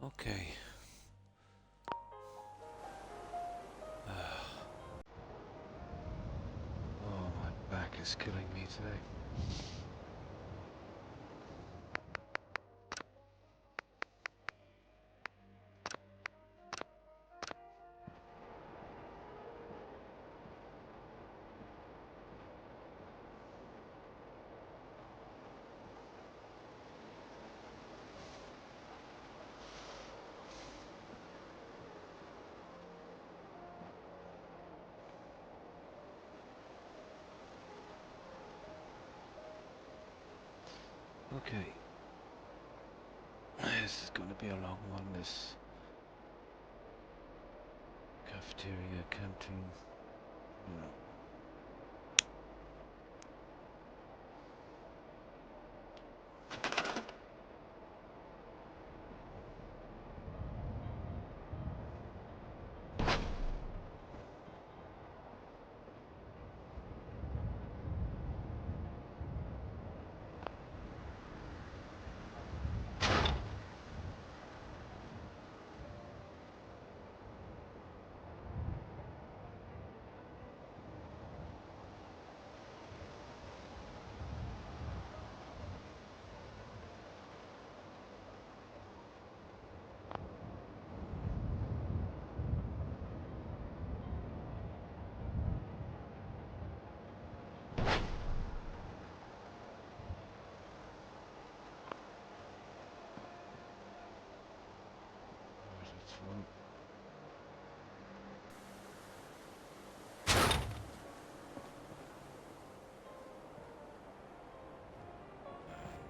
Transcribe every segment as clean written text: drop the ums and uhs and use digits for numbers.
Okay. Oh, my back is killing me today. Okay. This is going to be a long one, this cafeteria, canteen. Yeah. Right, that's one.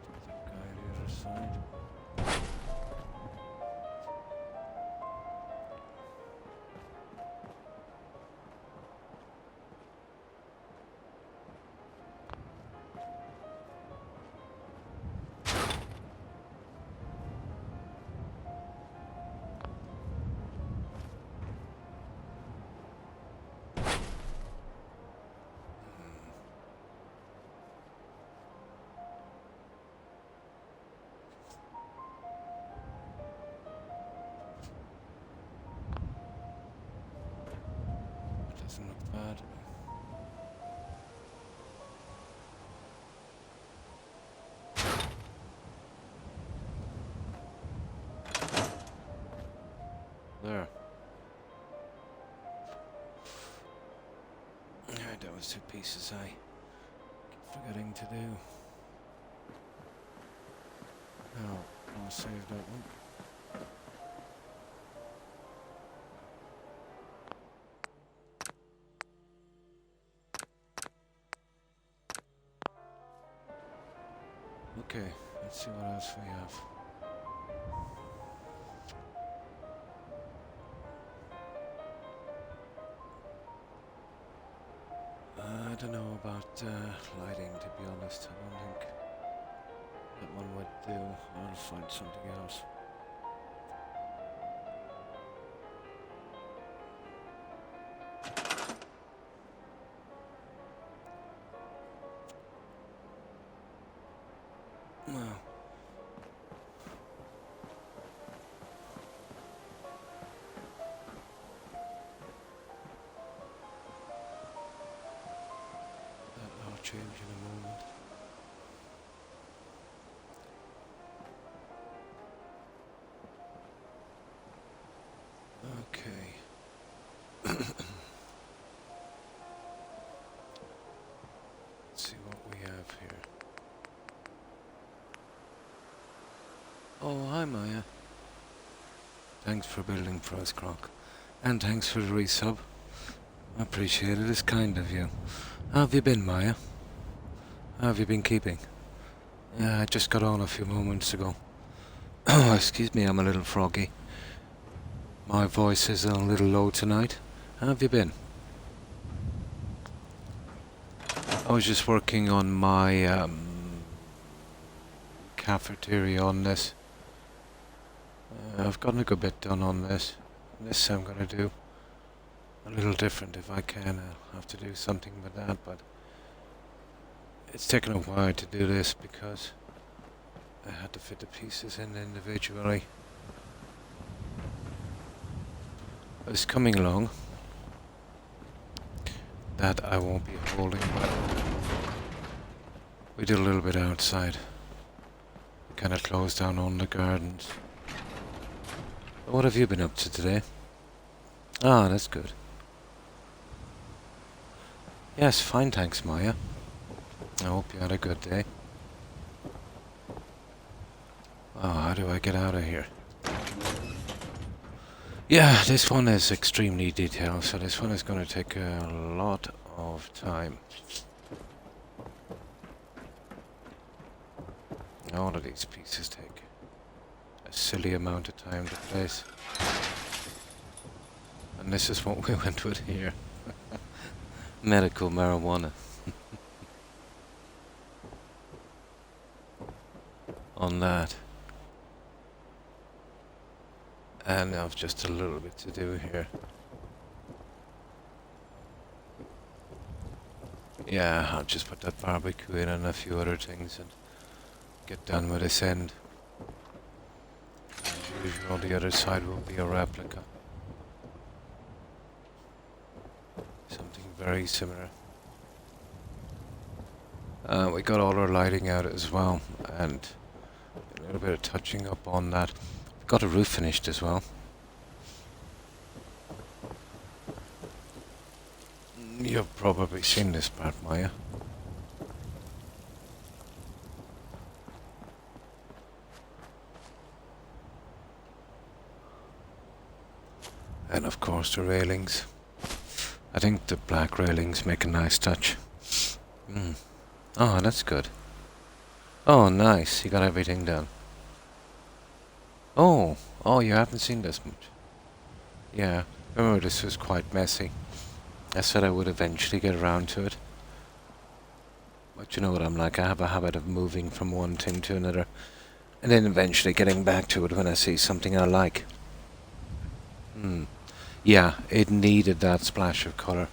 And the guy on the other side. It doesn't look bad. There. Alright, that was 2 pieces I keep forgetting to do. Now, I'll save that one. Okay, let's see what else we have. I don't know about lighting, to be honest. I don't think that one would do. I'll find something else. Well, that'll change in a moment. Okay. Let's see what we have here. Oh, hi Maya. Thanks for building for us, Croc. And thanks for the resub. I appreciate it. It's kind of you. How have you been, Maya? How have you been keeping? Yeah, I just got on a few moments ago. Oh, excuse me, I'm a little froggy. My voice is a little low tonight. How have you been? I was just working on my cafeteria on this. I've gotten a good bit done on this. This I'm going to do a little different if I can. I'll have to do something with that, but it's taken a while to do this because I had to fit the pieces in individually. is coming along that I won't be holding, but we did a little bit outside. We kind of closed down on the gardens. But what have you been up to today? Ah, that's good. Yes, fine, thanks, Maya. I hope you had a good day. Oh, how do I get out of here? Yeah, this one is extremely detailed, so this one is going to take a lot of time. All of these pieces take a silly amount of time to place. And this is what we went with here. Medical marijuana. On that. And I've just a little bit to do here. Yeah, I'll just put that barbecue in and a few other things and get done with this end. As usual, the other side will be a replica. Something very similar. We got all our lighting out as well, and a little bit of touching up on that. Got a roof finished as well. You've probably seen this part, Maya. And of course the railings. I think the black railings make a nice touch. Oh, that's good. Oh, nice. You got everything done. Oh, you haven't seen this much. Yeah, remember this was quite messy. I said I would eventually get around to it. But you know what I'm like, I have a habit of moving from one thing to another, and then eventually getting back to it when I see something I like. Yeah, it needed that splash of colour.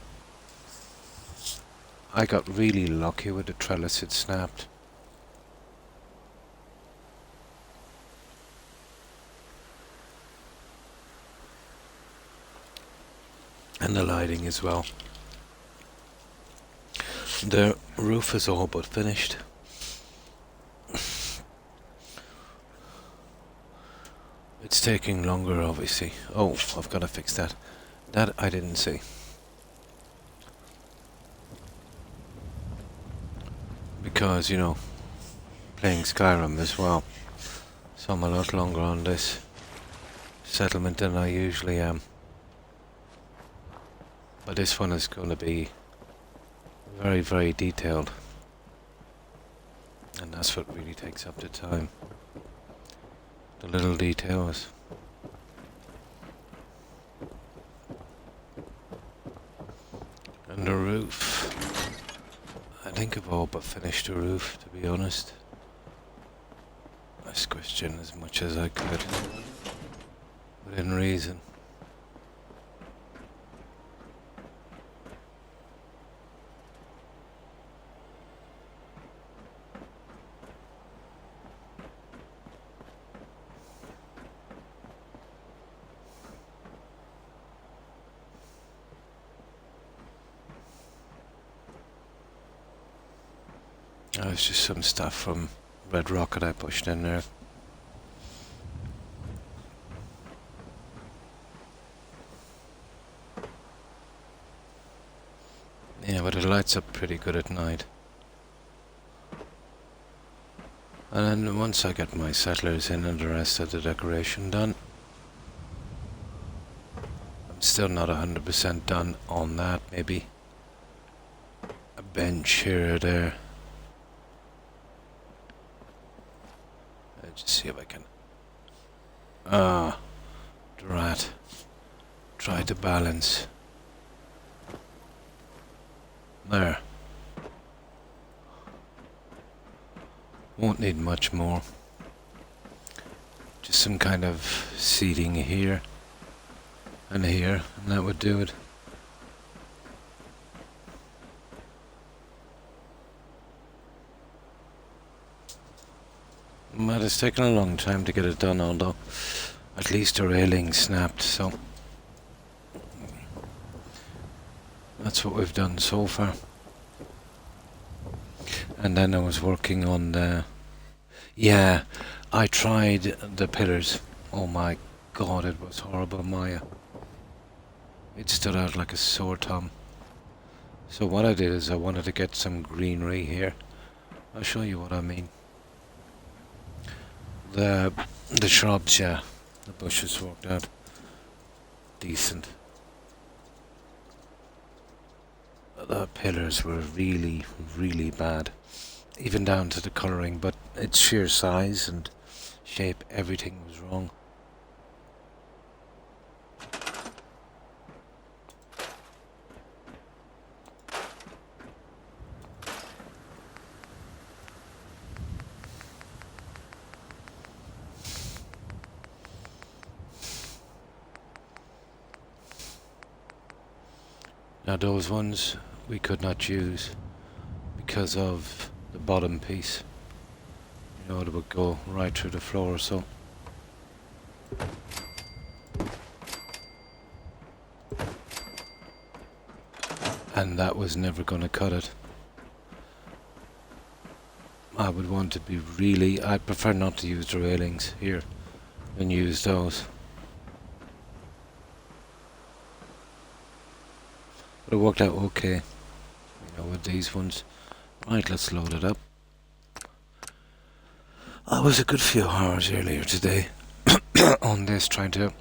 I got really lucky with the trellis it snapped. And the lighting as well. The roof is all but finished. It's taking longer, obviously. Oh, I've got to fix that. That I didn't see. Because, you know, playing Skyrim as well. So I'm a lot longer on this settlement than I usually am. But this one is going to be very, very detailed. And that's what really takes up the time. The little details. And the roof. I think I've all but finished the roof, to be honest. I squished in as much as I could. Within reason. Oh, it's just some stuff from Red Rocket I pushed in there. Yeah, but it lights up pretty good at night. And then once I get my settlers in and the rest of the decoration done, I'm still not 100% done on that. Maybe a bench here or there. Let's just see if I can. Drat. Try to balance. There. Won't need much more. Just some kind of seating here and here, and that would do it. But it's taken a long time to get it done, although at least the railing snapped, so That's what we've done so far. And then I was working on the... Yeah, I tried the pillars. Oh my god, it was horrible, Maya. It stood out like a sore thumb. So what I did is I wanted to get some greenery here. I'll show you what I mean. The shrubs, yeah. The bushes worked out decent. The pillars were really, really bad. Even down to the colouring, but its sheer size and shape, everything was wrong. Now those ones we could not use because of the bottom piece. You know, it would go right through the floor, so... And that was never going to cut it. I would want to be really... I prefer not to use the railings here than use those. But it worked out okay, you know, with these ones. Right, let's load it up. I was a good few hours earlier today on this trying to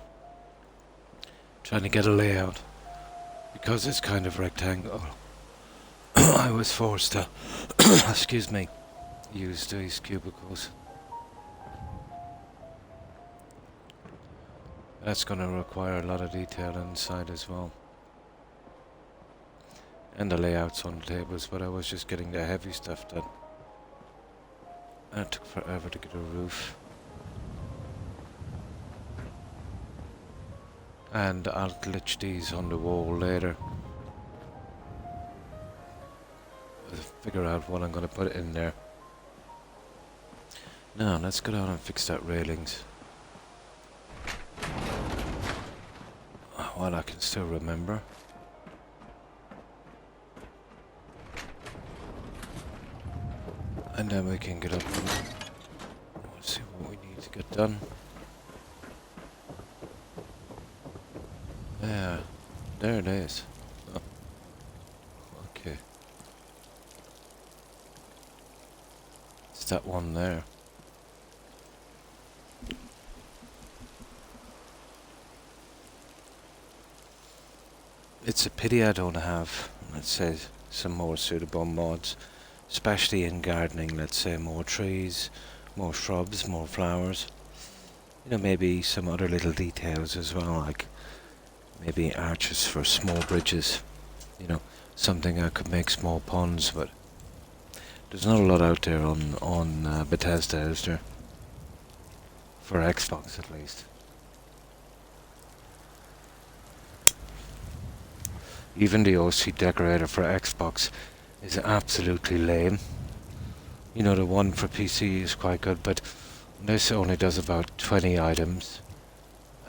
get a layout. Because it's kind of rectangle, I was forced to, excuse me, use these cubicles. That's going to require a lot of detail inside as well. And the layouts on the tables, but I was just getting the heavy stuff done. And it took forever to get a roof. And I'll glitch these on the wall later. I'll figure out what I'm going to put in there. Now, let's go down and fix that railings. While I can still remember. And then we can get up and let's see what we need to get done. Yeah, there it is. Oh. Okay. It's that one there. It's a pity I don't have, let's say, some more suitable mods. Especially in gardening, let's say more trees, more shrubs, more flowers. You know, maybe some other little details as well, like maybe arches for small bridges. You know, something I could make small ponds, but there's not a lot out there on Bethesda, is there? For Xbox at least. Even the OC decorator for Xbox is absolutely lame. You know, the one for PC is quite good, but this only does about 20 items,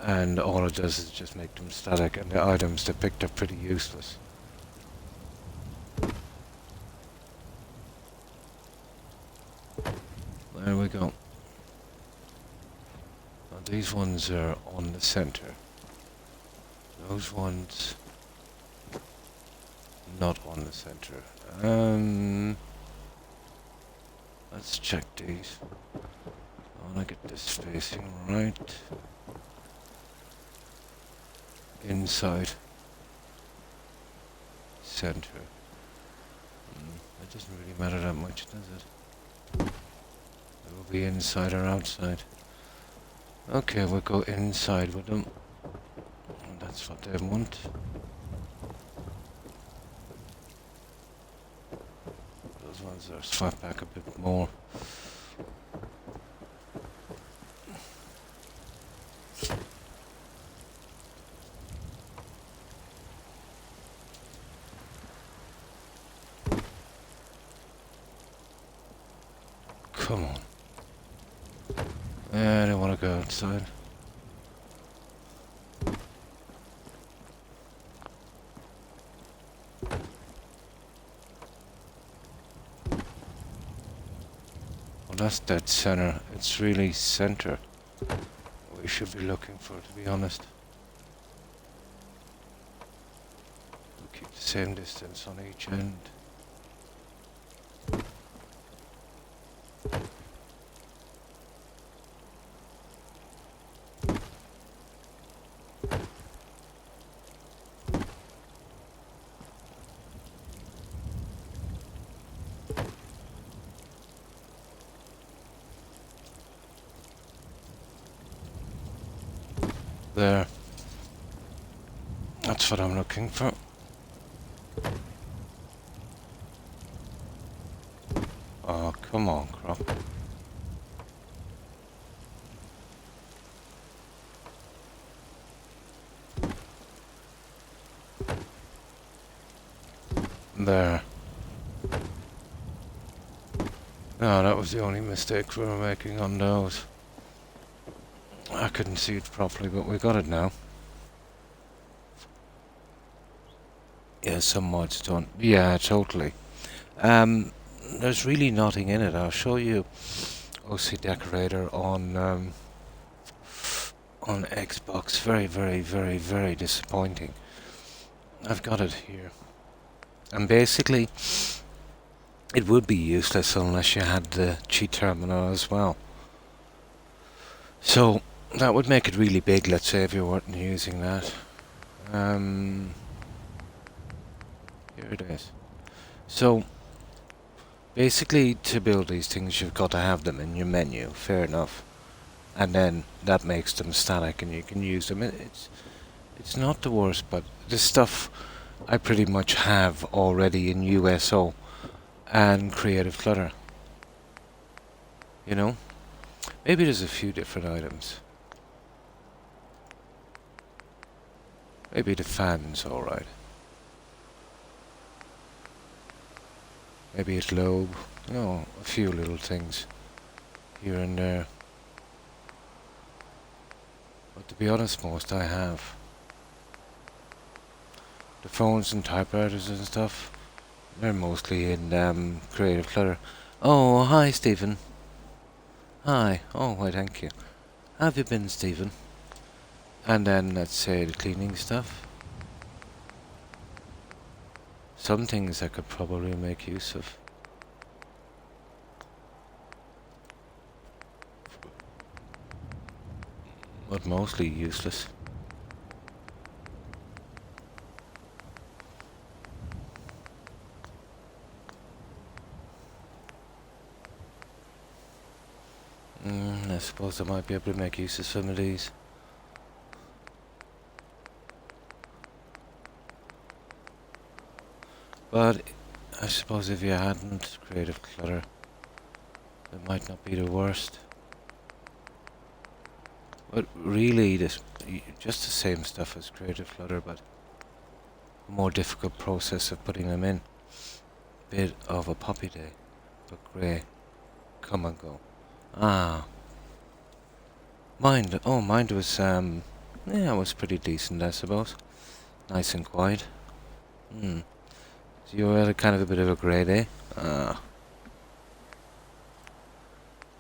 and all it does is just make them static, and the items they picked are pretty useless. There we go. Now these ones are on the center. Those ones not on the center. Let's check these. I want to get this spacing right. Inside. Center. It doesn't really matter that much, does it? It will be inside or outside. Okay, we'll go inside with them. That's what they want. Those ones are swapped back a bit more. Come on. I don't want to go outside. Well, that's dead center. It's really center we should be looking for, to be honest. We'll keep the same distance on each end. There. That's what I'm looking for. Oh, come on, Croc. There. No, that was the only mistake we were making on those. I couldn't see it properly, but we got it now. Yeah, some mods don't. Yeah, totally. There's really nothing in it. I'll show you OC Decorator on Xbox. Very, very, very, very disappointing. I've got it here. And basically, it would be useless unless you had the cheat terminal as well. So, that would make it really big, let's say, if you weren't using that. Here it is. So, basically, to build these things, you've got to have them in your menu, fair enough. And then, that makes them static and you can use them. It's not the worst, but this stuff I pretty much have already in USO and Creative Clutter. You know? Maybe there's a few different items. Maybe the fan's alright. Maybe a globe. You know, a few little things here and there. But to be honest, most I have. The phones and typewriters and stuff, they're mostly in Creative Clutter. Oh, hi, Stephen. Hi. Oh, why, thank you. How have you been, Stephen? And then, let's say, the cleaning stuff. Some things I could probably make use of. But mostly useless. I suppose I might be able to make use of some of these. But I suppose if you hadn't Creative Clutter, it might not be the worst. But really, this just the same stuff as Creative Clutter, but a more difficult process of putting them in. Bit of a poppy day, but grey. Come and go. Ah. Mine was, yeah, it was pretty decent, I suppose. Nice and quiet. So you had kind of a bit of a grey day. Ah.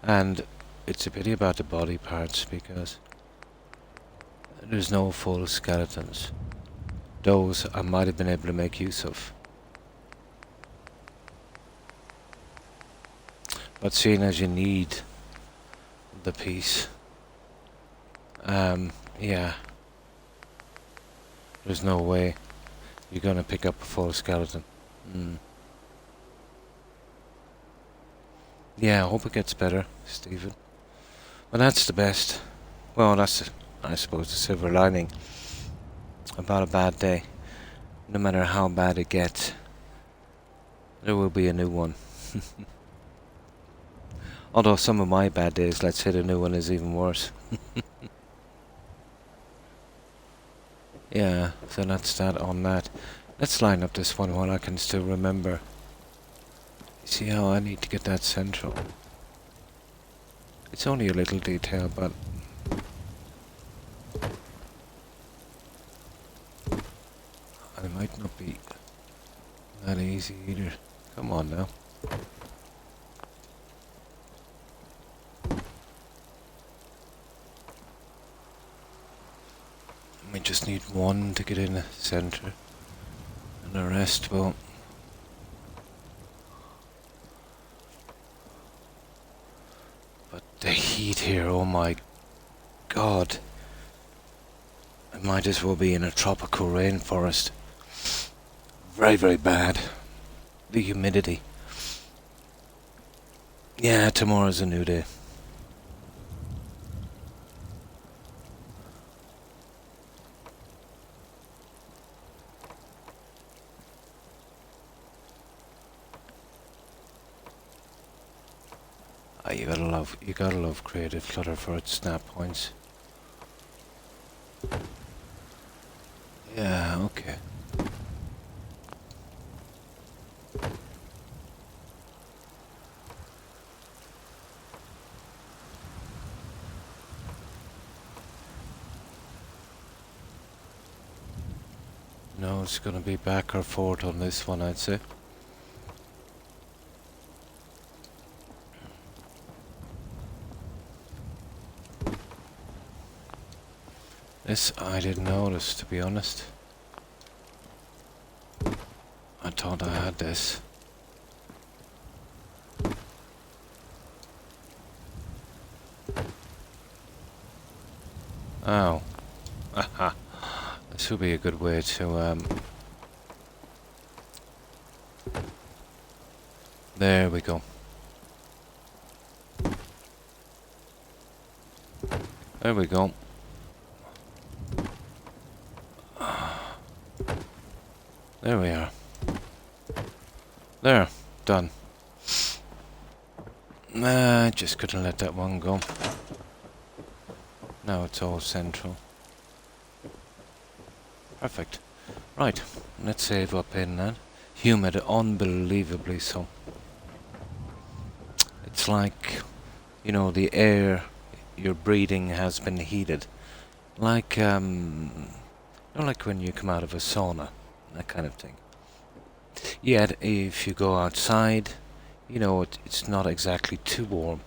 And it's a pity about the body parts because there's no full skeletons. Those I might have been able to make use of. But seeing as you need the piece, yeah, there's no way you're gonna pick up a full skeleton. Yeah, I hope it gets better, Stephen. But that's the best. Well, that's, I suppose, the silver lining about a bad day. No matter how bad it gets, there will be a new one. Although some of my bad days, let's say the new one is even worse. Yeah, so that's that on that. Let's line up this one while I can still remember. See how I need to get that central. It's only a little detail, but I might not be That easy either. Come on now. We just need one to get in the center, and the rest will. But the heat here, oh my god. I might as well be in a tropical rainforest. Very, very bad. The humidity. Yeah, tomorrow's a new day. You gotta love Creative Clutter for its snap points. Yeah, okay. No, it's gonna be back or forth on this one, I'd say. This I didn't notice, to be honest. I thought I had this. Oh. Aha. This would be a good way to, There we go. There we go. There we are. There. Done. Nah, just couldn't let that one go. Now it's all central. Perfect. Right. Let's save up in that. Humid, unbelievably so. It's like, you know, the air you're breathing has been heated. Like, you know, like when you come out of a sauna. That kind of thing. Yet, if you go outside, you know, it's not exactly too warm.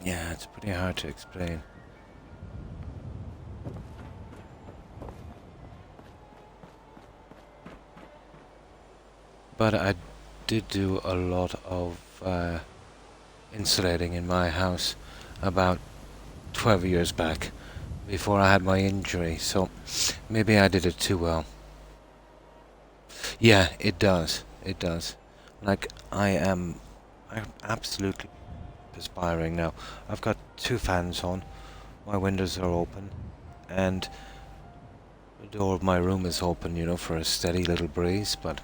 Yeah, it's pretty hard to explain. But I did do a lot of insulating in my house about 12 years back, before I had my injury, so maybe I did it too well. Yeah, it does. It does. Like, I'm absolutely perspiring now. I've got 2 fans on, my windows are open, and the door of my room is open, you know, for a steady little breeze, but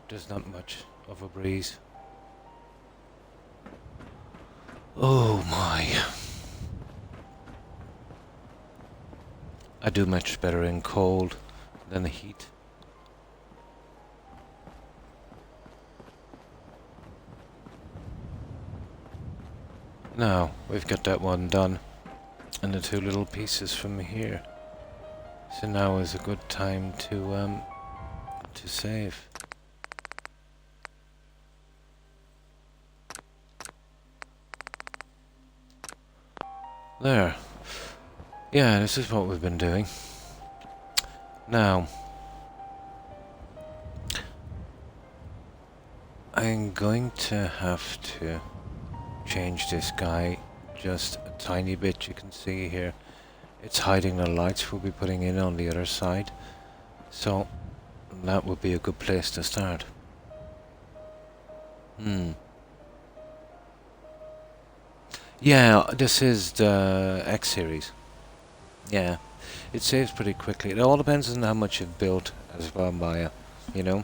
there's not much of a breeze. Oh my. I do much better in cold than the heat. Now, we've got that one done, and the 2 little pieces from here. So now is a good time to save. There. Yeah, this is what we've been doing. Now, I'm going to have to change this guy just a tiny bit. You can see here it's hiding the lights we'll be putting in on the other side, so that would be a good place to start. Yeah, this is the X series. Yeah, it saves pretty quickly. It all depends on how much you've built as well, Maya, you know?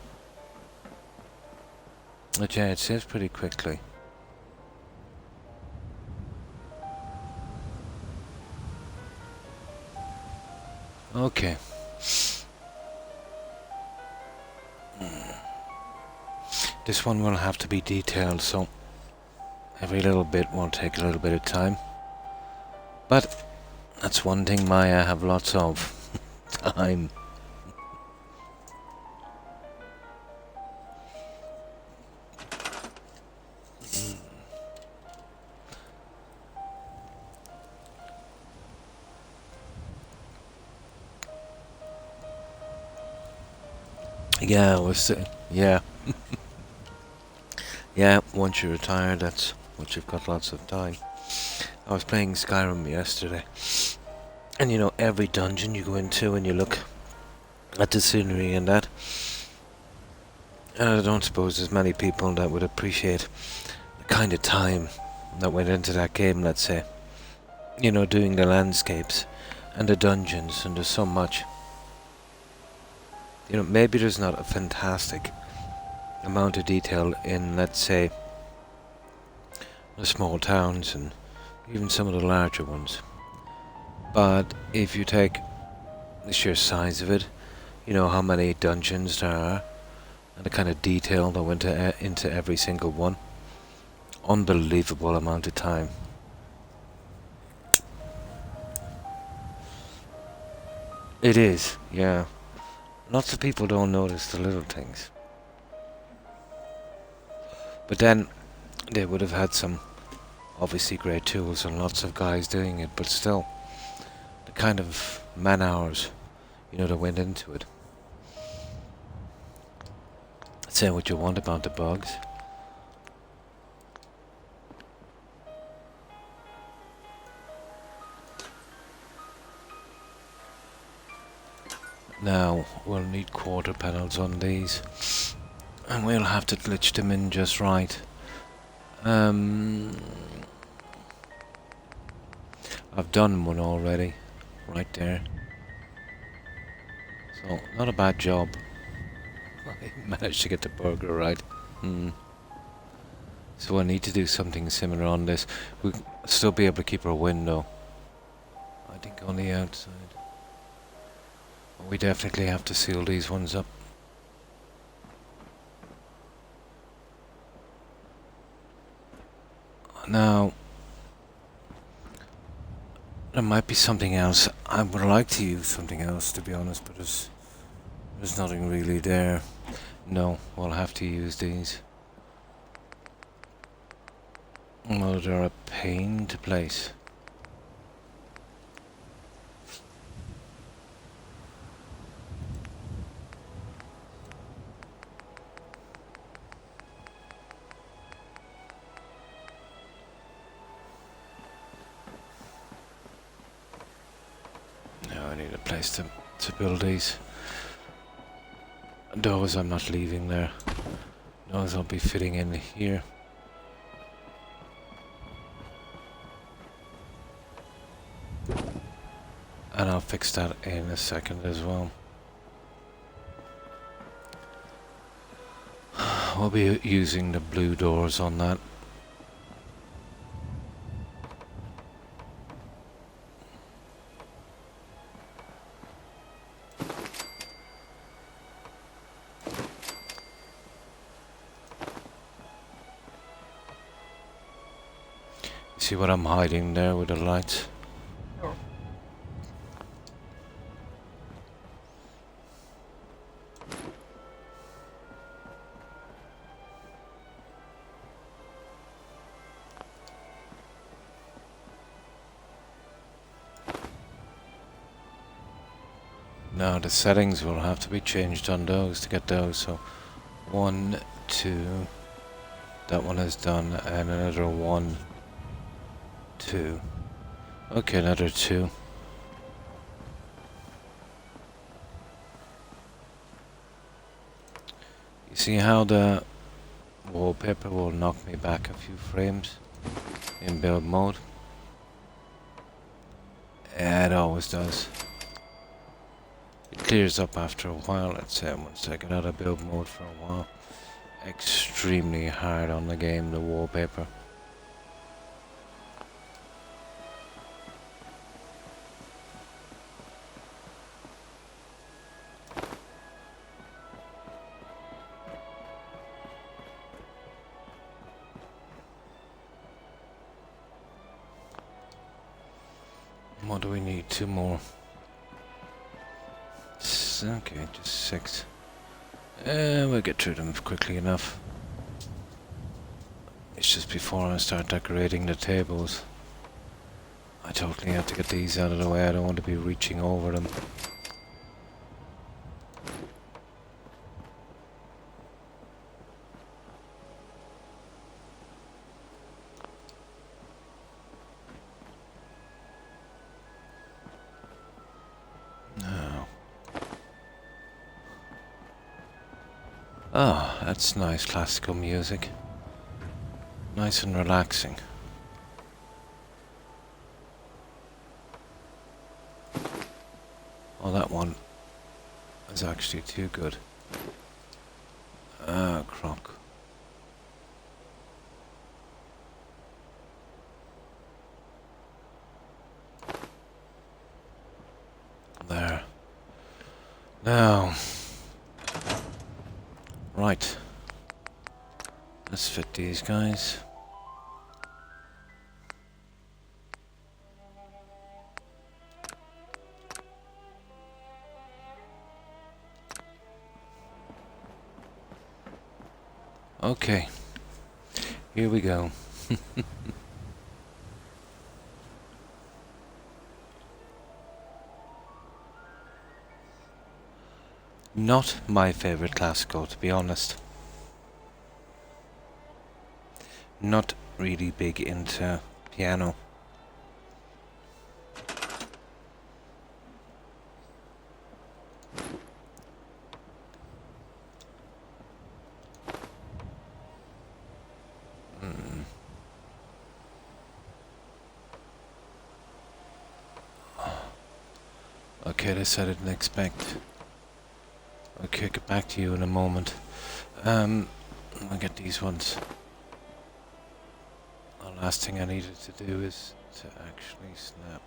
But yeah, it saves pretty quickly. Okay. This one will have to be detailed, so every little bit will take a little bit of time. But that's one thing Maya have lots of. Time. Yeah, yeah. Yeah, once you're retired, that's once you've got lots of time. I was playing Skyrim yesterday, and you know, every dungeon you go into and you look at the scenery and that, and I don't suppose there's many people that would appreciate the kind of time that went into that game, let's say. You know, doing the landscapes and the dungeons, and there's so much. You know, maybe there's not a fantastic amount of detail in, let's say, the small towns and even some of the larger ones. But if you take the sheer size of it, you know how many dungeons there are, and the kind of detail that went into every single one. Unbelievable amount of time. It is, yeah. Lots of people don't notice the little things. But then, they would have had some obviously great tools and lots of guys doing it, but still, the kind of man hours, you know, that went into it. Say what you want about the bugs. Now, we'll need quarter panels on these, and we'll have to glitch them in just right. I've done one already, right there. So, not a bad job. I managed to get the burger right. So I need to do something similar on this. We'll still be able to keep our window, I think, on the outside. We definitely have to seal these ones up. Now, there might be something else. I would like to use something else, to be honest, but there's nothing really there. No, we'll have to use these. Well, they're a pain to place. Now I need a place to build these. Those I'm not leaving there. Those I'll be fitting in here. And I'll fix that in a second as well. We'll be using the blue doors on that. See what I'm hiding there with the lights? Now the settings will have to be changed on those to get those. So 1, 2, that one is done, and another 1, 2. Okay, another 2. You see how the wallpaper will knock me back a few frames in build mode? Yeah, it always does. It clears up after a while, let's say, once I get out of build mode for a while. Extremely hard on the game, the wallpaper. What do we need? 2 more. Okay, just 6. We'll get through them quickly enough. It's just before I start decorating the tables. I totally have to get these out of the way. I don't want to be reaching over them. Ah, that's nice classical music. Nice and relaxing. Oh, that one is actually too good. Ah, croc. There. Now. Right. Let's fit these guys. Okay. Here we go. Not my favorite classical, to be honest. Not really big into piano. Okay, this I didn't expect. Okay, get back to you in a moment. I'll get these ones. The last thing I needed to do is to actually snap.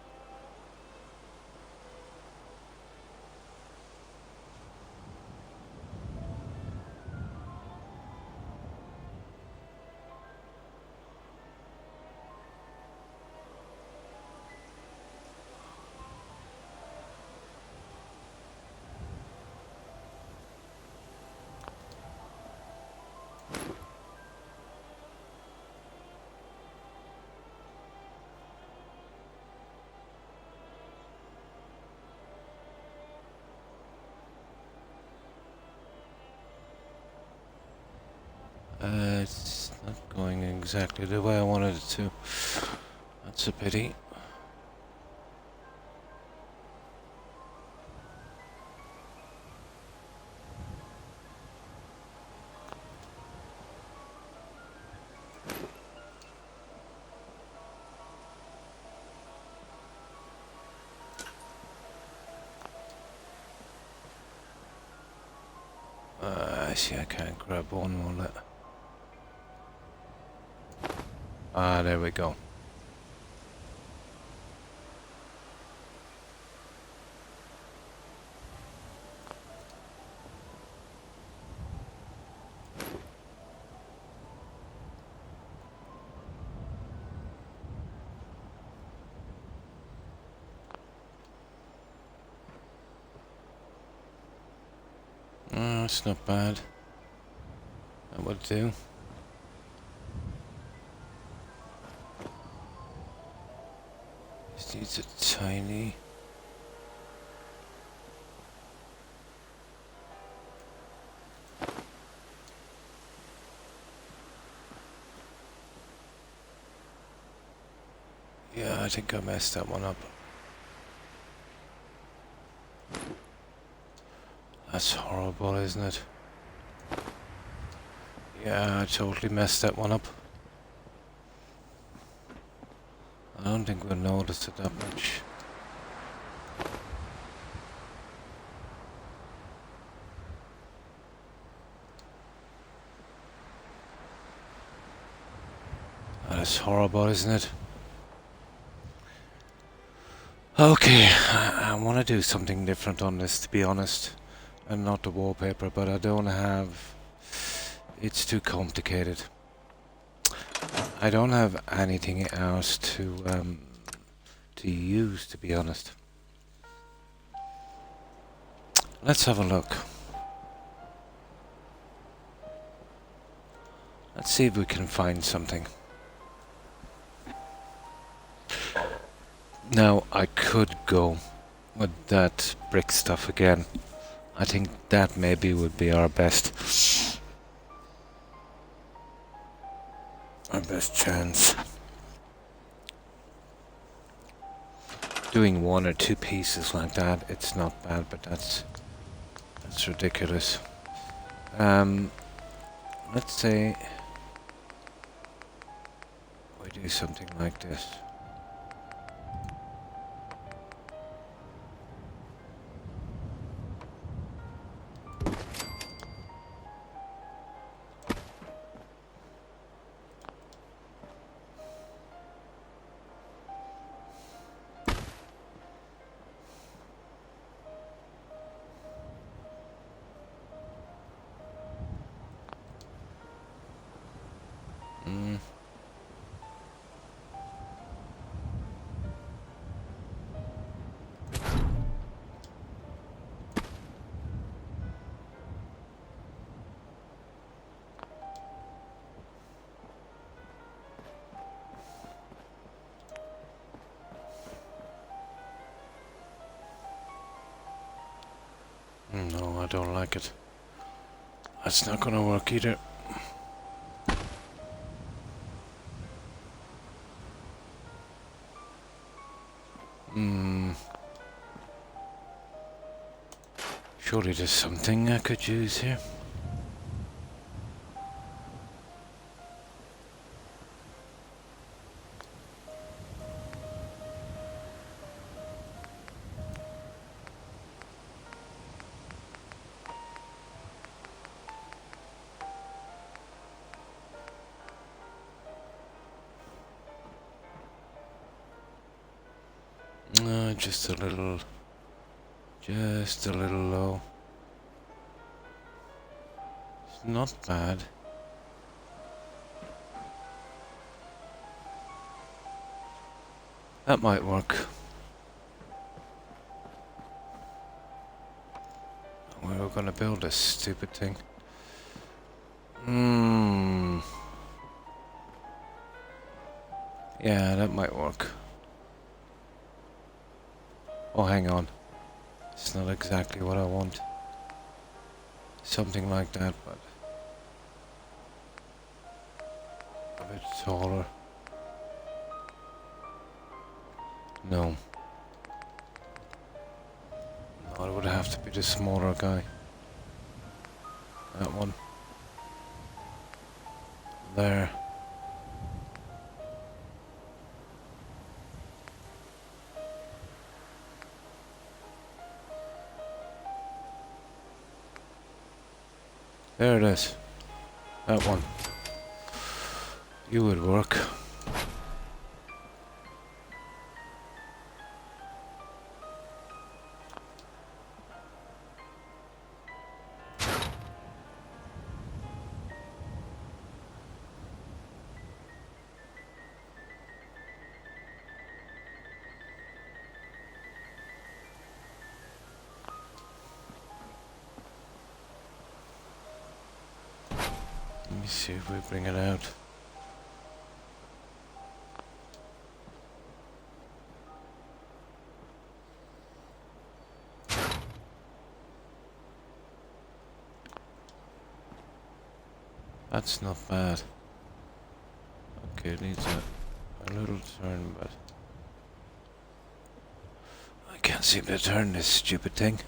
It's not going exactly the way I wanted it to. That's a pity. I see I can't grab one more. Ah, there we go. That's not bad. That would do. These are tiny. Yeah, I think I messed that one up. That's horrible, isn't it? Yeah, I totally messed that one up. I don't think we'll notice it that much. That's horrible, isn't it? Okay, I want to do something different on this, to be honest. And not the wallpaper, but I don't have... It's too complicated. I don't have anything else to use, to be honest. Let's have a look. Let's see if we can find something. Now, I could go with that brick stuff again. I think that maybe would be our best chance. Doing one or two pieces like that, it's not bad, but that's ridiculous. Let's say we do something like this. Mm. No, I don't like it. That's not gonna work either. Surely there's something I could use here. Just a little low. It's not bad. That might work. We were gonna build this stupid thing. Yeah, that might work. Oh, hang on. It's not exactly what I want. Something like that, but a bit taller. No. No, it would have to be the smaller guy. That one. There. There it is. That one. You would work. Let me see if we bring it out. That's not bad. Okay, it needs a little turn, but I can't seem to turn this stupid thing.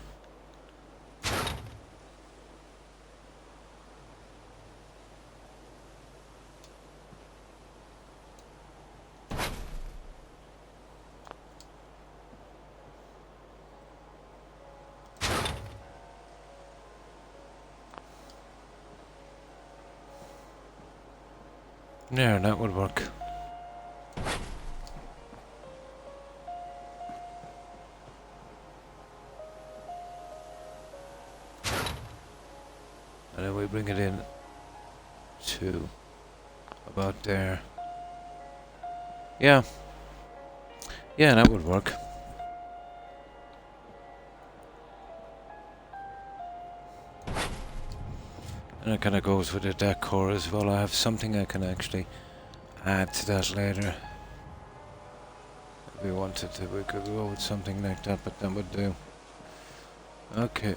There, that would work. And then we bring it in to about there. Yeah. Yeah, that would work. And it kind of goes with the decor as well. I have something I can actually add to that later. If we wanted to, we could go with something like that, but that would do. Okay.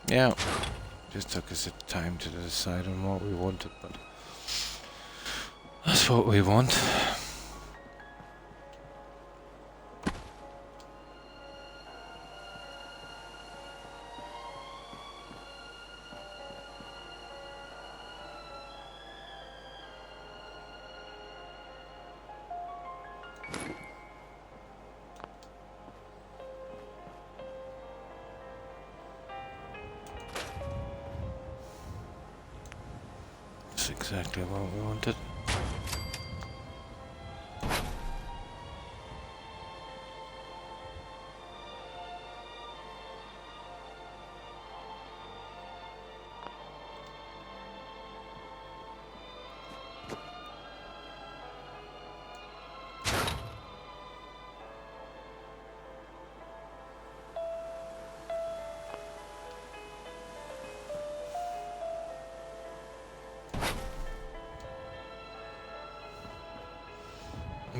Yeah, just took us a time to decide on what we wanted, but that's what we want. That's exactly what we wanted.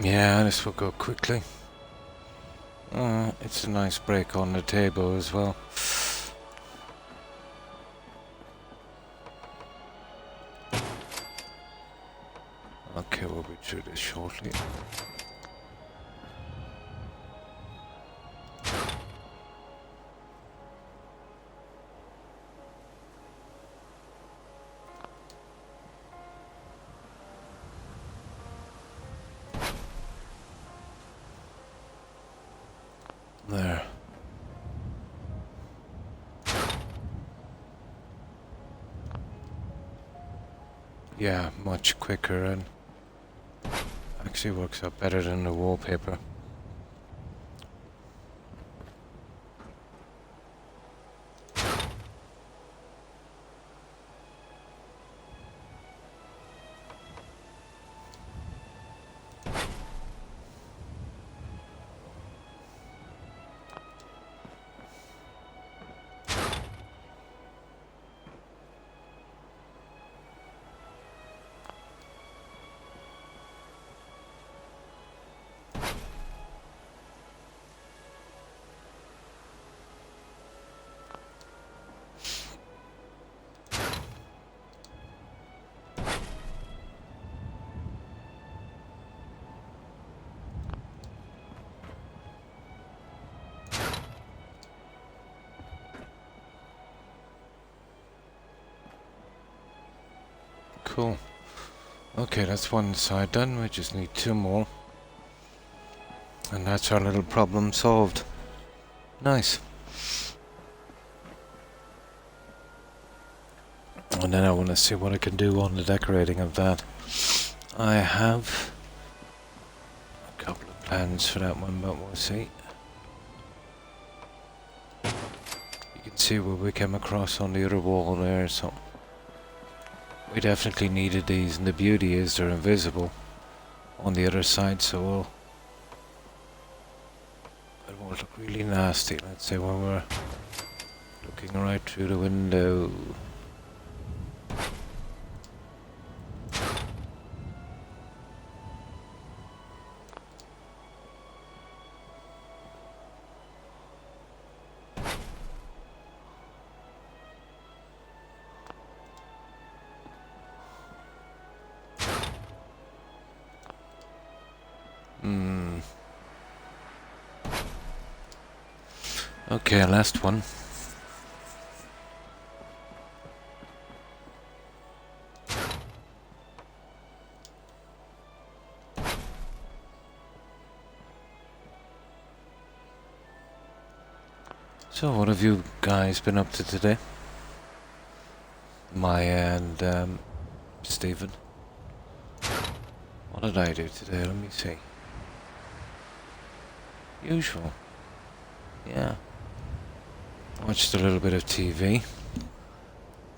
Yeah, this will go quickly. It's a nice break on the table as well. Okay, we'll be through this shortly. There. Yeah, much quicker and actually works out better than the wallpaper. Cool. Okay, that's one side done. We just need 2 more. And that's our little problem solved. Nice. And then I want to see what I can do on the decorating of that. I have a couple of plans for that one, but we'll see. You can see what we came across on the other wall there, so we definitely needed these, and the beauty is they're invisible on the other side, so it won't look really nasty, let's say, when we're looking right through the window. Okay, last one. So what have you guys been up to today? Maya and Stephen. What did I do today? Let me see. Usual. Yeah. Watched a little bit of TV.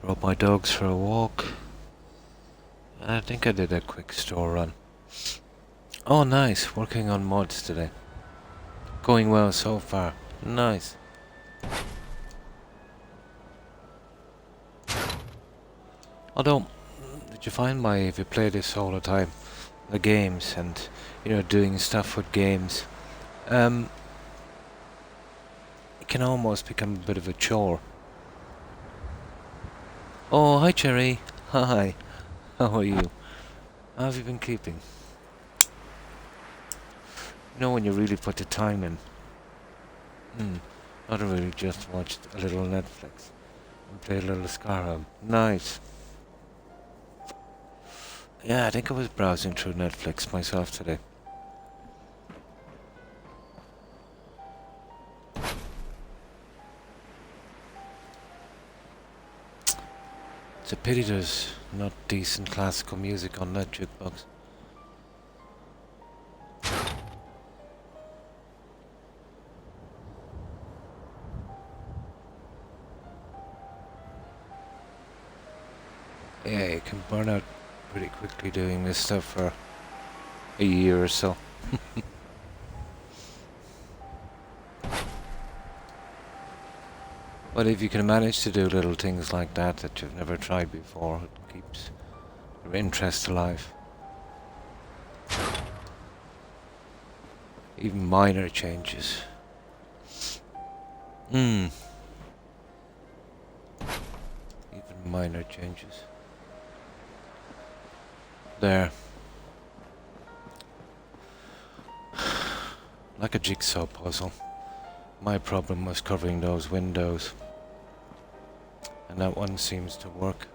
Brought my dogs for a walk. I think I did a quick store run. Oh, nice. Working on mods today. Going well so far. Nice. Although, did you find if you play this all the time, the games and, doing stuff with games, it can almost become a bit of a chore. Oh, hi, Cherry. Hi. How are you? How have you been keeping? You know when you really put the time in? Not really just watched a little Netflix and played a little Skyrim. Nice. Yeah, I think I was browsing through Netflix myself today. It's a pity there's not decent classical music on that jukebox. Yeah, you can burn out pretty quickly doing this stuff for a year or so. But if you can manage to do little things like that you've never tried before, it keeps your interest alive. Even minor changes. Even minor changes. There. Like a jigsaw puzzle. My problem was covering those windows. And that one seems to work.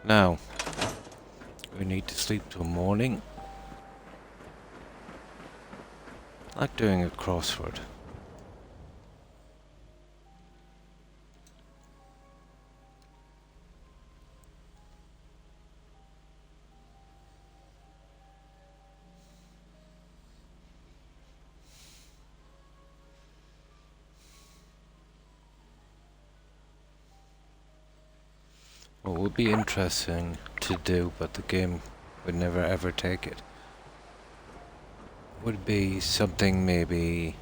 Now, we need to sleep till morning. Like doing a crossword. What would be interesting to do, but the game would never ever take it, would be something maybe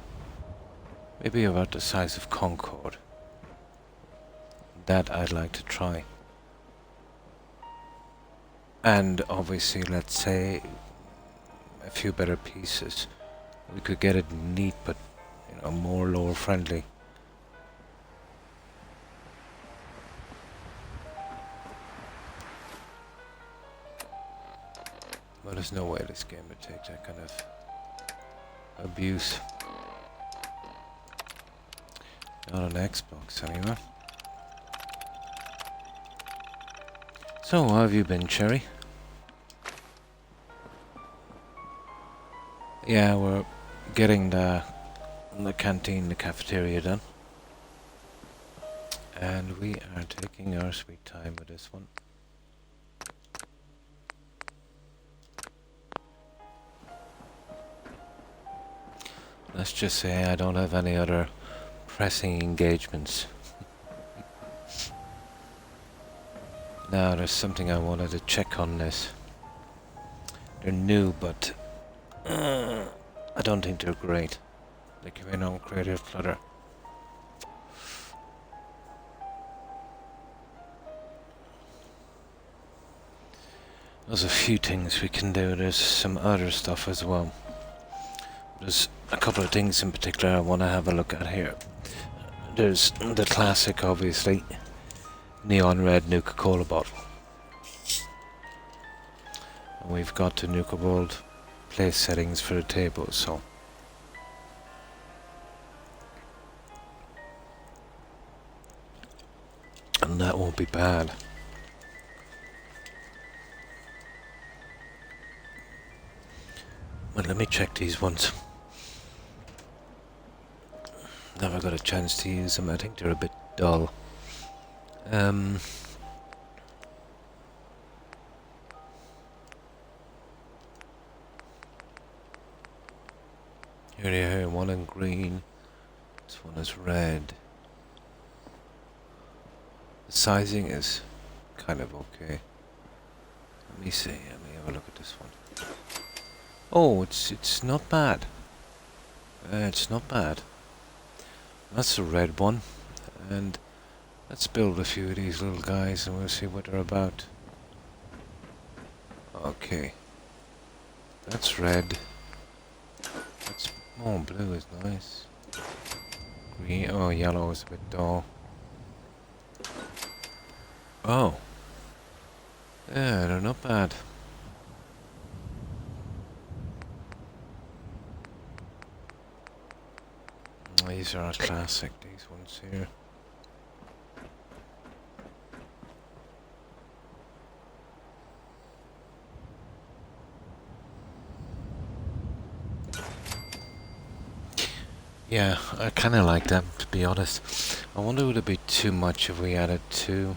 about the size of Concord. That I'd like to try. And obviously, let's say a few better pieces. We could get it neat, but more lore friendly. But there's no way this game would take that kind of abuse. Not on Xbox, anyway. So, how have you been, Cherry? Yeah, we're getting the canteen, the cafeteria done. And we are taking our sweet time with this one. Let's just say I don't have any other pressing engagements. Now, there's something I wanted to check on this. They're new, but I don't think they're great. They came in on Creative Flutter. There's a few things we can do. There's some other stuff as well. There's a couple of things in particular I want to have a look at here. There's the classic, obviously, neon red Nuka-Cola bottle. And we've got the Nuka World place settings for the table, so and that won't be bad. Well, let me check these ones. Never got a chance to use them. I think they're a bit dull. Here they are, one in green. This one is red. The sizing is kind of okay. Let me see. Let me have a look at this one. Oh, it's not bad. It's not bad. That's the red one, and let's build a few of these little guys and we'll see what they're about. Okay. That's red. That's blue is nice. Green, yellow is a bit dull. Oh. Yeah, they're not bad. These are classic, these ones here. Yeah, I kind of like them, to be honest. I wonder would it be too much if we added two?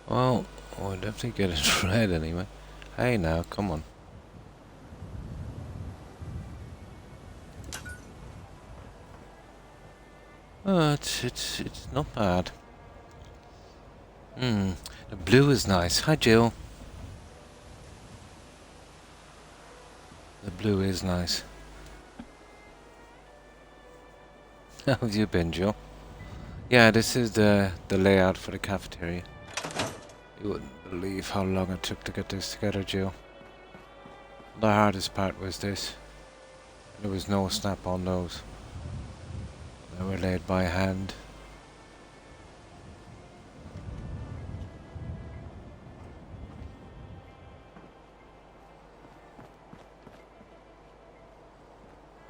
Well, we'll definitely get it red anyway. Hey now, come on. Oh, it's not bad. The blue is nice. Hi, Jill. The blue is nice. How have you been, Jill? Yeah, this is the layout for the cafeteria. You wouldn't believe how long it took to get this together, Jill. The hardest part was this. There was no snap on those. They were laid by hand.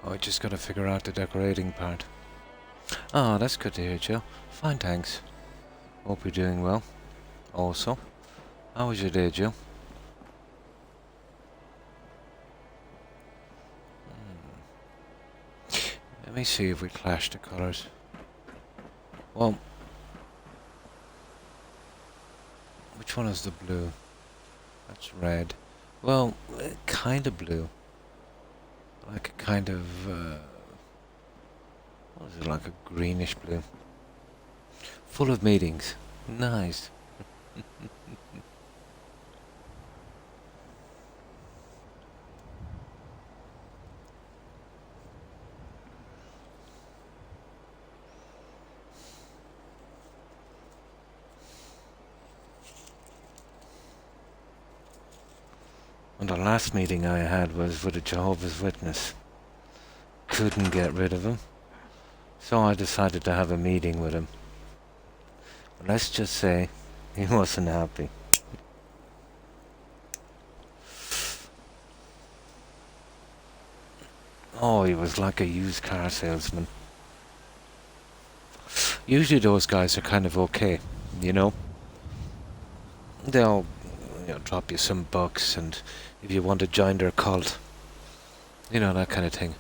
Oh, I just gotta figure out the decorating part. Oh, that's good to hear, Jill. Fine, thanks. Hope you're doing well. Also, how was your day, Jill? Let me see if we clash the colours. Well, which one is the blue? That's red. Well, kind of blue. Like a kind of, what is it, like a greenish blue. Full of meetings. Nice. And the last meeting I had was with a Jehovah's Witness. Couldn't get rid of him. So I decided to have a meeting with him. But let's just say he wasn't happy. Oh, he was like a used car salesman. Usually those guys are kind of okay, you know? They'll drop you some bucks, and if you want to join their cult, you know, that kind of thing.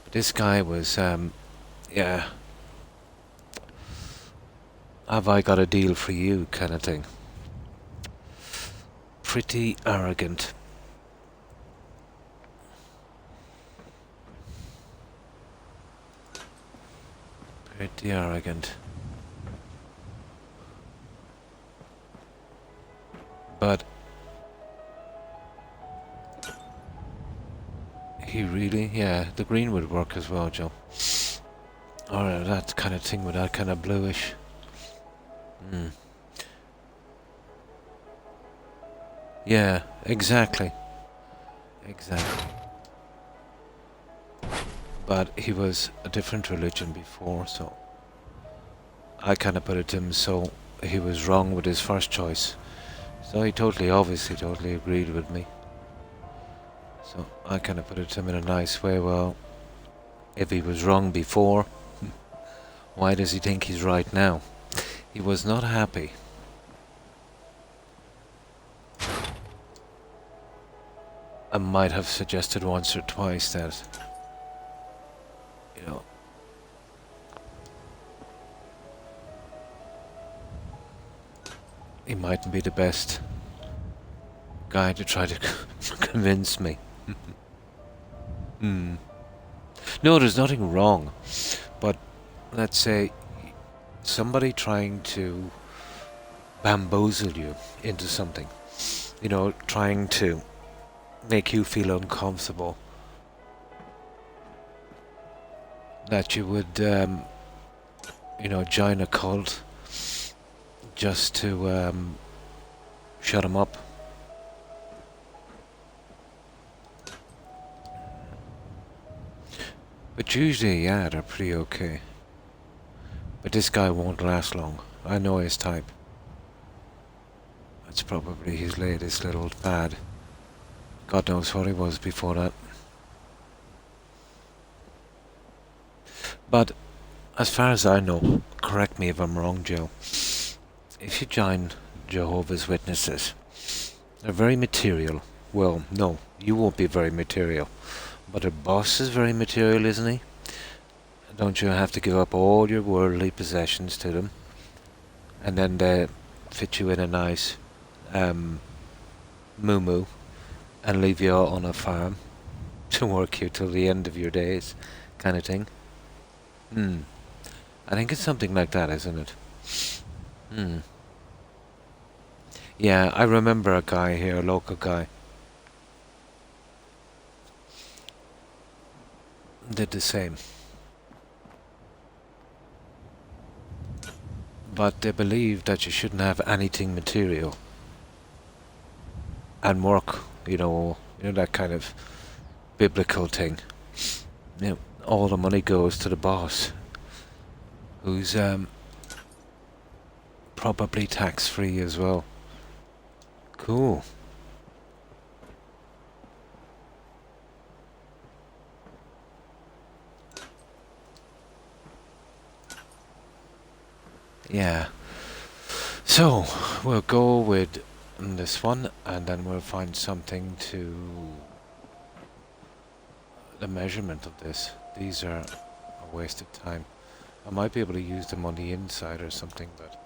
But this guy was, yeah, have I got a deal for you kind of thing. Pretty arrogant. Pretty arrogant. But he really, yeah, the green would work as well, Joe. Or that kind of thing with that kind of bluish. Yeah, exactly. Exactly. But he was a different religion before, so I kind of put it to him, so he was wrong with his first choice. So he obviously totally agreed with me. So I kind of put it to him in a nice way. Well, if he was wrong before, why does he think he's right now? He was not happy. I might have suggested once or twice that, you know, he mightn't be the best guy to try to convince me. No, there's nothing wrong. But let's say somebody trying to bamboozle you into something, you know, trying to make you feel uncomfortable, that you would, you know, join a cult, just to shut him up. But usually, yeah, they're pretty okay. But this guy won't last long. I know his type. That's probably his latest little fad. God knows what he was before that. But as far as I know, correct me if I'm wrong, Joe, if you join Jehovah's Witnesses, they're very material. Well, no, you won't be very material. But their boss is very material, isn't he? Don't you have to give up all your worldly possessions to them? And then they fit you in a nice moo and leave you on a farm to work you till the end of your days, kind of thing. I think it's something like that, isn't it? Yeah, I remember a guy here, a local guy, did the same. But they believe that you shouldn't have anything material and work, you know that kind of biblical thing. You know, all the money goes to the boss, who's probably tax-free as well. Cool. Yeah. So, we'll go with this one, and then we'll find something to the measurement of this. These are a waste of time. I might be able to use them on the inside or something, but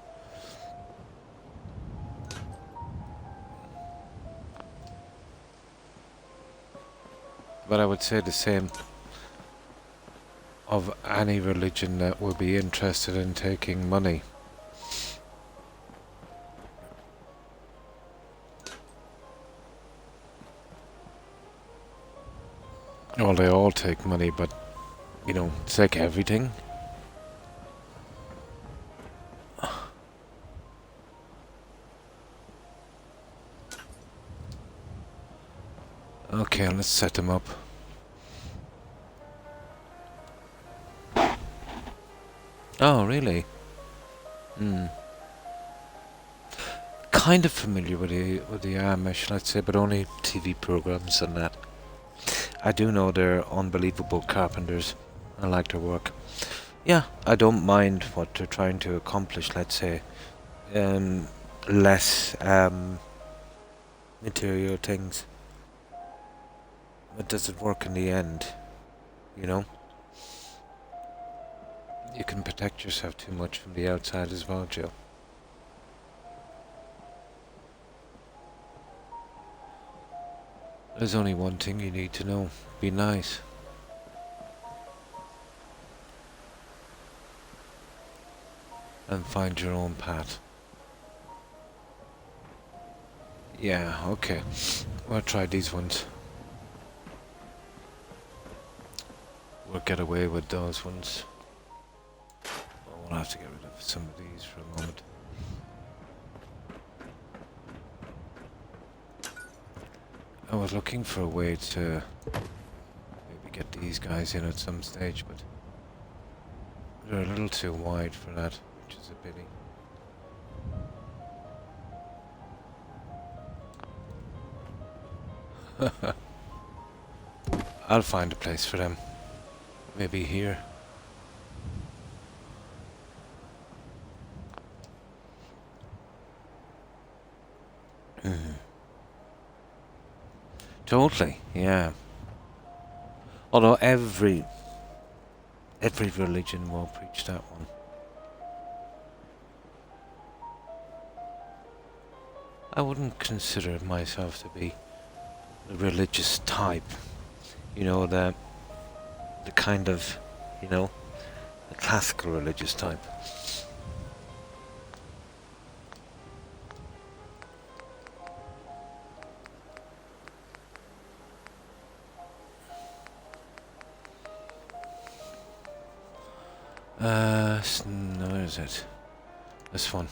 I would say the same of any religion that would be interested in taking money. Well, they all take money, but, it's like everything. Okay, let's set them up. Oh, really? Kind of familiar with the Amish, let's say, but only TV programs and that. I do know they're unbelievable carpenters. I like their work. Yeah, I don't mind what they're trying to accomplish, let's say. Less material things. But does it work in the end? You can protect yourself too much from the outside as well, Joe. There's only one thing you need to know. Be nice. And find your own path. Yeah, okay. We'll try these ones. We'll get away with those ones. We'll have to get rid of some of these for a moment. I was looking for a way to maybe get these guys in at some stage, but they're a little too wide for that, which is a pity. I'll find a place for them. Maybe here. Totally, yeah. Although every religion will preach that one. I wouldn't consider myself to be the religious type. The kind of, the classical religious type. Where is it? This one.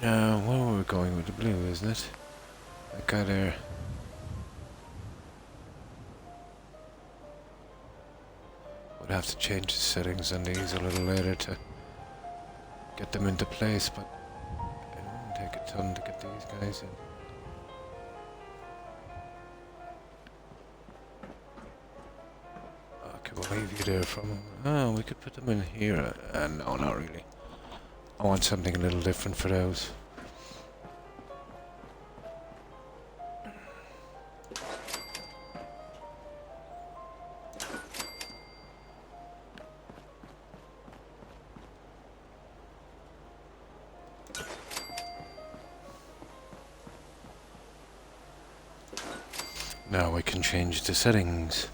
Where were we going with the blue, isn't it? I got there. Would have to change the settings on these a little later to get them into place, but it wouldn't take a ton to get these guys in. Okay, we'll leave you there for a moment. Oh, we could put them in here. No, not really. I want something a little different for those. Now we can change the settings.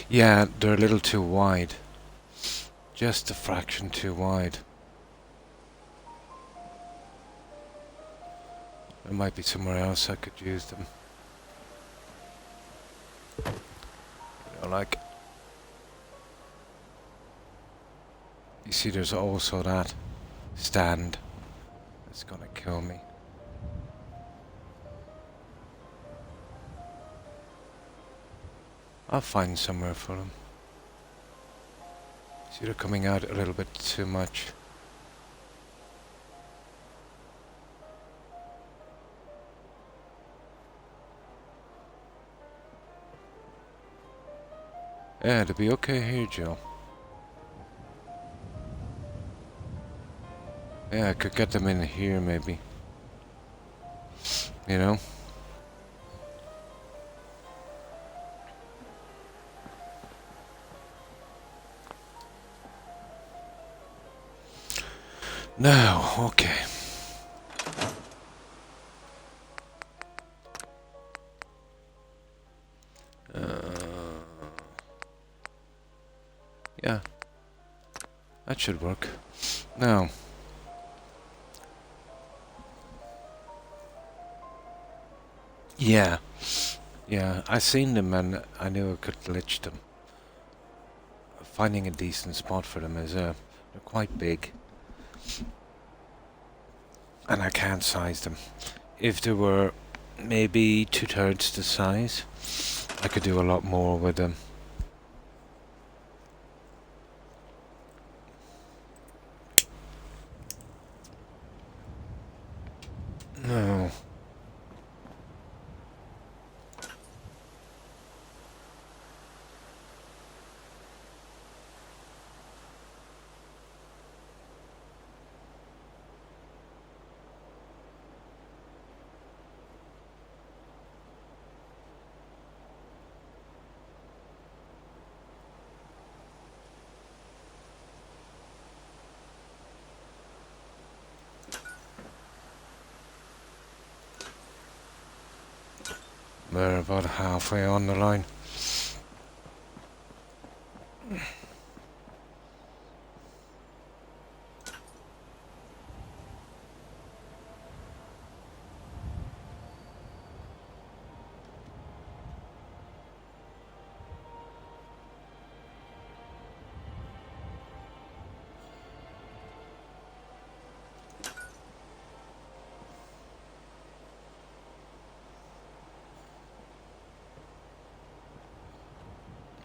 Yeah, they're a little too wide. Just a fraction too wide. There might be somewhere else I could use them. You know, like... You see, there's also that stand. It's gonna kill me. I'll find somewhere for them. See, they're coming out a little bit too much. Yeah, it'll be okay here, Joe. Yeah, I could get them in here, maybe. You know? No, okay. Yeah. That should work. Now. Yeah. Yeah, I seen them and I knew I could glitch them. Finding a decent spot for them is, they're quite big. And I can't size them. If they were maybe 2/3 the size, I could do a lot more with them. No. We're about halfway on the line.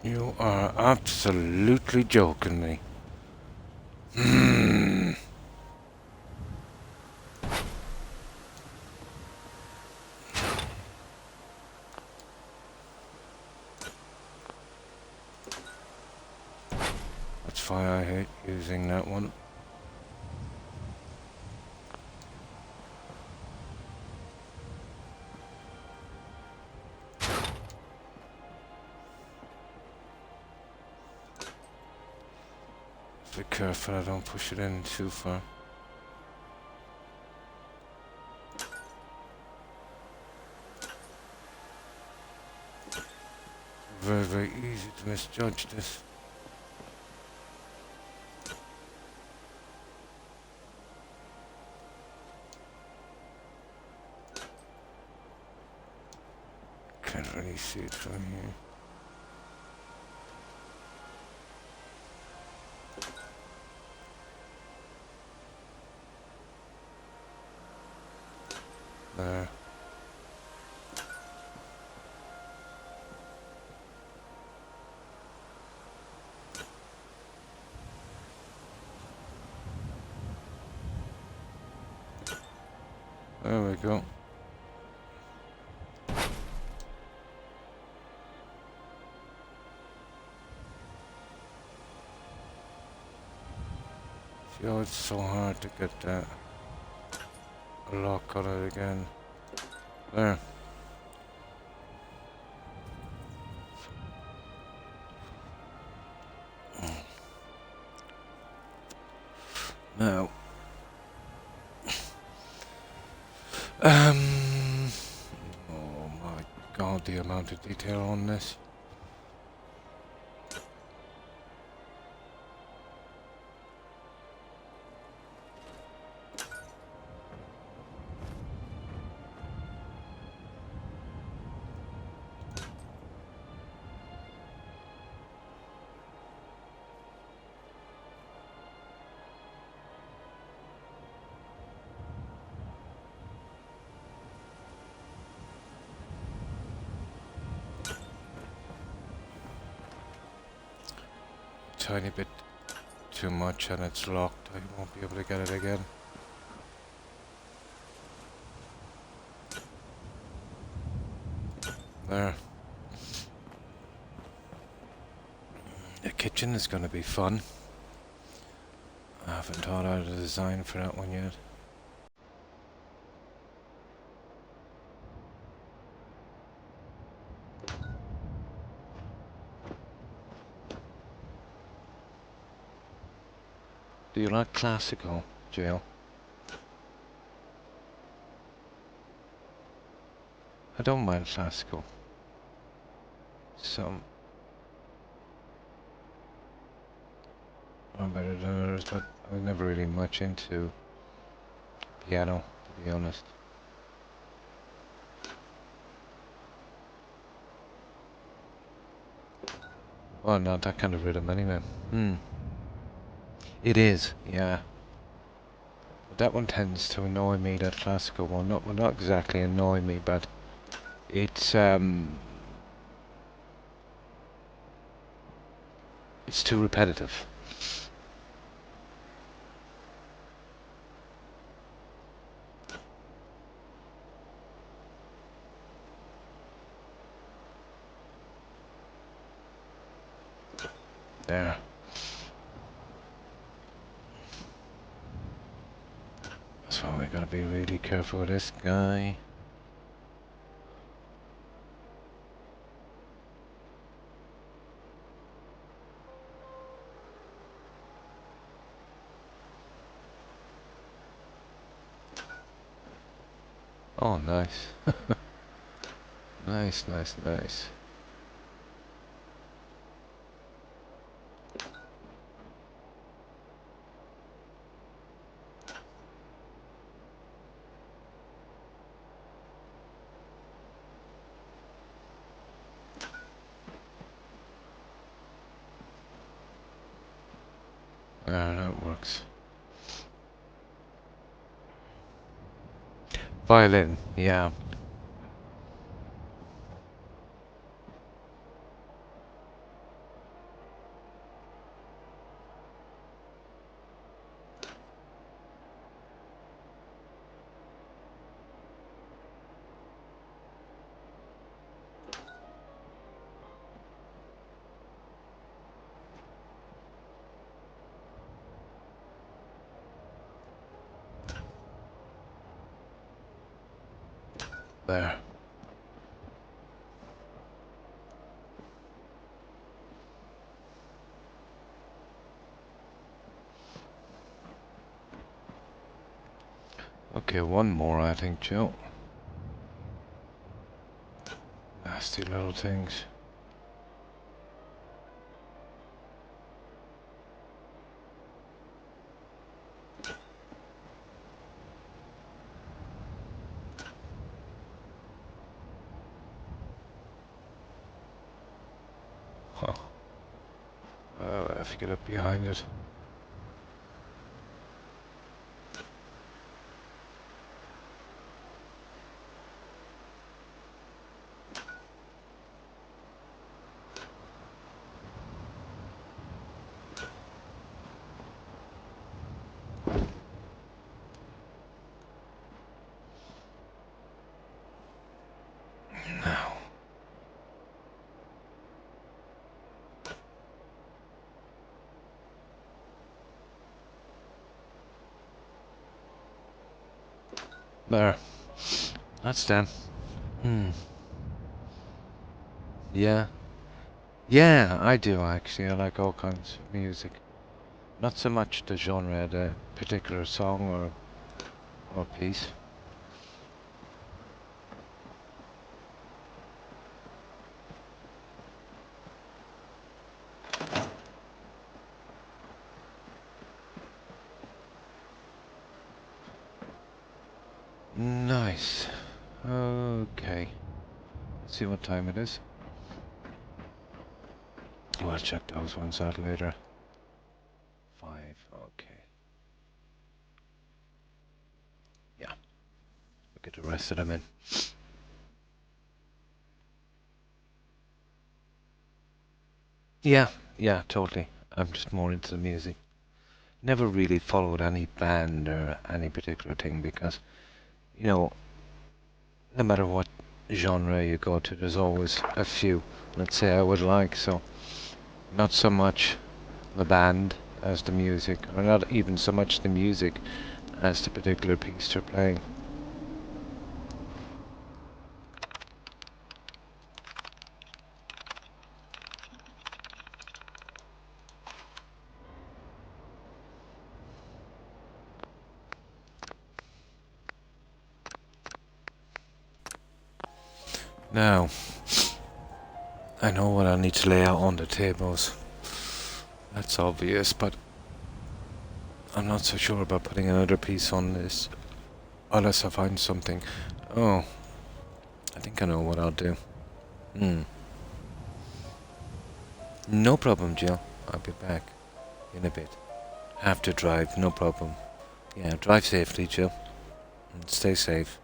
You are absolutely joking me. That's why I hate using that one. Be careful I don't push it in too far. Very, very easy to misjudge this. Can't really see it from here. There we go. Yo, it's so hard to get that lock on it again. There. Now. Oh my god, the amount of detail on this. Tiny bit too much and it's locked. I won't be able to get it again. There. The kitchen is going to be fun. I haven't thought out a design for that one yet. Do you like classical, Jill? I don't mind classical. Some are better than others, but I was never really much into piano, to be honest. Well, not that kind of rhythm anyway. It is, yeah. But that one tends to annoy me, that classical one. Well, not exactly annoy me, but it's too repetitive. There. That's why we gotta be really careful with this guy. Oh, nice. Nice, nice, nice. That works. Violin, yeah. There. Okay, one more, I think, Joe. Nasty little things. Huh. I have to get up behind it. Now. There. That's done. Yeah. Yeah, I do actually. I like all kinds of music. Not so much the genre, the particular song or piece. Nice. Okay. Let's see what time it is. We'll check those ones out later. 5, okay. Yeah. We'll get the rest of them in. Yeah, totally. I'm just more into the music. Never really followed any band or any particular thing because, you know, no matter what genre you go to, there's always a few, let's say, I would like, so not so much the band as the music, or not even so much the music as the particular piece they're playing. Now, I know what I need to lay out on the tables. That's obvious, but I'm not so sure about putting another piece on this unless I find something. Oh, I think I know what I'll do. No problem, Jill. I'll be back in a bit. Have to drive, no problem. Yeah, drive safely, Jill. And stay safe.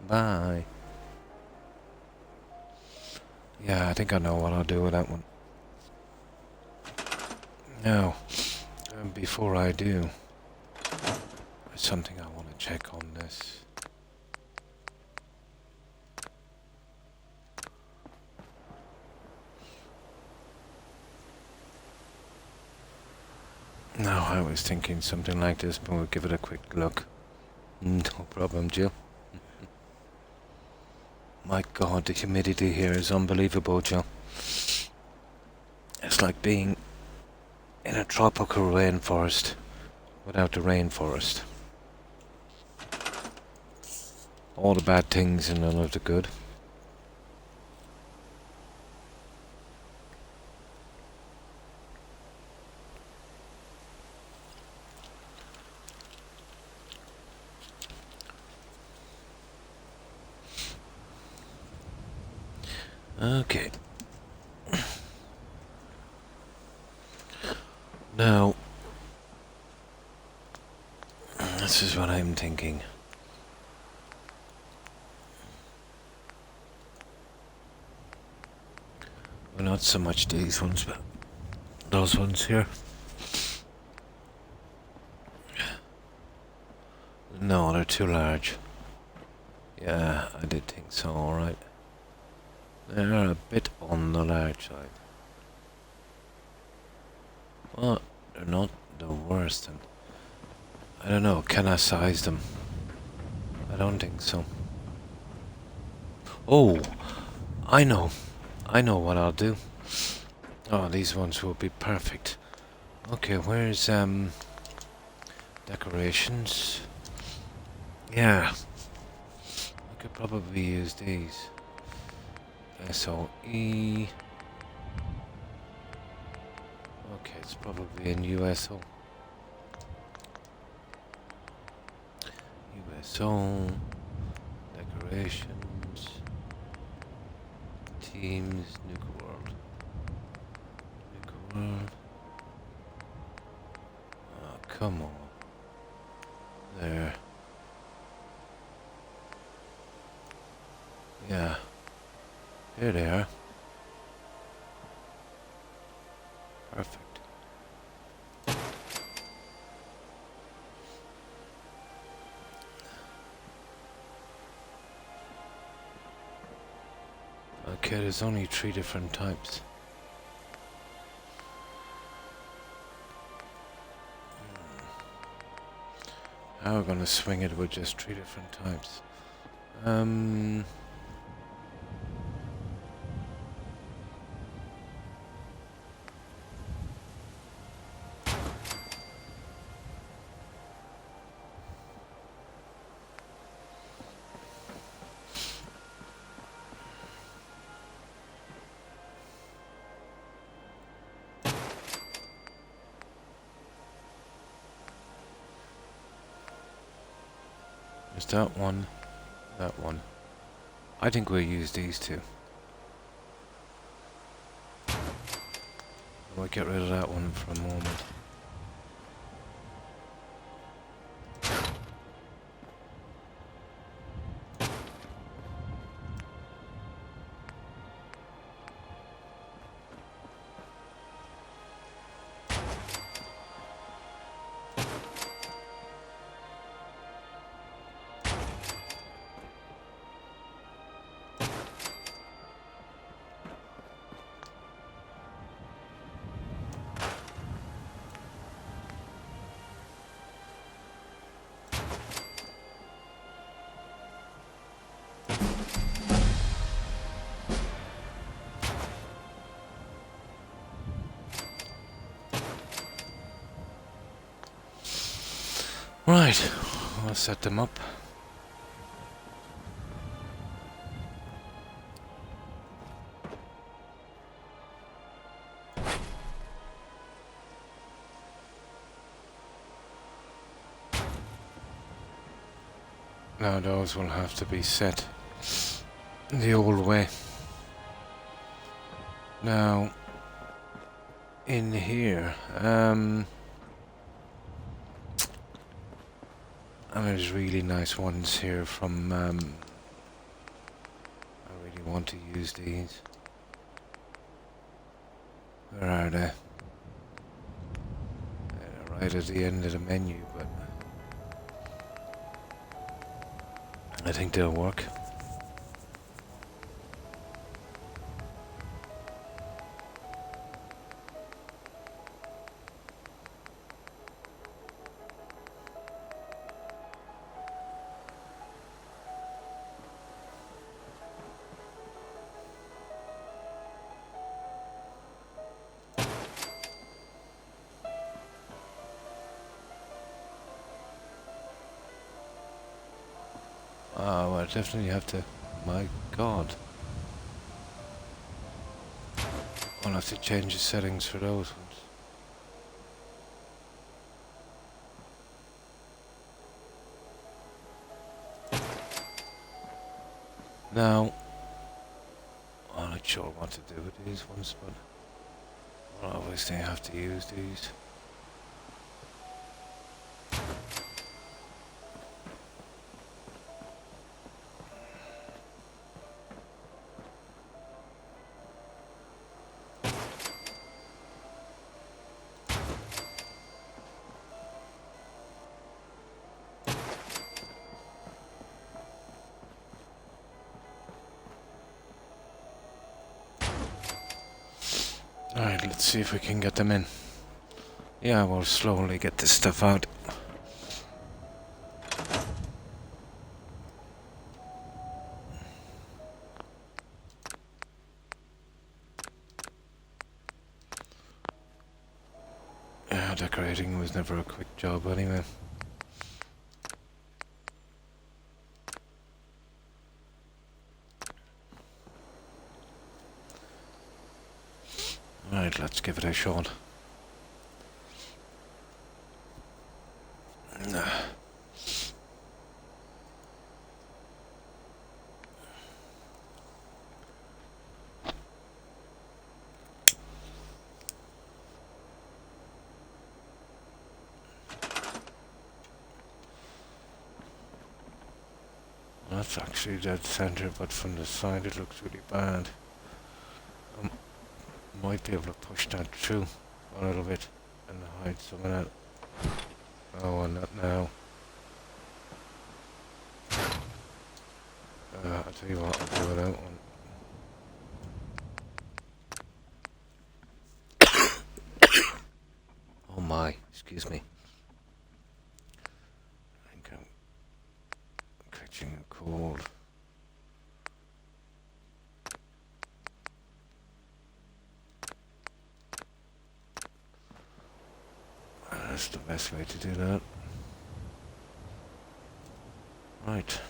Bye. Yeah, I think I know what I'll do with that one. Now, before I do, there's something I want to check on this. No, I was thinking something like this, but we'll give it a quick look. No problem, Jill. My God, the humidity here is unbelievable, Jill. It's like being in a tropical rainforest without the rainforest. All the bad things and none of the good. Okay. Now, this is what I'm thinking. Well, not so much these ones, but those ones here. No, they're too large. Yeah, I did think so, alright. They're a bit on the large side. Well, they're not the worst, and I don't know, can I size them? I don't think so. Oh, I know what I'll do. Oh, these ones will be perfect. Okay, where's, decorations? Yeah, I could probably use these. SOE. Okay, it's probably in USO. USO. Decorations. Teams. Nuke World. Nuke World. Oh, come on. There. Yeah. Here they are. Perfect. Okay, there's only 3 different types. How are we gonna swing it with just 3 different types? There's that one, that one. I think we'll use these two. We'll get rid of that one for a moment. Right, I'll set them up. Now those will have to be set the old way. Now, in here, and there's really nice ones here from, I really want to use these. Where are they? They're right at the end of the menu, but I think they'll work. Oh, I definitely have to. My God. I'll have to change the settings for those ones. Now, I'm not sure what to do with these ones, but I'll obviously have to use these. Alright, let's see if we can get them in. Yeah, we'll slowly get this stuff out. Yeah, decorating was never a quick job anyway. Alright, let's give it a shot. That's actually dead center, but from the side it looks really bad. Might be able to push that through a little bit and hide some of that. Oh, not now. I'll tell you what, I'll do without one. Excuse me. I think I'm catching a cold. That's the best way to do that. Right.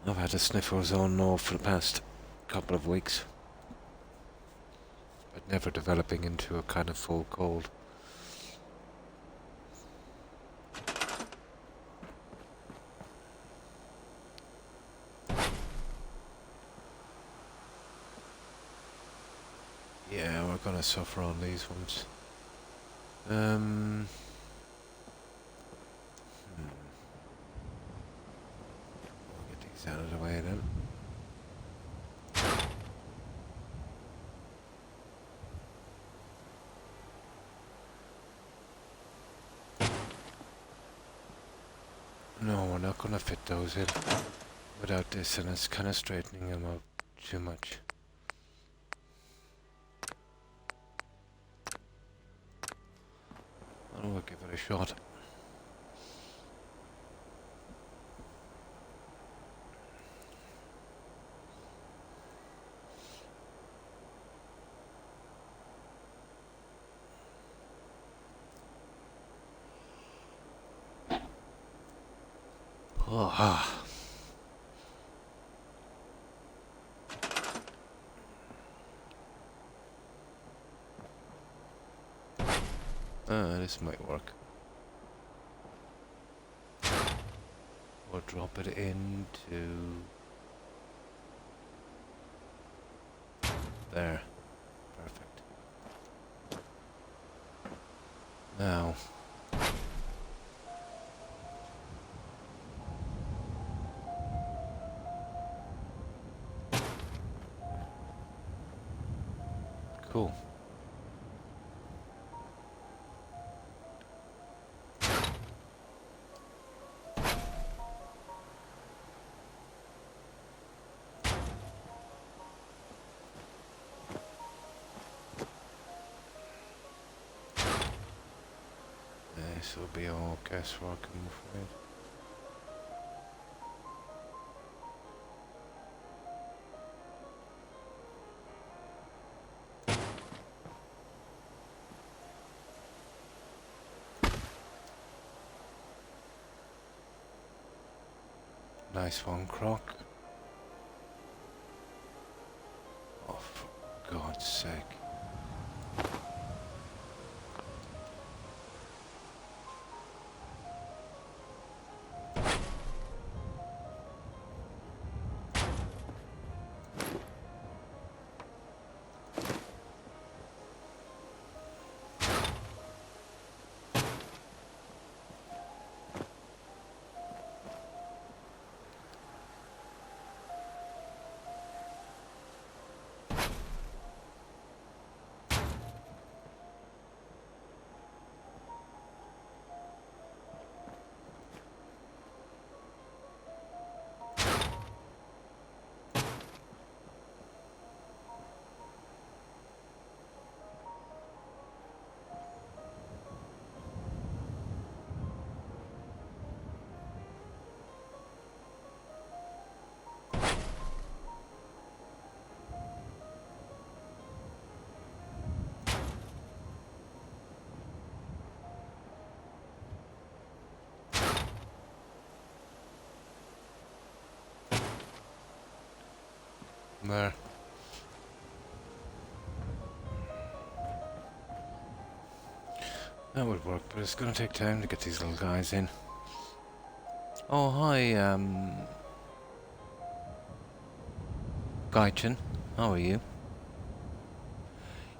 I've had a sniffer zone now for the past couple of weeks, but never developing into a kind of full cold. Yeah, we're gonna suffer on these ones. Get these out of the way then. No, we're not gonna fit those in without this, and it's kind of straightening them out too much. I'll give it a shot. Oh, ah. This might work. Or drop it into there. Perfect. Now. Cool. This will be all guesswork, I'm afraid. Nice one, Croc. Oh, for God's sake. There. That would work, but it's gonna take time to get these little guys in. Oh, hi, Gaichin. How are you?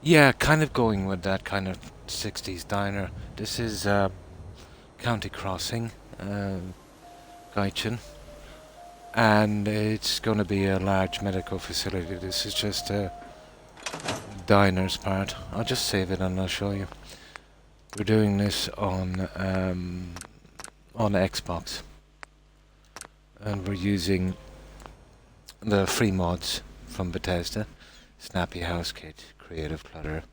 Yeah, kind of going with that kind of 60s diner. This is, County Crossing, Gaichin. And it's going to be a large medical facility. This is just a diner's part. I'll just save it and I'll show you. We're doing this on Xbox, and we're using the free mods from Bethesda. Snappy House Kit, Creative Clutter,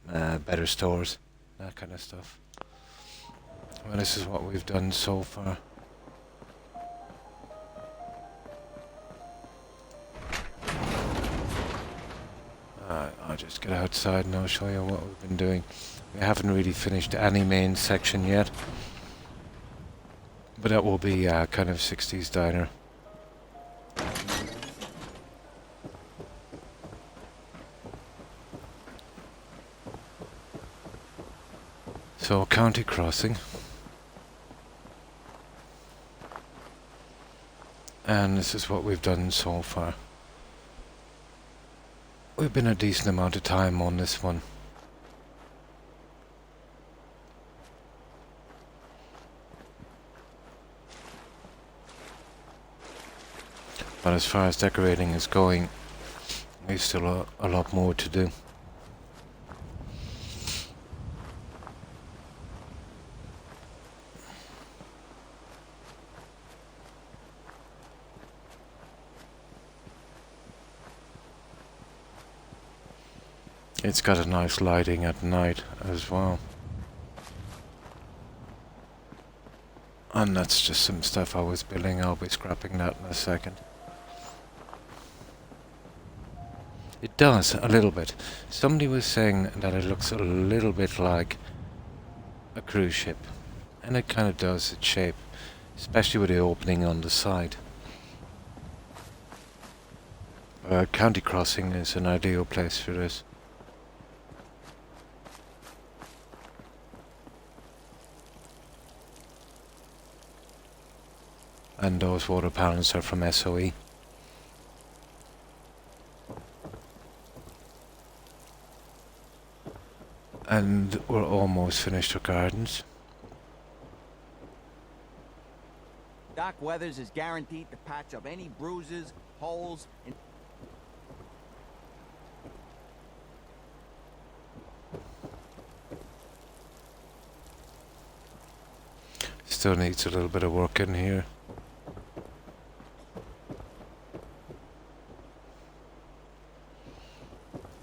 Better Stores, that kind of stuff. Well, this is what we've done so far. I'll just get outside and I'll show you what we've been doing. We haven't really finished any main section yet, but that will be kind of 60s diner. So, County Crossing. And this is what we've done so far. We've been a decent amount of time on this one. But as far as decorating is going, we've still a lot more to do. It's got a nice lighting at night as well. And that's just some stuff I was building. I'll be scrapping that in a second. It does, a little bit. Somebody was saying that it looks a little bit like a cruise ship. And it kind of does, its shape. Especially with the opening on the side. County Crossing is an ideal place for this. And those water panels are from SOE. And we're almost finished with gardens. Doc Weathers is guaranteed to patch up any bruises, holes, and... Still needs a little bit of work in here.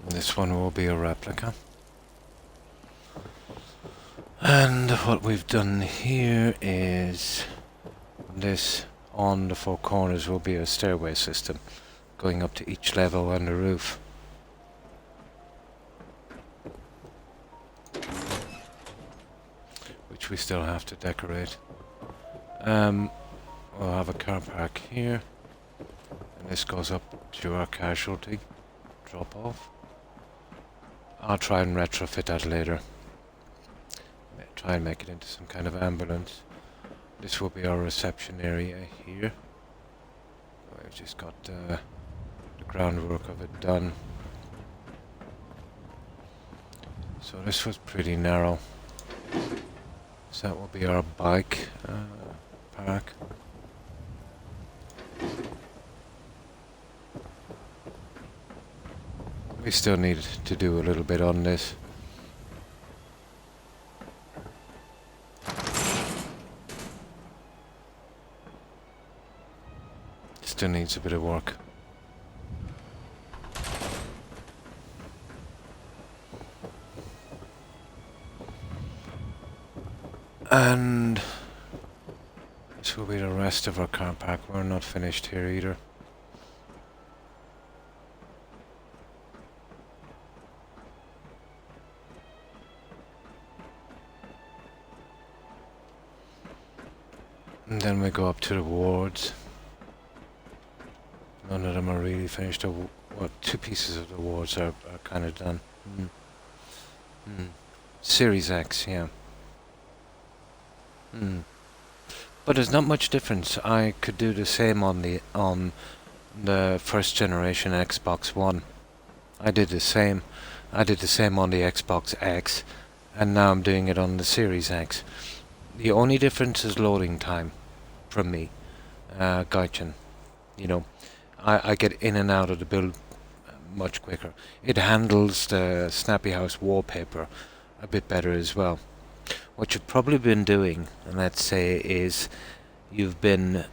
This one will be a replica. And what we've done here is this on the four corners will be a stairway system going up to each level on the roof. Which we still have to decorate. We'll have a car park here. And this goes up to our casualty drop off. I'll try and retrofit that later. Try and make it into some kind of ambulance. This will be our reception area here. We've just got the groundwork of it done. So this was pretty narrow. So that will be our bike park. We still need to do a little bit on this. Still needs a bit of work. And this will be the rest of our car park. We're not finished here either. And then we go up to the wards. None of them are really finished. Well, two pieces of the wards are kind of done. Series X, yeah. But there's not much difference. I could do the same on the first generation Xbox One. I did the same. I did the same on the Xbox X, and now I'm doing it on the Series X. The only difference is loading time from me, Gaijin. You know, I get in and out of the build much quicker. It handles the Snappy House wallpaper a bit better as well. What you've probably been doing, let's say, is you've been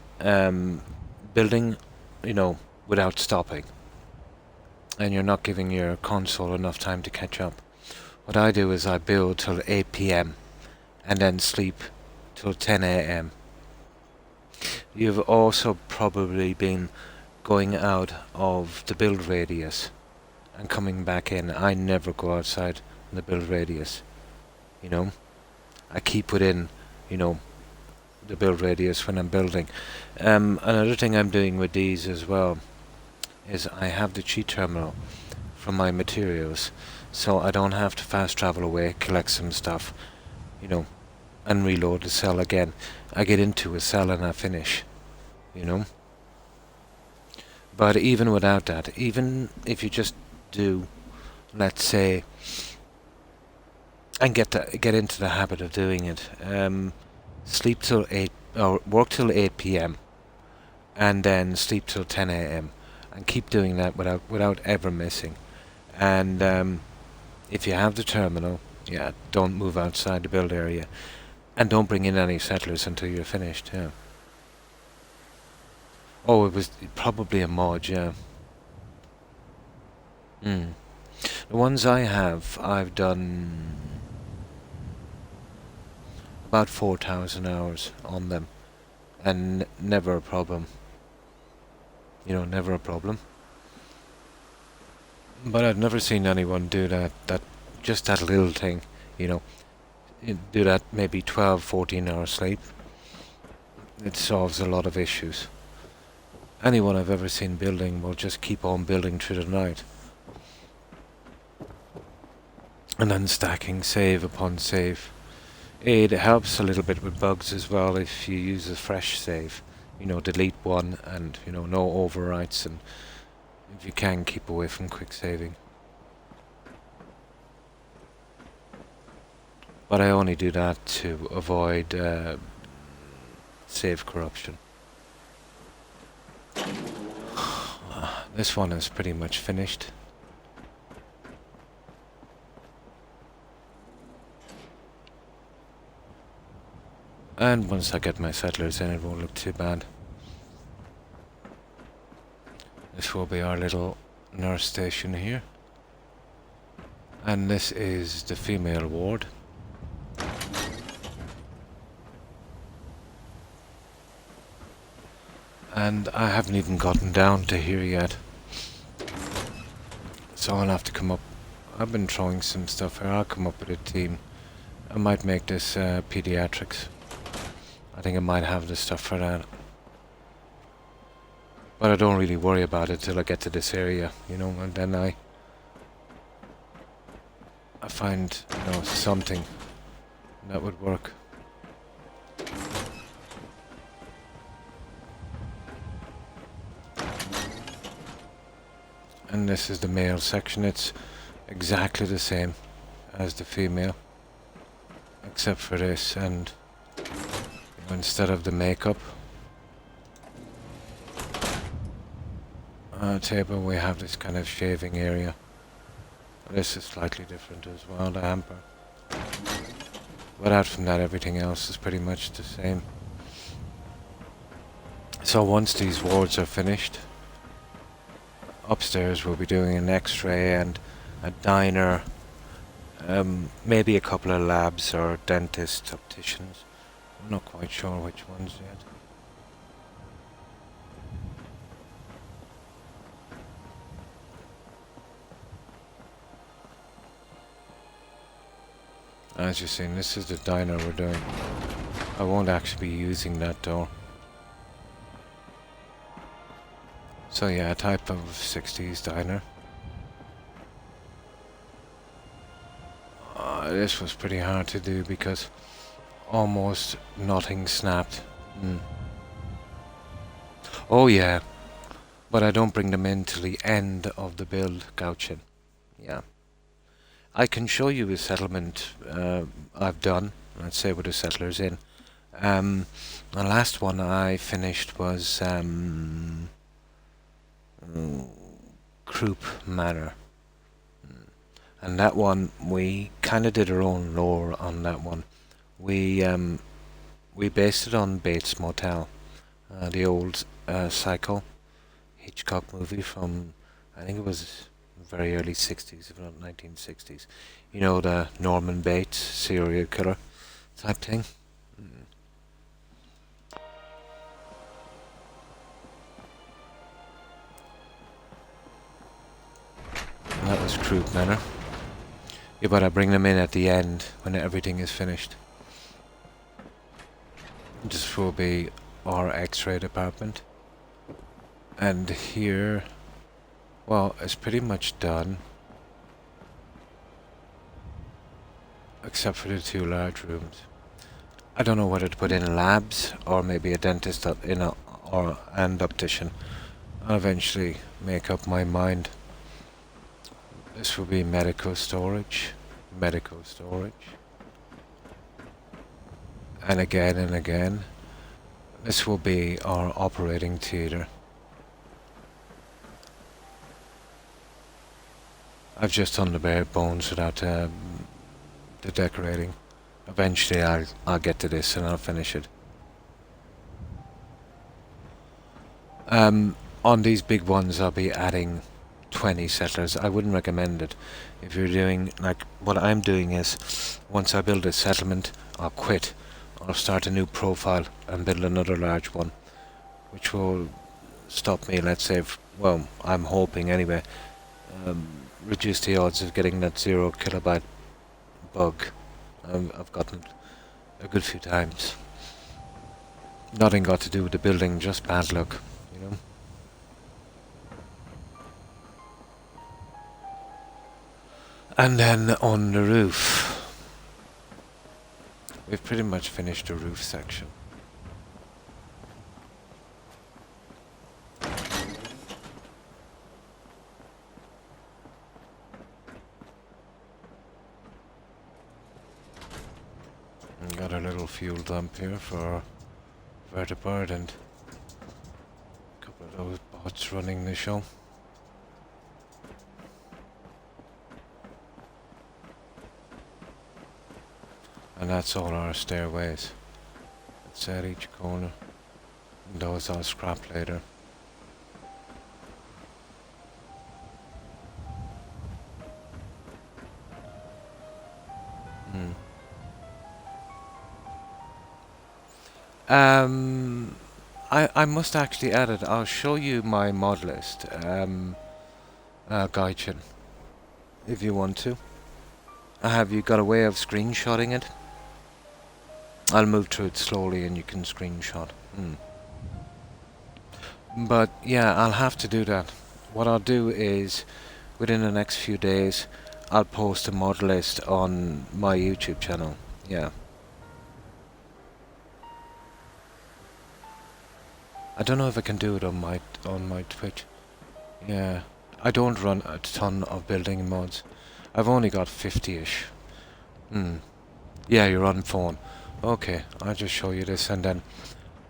building, you know, without stopping. And you're not giving your console enough time to catch up. What I do is I build till 8 p.m. and then sleep till 10 a.m. You've also probably been going out of the build radius and coming back in. I never go outside the build radius, you know. I keep within, you know, the build radius when I'm building. Another thing I'm doing with these as well is I have the cheat terminal from my materials, so I don't have to fast travel away, collect some stuff, you know, and reload the cell again. I get into a cell and I finish, you know. But even without that, even if you just do, let's say, and get into the habit of doing it, sleep till 8 or work till 8 p.m. and then sleep till 10 a.m. and keep doing that without ever missing. And if you have the terminal, yeah, don't move outside the build area, and don't bring in any settlers until you're finished. Yeah. Oh, it was probably a mod. Yeah. The ones I have, I've done about 4,000 hours on them, and never a problem. You know, never a problem. But I've never seen anyone do that just that little thing, you know, do that maybe 12, 14 hours sleep. It solves a lot of issues. Anyone I've ever seen building will just keep on building through the night. And then stacking save upon save. It helps a little bit with bugs as well if you use a fresh save. You know, delete one and, you know, no overwrites, and if you can, keep away from quick saving. But I only do that to avoid save corruption. This one is pretty much finished. And once I get my settlers in, it won't look too bad. This will be our little nurse station here. And this is the female ward. And I haven't even gotten down to here yet. So I'll have to come up. I've been throwing some stuff here. I'll come up with a team. I might make this pediatrics. I think I might have the stuff for that. But I don't really worry about it till I get to this area, you know, and then I find, you know, something that would work. And this is the male section. It's exactly the same as the female, except for this, and instead of the makeup table, we have this kind of shaving area. This is slightly different as well, the hamper. But out from that, everything else is pretty much the same. So once these wards are finished, upstairs we'll be doing an x-ray and a diner, maybe a couple of labs or dentists, opticians. I'm not quite sure which ones yet. As you've seen, this is the diner we're doing. I won't actually be using that door. So yeah, a type of 60s diner. This was pretty hard to do because almost nothing snapped. Oh yeah, but I don't bring them in till the end of the build, Gauchin. Yeah. I can show you a settlement I've done, let's say with the settlers in. The last one I finished was Croup Manor. And that one, we kind of did our own lore on that one. We based it on Bates Motel, the old cycle Hitchcock movie from, I think it was very early 60s, if not 1960s. You know, the Norman Bates serial killer type thing. And that was Croup Manor. You better bring them in at the end when everything is finished. This will be our X-ray department. And here, well, it's pretty much done. Except for the 2 large rooms. I don't know whether to put in labs or maybe a dentist or an optician. I'll eventually make up my mind. This will be medical storage. And again. This will be our operating theatre. I've just done the bare bones without the decorating. Eventually I'll get to this and I'll finish it. On these big ones I'll be adding 20 settlers. I wouldn't recommend it. If you're doing, like, what I'm doing is, once I build a settlement, I'll quit. I'll start a new profile and build another large one, which will stop me, let's say, well, I'm hoping anyway, reduce the odds of getting that 0 kilobyte bug. I've gotten it a good few times. Nothing got to do with the building, just bad luck, you know. And then on the roof, we've pretty much finished the roof section. And got a little fuel dump here for vertibird and a couple of those bots running the show. And that's all our stairways. It's at each corner. And those I'll scrap later. I must actually add it. I'll show you my mod list, Gaijin, if you want to. Have you got a way of screenshotting it? I'll move through it slowly and you can screenshot. But yeah, I'll have to do that. What I'll do is, within the next few days, I'll post a mod list on my YouTube channel. Yeah. I don't know if I can do it on my Twitch. Yeah. I don't run a ton of building mods. I've only got 50-ish. Yeah, you're on phone. Okay, I'll just show you this and then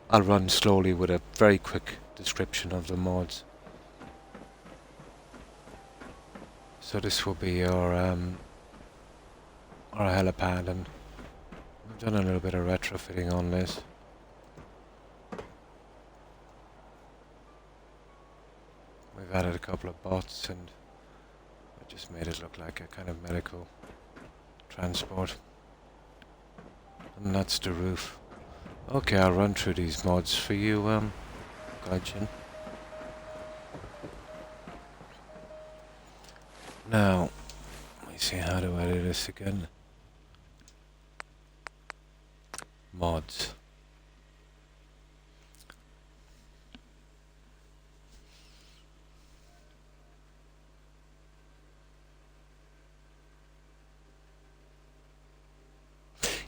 I'll run slowly with a very quick description of the mods. So this will be our helipad, and we've done a little bit of retrofitting on this. We've added a couple of bots and I just made it look like a kind of medical transport. And that's the roof. Okay, I'll run through these mods for you, Gaijin. Now, let me see how do I do this again. Mods.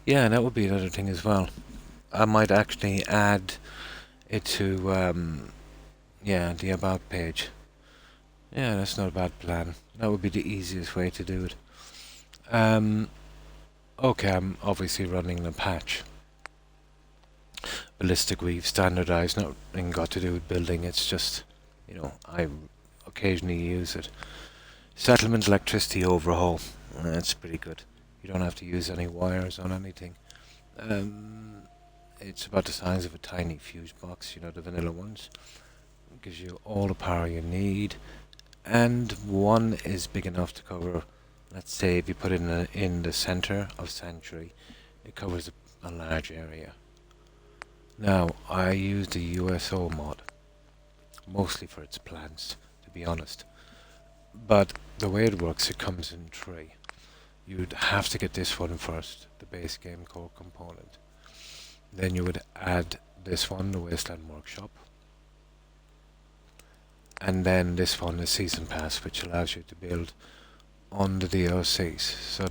Yeah, that would be another thing as well. I might actually add it to, yeah, the about page. Yeah, that's not a bad plan. That would be the easiest way to do it. Okay, I'm obviously running the patch. Ballistic weave, standardized, nothing got to do with building, it's just, you know, I occasionally use it. Settlement electricity overhaul, that's pretty good. You don't have to use any wires on anything. It's about the size of a tiny fuse box, you know, the vanilla ones. gives you all the power you need, and one is big enough to cover. Let's say if you put it in the center of Sanctuary, it covers a large area. Now, I use the USO mod, mostly for its plants, to be honest. But the way it works, it comes in three. You'd have to get this one first, the base game core component. Then you would add this one, the Wasteland Workshop. And then this one, the Season Pass, which allows you to build on the DLCs. So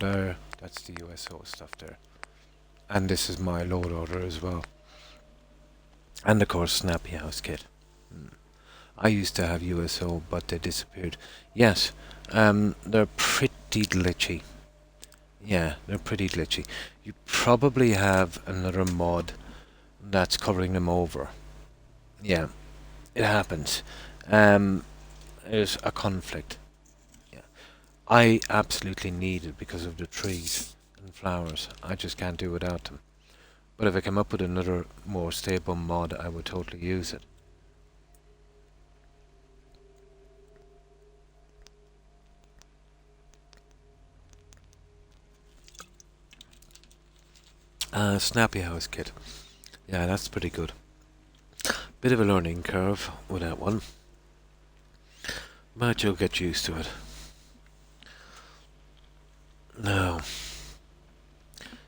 that's the USO stuff there. And this is my load order as well. And of course, Snappy House Kit. I used to have USO, but they disappeared. Yes, they're pretty glitchy. Yeah, they're pretty glitchy. You probably have another mod that's covering them over. Yeah, it happens. There's a conflict. Yeah, I absolutely need it because of the trees and flowers. I just can't do without them. But if I come up with another more stable mod, I would totally use it. Snappy House Kit. Yeah, that's pretty good. Bit of a learning curve with that one, but you'll get used to it. Now,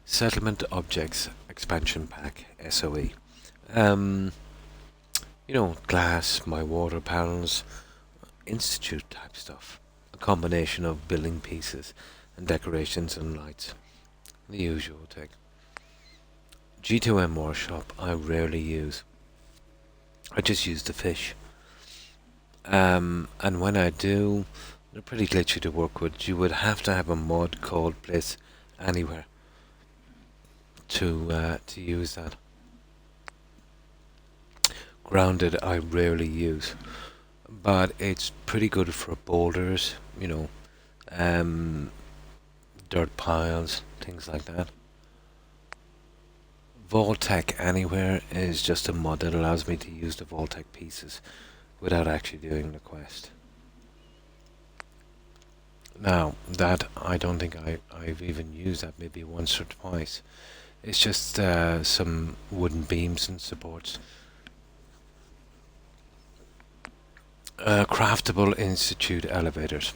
Settlement Objects Expansion Pack, SOE. You know, glass, my water panels, institute type stuff. A combination of building pieces and decorations and lights. The usual thing. G2M Workshop I rarely use. I just use the fish. And when I do, they're pretty glitchy to work with. You would have to have a mod called Place Anywhere to use that. Grounded I rarely use, but it's pretty good for boulders, you know, dirt piles, things like that. Vault-Tec Anywhere is just a mod that allows me to use the Vault-Tec pieces without actually doing the quest. Now, that I don't think I've even used that, maybe once or twice. It's just some wooden beams and supports. Craftable Institute elevators.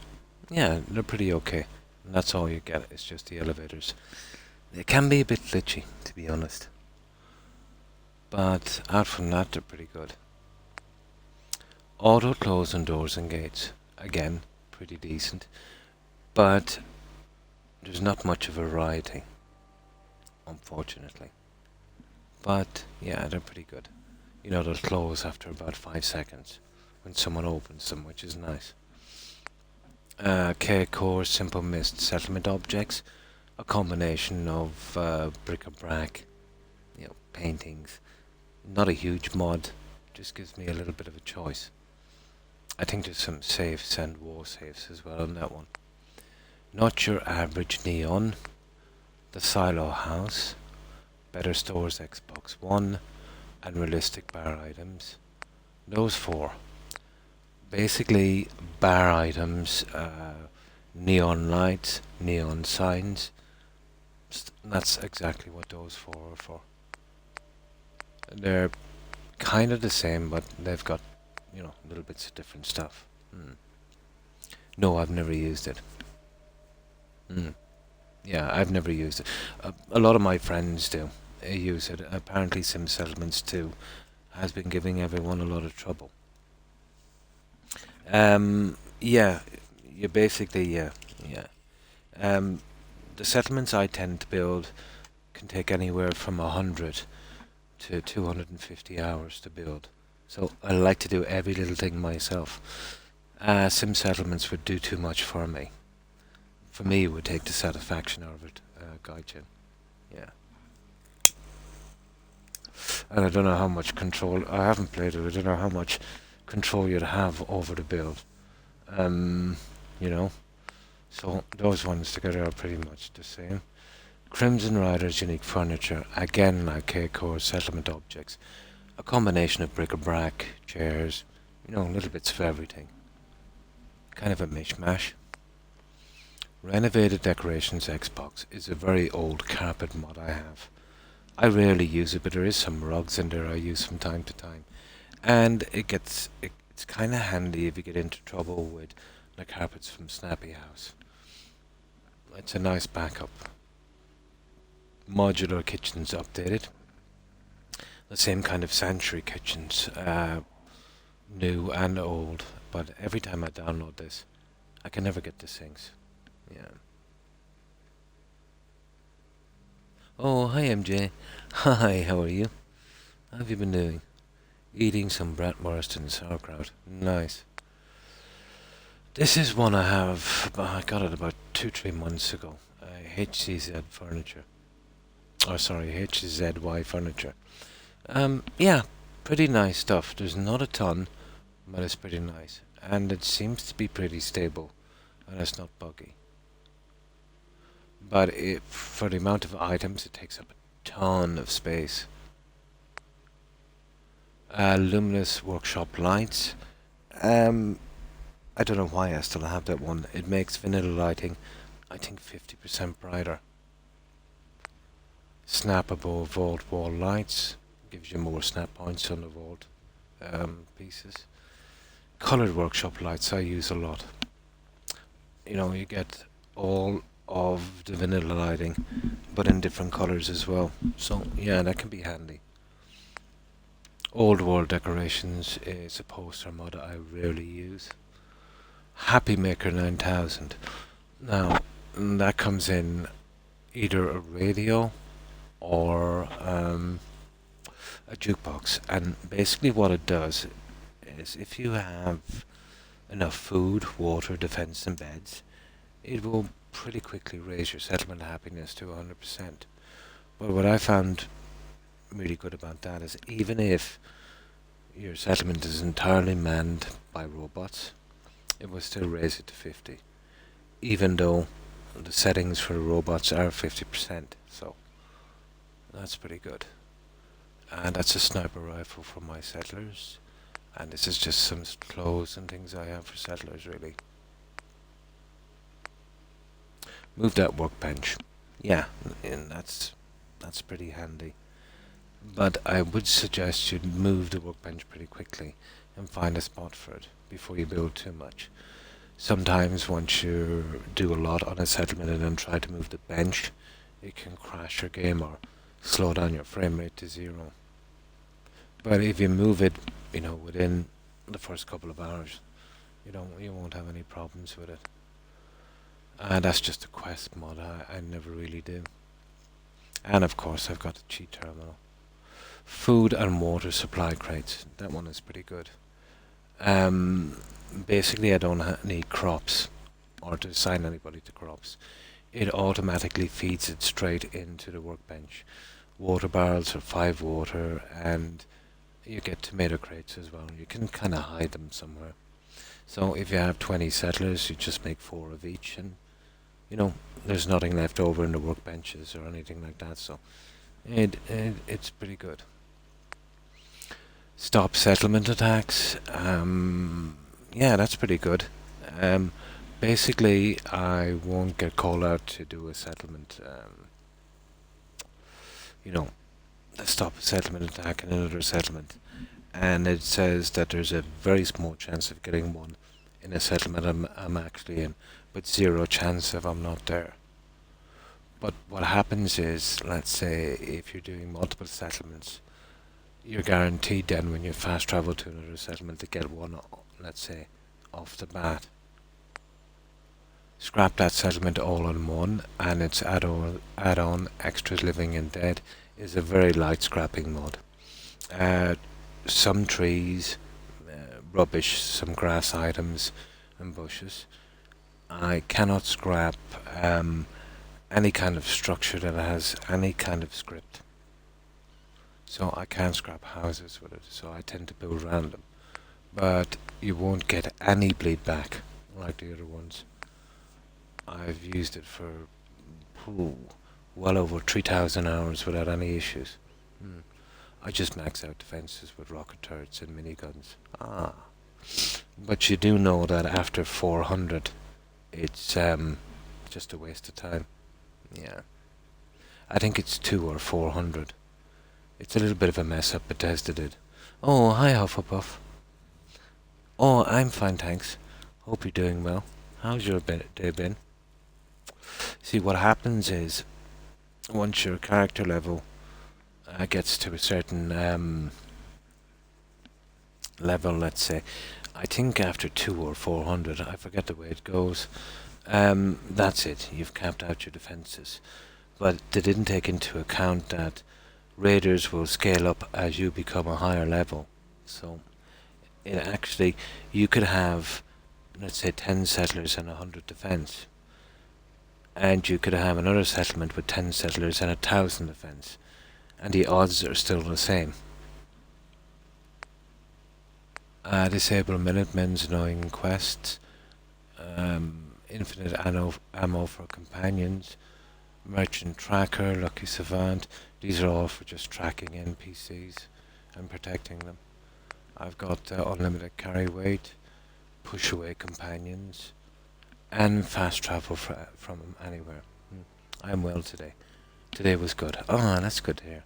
Yeah, they're pretty okay. And that's all you get, it's just the elevators. They can be a bit glitchy, to be honest. But out from that, they're pretty good. Auto close on doors and gates. Again, pretty decent. But there's not much of a variety, unfortunately. But yeah, they're pretty good. You know, they'll close after about 5 seconds when someone opens them, which is nice. K-Core Simple Mist Settlement Objects. A combination of bric-a-brac, you know, paintings. Not a huge mod, just gives me a little bit of a choice. I think there's some safes and war safes as well on that one. Not Your Average Neon, The Silo House, Better Stores Xbox One, and Realistic Bar Items. Those four. Basically, bar items, neon lights, neon signs. That's exactly what those four are for. They're kind of the same, but they've got, you know, little bits of different stuff. No, I've never used it. Yeah, I've never used it. A lot of my friends do use it. Apparently Sim Settlements 2 has been giving everyone a lot of trouble. Yeah, you basically, yeah. The settlements I tend to build can take anywhere from 100 to 250 hours to build. So I like to do every little thing myself. Sim Settlements would do too much for me. For me, it would take the satisfaction out of it, Gaijin. Yeah. And I don't know how much control, I haven't played it, I don't know how much control you'd have over the build. You know, so those ones together are pretty much the same. Crimson Riders Unique Furniture, again like K-Core Settlement Objects. A combination of bric-a-brac, chairs, You know, little bits of everything. Kind of a mishmash. Renovated Decorations Xbox is a very old carpet mod I have. I rarely use it, but there is some rugs in there I use from time to time. And it's kind of handy if you get into trouble with the carpets from Snappy House. It's a nice backup. Modular kitchens updated. The same kind of Sanctuary kitchens, new and old. But every time I download this, I can never get the sinks. Yeah. Oh, hi MJ. Hi, how are you? How have you been doing? Eating some Bratwurst sauerkraut. Nice. This is one I got it about 2-3 months ago. HCZ Furniture. Oh, sorry, HZY Furniture. Yeah, pretty nice stuff. There's not a ton, but it's pretty nice. And it seems to be pretty stable, and it's not buggy. But for the amount of items, it takes up a ton of space. Luminous Workshop Lights. I don't know why I still have that one. It makes vanilla lighting, I think, 50% brighter. Snappable vault wall lights. Gives you more snap points on the vault pieces. Colored Workshop lights I use a lot. You know, you get all of the vanilla lighting, but in different colors as well. So yeah, that can be handy. Old World Decorations is a poster mod I rarely use. Happy Maker 9000. Now, that comes in either a radio or a jukebox, and basically what it does is if you have enough food, water, defense and beds, it will pretty quickly raise your settlement happiness to 100%. But what I found really good about that is even if your settlement is entirely manned by robots, it will still raise it to 50, even though the settings for the robots are 50%, so that's pretty good. And that's a sniper rifle for my settlers, and this is just some clothes and things I have for settlers, really. Move that workbench. Yeah, and that's pretty handy. But I would suggest you move the workbench pretty quickly and find a spot for it before you build too much. Sometimes once you do a lot on a settlement and then try to move the bench, it can crash your game or slow down your frame rate to 0. But if you move it, you know, within the first couple of hours, you won't have any problems with it. And that's just a quest mod I never really do. And of course I've got a cheat terminal. Food and water supply crates. That one is pretty good. Basically I don't need crops or to assign anybody to crops. It automatically feeds it straight into the workbench. Water barrels are 5 water, and you get tomato crates as well. You can kind of hide them somewhere. So if you have 20 settlers, you just make 4 of each, and there's nothing left over in the workbenches or anything like that. So it's pretty good. Stop settlement attacks. Yeah, that's pretty good. Basically, I won't get called out to do a settlement. Stop a settlement attack in another settlement, and it says that there's a very small chance of getting one in a settlement I'm actually in, but 0 chance if I'm not there. But what happens is, let's say if you're doing multiple settlements, you're guaranteed then when you fast travel to another settlement to get one, let's say, off the bat. Scrap that settlement all in one, and its add-on Extras Living and Dead is a very light scrapping mod. Some trees, rubbish, some grass items and bushes. I cannot scrap any kind of structure that has any kind of script. So I can't scrap houses with it, so I tend to build around them. But you won't get any bleed back like the other ones. I've used it for well over 3,000 hours without any issues. I just max out defenses with rocket turrets and miniguns. But you do know that after 400, it's just a waste of time. Yeah. I think it's 2 or 400. It's a little bit of a mess up, Bethesda did. Oh, hi Hufflepuff. Oh, I'm fine, thanks. Hope you're doing well. How's your day been? See, what happens is, once your character level gets to a certain level, let's say, I think after 2 or 400, I forget the way it goes, that's it, you've capped out your defenses. But they didn't take into account that raiders will scale up as you become a higher level. So, it actually, you could have, let's say, 10 settlers and 100 defense. And you could have another settlement with 10 settlers and 1,000 defense. And the odds are still the same. Disable Minutemen's annoying quests. Infinite ammo for companions. Merchant Tracker, Lucky Savant. These are all for just tracking NPCs and protecting them. I've got unlimited carry weight, push away companions, and fast travel from anywhere. I'm well today. Today was good. Oh, that's good to hear.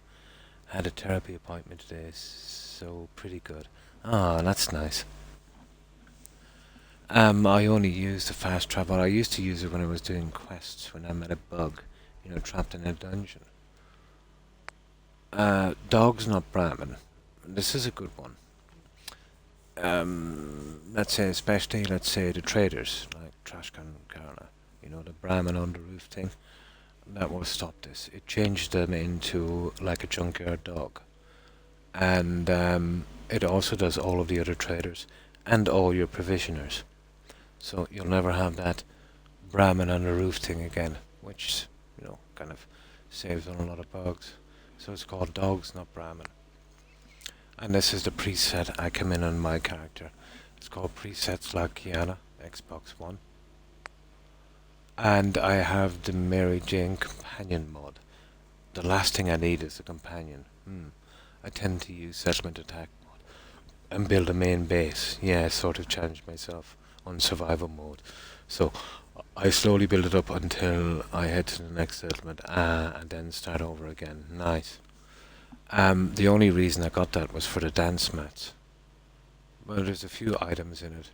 Had a therapy appointment today, so pretty good. Oh, that's nice. I only use the fast travel. I used to use it when I was doing quests, when I met a bug, trapped in a dungeon. Dog's not Brahmin. This is a good one. Let's say, especially, the traders, like Trashcan and Karna, the Brahmin on the roof thing. That will stop this. It changed them into like a junkyard dog. And it also does all of the other traders and all your provisioners. So you'll never have that Brahmin on the roof thing again, which, kind of saves on a lot of bugs. So it's called Dogs, not Brahmin. And this is the preset I come in on my character. It's called Presets La Kiana, Xbox One. And I have the Mary Jane Companion mod. The last thing I need is a companion. I tend to use Settlement Attack mod and build a main base. Yeah, I sort of challenged myself on survival mode. So I slowly build it up until I head to the next settlement and then start over again. Nice. The only reason I got that was for the dance mats. Well, there's a few items in it,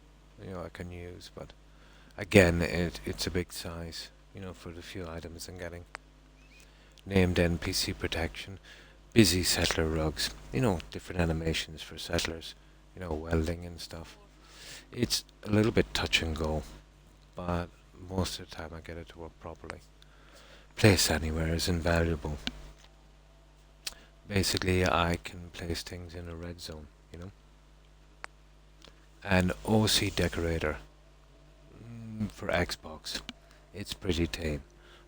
I can use, but again, it's a big size, for the few items I'm getting. Named NPC protection, busy settler rugs, different animations for settlers, welding and stuff. It's a little bit touch and go, but most of the time I get it to work properly. Place anywhere is invaluable. Basically, I can place things in a red zone, And OC Decorator for Xbox. It's pretty tame.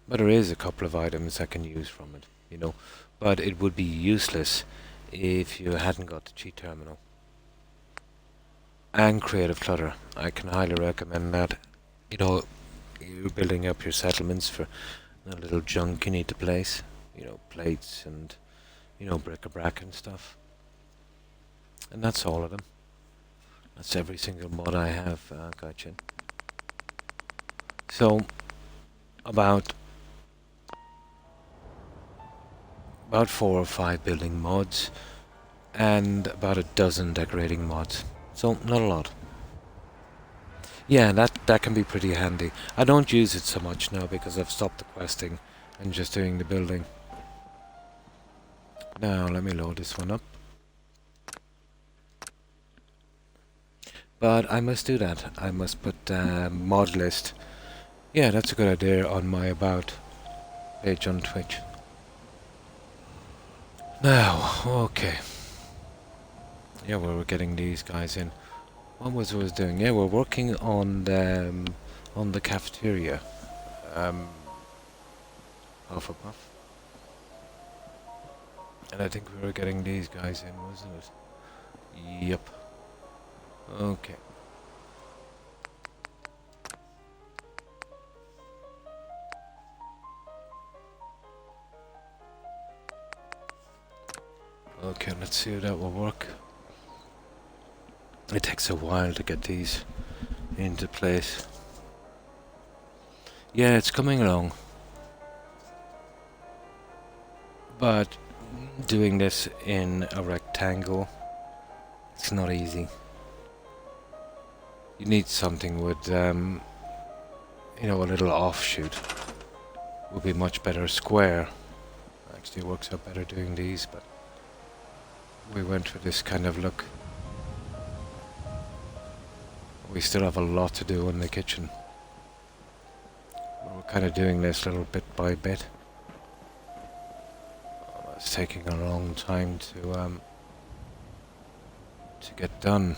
But there is a couple of items I can use from it, But it would be useless if you hadn't got the cheat terminal. And Creative Clutter. I can highly recommend that. You're building up your settlements for the little junk you need to place. Plates and bric-a-brac and stuff. And that's all of them. That's every single mod I have, gotcha. So, about 4 or 5 building mods, and about a dozen decorating mods. So, not a lot. Yeah, that can be pretty handy. I don't use it so much now because I've stopped the questing and just doing the building. Now, let me load this one up. But I must do that. I must put mod list. Yeah, that's a good idea on my About page on Twitch. Now, okay. Yeah, we're getting these guys in. What was I doing? Yeah, we're working on the cafeteria. Hufflepuff. And I think we were getting these guys in, wasn't it? Yep. Okay. Okay, let's see if that will work. It takes a while to get these into place. Yeah, it's coming along. But doing this in a rectangle, it's not easy. You need something with, you know, a little offshoot. Would be much better. Square actually works out better doing these, but we went for this kind of look. We still have a lot to do in the kitchen. We're kind of doing this little bit by bit. It's taking a long time to get done.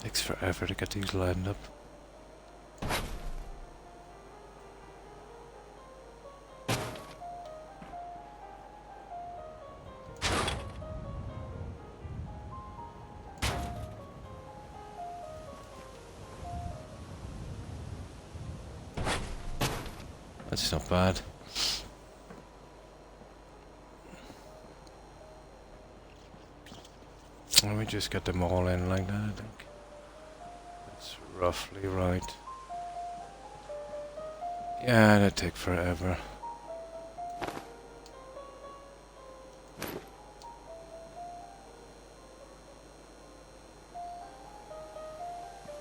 Takes forever to get these lined up. That's not bad. Let me just get them all in like that, I think. That's roughly right. Yeah, that'd take forever.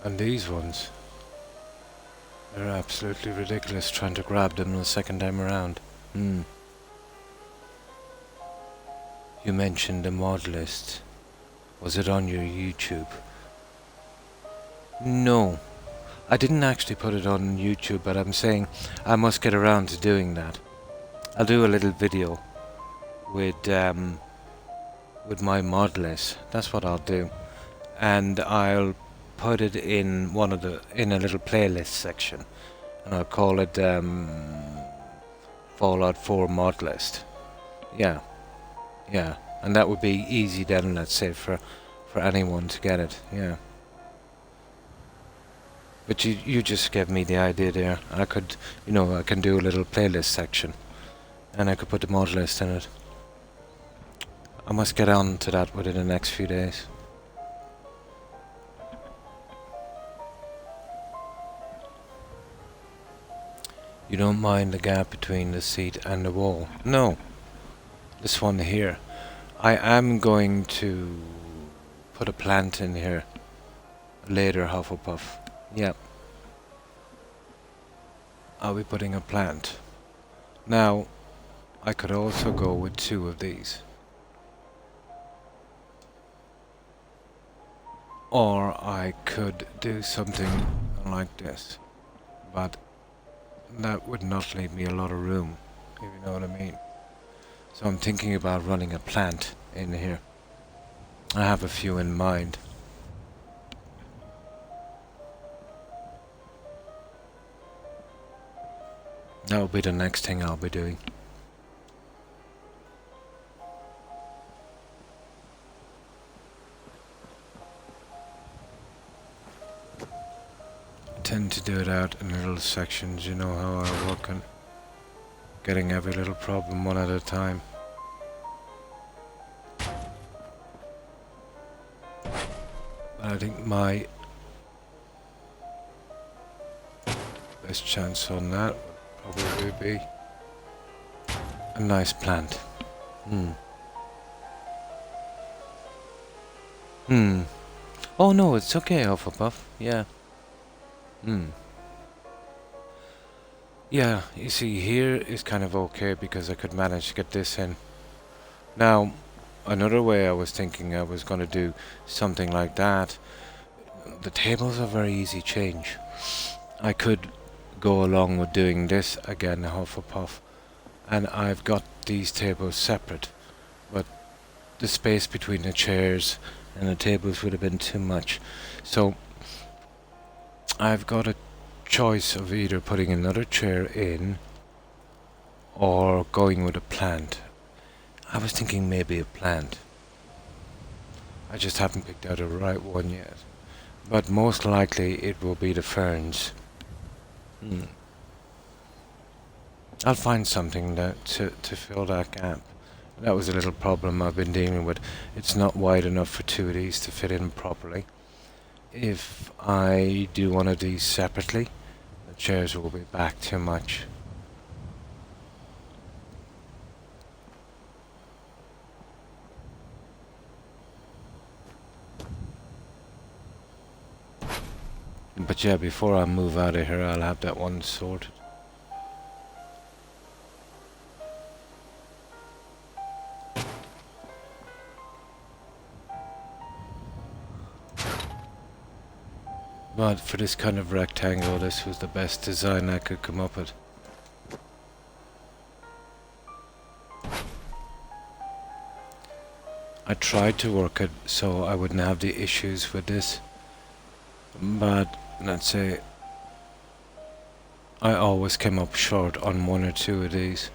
And these ones, they're absolutely ridiculous trying to grab them the second time around. You mentioned the mod list. Was it on your YouTube? No. I didn't actually put it on YouTube, but I'm saying I must get around to doing that. I'll do a little video with my mod list. That's what I'll do. And I'll put it in in a little playlist section. And I'll call it Fallout 4 mod list. Yeah. Yeah. And that would be easy then, let's say, for anyone to get it, yeah. But you just gave me the idea there. I could, you know, I can do a little playlist section. And I could put the mod list in it. I must get on to that within the next few days. You don't mind the gap between the seat and the wall? No. This one here. I am going to put a plant in here later, Hufflepuff. Yep. I'll be putting a plant. Now, I could also go with 2 of these. Or I could do something like this. But that would not leave me a lot of room, if you know what I mean. So I'm thinking about running a plant in here. I have a few in mind. That will be the next thing I'll be doing. I tend to do it out in little sections, you know how I work on getting every little problem one at a time. But I think my best chance on that would probably be a nice plant. Oh no, it's okay, Hufflepuff. Yeah. Yeah, you see, here is kind of okay because I could manage to get this in. Now, another way I was thinking I was going to do something like that. The tables are very easy change. I could go along with doing this again, Hufflepuff, and I've got these tables separate, but the space between the chairs and the tables would have been too much. So I've got a choice of either putting another chair in or going with a plant. I was thinking maybe a plant. I just haven't picked out a right one yet. But most likely it will be the ferns. I'll find something to fill that gap. That was a little problem I've been dealing with. It's not wide enough for two of these to fit in properly. If I do one of these separately, the chairs will be back too much. But yeah, before I move out of here, I'll have that one sorted. But for this kind of rectangle, this was the best design I could come up with. I tried to work it so I wouldn't have the issues with this, but let's say I always came up short on one or two of these.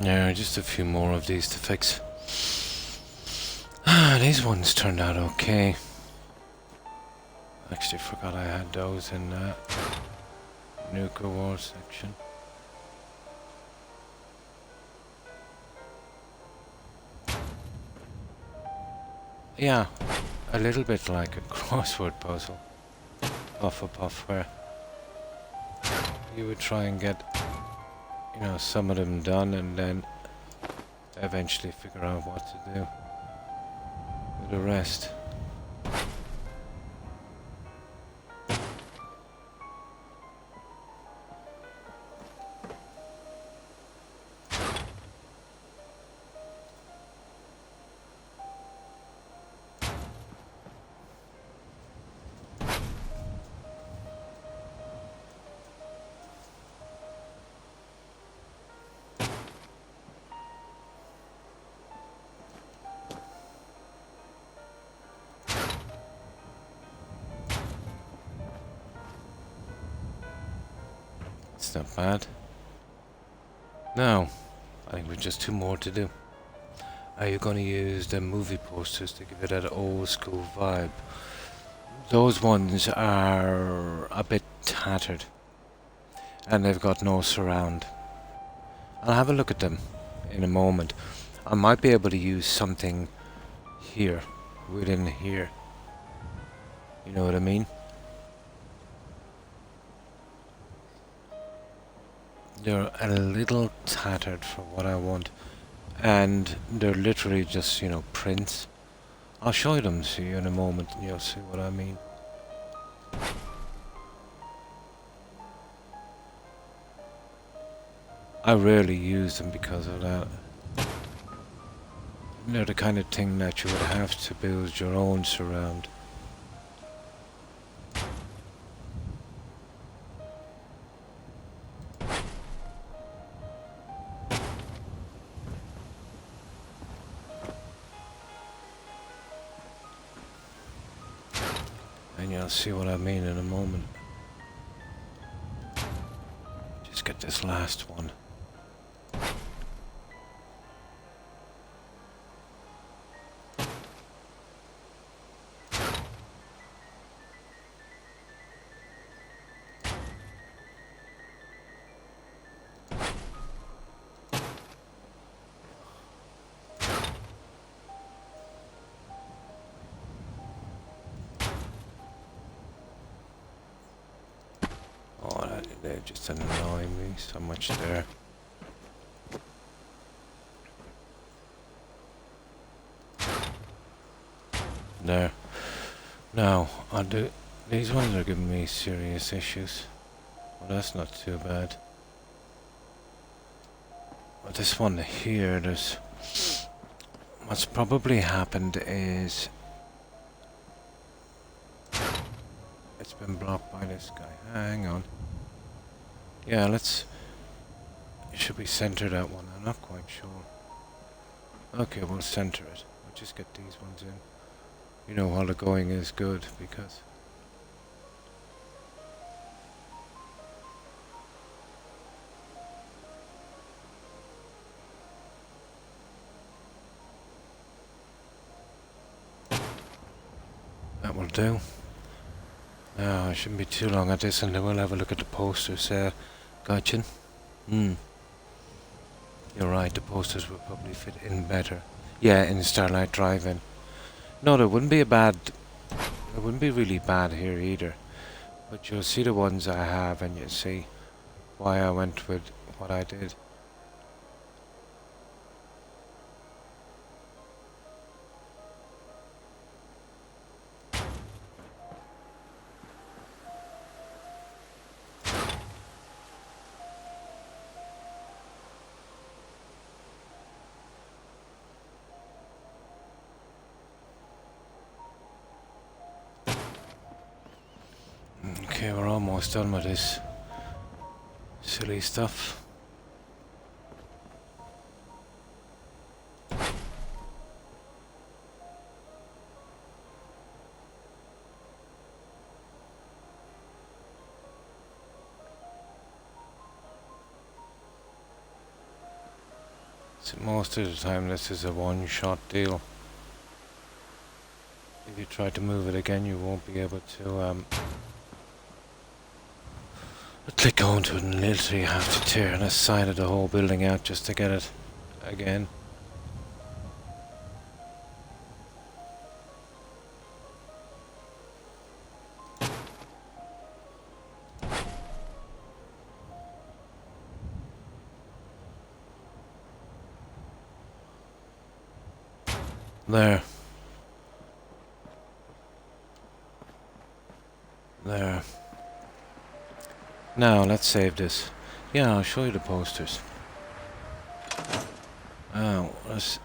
Yeah, just a few more of these to fix. These ones turned out okay. Actually forgot I had those in that Nuka War section. Yeah, a little bit like a crossword puzzle. Puff a puff where you would try and get, you know, some of them done and then eventually figure out what to do with the rest. It's not bad. Now, I think we've just two more to do. Are you going to use the movie posters to give it that old school vibe? Those ones are a bit tattered and they've got no surround. I'll have a look at them in a moment. I might be able to use something here, within here. You know what I mean? They're a little tattered for what I want. And they're literally just, you know, prints. I'll show them to you in a moment and you'll see what I mean. I rarely use them because of that. They're the kind of thing that you would have to build your own surround. And you'll see what I mean in a moment. Just get this last one. They just annoy me so much there. There. Now, I'll do... These ones are giving me serious issues. Well, that's not too bad. But this one here, there's... What's probably happened is... It's been blocked by this guy. Hang on. Yeah, let's... Should we center that one? I'm not quite sure. Okay, we'll center it. We'll just get these ones in. You know, while the going is good, because... That will do. Now, I shouldn't be too long at this, and then we'll have a look at the posters. Gotcha. You're right, the posters will probably fit in better. Yeah, in Starlight Drive-In. No, there wouldn't be a bad... It wouldn't be really bad here either. But you'll see the ones I have, and you'll see why I went with what I did. Okay, we're almost done with this silly stuff. So most of the time this is a one-shot deal. If you try to move it again, you won't be able to click onto it, and literally have to tear the side of the whole building out just to get it again. There. There. Now, let's save this. Yeah, I'll show you the posters. Oh, there's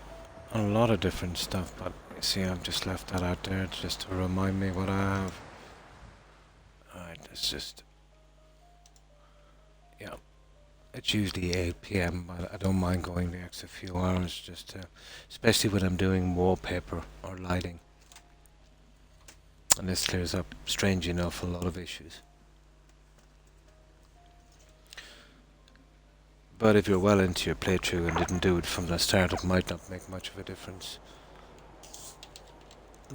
a lot of different stuff, but you see, I've just left that out there just to remind me what I have. Alright, let's just... Yeah. It's usually 8 PM, but I don't mind going the extra few hours just to... Especially when I'm doing wallpaper or lighting. And this clears up, strange enough, a lot of issues. But if you're well into your playthrough and didn't do it from the start, it might not make much of a difference.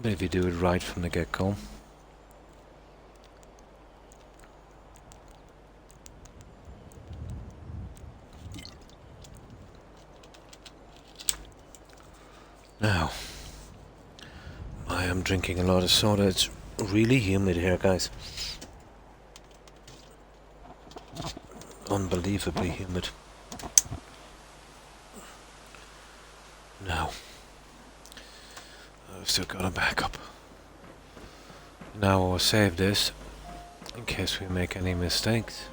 But if you do it right from the get-go. Now, I am drinking a lot of soda. It's really humid here, guys. Unbelievably humid. Now, I've still got a backup. Now I'll save this in case we make any mistakes.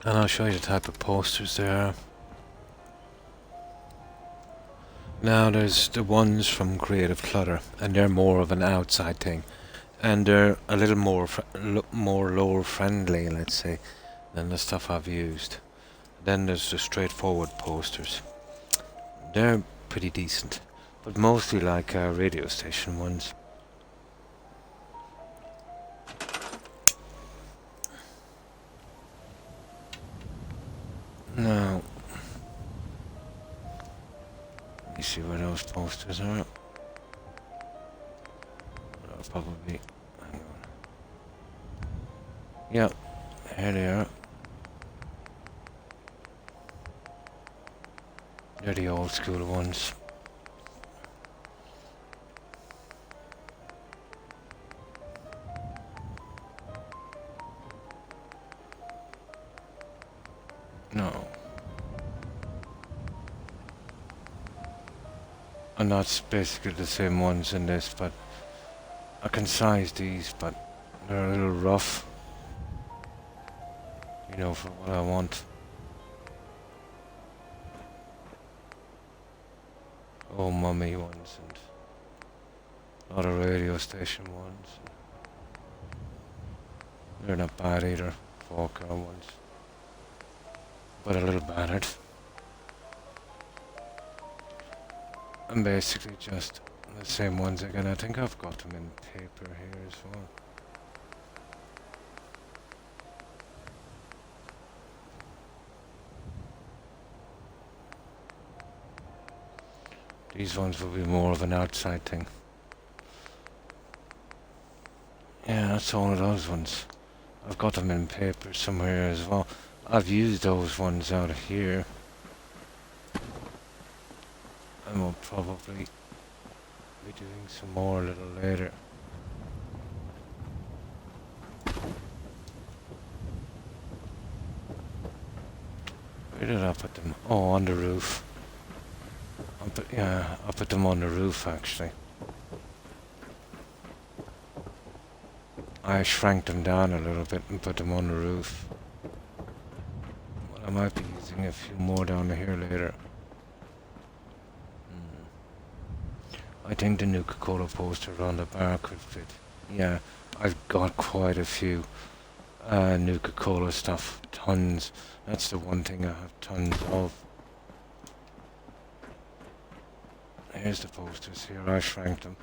And I'll show you the type of posters there are. Now there's the ones from Creative Clutter, and they're more of an outside thing, and they're a little more lore friendly, let's say, than the stuff I've used. Then there's the straightforward posters. They're pretty decent, but mostly like radio station ones. Now, let me see where those posters are. Probably. Hang on. Yeah, here they are. They're the old school ones. And that's basically the same ones in this, but I can size these, but they're a little rough. You know, for what I want. Oh, mummy ones and a lot of radio station ones. They're not bad either, folk ones. But a little battered. And basically just the same ones again. I think I've got them in paper here as well. These ones will be more of an outside thing. Yeah, that's one of those ones. I've got them in paper somewhere as well. I've used those ones out of here. And we'll probably be doing some more a little later. Where did I put them? Oh, on the roof. Yeah, I put them on the roof actually. I shrank them down a little bit and put them on the roof. Well, I might be using a few more down here later. I think the Nuka-Cola poster on the bar could fit. Yeah, I've got quite a few Nuka-Cola stuff. Tons. That's the one thing I have tons of. Here's the posters here. I shrank them.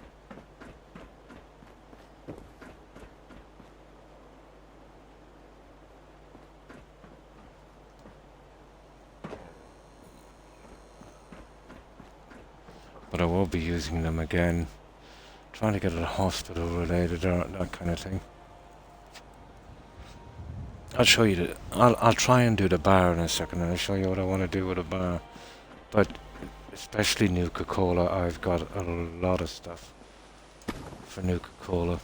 But I will be using them again. Trying to get it hospital related or that kind of thing. I'll show you the... I'll try and do the bar in a second and I'll show you what I want to do with the bar. But especially Nuka-Cola, I've got a lot of stuff for Nuka-Cola.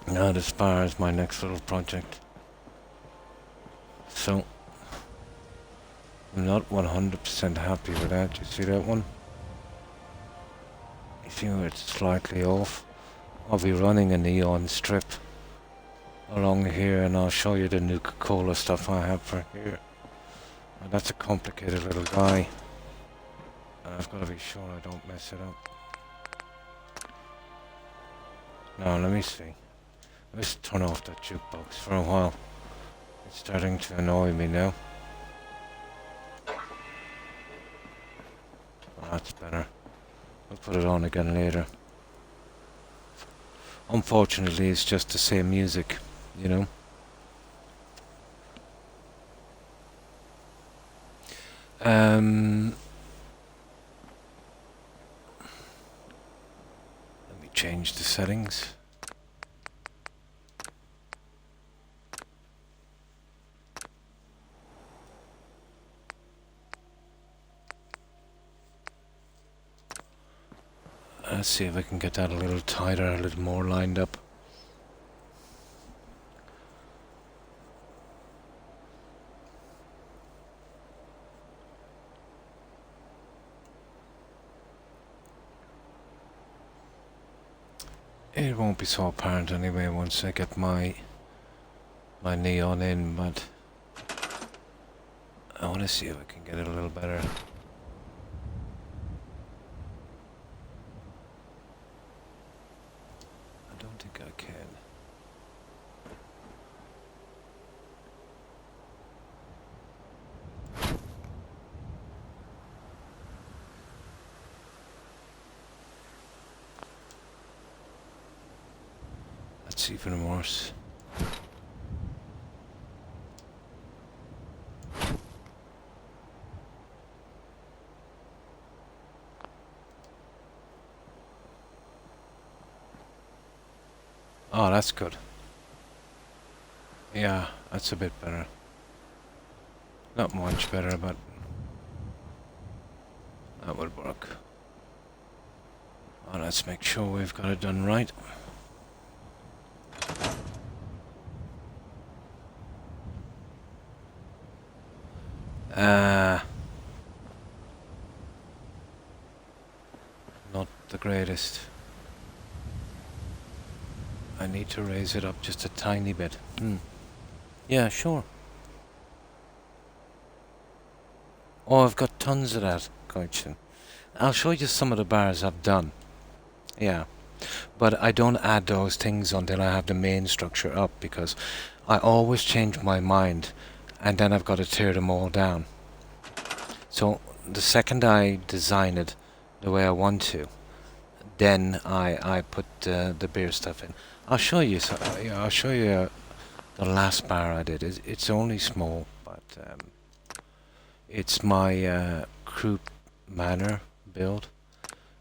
Now this bar is my next little project. So, I'm not 100% happy with that. You see that one? You see where it's slightly off? I'll be running a neon strip along here and I'll show you the Nuka-Cola stuff I have for here. Now that's a complicated little guy. And I've got to be sure I don't mess it up. Now let me see. Let's turn off that jukebox for a while. It's starting to annoy me now. Oh, that's better. I'll put it on again later. Unfortunately, it's just the same music, you know. Let me change the settings. Let's see if I can get that a little tighter, a little more lined up. It won't be so apparent anyway once I get my neon in, but I want to see if I can get it a little better. I don't think I can. That's even worse. Oh, that's good. Yeah, that's a bit better. Not much better, but that would work. Well, let's make sure we've got it done right. Not the greatest. I need to raise it up just a tiny bit. Yeah, sure. Oh, I've got tons of that, Gotcha. I'll show you some of the bars I've done. Yeah. But I don't add those things until I have the main structure up, because I always change my mind and then I've got to tear them all down. So the second I design it the way I want to, then I put the beer stuff in. I'll show you. I'll show you the last bar I did. It's only small, but it's my Croup Manor build,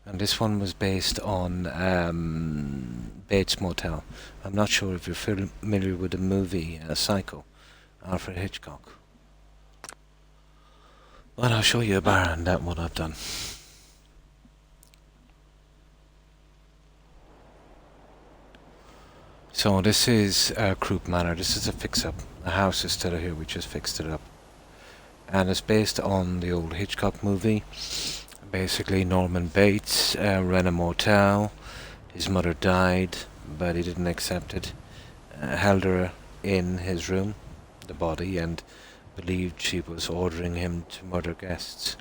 and this one was based on Bates Motel. I'm not sure if you're familiar with the movie Psycho, Alfred Hitchcock. But I'll show you a bar and that what I've done. So this is Croup Manor. This is a fix-up. The house is still here, we just fixed it up. And it's based on the old Hitchcock movie. Basically, Norman Bates ran a motel. His mother died, but he didn't accept it. Held her in his room, the body, and believed she was ordering him to murder guests.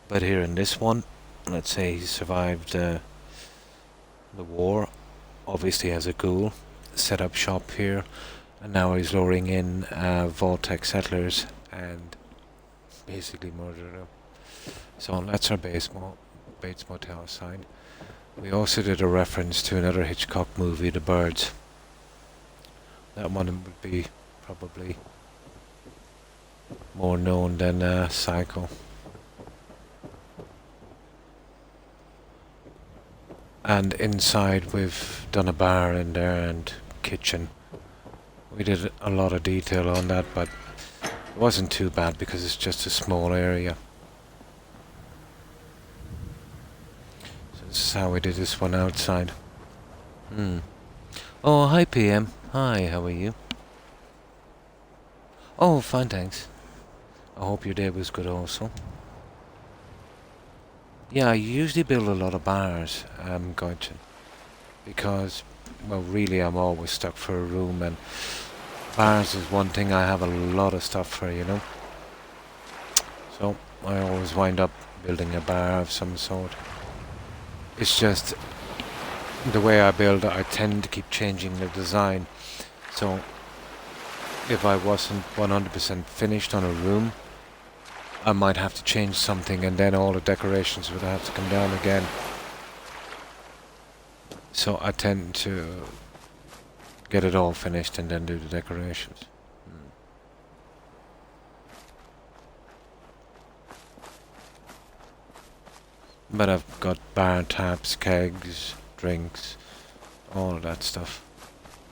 But here in this one, let's say he survived the war, obviously as a ghoul, set up shop here, and now he's luring in Vault-Tec settlers and basically murder them. So that's our Bates Motel side. We also did a reference to another Hitchcock movie, The Birds. That one would be probably more known than Psycho. And inside we've done a bar in there and kitchen. We did a lot of detail on that, but it wasn't too bad because it's just a small area. So this is how we did this one outside. Oh, hi PM. Hi, how are you? Oh, fine, thanks. I hope your day was good also. Yeah, I usually build a lot of bars, Gotcha. Because, well, really I'm always stuck for a room, and bars is one thing I have a lot of stuff for, you know. So, I always wind up building a bar of some sort. It's just the way I build it, I tend to keep changing the design. So, if I wasn't 100% finished on a room, I might have to change something, and then all the decorations would have to come down again. So I tend to get it all finished and then do the decorations. But I've got bar taps, kegs, drinks, all of that stuff.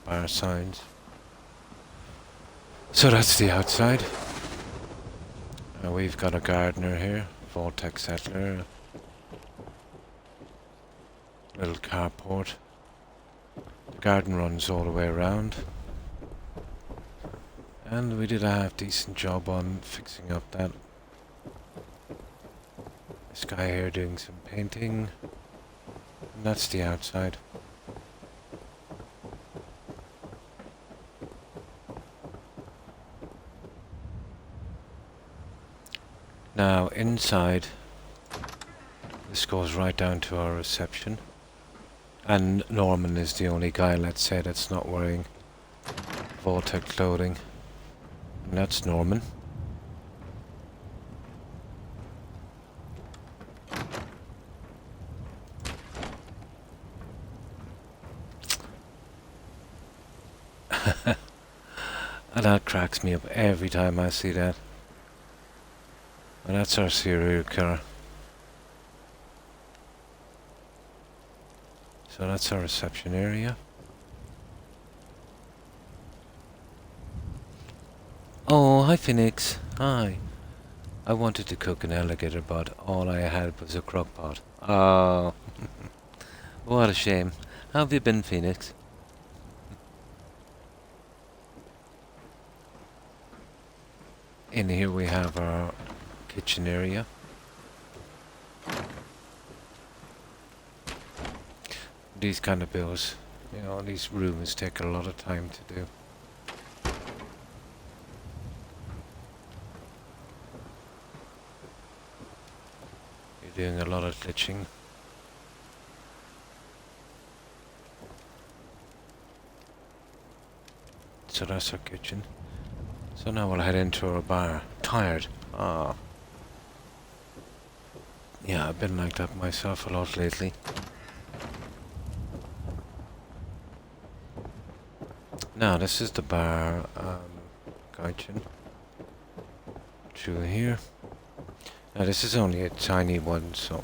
Bar signs. So that's the outside. We've got a gardener here, Vault-Tec settler. Little carport. The garden runs all the way around. And we did a half decent job on fixing up that. This guy here doing some painting. And that's the outside. Now inside, this goes right down to our reception. And Norman is the only guy, let's say, that's not wearing Vault-Tec clothing. And that's Norman. And that cracks me up every time I see that. And that's our serial killer. So that's our reception area. Oh, hi Phoenix. Hi. I wanted to cook an alligator, but all I had was a crock pot. Oh. What a shame. How have you been, Phoenix? In here we have our kitchen area. These kind of builds, you know, these rooms take a lot of time to do. You're doing a lot of glitching. So that's our kitchen. So now we'll head into our bar. Tired. Ah. Yeah, I've been like that myself a lot lately. Now this is the bar, kitchen. Through here. Now this is only a tiny one, so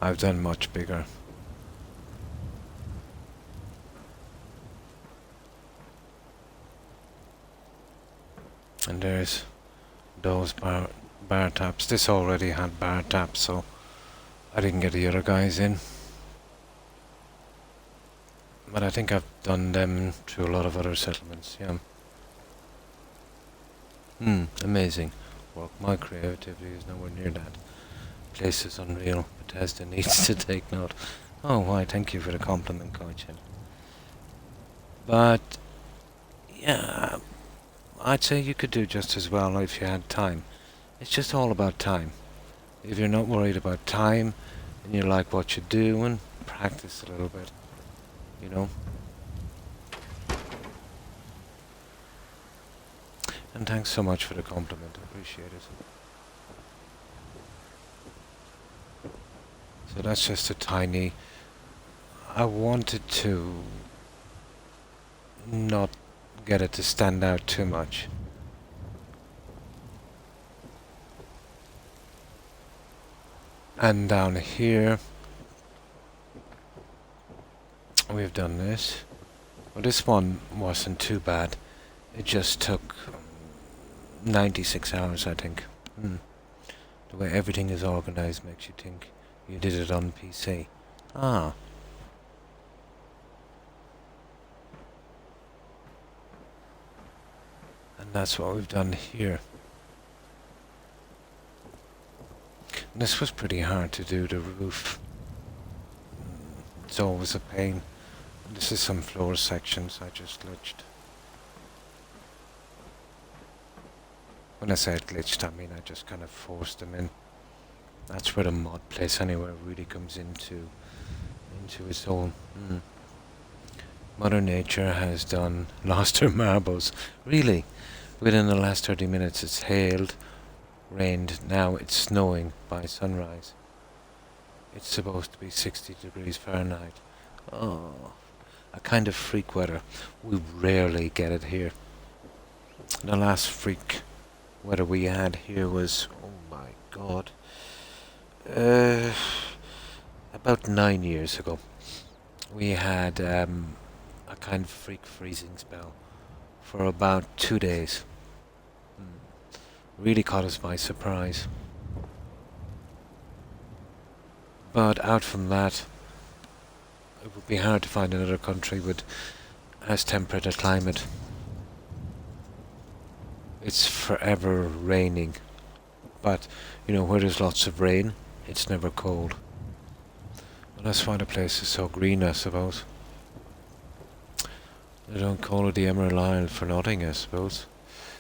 I've done much bigger. And there's those bar taps. This already had bar taps, so I didn't get the other guys in. But I think I've done them through a lot of other settlements, yeah. Amazing work. My creativity is nowhere near that. Place is unreal. Bethesda needs to take note. Oh, why, thank you for the compliment, Coach. But, yeah, I'd say you could do just as well if you had time. It's just all about time. If you're not worried about time, and you like what you're doing, practice a little bit, you know. And thanks so much for the compliment. I appreciate it. So that's just a tiny... I wanted to not get it to stand out too much. And down here we've done this. Well, this one wasn't too bad. It just took 96 hours, I think. The way everything is organized makes you think you did it on PC. Ah. And that's what we've done here. And this was pretty hard to do, the roof. It's always a pain. This is some floor sections I just glitched. When I say I glitched, I mean I just kind of forced them in. That's where the mod place anywhere really comes into its own. Mother Nature has lost her marbles. Really, within the last 30 minutes it's hailed, rained, now it's snowing by sunrise. It's supposed to be 60 degrees Fahrenheit. Oh, a kind of freak weather. We rarely get it here. The last freak weather we had here was, oh my god, about 9 years ago. We had a kind of freak freezing spell for about 2 days. Really caught us by surprise. But out from that, it would be hard to find another country with as temperate a climate. It's forever raining, but you know, where there's lots of rain, it's never cold. Well, that's why the place is so green, I suppose. They don't call it the Emerald Isle for nothing, I suppose.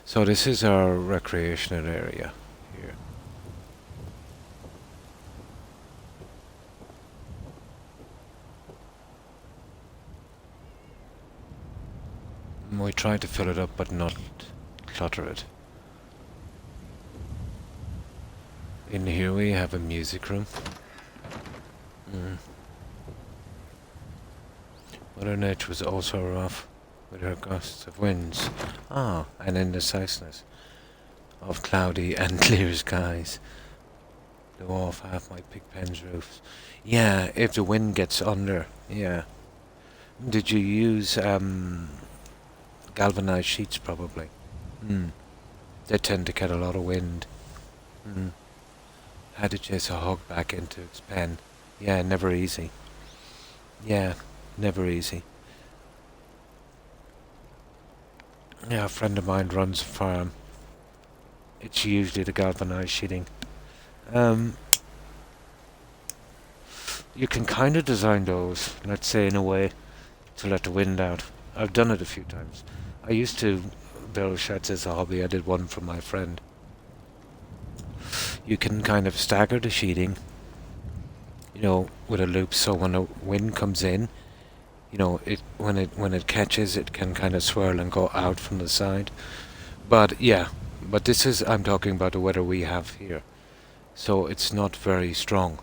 So this is our recreational area here. And we try to fill it up but not clutter it. In here we have a music room. Mother Nature was also rough with her gusts of winds. And indecisiveness of cloudy and clear skies. Blew off half my pigpen's roofs. Yeah, if the wind gets under, yeah. Did you use galvanized sheets, probably. Hmm. They tend to get a lot of wind. Hmm. Had to chase a hog back into its pen. Yeah, never easy. Yeah, never easy. Yeah, a friend of mine runs a farm. It's usually the galvanized sheeting. You can kind of design those, let's say, in a way to let the wind out. I've done it a few times. I used to build sheds as a hobby. I did one for my friend. You can kind of stagger the sheeting, with a loop, so when the wind comes in, when it catches, it can kind of swirl and go out from the side. But yeah, but I'm talking about the weather we have here, so it's not very strong.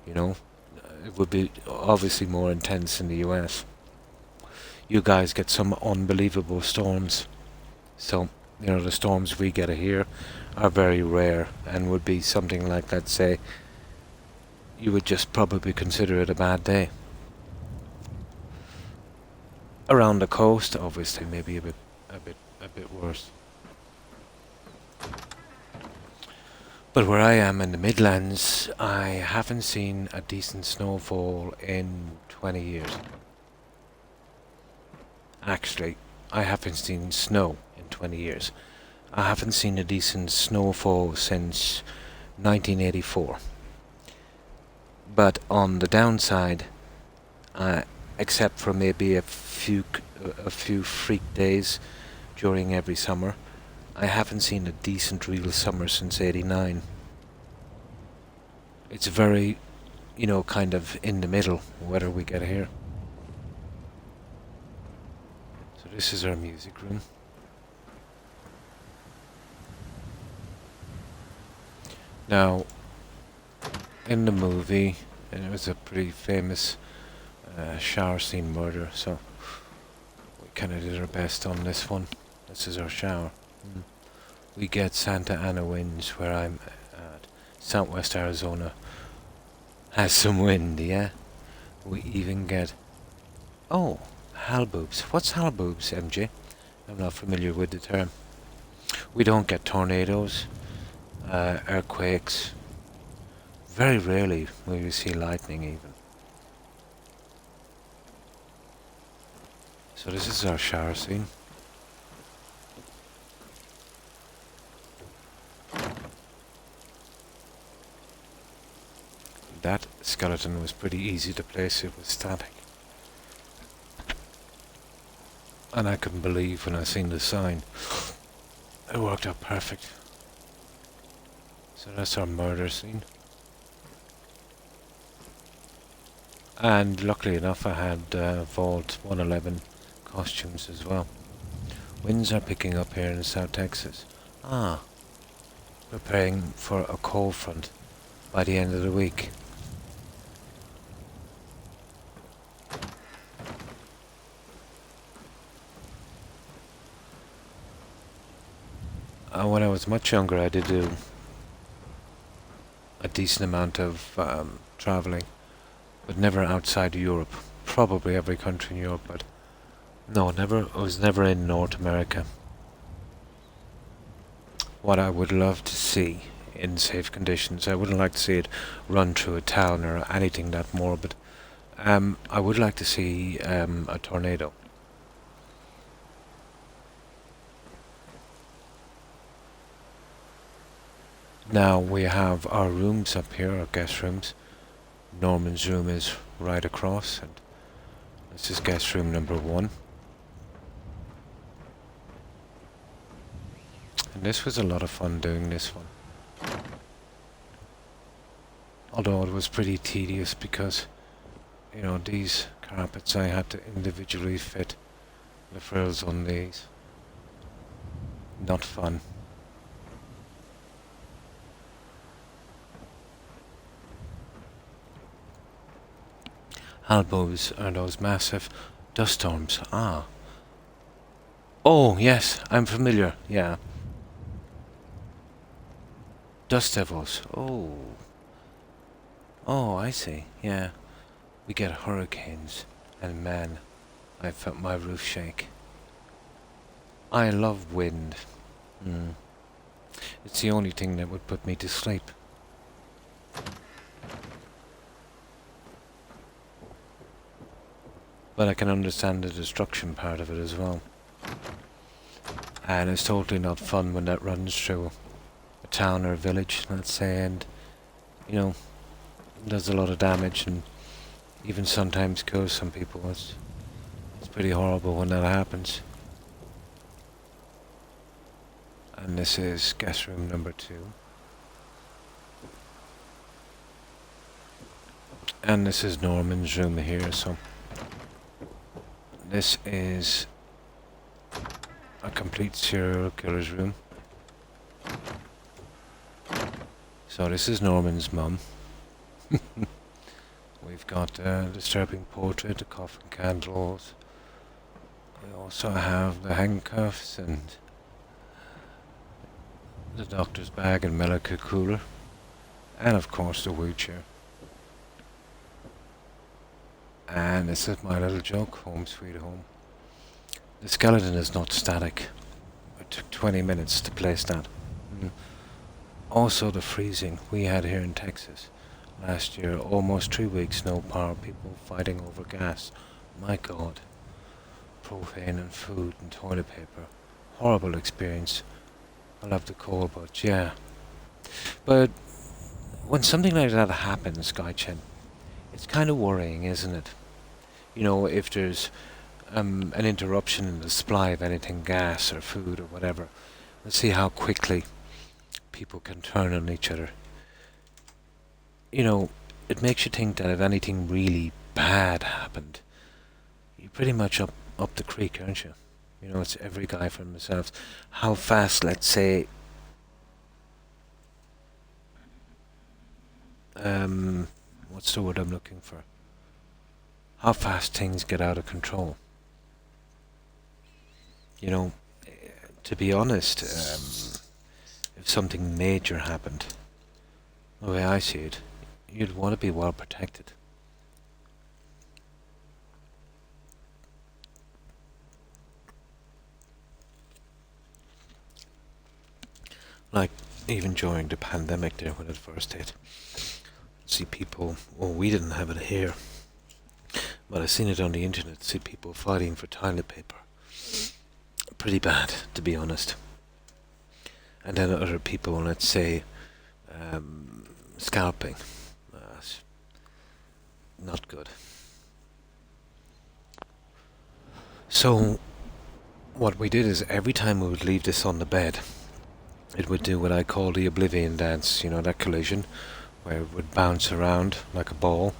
It would be obviously more intense in the US. You guys get some unbelievable storms, so the storms we get here are very rare and would be something like, let's say, you would just probably consider it a bad day. Around the coast, obviously, maybe a bit worse. But where I am in the Midlands, I haven't seen a decent snowfall in 20 years. Actually, I haven't seen snow in 20 years. I haven't seen a decent snowfall since 1984. But on the downside, except for maybe a few freak days during every summer, I haven't seen a decent real summer since '89. It's very, kind of in the middle weather we get here. So this is our music room. Now, in the movie, and it was a pretty famous shower scene murder, so we kind of did our best on this one. This is our shower. We get Santa Ana winds where I'm at. Southwest Arizona has some wind, yeah? We even get... Oh, halboobs. What's halboobs, MJ? I'm not familiar with the term. We don't get tornadoes, earthquakes. Very rarely will you see lightning even. So this is our shower scene. That skeleton was pretty easy to place. It was static. And I couldn't believe when I seen the sign. It worked out perfect. So that's our murder scene. And luckily enough I had Vault 111 costumes as well. Winds are picking up here in South Texas. Preparing for a cold front by the end of the week. When I was much younger, I did do a decent amount of traveling, but never outside Europe. Probably every country in Europe, but no, never. I was never in North America. What I would love to see in safe conditions, I wouldn't like to see it run through a town or anything that morbid. I would like to see a tornado. Now we have our rooms up here, our guest rooms. Norman's room is right across, and this is guest room number 1. And this was a lot of fun doing this one. Although it was pretty tedious because, these carpets I had to individually fit the frills on these. Not fun. Halbows are those massive dust storms. Oh, yes, I'm familiar, yeah. Dust devils. Oh, I see, yeah. We get hurricanes, and man, I felt my roof shake. I love wind. It's the only thing that would put me to sleep. But I can understand the destruction part of it as well. And it's totally not fun when that runs through a town or a village, let's say, and, you know, does a lot of damage and even sometimes kills some people. It's pretty horrible when that happens. And this is guest room number 2. And this is Norman's room here, so this is a complete serial killer's room. So this is Norman's mum. We've got a disturbing portrait, the coffin candles. We also have the handcuffs and the doctor's bag and Melika cooler. And of course the wheelchair. And this is my little joke, Home Sweet Home. The skeleton is not static. It took 20 minutes to place that. Also the freezing we had here in Texas last year, almost 3 weeks, no power, people fighting over gas. My God. Propane and food and toilet paper. Horrible experience. I love the cold, but yeah. But when something like that happens, Guy-Chen, it's kind of worrying, isn't it? You know, if there's an interruption in the supply of anything, gas or food or whatever, let's see how quickly people can turn on each other. You know, it makes you think that if anything really bad happened, you're pretty much up the creek, aren't you? You know, it's every guy for themselves. How fast, let's say, what's the word I'm looking for? How fast things get out of control. You know, to be honest, if something major happened, the way I see it, you'd want to be well protected. Like, even during the pandemic there when it first hit, see people, well, we didn't have it here, but I've seen it on the internet, see people fighting for toilet paper. Pretty bad, to be honest. And then other people, let's say, scalping. Not good. So, what we did is every time we would leave this on the bed, it would do what I call the oblivion dance, you know, that collision, where it would bounce around like a ball.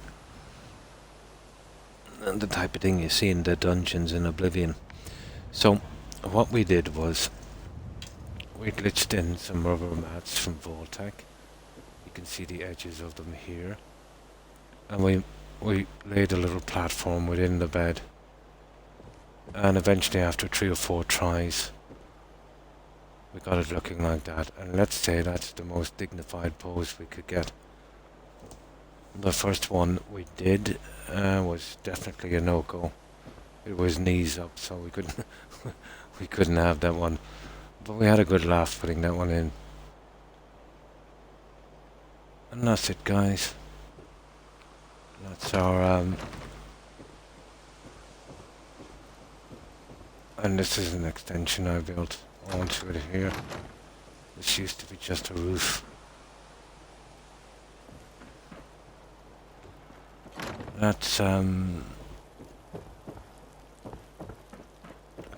And the type of thing you see in the dungeons in Oblivion. So, what we did was, we glitched in some rubber mats from Vault-Tec. You can see the edges of them here. And we laid a little platform within the bed. And eventually, after 3 or 4 tries, we got it looking like that. And let's say that's the most dignified pose we could get. The first one we did was definitely a no-go. It was knees up, so we couldn't we couldn't have that one. But we had a good laugh putting that one in. And that's it, guys. That's our and this is an extension I built onto it here. This used to be just a roof. That's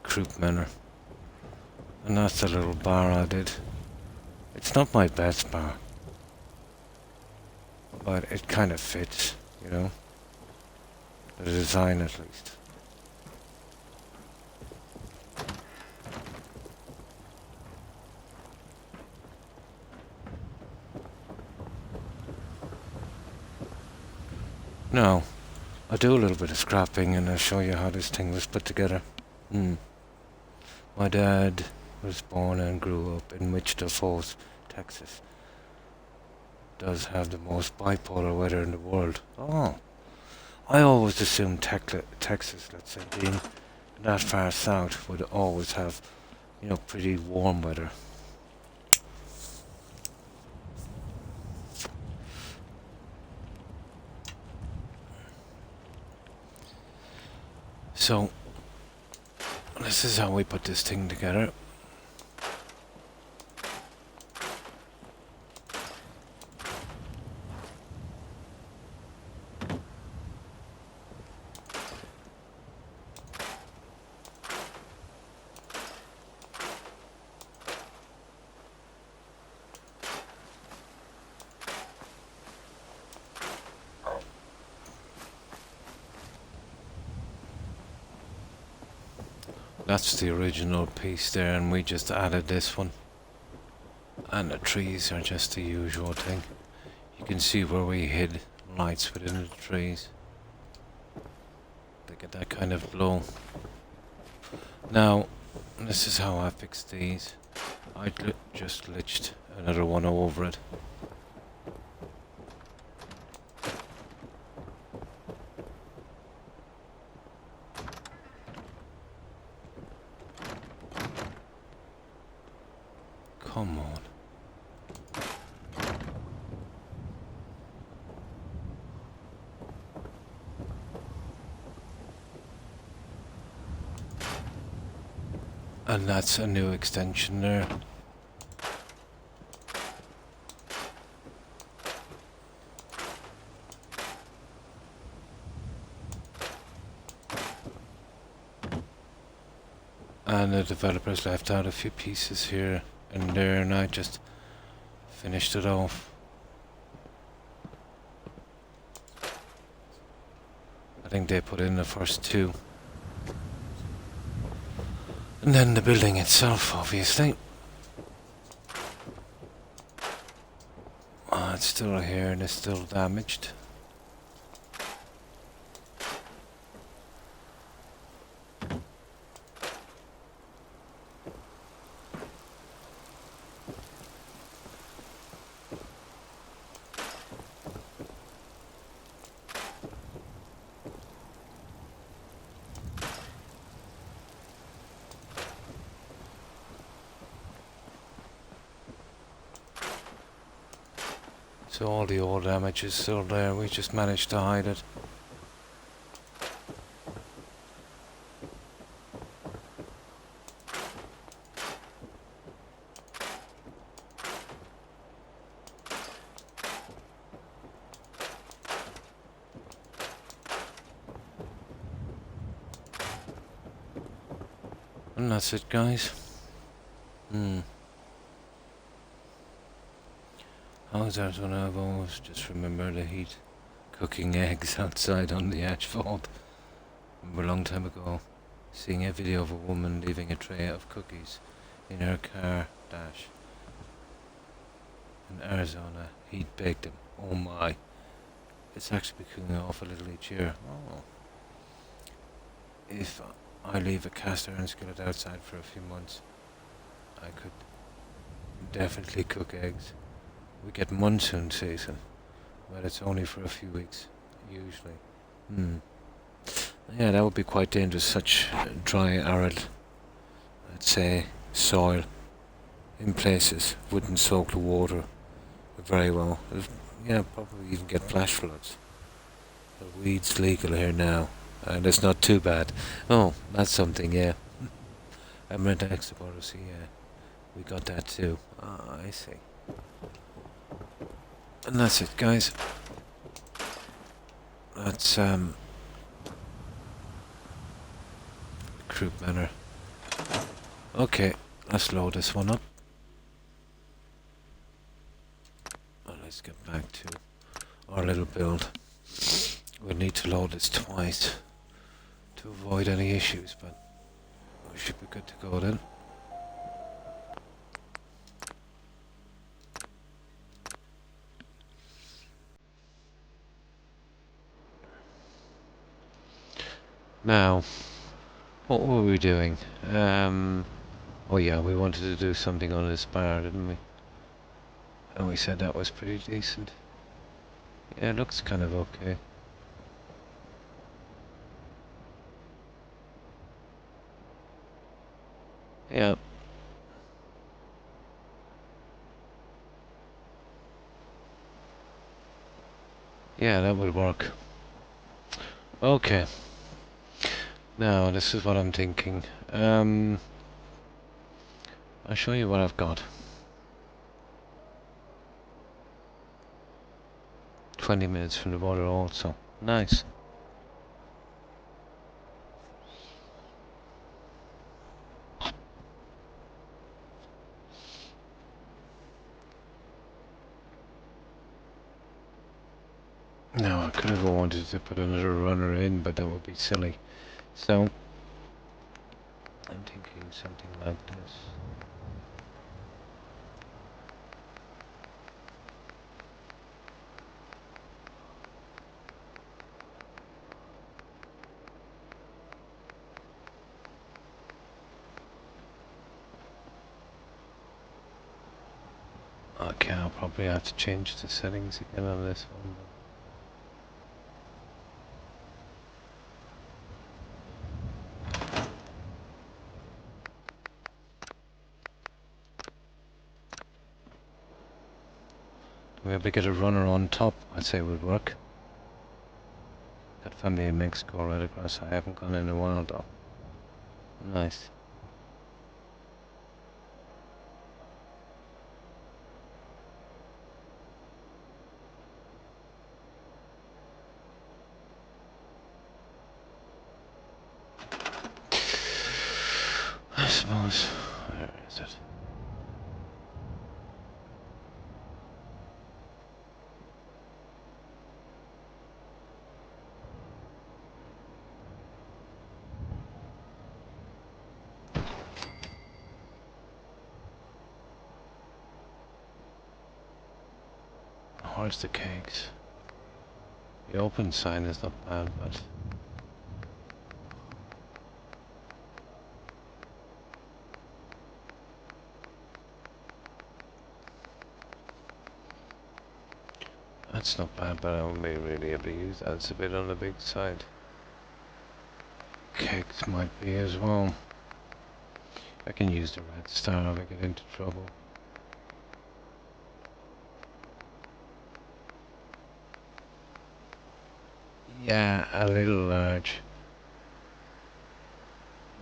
Croup Manor. And that's the little bar I did. It's not my best bar, but it kind of fits, you know, the design at least. Now, I'll do a little bit of scrapping and I'll show you how this thing was put together. My dad was born and grew up in Wichita Falls, Texas. Does have the most bipolar weather in the world. Oh, I always assumed Texas, let's say, being that far south, would always have you know, pretty warm weather. So, this is how we put this thing together. That's the original piece there, and we just added this one. And the trees are just the usual thing. You can see where we hid lights within the trees. They get that kind of glow. Now, this is how I fixed these. I just litched another one over it. Come on. And that's a new extension there. And the developers left out a few pieces here and there, and I just finished it off. I think they put in the first two. And then the building itself, obviously. It's still here and it's still damaged. So all the old damage is still there, we just managed to hide it. And that's it, guys. How's that one? I've always just remember the heat. Cooking eggs outside on the asphalt. Remember a long time ago, seeing a video of a woman leaving a tray of cookies in her car dash. In Arizona, he'd baked them. Oh my. It's actually cooking off a little each year. Oh. If I leave a cast iron skillet outside for a few months, I could definitely cook eggs. We get monsoon season, but it's only for a few weeks, usually. Yeah, that would be quite dangerous, such dry, arid, I'd say, soil in places wouldn't soak the water very well. Yeah, probably even get flash floods. The weed's legal here now, and it's not too bad. Oh, that's something, yeah. I meant to ask about us, yeah. We got that too. Ah, I see. And that's it, guys. That's, Croup Manor. Okay, let's load this one up. And let's get back to our little build. We need to load this twice to avoid any issues, but we should be good to go then. Now, what were we doing? Oh yeah, we wanted to do something on this bar, didn't we? And we said that was pretty decent. Yeah, it looks kind of okay. Yeah, Yeah, that would work. Okay. Now, this is what I'm thinking. I'll show you what I've got. 20 minutes from the border also. Nice. Now, I could have wanted to put another runner in, but that would be silly. So, I'm thinking something like this. Okay, I'll probably have to change the settings again on this one. Maybe get a runner on top, I'd say would work. Got family in Mexico right across. I haven't gone in a while though. Nice. I suppose. Where is it? Where's the cakes? The open sign is not bad, but that's not bad, but I won't be really able to use that. It's a bit on the big side. Cakes might be as well. I can use the red star if I get into trouble. Yeah, a little large.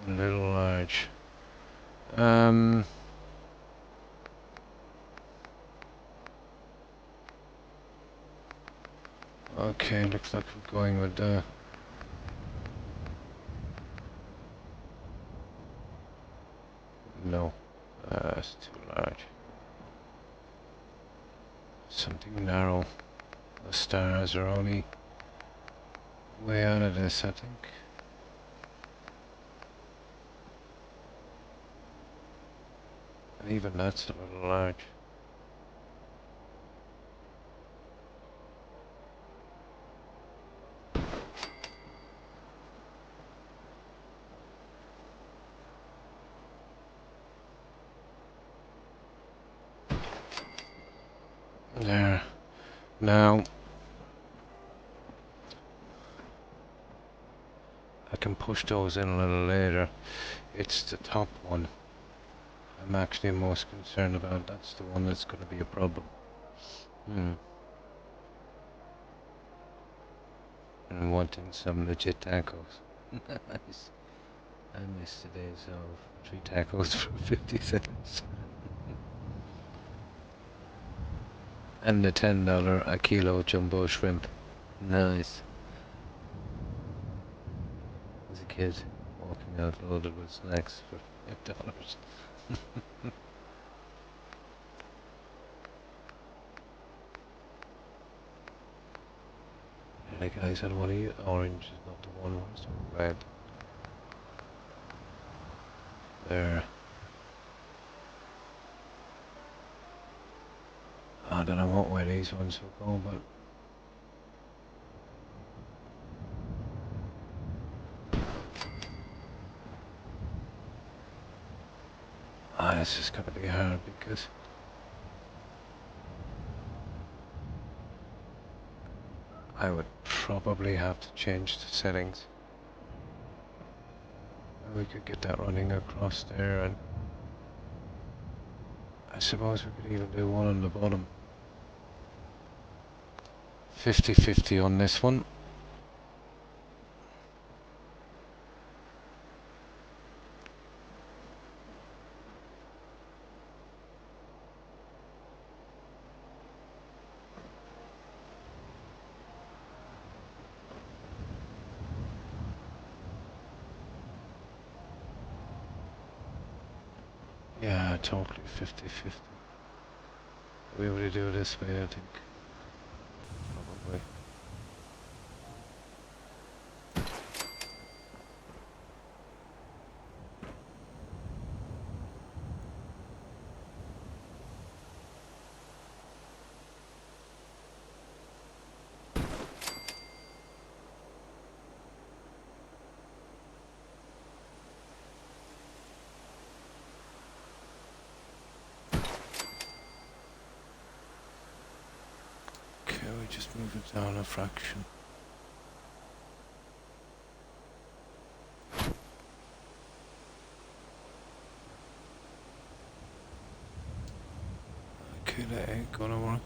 A little large. Okay, looks like we're going with no, that's too large. Something narrow. The stars are only way out of this, I think. And even that's a little large. There. Now, I can push those in a little later. It's the top one I'm actually most concerned about. That's the one that's going to be a problem. And wanting some legit tacos. Nice. I miss the days of 3 tacos for 50 cents. And the $10 a kilo jumbo shrimp. Nice. As a kid, walking out loaded with snacks for $5. Hey guys, I want to eat orange, is not the one, where's the red? There. I don't know what way these ones will go, but this is gonna be hard because I would probably have to change the settings. We could get that running across there, and I suppose we could even do one on the bottom. 50-50 on this one. Yeah, totally 50-50. We would do this way, I think. Probably. Okay, we just move it down a fraction. Okay, that ain't gonna work.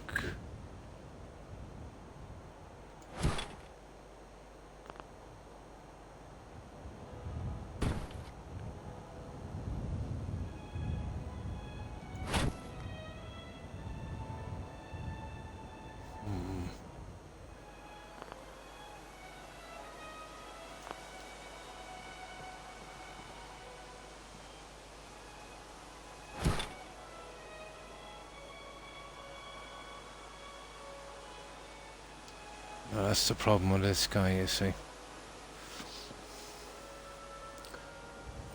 No, that's the problem with this guy, you see.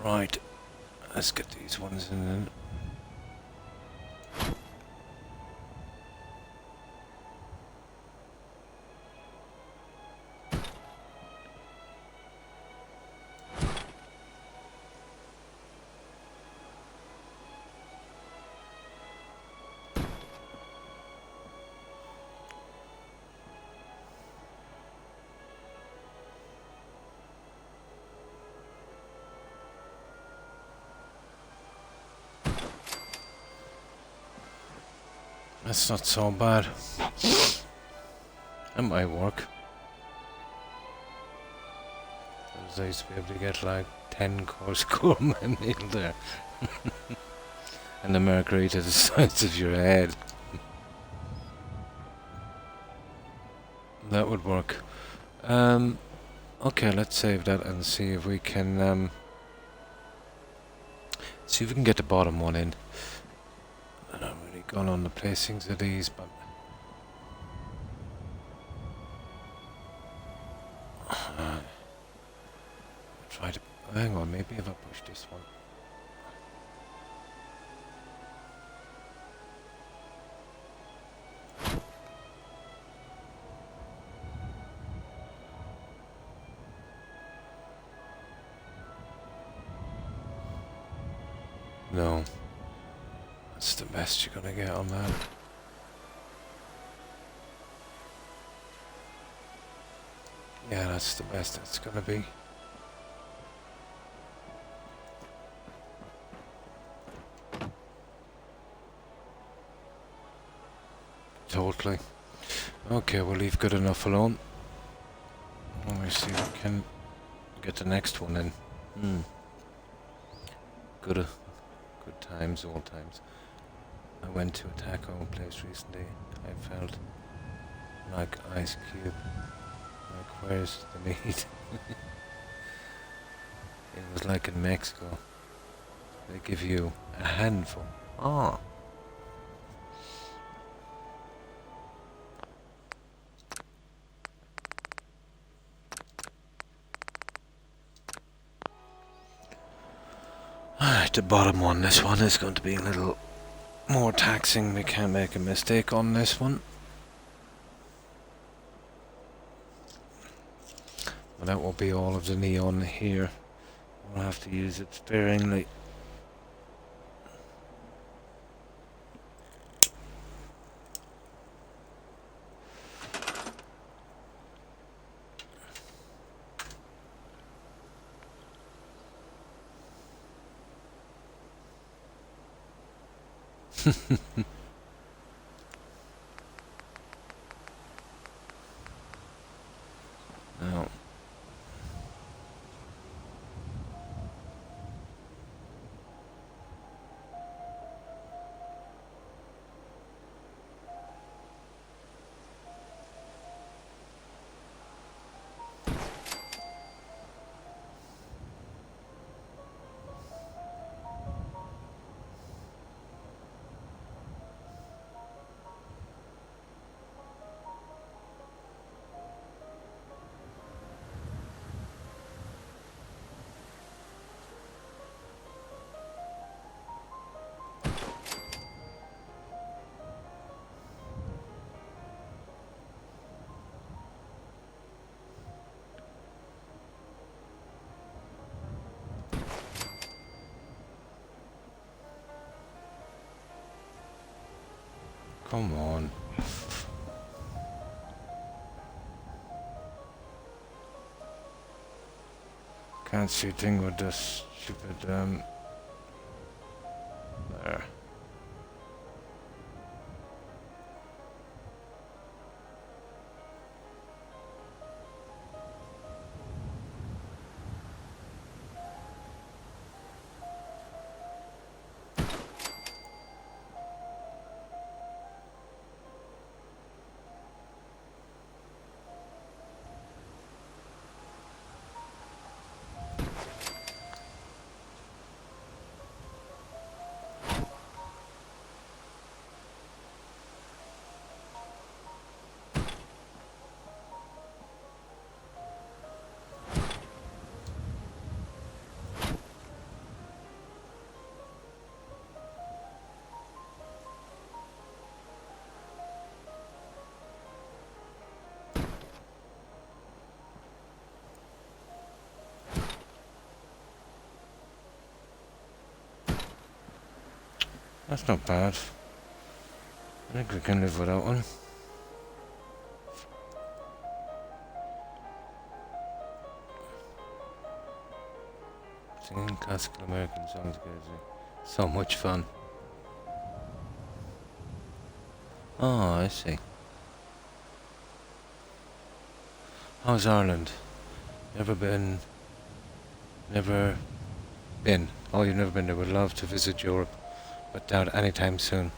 Right, let's get these ones in then. That's not so bad. That might work. I used to be able to get like 10 course gourmet meal there. And the margarita the size of your head. That would work. Okay, let's save that and see if we can get the bottom one in. I'm not really gone on the placings of these, but try to hang on, maybe if I push this one. No. That's the best you're gonna get on that. Yeah, that's the best it's gonna be. Totally. Okay, we'll leave good enough alone. Let me see if we can get the next one in. Good times, old times. I went to a taco place recently. I felt like Ice Cube. Like, where's the meat? It was like in Mexico. They give you a handful. Ah. Alright, the bottom one. This one is going to be a little more taxing. We can't make a mistake on this one. But that will be all of the neon here. We'll have to use it sparingly. Come on. Can't see a thing with this stupid, there. That's not bad. I think we can live without one. Singing classical American songs gives me so much fun. Oh, I see. How's Ireland? Never been. Never been. Oh, you've never been there. Would love to visit Europe, but doubt anytime soon.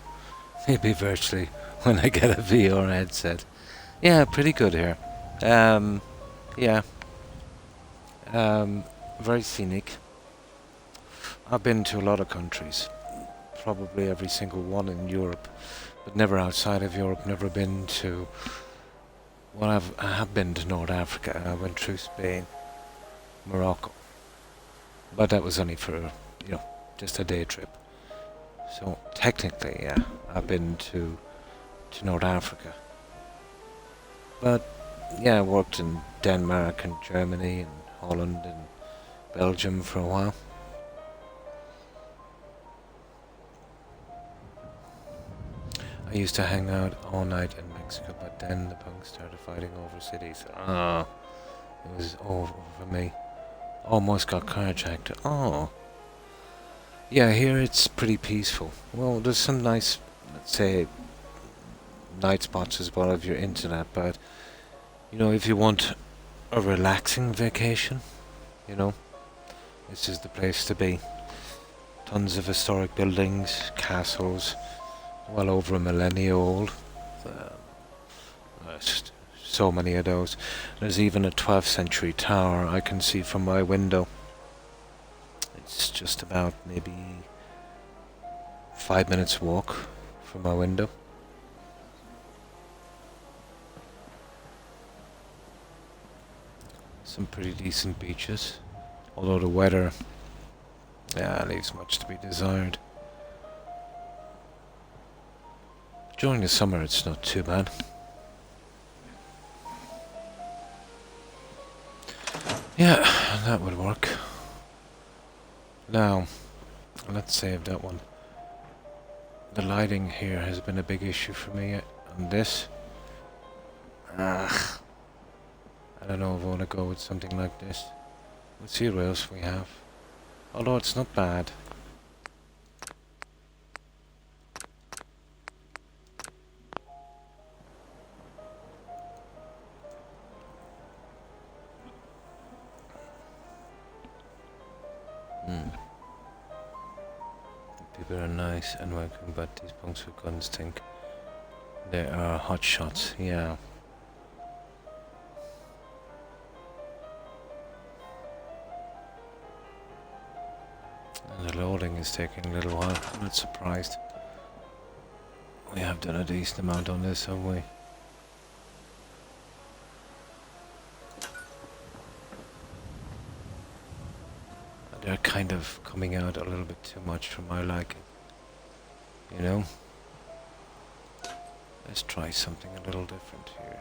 Maybe virtually when I get a VR headset. Yeah, pretty good here. Yeah. Very scenic. I've been to a lot of countries. Probably every single one in Europe, but never outside of Europe. Never been to. Well, I have been to North Africa. I went through Spain, Morocco, but that was only for just a day trip. So technically, yeah, I've been to North Africa. But yeah, I worked in Denmark and Germany and Holland and Belgium for a while. I used to hang out all night in Mexico, but then the punks started fighting over cities. It was over for me. Almost got carjacked. Oh. Yeah, here it's pretty peaceful. Well, there's some nice, let's say, night spots as well if you're into that, but, if you want a relaxing vacation, this is the place to be. Tons of historic buildings, castles, well over a millennia old. So many of those. There's even a 12th century tower I can see from my window. It's just about maybe 5 minutes walk from my window. Some pretty decent beaches, although the weather leaves much to be desired. During the summer it's not too bad. Yeah, that would work. Now, let's save that one. The lighting here has been a big issue for me on this. I don't know if I want to go with something like this. Let's see what else we have. Although it's not bad. People are nice and welcoming, but these punks with guns think they are hot shots. Yeah. And the loading is taking a little while. I'm not surprised. We have done a decent amount on this, haven't we? They're kind of coming out a little bit too much for my liking. Let's try something a little different here.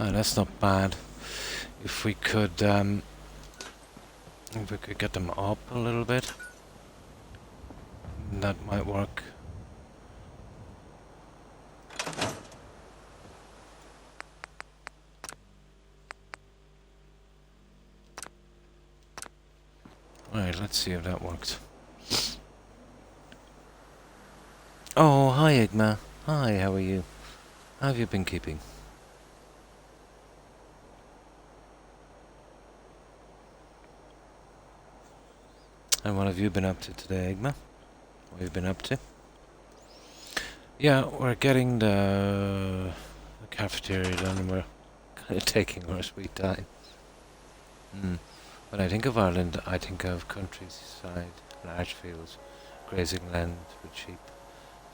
Ah, that's not bad. If we could get them up a little bit, that might work. Alright, let's see if that works. Oh, hi Igma. Hi, how are you? How have you been keeping? And what have you been up to today, Igma? What have you been up to? Yeah, we're getting the cafeteria done and we're kind of taking our sweet time. When I think of Ireland, I think of countryside, large fields, grazing land with sheep.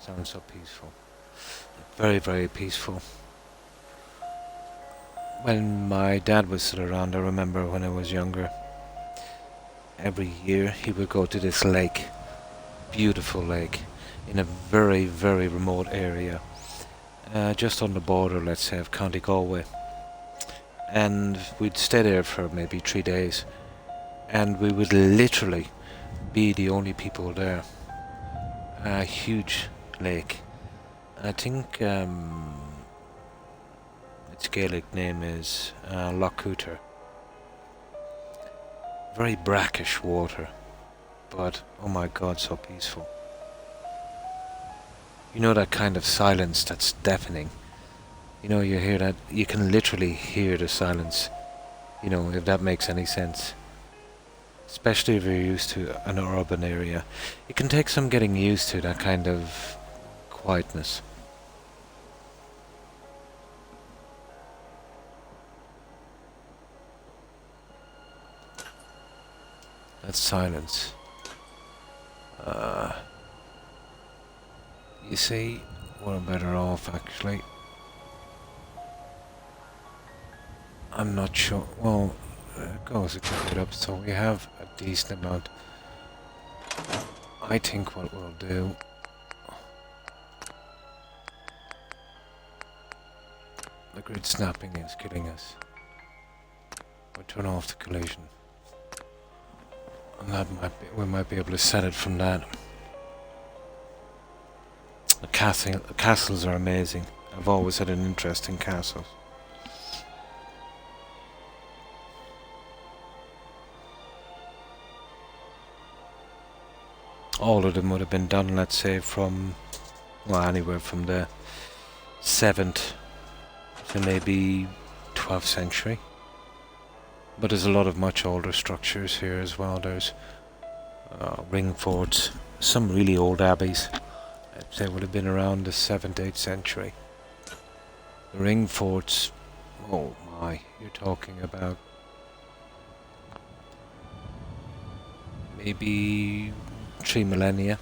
Sounds so peaceful. Very, very peaceful. When my dad was still around, I remember when I was younger, every year he would go to this lake, beautiful lake, in a very, very remote area, just on the border, let's say, of County Galway. And we'd stay there for maybe 3 days, and we would literally be the only people there. A huge lake. I think its Gaelic name is Loch Cooter. Very brackish water, but oh my god, so peaceful. You know that kind of silence that's deafening. You know, you hear that, you can literally hear the silence. You know, if that makes any sense. Especially if you're used to an urban area. It can take some getting used to that kind of quietness. That silence. You see, we're better off actually. I'm not sure. Well, it goes a good bit up, so we have a decent amount. I think what we'll do. The grid snapping is killing us. We'll turn off the collision. And that might be, we might be able to set it from that. The castles are amazing. I've always had an interest in castles. All of them would have been done, let's say, from, well, anywhere from the 7th to maybe 12th century. But there's a lot of much older structures here as well. There's ring forts, some really old abbeys. I'd say would have been around the 7th, 8th century. The ring forts, oh my, you're talking about maybe 3 millennia.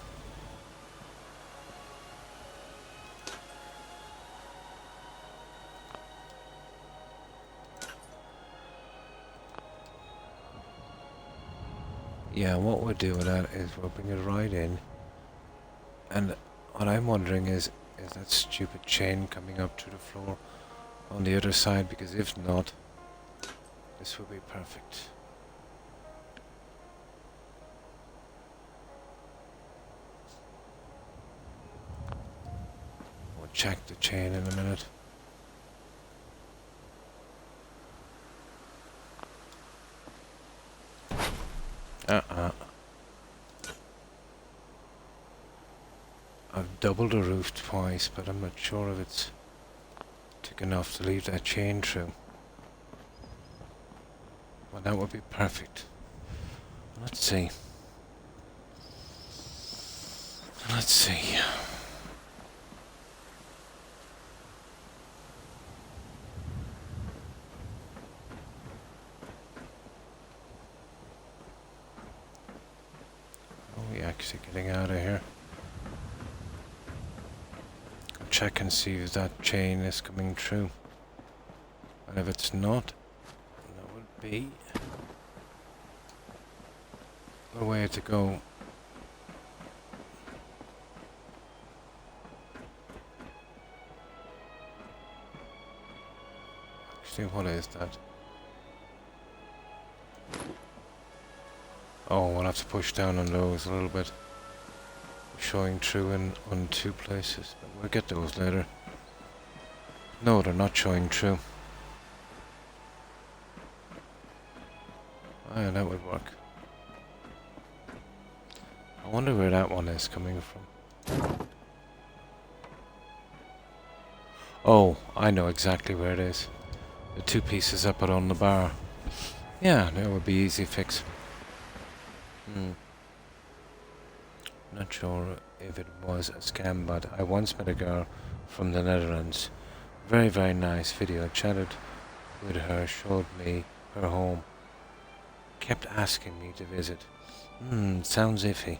Yeah, what we'll do with that is we'll bring it right in. And what I'm wondering is that stupid chain coming up to the floor on the other side? Because if not, this will be perfect. We'll check the chain in a minute. I've doubled the roof twice, but I'm not sure if it's thick enough to leave that chain through. Well, that would be perfect. Let's see. Let's see. Are we actually getting out of here? Check and see if that chain is coming through. And if it's not, that would be the way to go. Actually, what is that? Oh, we'll have to push down on those a little bit. Showing true on 2 places, but we'll get those later. No, they're not showing true. Oh yeah, that would work. I wonder where that one is coming from. Oh, I know exactly where it is. The 2 pieces I put on the bar. Yeah, that would be easy fix. Not sure if it was a scam, but I once met a girl from the Netherlands. Very, very nice video. I chatted with her, showed me her home. Kept asking me to visit. Sounds iffy.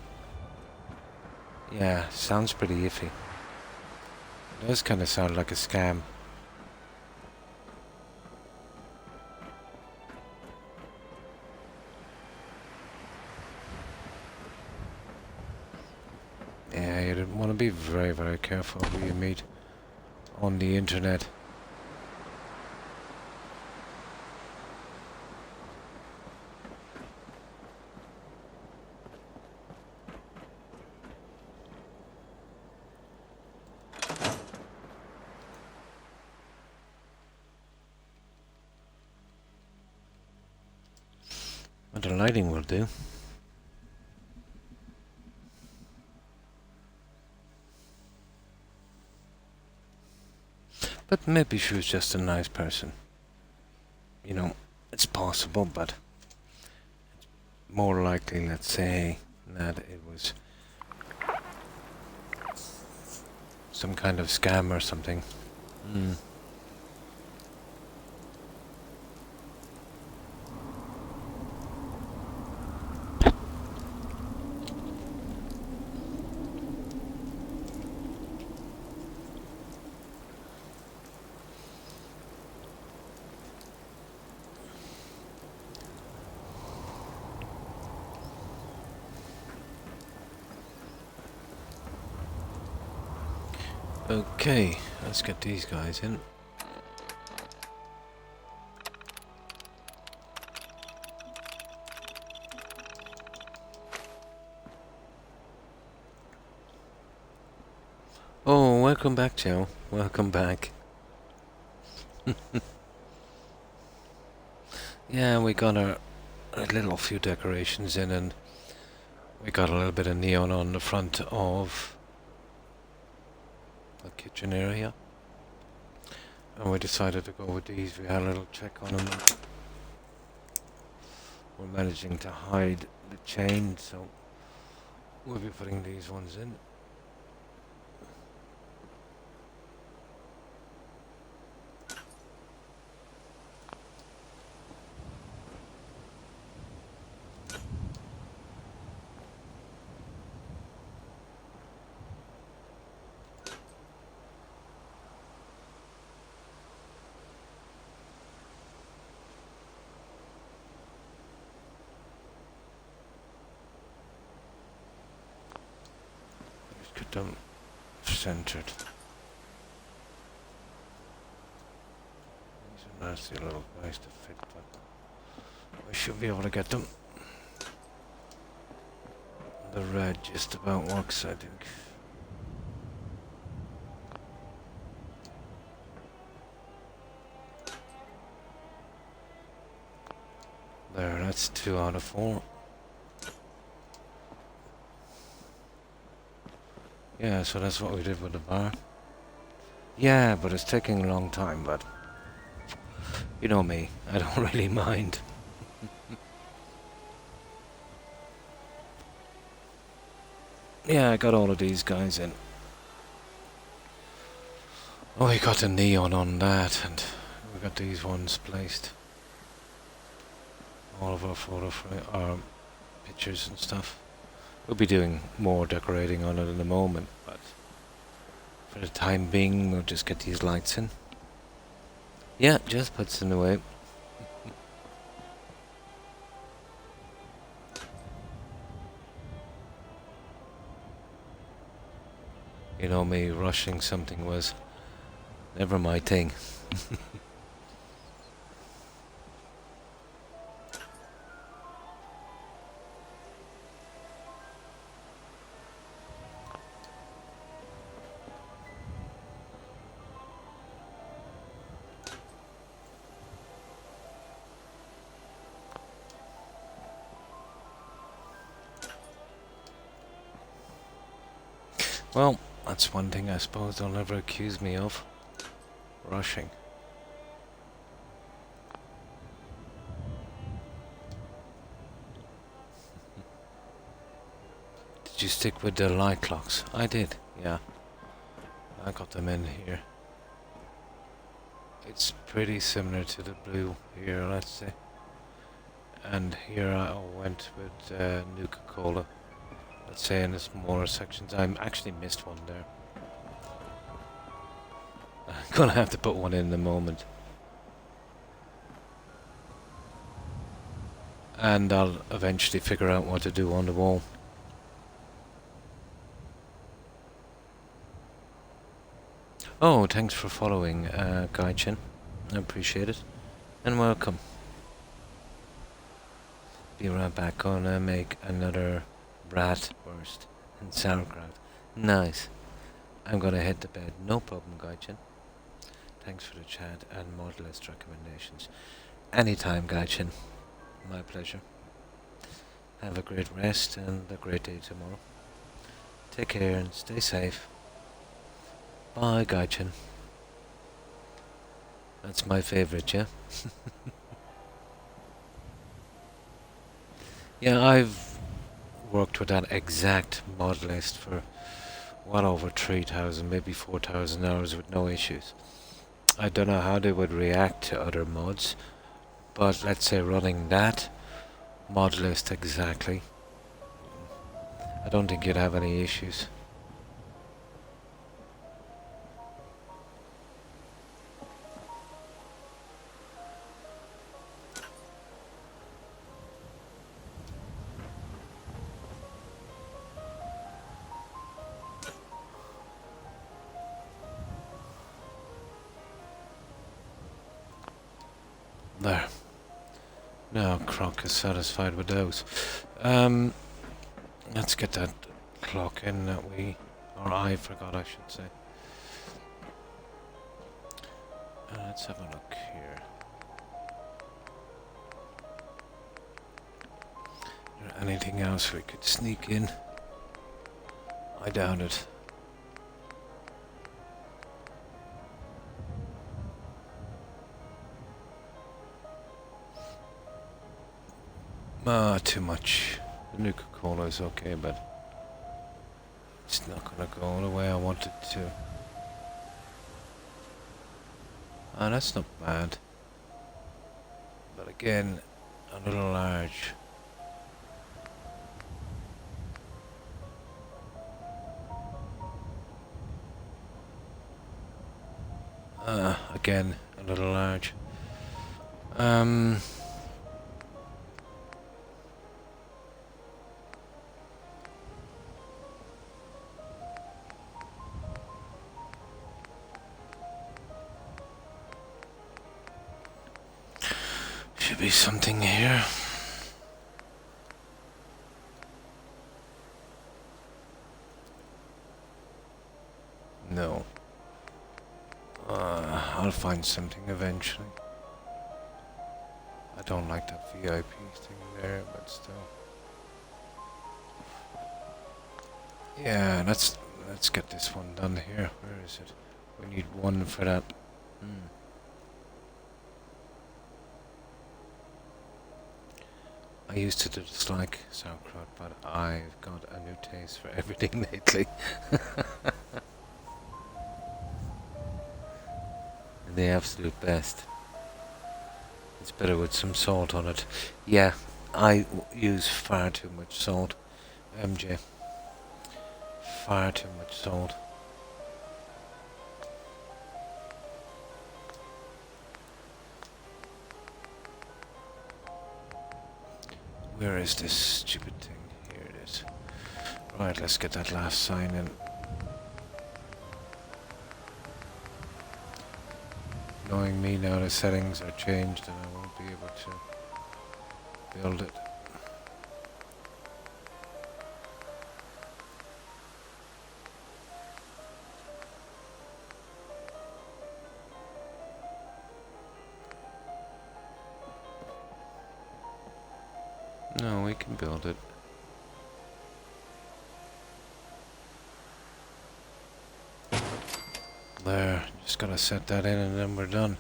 Yeah, sounds pretty iffy. It does kind of sound like a scam. Yeah, you want to be very, very careful who you meet on the internet. But the lighting will do. But maybe she was just a nice person. You know, it's possible, but it's more likely, let's say, that it was some kind of scam or something. Okay, let's get these guys in. Oh, welcome back, Joe. Welcome back. Yeah, we got a little few decorations in, and we got a little bit of neon on the front of the kitchen area. And we decided to go with these. We had a little check on them. We're managing to hide the chain, so we'll be putting these ones in. Just get them centered. These are nasty little guys to fit, but we should be able to get them. The red just about works, I think. There, that's 2 out of 4. Yeah, so that's what we did with the bar. Yeah, but it's taking a long time, but you know me, I don't really mind. Yeah, I got all of these guys in. Oh, we got the neon on that, and we got these ones placed. All of our our pictures and stuff. We'll be doing more decorating on it in a moment, but for the time being, we'll just get these lights in. Yeah, just puts in the way. You know me, rushing something was never my thing. Well, that's one thing I suppose they'll never accuse me of. Rushing. Did you stick with the light clocks? I did, yeah. I got them in here. It's pretty similar to the blue here, let's say. And here I went with Nuka-Cola. Let's say in the smaller sections. I actually missed one there. I'm gonna have to put one in a moment. And I'll eventually figure out what to do on the wall. Oh, thanks for following, Gaijin. I appreciate it. And welcome. Be right back. Gonna make another bratwurst and sauerkraut. Nice. I'm gonna head to bed. No problem, Gaijin. Thanks for the chat and mod list recommendations. Anytime, Gaijin. My pleasure. Have a great rest and a great day tomorrow. Take care and stay safe. Bye, Gaijin. That's my favorite, yeah? Yeah, I've worked with that exact mod list for well over 3,000, maybe 4,000 hours with no issues. I don't know how they would react to other mods, but let's say running that mod list exactly, I don't think you'd have any issues. There. Now Croc is satisfied with those. Let's get that clock in that we... or I forgot, I should say. Let's have a look here. Is there anything else we could sneak in? I doubt it. Too much. The Nuka-Cola is okay, but it's not gonna go the way I want it to. Ah, that's not bad. But again, a little large. Again, a little large. Should be something here. No. I'll find something eventually. I don't like that VIP thing there, but still. Yeah, let's get this one done here. Where is it? We need one for that. I used to dislike sauerkraut, but I've got a new taste for everything lately. The absolute best. It's better with some salt on it. Yeah, I use far too much salt, MJ. Far too much salt. Where is this stupid thing? Here it is. Right, let's get that last sign in. Knowing me now, the settings are changed and I won't be able to build it. No, we can build it. There, just gotta set that in and then we're done.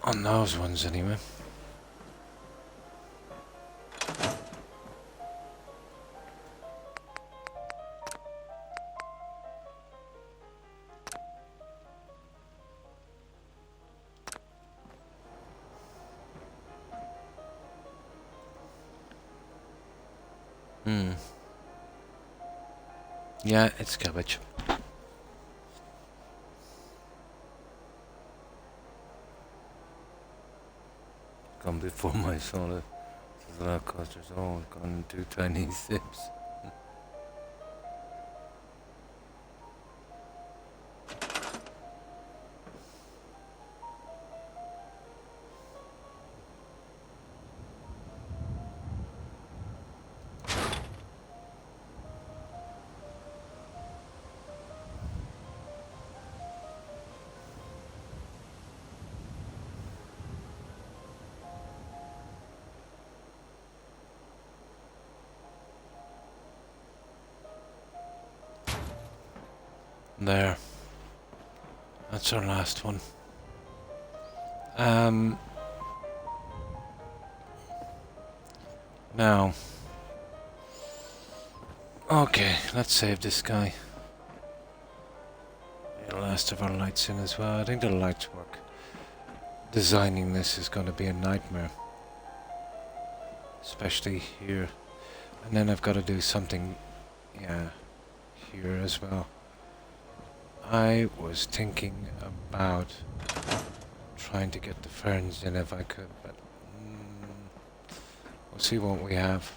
On those ones anyway. Yeah, it's cabbage. Come before my soda. Says that coasters all gone in 2 tiny sips. There. That's our last one. Now. Okay, let's save this guy. The last of our lights in as well. I think the lights work. Designing this is going to be a nightmare. Especially here. And then I've got to do something, yeah, here as well. I was thinking about trying to get the ferns in if I could, but we'll see what we have.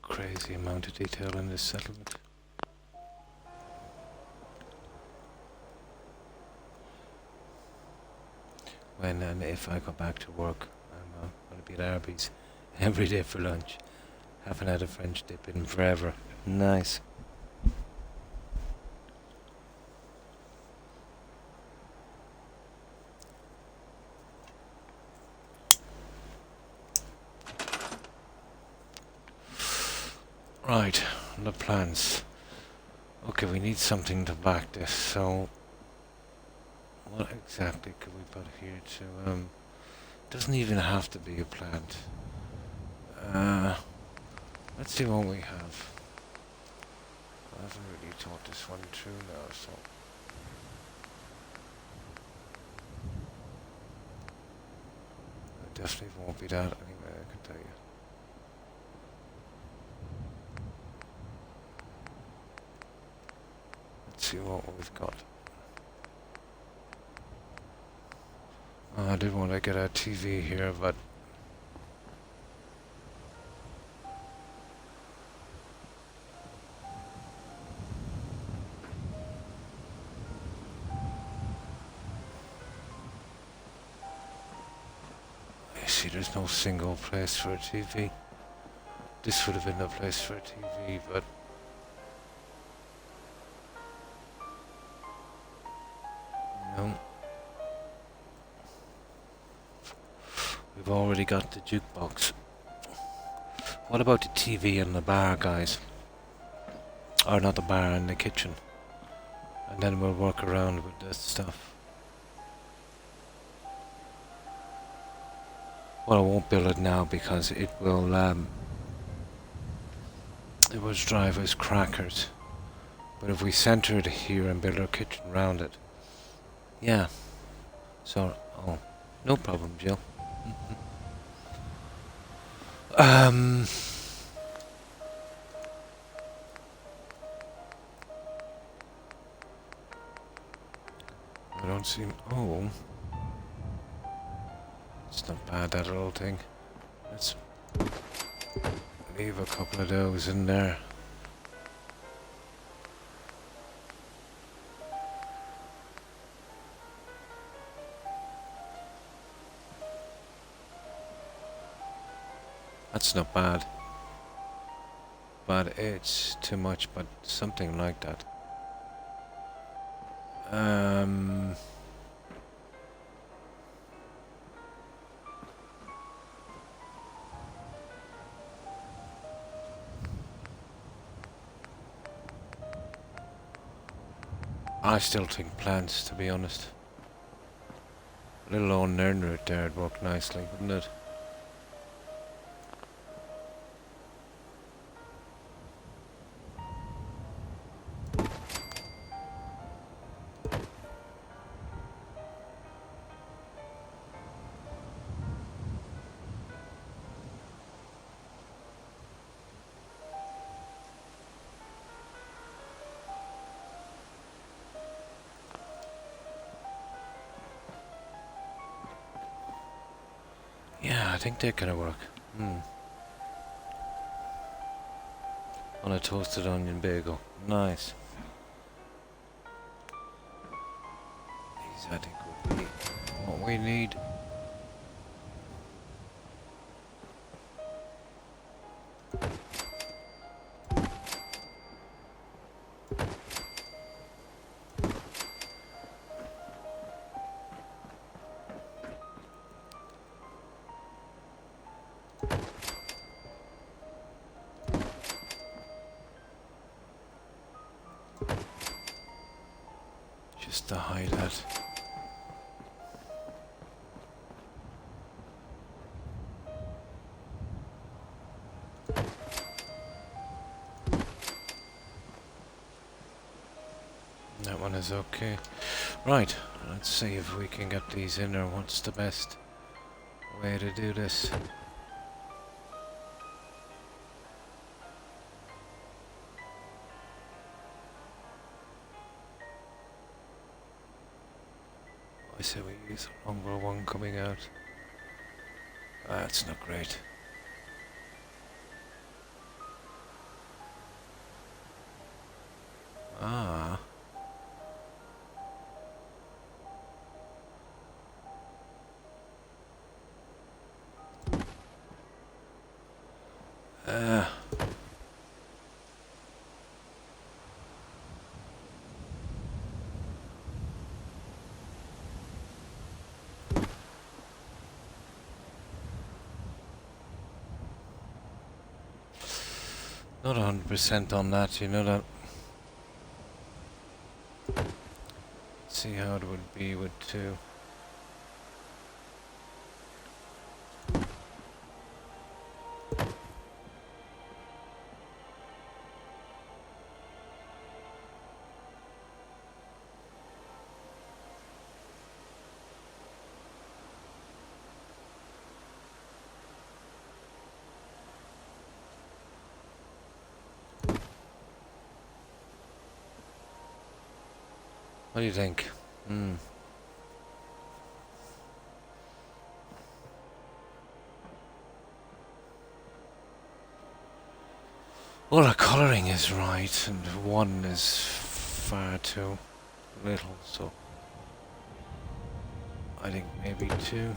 Crazy amount of detail in this settlement. When and if I go back to work, I'm going to be at Arby's every day for lunch. Haven't had a French dip in forever. Nice. Right, the plans. Okay, we need something to back this, so what exactly could we put here to, doesn't even have to be a plant. Let's see what we have. I haven't really thought this one through now, so. It definitely won't be that anyway, I can tell you. Let's see what we've got. Oh, I did want to get a TV here, but I see there's no single place for a TV. This would have been the place for a TV, but no. We've already got the jukebox. What about the TV in the bar, guys? Or not the bar, in the kitchen. And then we'll work around with this stuff. Well, I won't build it now because it will drive us crackers. But if we center it here and build our kitchen around it, yeah. So, oh, no problem, Jill. I don't see. Oh, it's not bad, that little thing. Let's leave a couple of those in there. That's not bad. but it's too much, but something like that. Um, I still think plants, to be honest. A little old nerd root there would work nicely, wouldn't it? Yeah, I think they're gonna work. On a toasted onion bagel. Nice. These, I think, would be what we need. Just to hide that. That one is okay. Right, let's see if we can get these in there. What's the best way to do this? I say we use a longer one coming out. That's not great. Ah. Not 100% on that, you know that. See how it would be with two. What do you think? Well, the colouring is right, and one is far too little, so I think maybe two.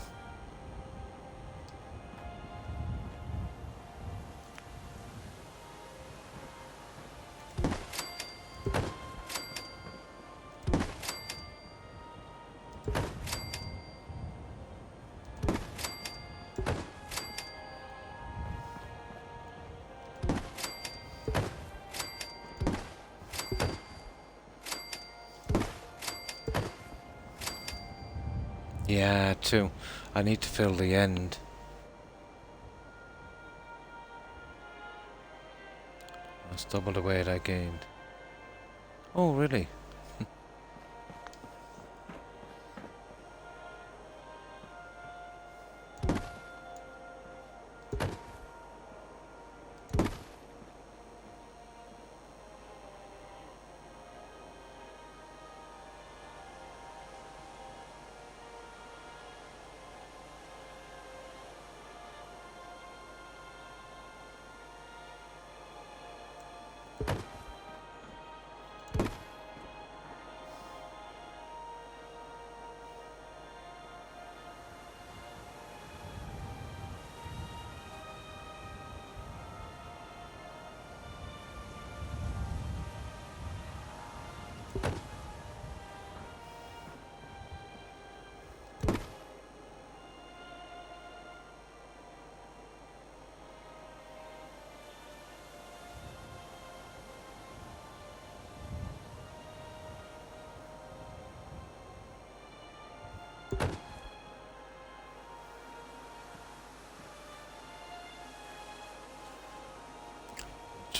Yeah, two. I need to fill the end. That's double the weight I gained. Oh, really?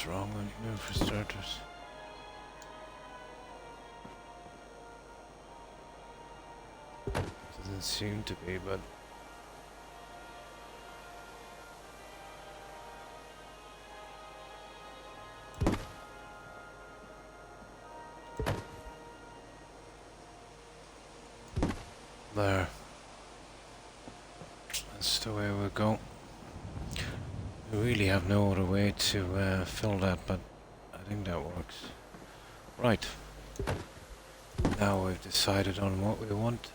What's wrong on you for starters? Doesn't seem to be, but there. That's the way we go. We really have no other way to fill that, but I think that works. Right. Now we've decided on what we want.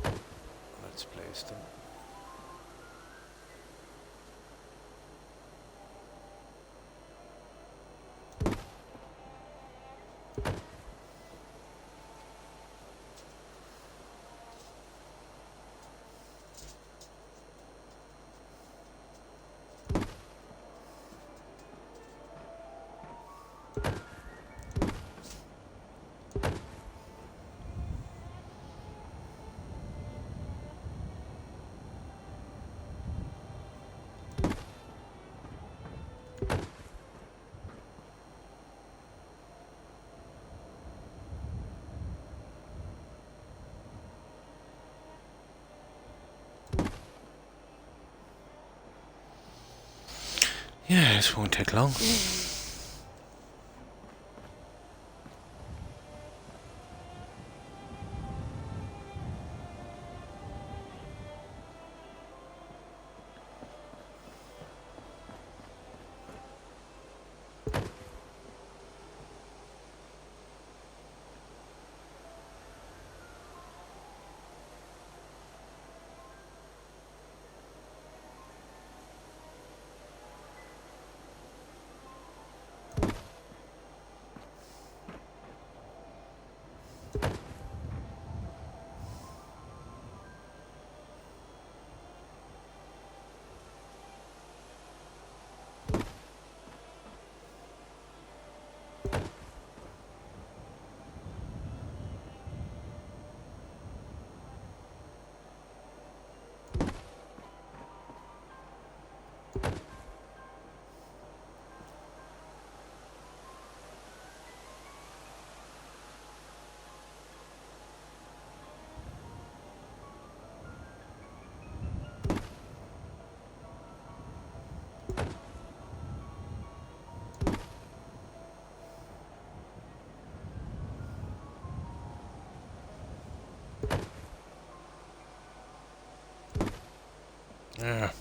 Let's place them. Yeah, this won't take long. Yeah.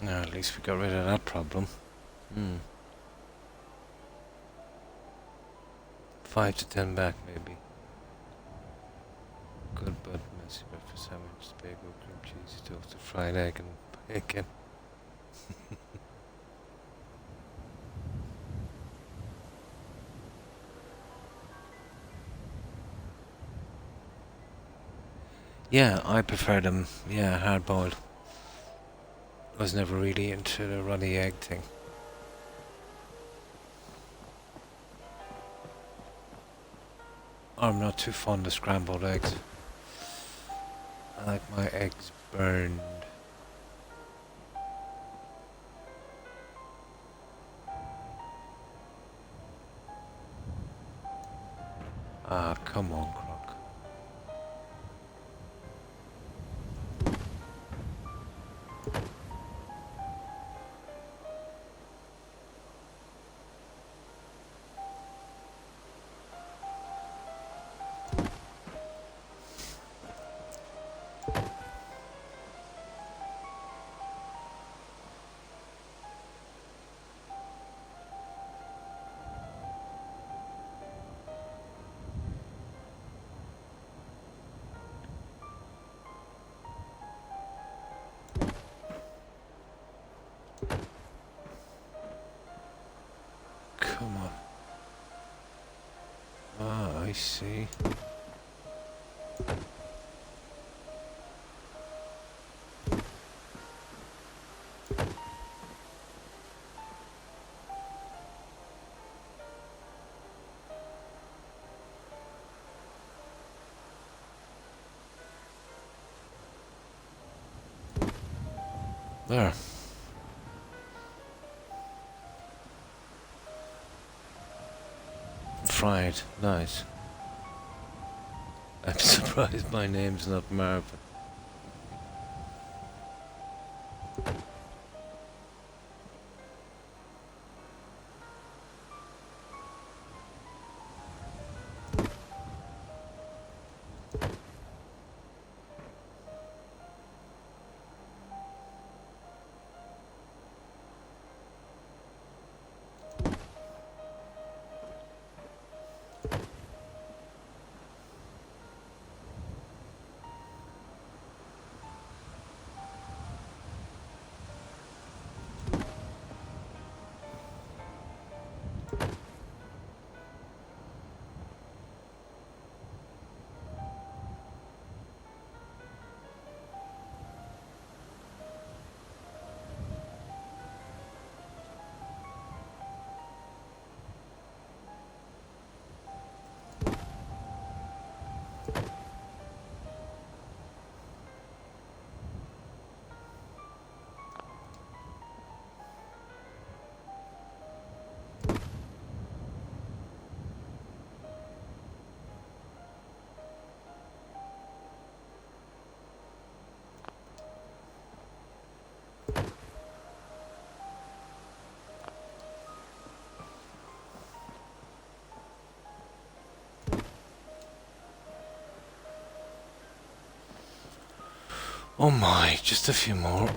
Now at least we got rid of that problem. 5 to 10 back, maybe. Good but messy breakfast sandwich, bagel, cream cheese, toasted fried egg and bacon. Yeah, I prefer them, yeah, hard boiled. Was never really into the runny egg thing. I'm not too fond of scrambled eggs. I like my eggs burned. Ah, come on, Croc. Come on. Ah, I see. There. fried. Nice. I'm surprised my name's not Marvin. Oh my, just a few more.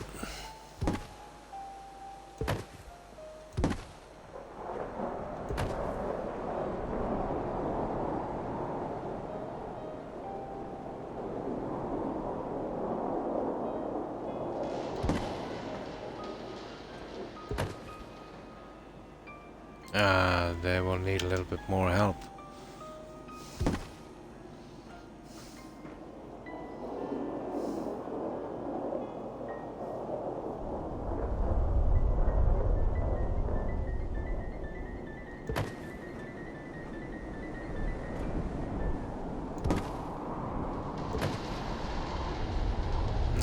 They will need a little bit more help.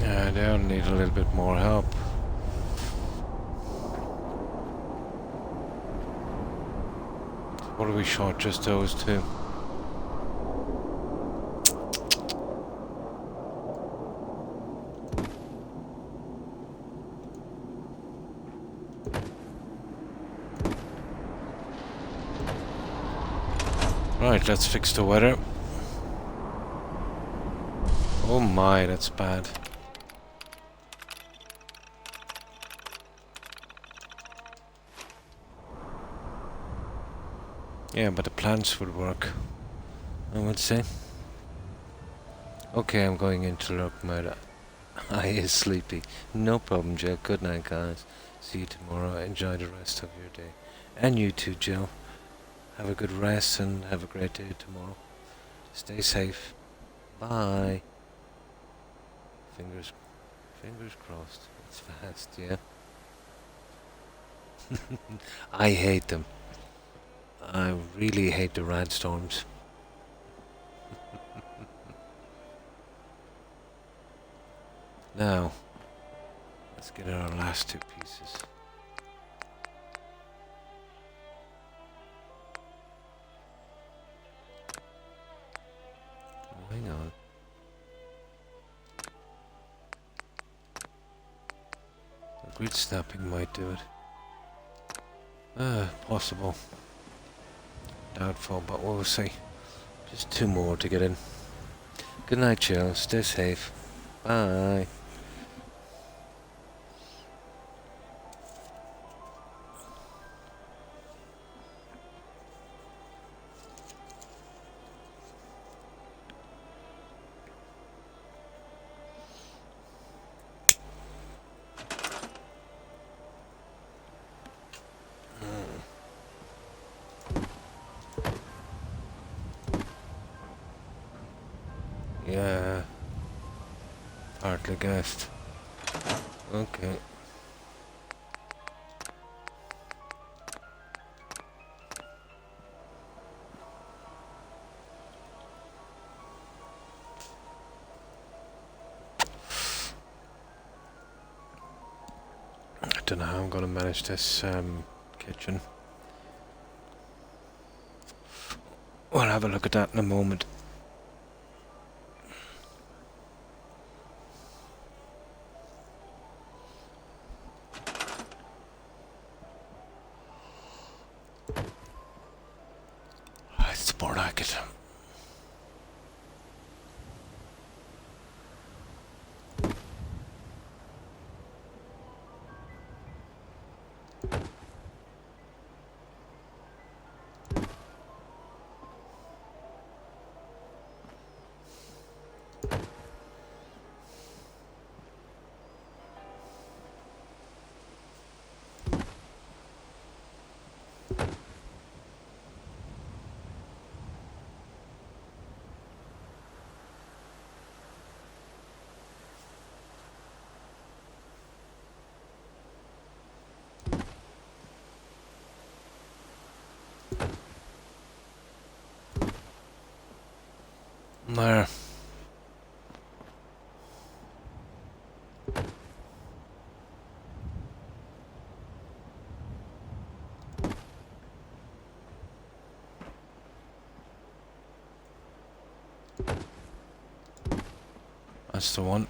Yeah, they'll need a little bit more help. What are we short? Just those two. Right, let's fix the weather. Oh my, that's bad. Yeah, but the plants would work, I would say. Okay, I'm going in to look. My eye is sleepy. No problem, Joe. Good night, guys. See you tomorrow. Enjoy the rest of your day. And you too, Joe. Have a good rest and have a great day tomorrow. Stay safe. Bye. Fingers crossed. It's fast, yeah. I hate them. I really hate the rad storms. Now, let's get our last two pieces. Oh, hang on. The grid snapping might do it. Possible. Doubtful, but we'll see. Just two more to get in. Good night, Jill. Stay safe. Bye. Yeah. Partly guessed. Okay. I don't know how I'm going to manage this kitchen. have a look at that in a moment. It's the racket. There. That's the one.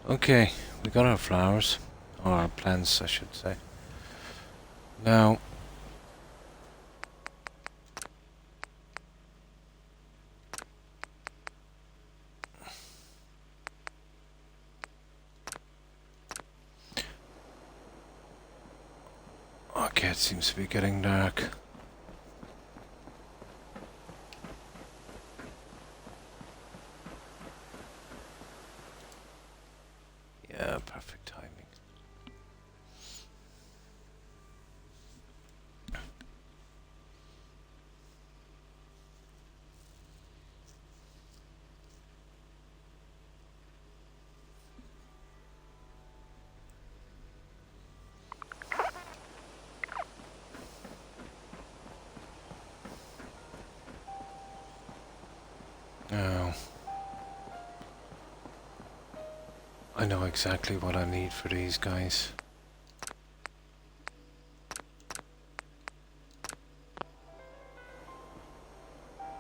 Okay, we got our flowers. Or our plants, I should say. Now... Okay, it seems to be getting dark. Yeah, perfect timing. Now, I know exactly what I need for these guys.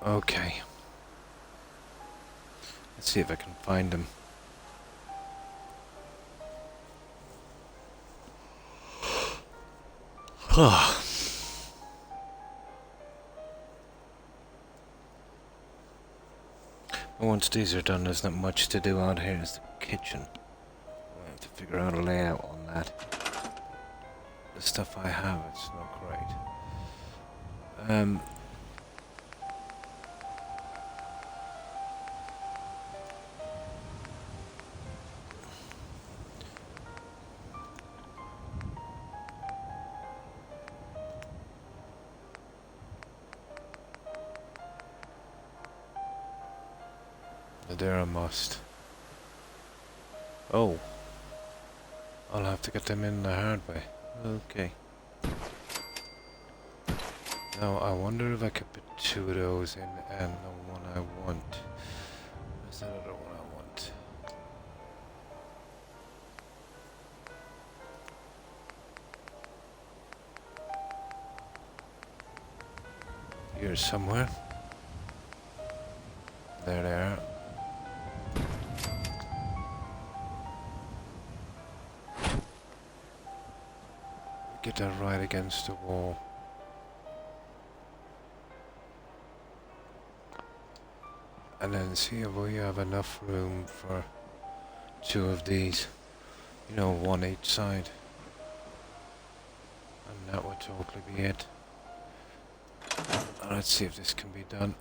Okay. Let's see if I can find them. Once these are done, there's not much to do out here. It's the kitchen. I have to figure out a layout on that. The stuff I have, it's not great. They're a must. Oh. I'll have to get them in the hard way. Okay. Now, I wonder if I could put two of those in and the one I want. Where's that other one I want? Here somewhere. There they are. Get that right against the wall. And then see if we have enough room for two of these. You know, one each side. And that would totally be it. Let's see if this can be done.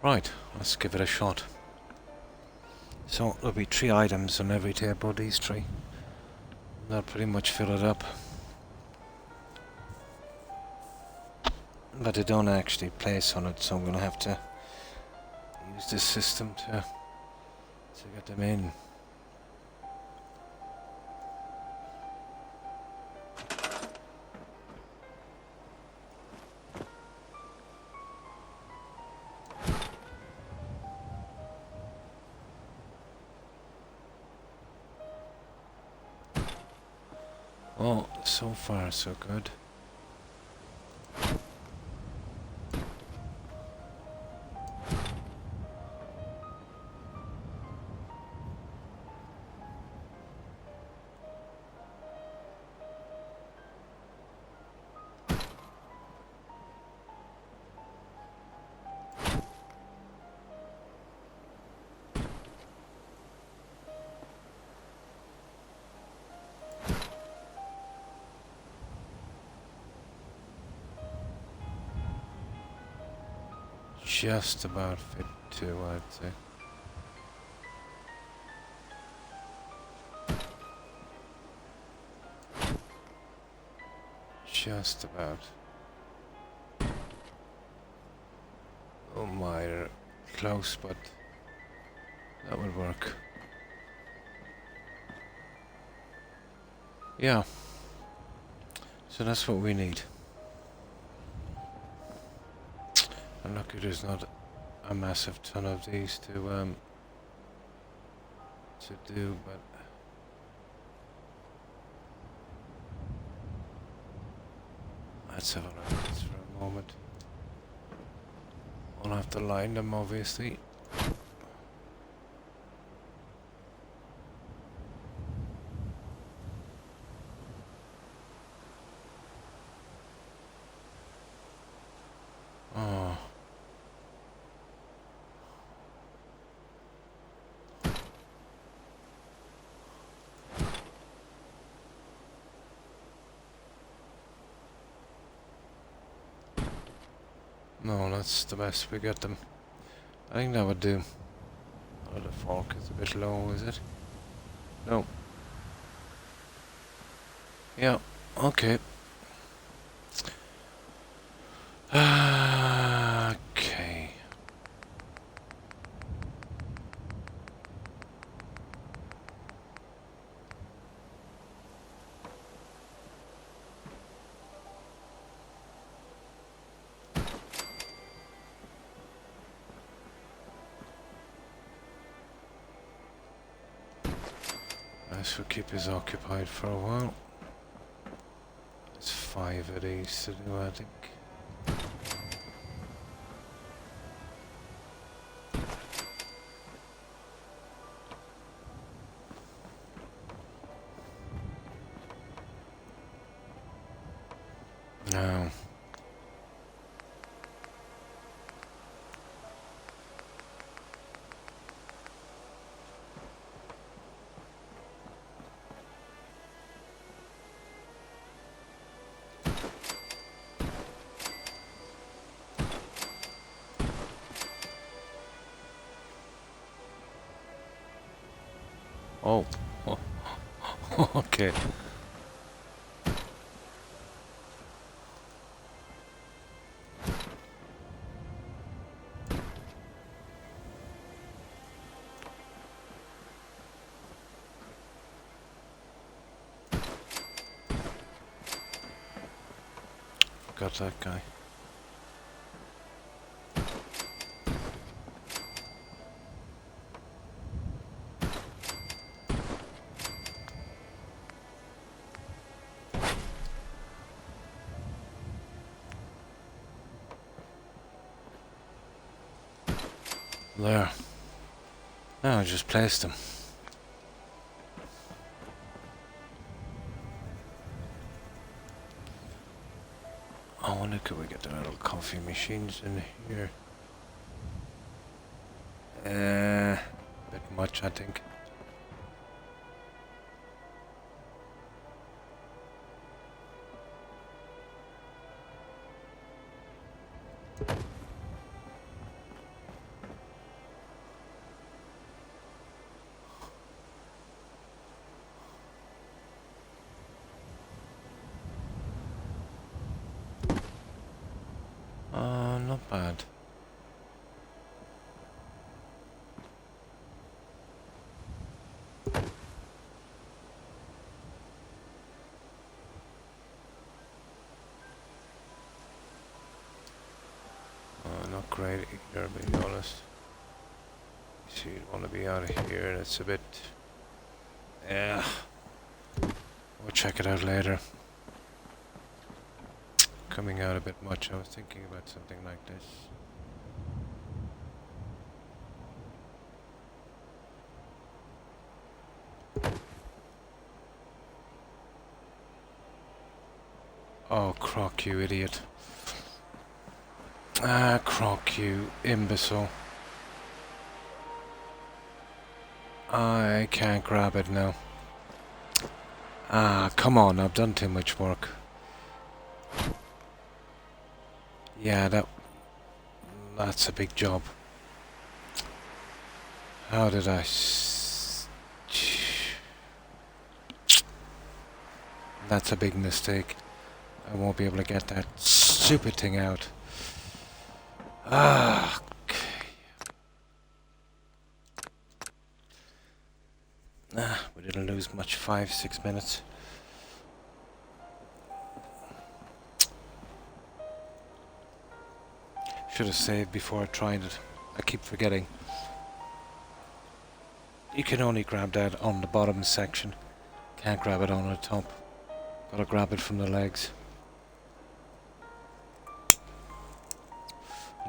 Right, let's give it a shot. So there'll be 3 items on every table, these 3. That'll pretty much fill it up. But they don't actually place on it, so I'm gonna have to use this system to get them in. Well, so far so good. Just about fit too, I'd say. Just about. Oh my, close, but that would work. Yeah. So that's what we need. I'm lucky there's not a massive ton of these to do, but let's have a look at this for a moment. We'll have to line them, obviously. Oh. No, that's the best we get them. I think that would do. Oh, the fork is a bit low, is it? No. Yeah, okay. Okay. Nice, we'll keep us occupied for a while. There's 5 of these to do, I think. No. Oh. Okay. Got that guy. There. Now I just placed him. I wonder could we get the little coffee machines in here? Bit much, I think. Not bad. Not great either, to be honest. So you'd want to be out of here, that's a bit... Yeah. We'll check it out later. Coming out a bit much. I was thinking about something like this. Oh, Croc, you idiot. Ah, Croc, you imbecile. I can't grab it now. Ah, come on, I've done too much work. Yeah, that's a big job. How did I... That's a big mistake. I won't be able to get that stupid thing out. Ah, okay. We didn't lose much, 5-6 minutes. Should have saved before I tried it. I keep forgetting. You can only grab that on the bottom section. Can't grab it on the top. Gotta grab it from the legs.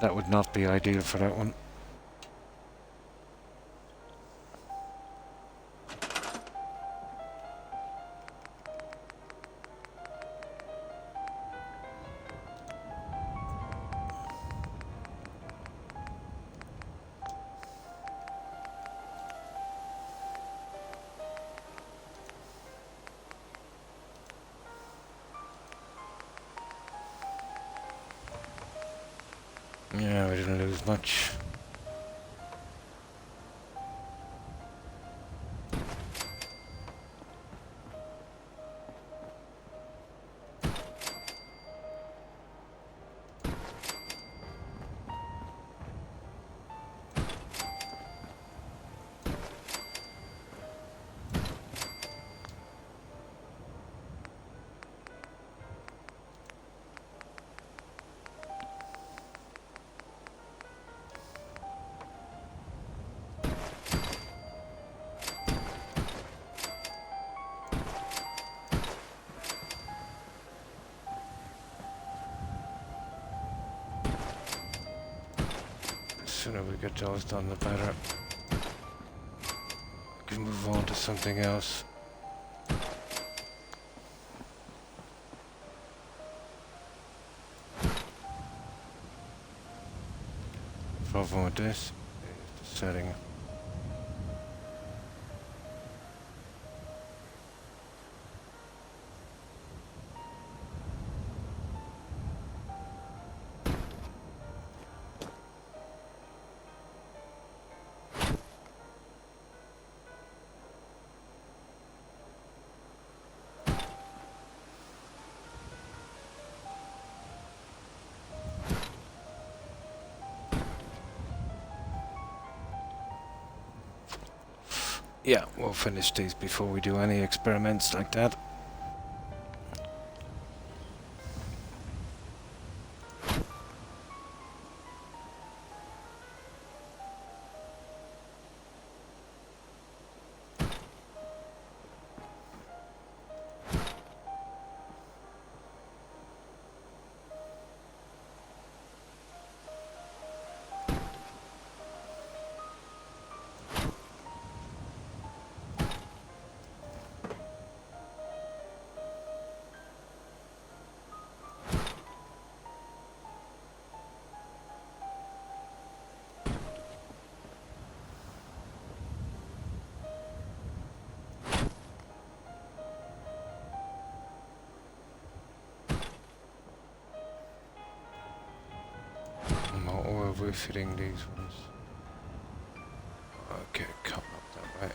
That would not be ideal for that one. Yeah, we didn't lose much. The sooner we get those done, the better. We can move on to something else. Problem with this is the setting. Yeah, we'll finish these before we do any experiments like that. Or are we fitting these ones? Okay, come up that way.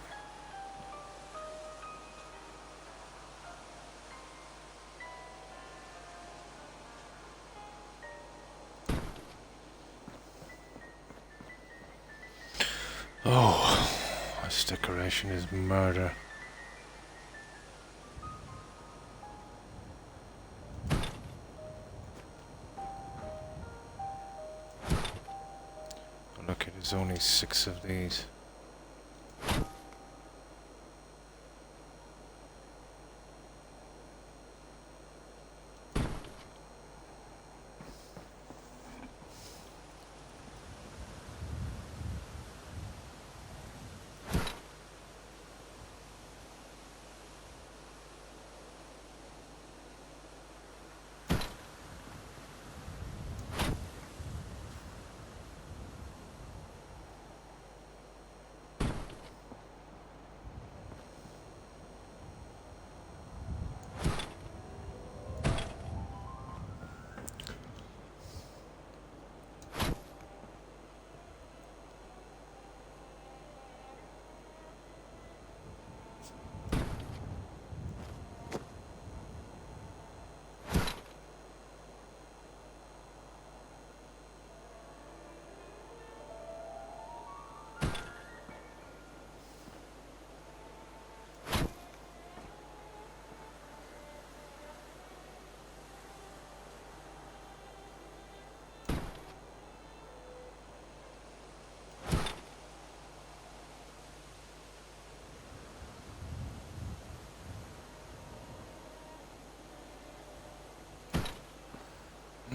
Oh, this decoration is murder. Look, there's only 6 of these.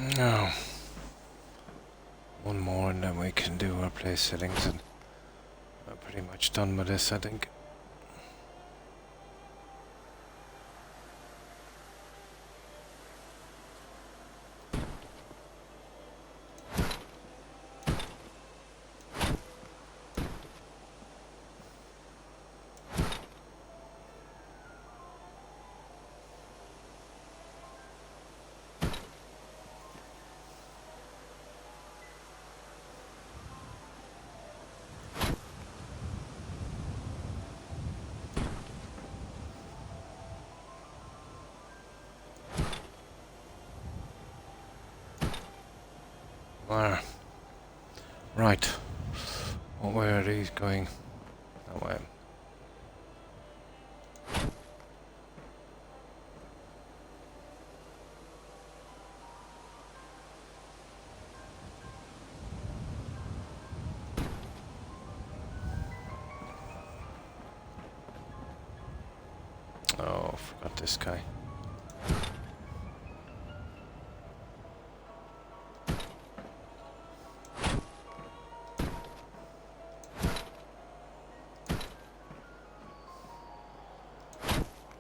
Now, one more and then we can do our place settings, and I'm pretty much done with this, I think. Where? Right. What way are these going? That way. Oh, forgot this guy.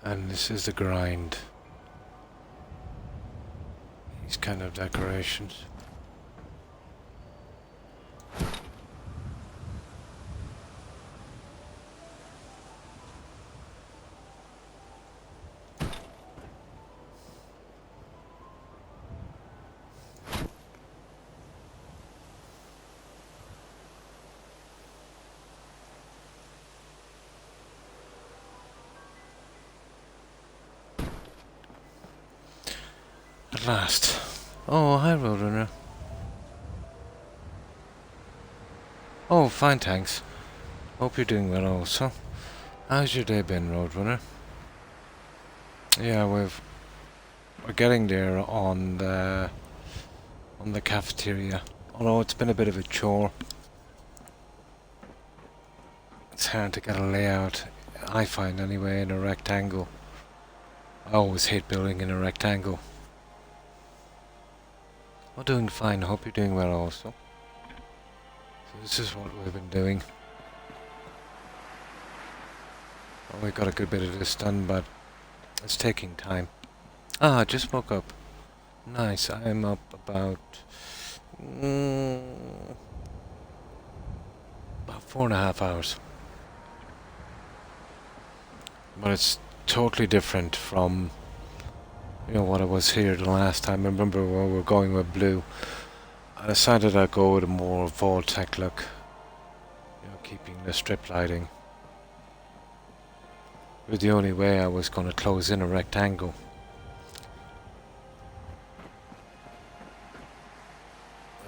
And this is the grind. These kind of decorations. At last. Oh, hi, Roadrunner. Oh, fine, thanks. Hope you're doing well also. How's your day been, Roadrunner? Yeah, we're getting there on the cafeteria. Although it's been a bit of a chore. It's hard to get a layout, I find anyway, in a rectangle. I always hate building in a rectangle. Well, doing fine. Hope you're doing well also. So this is what we've been doing. Well, we got a good bit of this done, but it's taking time. Ah, I just woke up. Nice. I'm up about 4.5 hours. But it's totally different from what I was here the last time. I remember when we were going with blue. I decided I'd go with a more Vault-Tec look. Keeping the strip lighting. It was the only way I was going to close in a rectangle.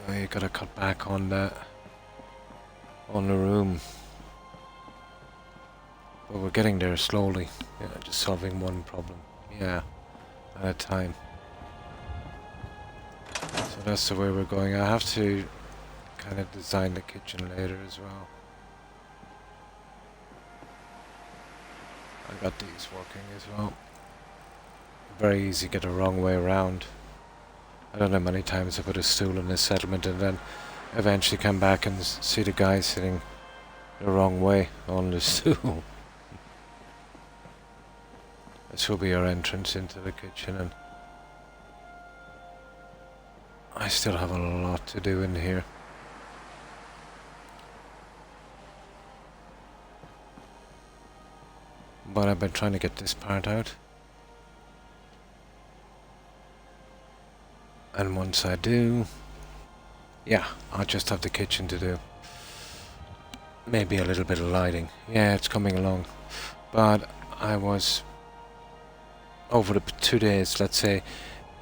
You gotta cut back on the room. But we're getting there slowly. Yeah, just solving one problem. Yeah. At a time. So that's the way we're going. I have to kind of design the kitchen later as well. I got these working as well. Very easy to get the wrong way around. I don't know how many times I put a stool in this settlement and then eventually come back and see the guy sitting the wrong way on the stool. This will be our entrance into the kitchen, and I still have a lot to do in here. But I've been trying to get this part out. And once I do, yeah, I'll just have the kitchen to do. Maybe a little bit of lighting. Yeah, it's coming along. But I was over the 2 days, let's say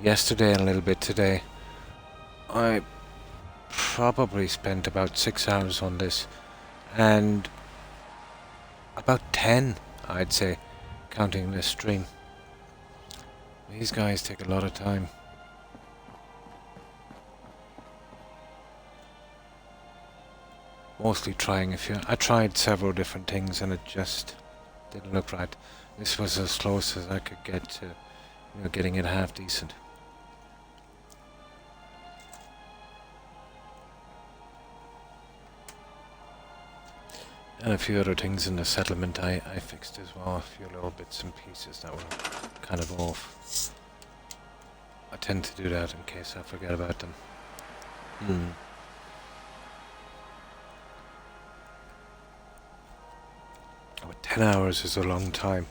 yesterday and a little bit today, I probably spent about 6 hours on this, and about 10, I'd say, counting this stream. These guys take a lot of time. Mostly trying I tried several different things and it just didn't look right. This was as close as I could get to, getting it half decent. And a few other things in the settlement I fixed as well, a few little bits and pieces that were kind of off. I tend to do that in case I forget about them. But 10 hours is a long time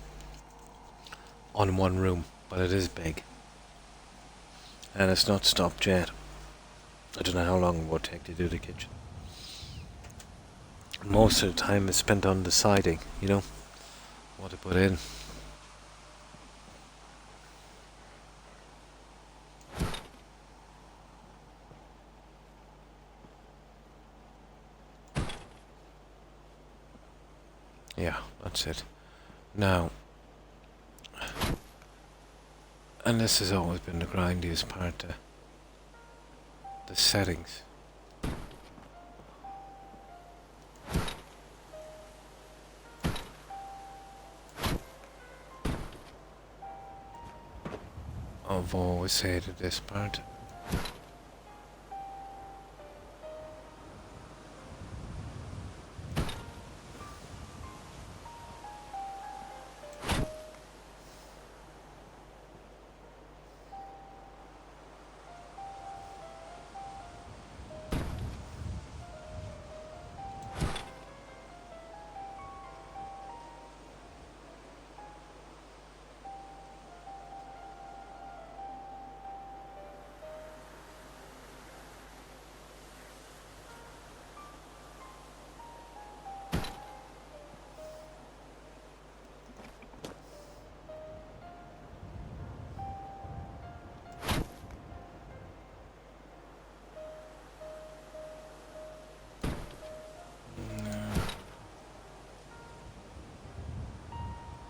on one room, but it is big. And it's not stopped yet. I don't know how long it will take to do the kitchen. Most of the time is spent on deciding, you know, what to put in. Yeah, that's it. Now, and this has always been the grindiest part, the settings. I've always hated this part.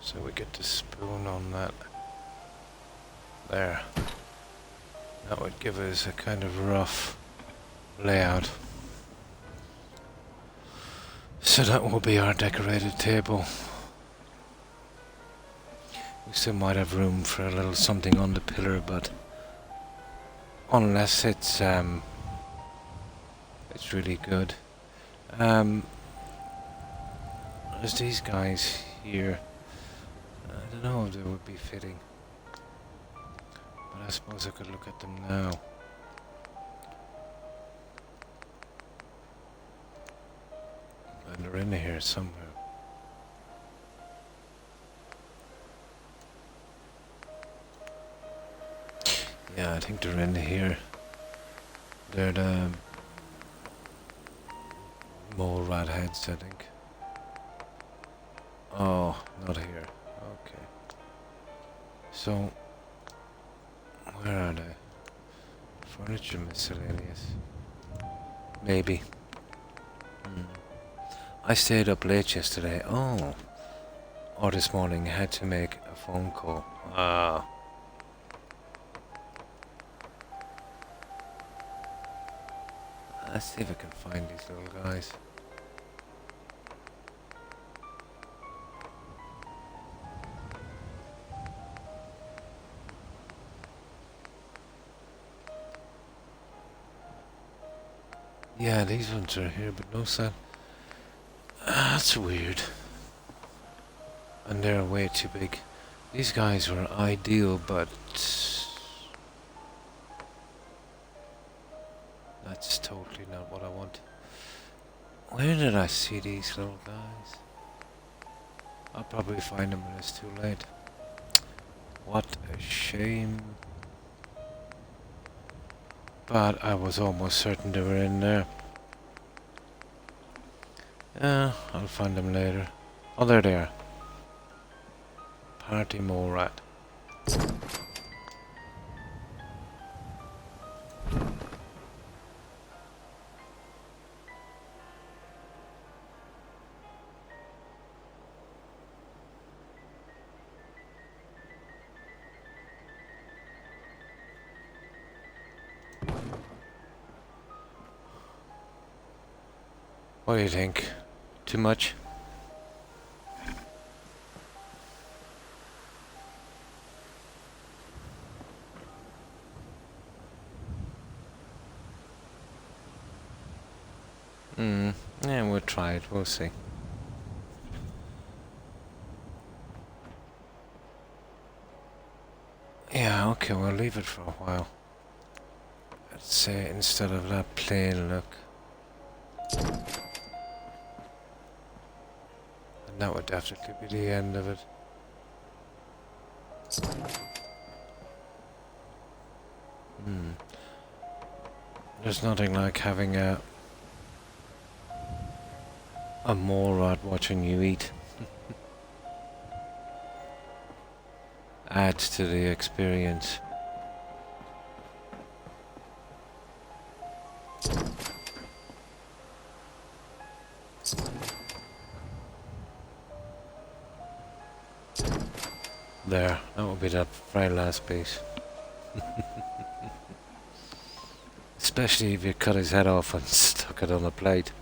So we get the spoon on that. There. That would give us a kind of rough layout. So that will be our decorated table. We still might have room for a little something on the pillar, but unless it's really good. There's these guys here. I don't know if they would be fitting, but I suppose I could look at them now. And they're in here somewhere. Yeah, I think they're in here. They're the mole rat heads, I think. Oh, not here. Okay. So, where are they? Furniture miscellaneous. Maybe. I stayed up late yesterday. Oh. Or this morning, I had to make a phone call. Ah. Let's see if I can find these little guys. Yeah, these ones are here, but no sign. That's weird. And they're way too big. These guys were ideal, but that's totally not what I want. Where did I see these little guys? I'll probably find them when it's too late. What a shame. But I was almost certain they were in there. Yeah, I'll find them later. Oh, there they are. Party mole rat. What do you think? Too much? Yeah, we'll try it. We'll see. Okay, we'll leave it for a while. Let's say instead of that plain look. And that would definitely be the end of it. There's nothing like having a mole rat watching you eat. Adds to the experience. There, that would be that very last piece. Especially if you cut his head off and stuck it on a plate.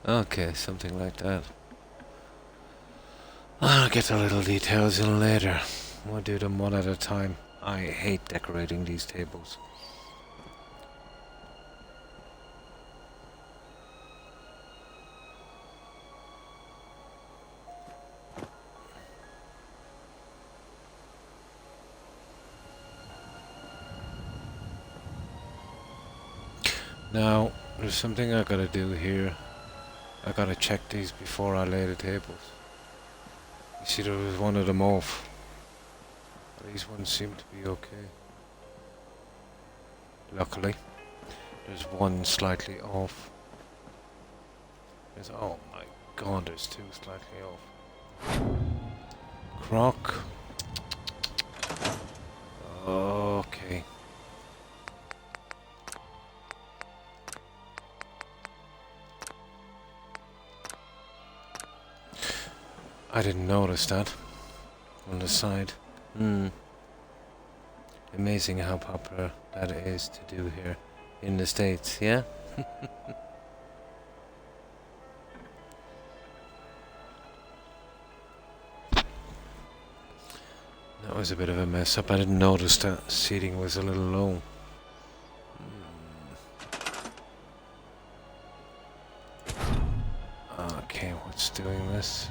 Okay, something like that. I'll get the little details in later. We'll do them one at a time. I hate decorating these tables. Now, there's something I gotta do here. I gotta check these before I lay the tables. You see, there was one of them off. These ones seem to be okay. Luckily, there's one slightly off. Oh my god, there's two slightly off. Croc. Okay. I didn't notice that on the side. Amazing how popular that is to do here in the States, yeah? That was a bit of a mess up. I didn't notice that seating was a little low. Okay, what's doing this?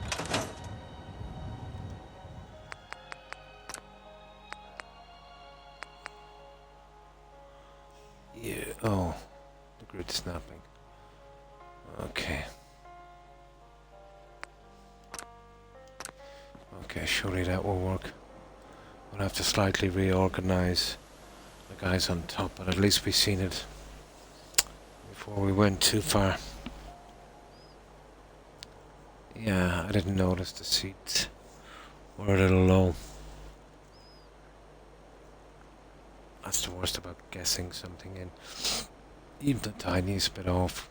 Yeah, oh, the grid snapping. Okay. Okay, surely that will work. We'll have to slightly reorganize the guys on top, but at least we've seen it before we went too far. Yeah, I didn't notice the seats were a little low. That's the worst about guessing something in. Even the tiniest bit off.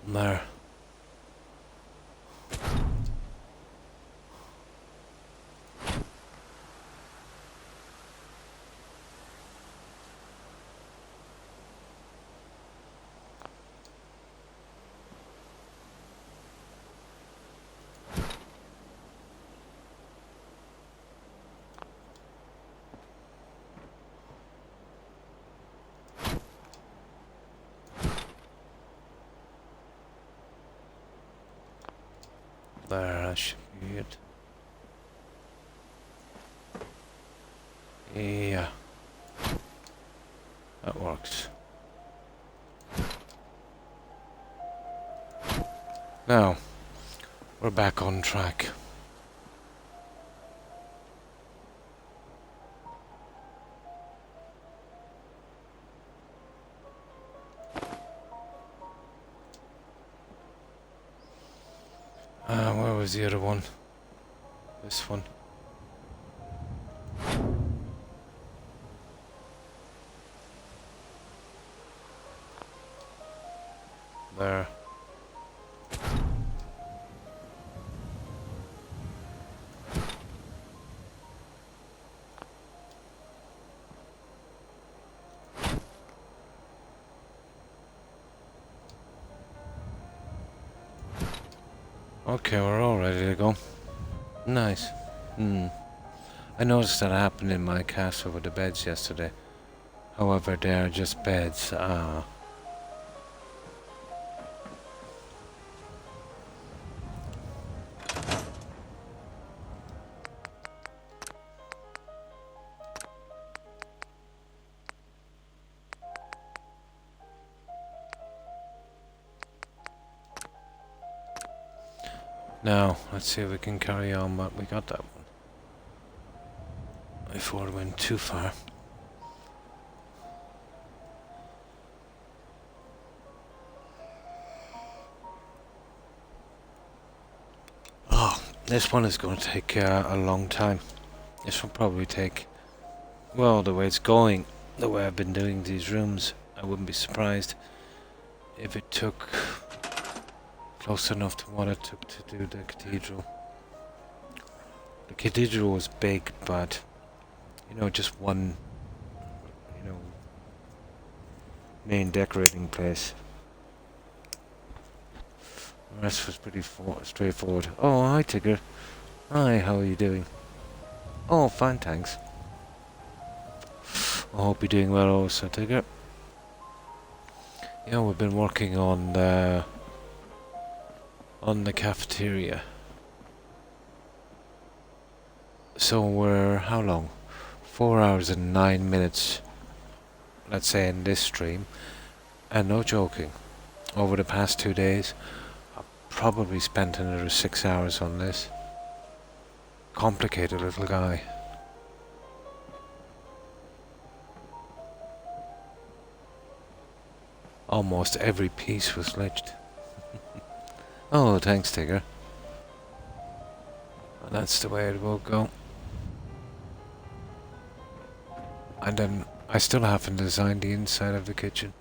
There. There, that should be it. Yeah. That works. Now, we're back on track. Where was the other one? This one. There. Okay, we're all ready to go. Nice. I noticed that happened in my castle with the beds yesterday. However, they are just beds. Now, let's see if we can carry on, but we got that one. Before it went too far. Oh, this one is going to take a long time. This will probably take, well, the way it's going, the way I've been doing these rooms, I wouldn't be surprised if it took close enough to what it took to do the cathedral. The cathedral was big, but, you know, just one, you know, main decorating place. The rest was pretty straightforward. Oh, hi, Tigger. Hi, how are you doing? Oh, fine, thanks. I hope you're doing well also, Tigger. Yeah, we've been working on the cafeteria. So we're, how long? 4 hours and 9 minutes, let's say, in this stream. And no joking, over the past 2 days, I've probably spent another 6 hours on this. Complicated little guy. Almost every piece was glitched. Oh, thanks, Tigger. And that's the way it will go. And then I still haven't designed the inside of the kitchen.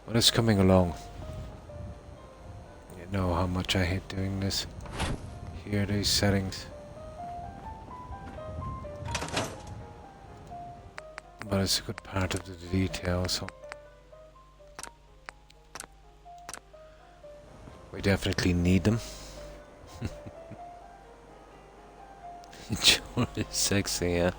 But it's coming along. You know how much I hate doing this. Here are these settings. But it's a good part of the detail, so we definitely need them. It sure is sexy, yeah.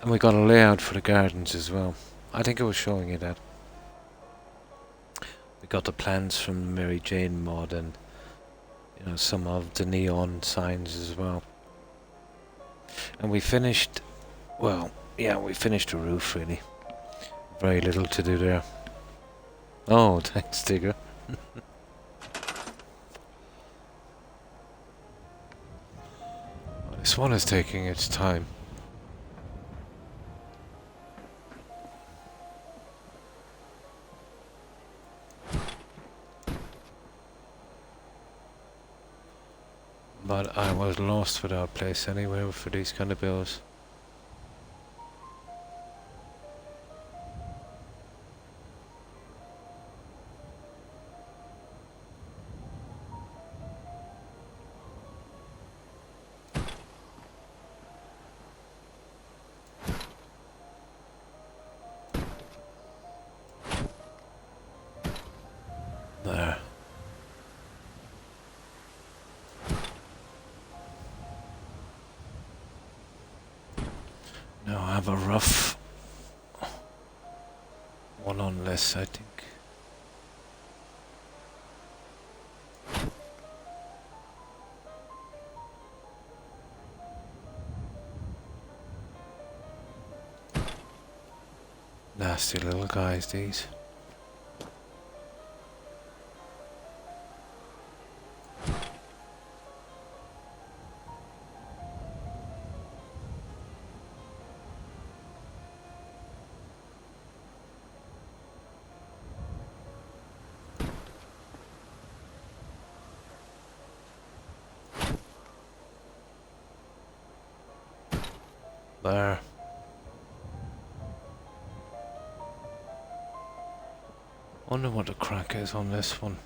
And we got a layout for the gardens as well. I think I was showing you that. We got the plans from the Mary Jane mod and, you know, some of the neon signs as well. And we finished, well, yeah, we finished the roof really. Very little to do there. Oh, thanks, Tigger. This one is taking its time. But I was lost without place anywhere for these kind of bills. There. Now I have a rough one on less, I think. Nasty little guys, these. There. Wonder what the crack is on this one.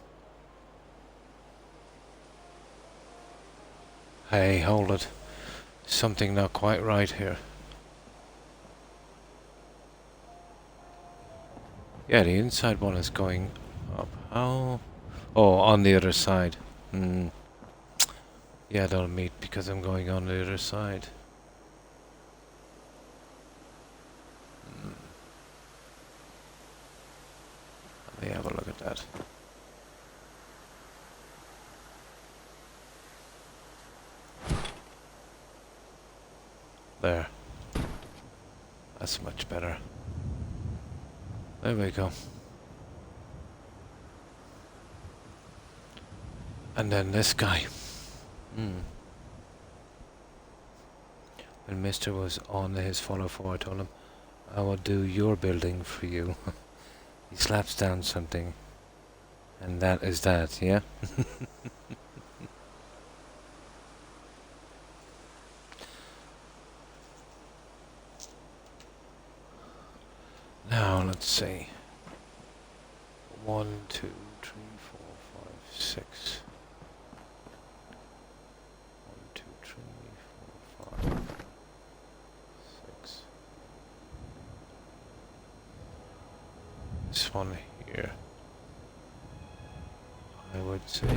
Hey, hold it. Something not quite right here. Yeah, the inside one is going up. How? Oh, on the other side. Hmm. Yeah, they'll meet because I'm going on the other side. Hmm. Let me have a look at that. There. That's much better. There we go. And then this guy. Hmm. When Mister was on his follow-for, I told him, I will do your building for you. He slaps down something. And that is that, yeah? Now, let's see. 1, 2, 3, 4, 5, 6. 1, 2, 3, 4, 5, 6. This one here. I would say.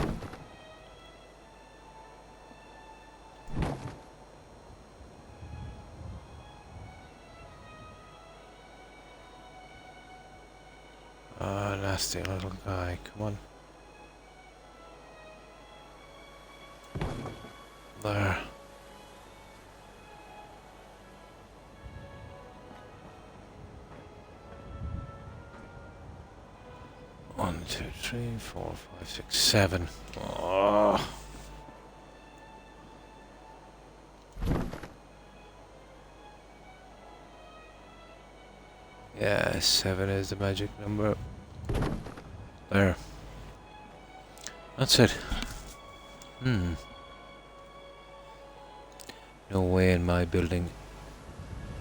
Ah, nasty little guy. Come on. There. One, two, three, 4, 5, 6, 7. Oh. Yeah, 7 is the magic number. There. That's it. Hmm. No way in my building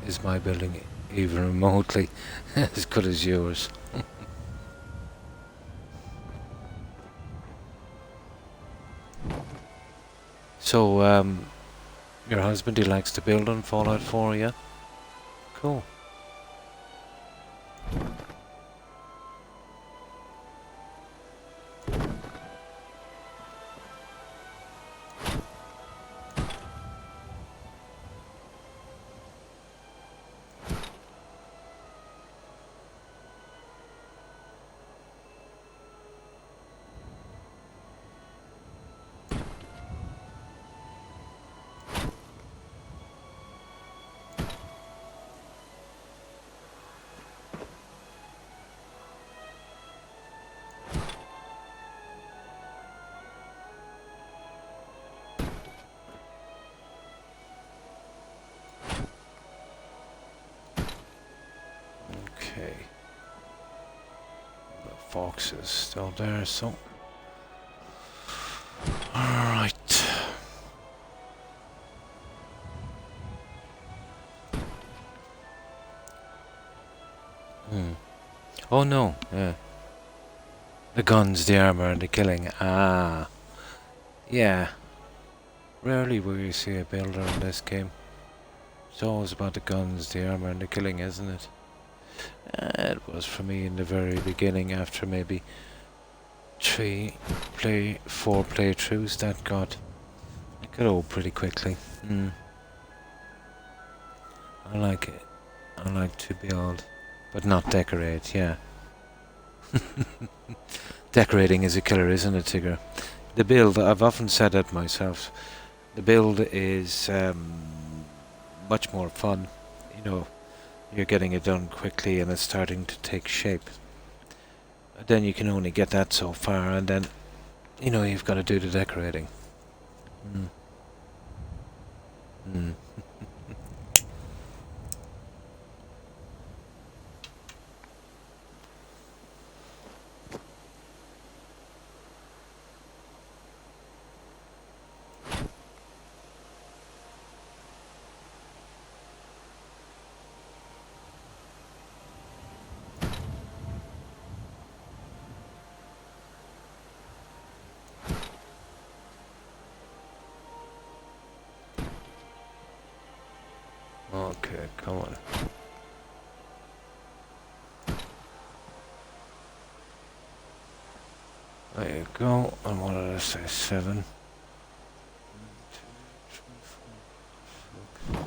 is my building even remotely as good as yours. So, your husband, he likes to build on Fallout 4, yeah? Cool. Okay. The fox is still there, so... Alright. Hmm. Oh no, yeah. The guns, the armor, and the killing. Ah. Yeah. Rarely will you see a builder in this game. It's always about the guns, the armor, and the killing, isn't it? It was for me in the very beginning, after maybe 4 playthroughs that got old pretty quickly. I like it. I like to build, but not decorate, yeah. Decorating is a killer, isn't it, Tigger? The build, I've often said it myself, the build is much more fun. You know, you're getting it done quickly and it's starting to take shape. Then you can only get that so far, and then, you know, you've got to do the decorating. Okay, come on. There you go. And what did I say? 7. 1, 2, 3, 4, 5, 6,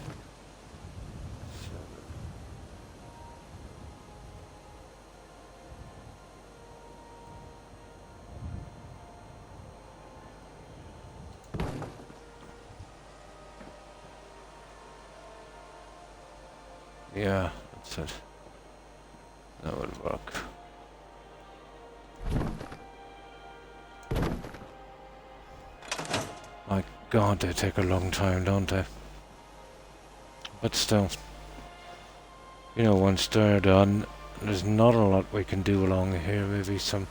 7. Yeah, that's it. That would work. My God, they take a long time, don't they? But still, you know, once they're done, there's not a lot we can do along here. Maybe some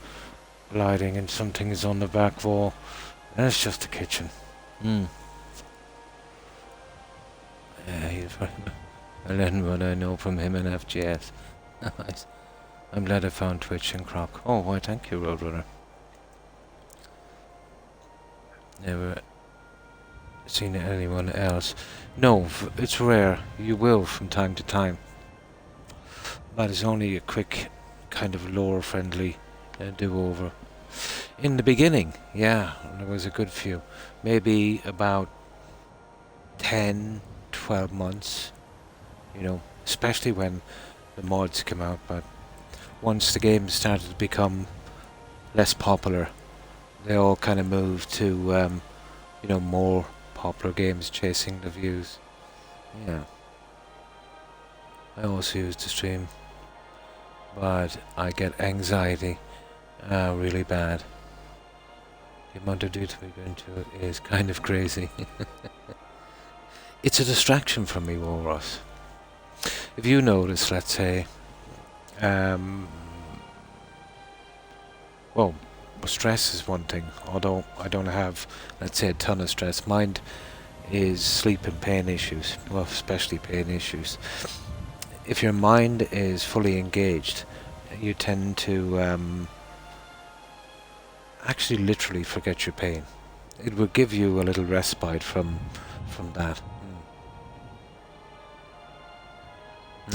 lighting and some things on the back wall. And it's just the kitchen. Yeah, he's very I learned what I know from him in FGS. Nice. I'm glad I found Twitch and Croc. Oh, why thank you, Roadrunner. Never seen anyone else. No, it's rare. You will from time to time. But it's only a quick kind of lore friendly do-over. In the beginning, yeah, there was a good few. Maybe about 10, 12 months. You know, especially when the mods came out, but once the game started to become less popular, they all kind of moved to, you know, more popular games chasing the views. Yeah. I also use the stream, but I get anxiety really bad. The amount of detail we go into it is kind of crazy. It's a distraction from me, Walrus. If you notice, let's say, well, stress is one thing, although I don't have, let's say, a ton of stress. Mine is sleep and pain issues, well, especially pain issues. If your mind is fully engaged, you tend to actually literally forget your pain. It will give you a little respite from that.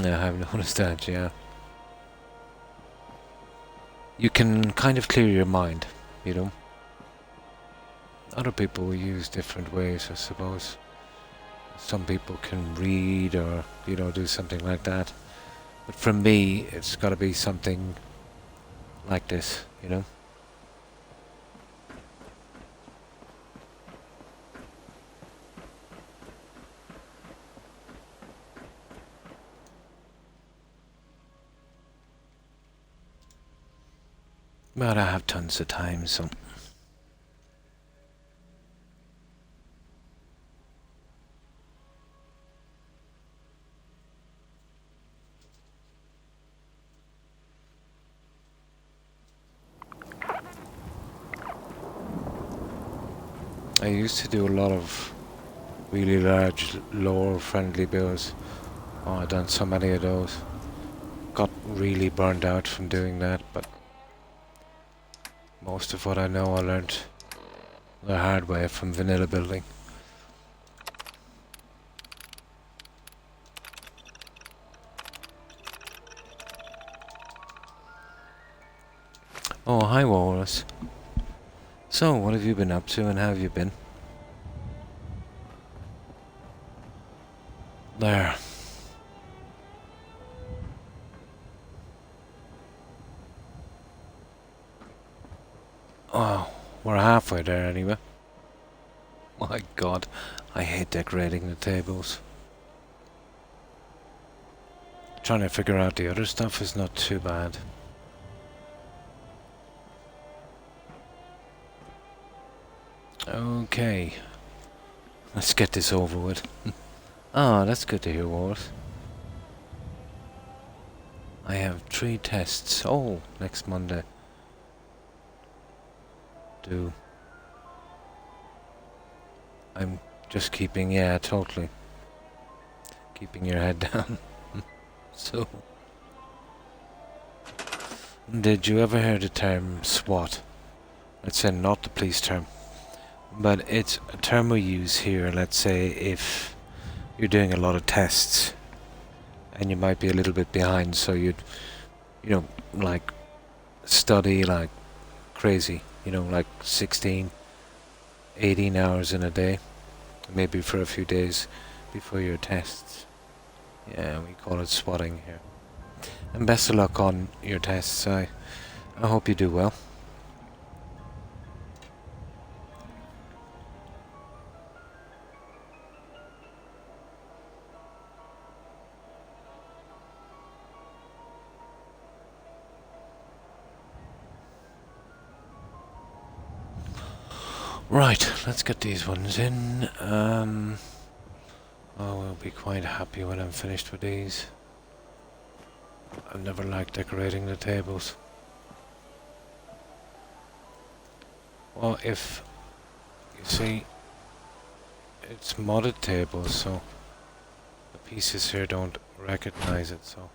Yeah, I've noticed that, yeah. You can kind of clear your mind, you know. Other people will use different ways, I suppose. Some people can read or, you know, do something like that. But for me, it's got to be something like this, you know. But I have tons of time, so... I used to do a lot of really large, lore-friendly builds. Oh, I've done so many of those. Got really burned out from doing that, but... most of what I know I learned the hard way from vanilla building. Oh, hi Walrus. So, what have you been up to and how have you been? There. Oh, we're halfway there anyway. My God, I hate decorating the tables. Trying to figure out the other stuff is not too bad. Okay. Let's get this over with. Ah, that's good to hear, Wars. I have 3 tests. Oh, next Monday. I'm just keeping, yeah, totally. Keeping your head down. So. Did you ever hear the term SWAT? Let's say not the police term. But it's a term we use here, let's say, if you're doing a lot of tests and you might be a little bit behind, so you'd, you know, like, study like crazy, You know, like 16, 18 hours in a day, maybe for a few days before your tests. Yeah, we call it swatting here. And best of luck on your tests. I hope you do well. Right, let's get these ones in. Oh, we'll be quite happy when I'm finished with these. I've never liked decorating the tables. Well, if you see, it's modded tables, so the pieces here don't recognize it, so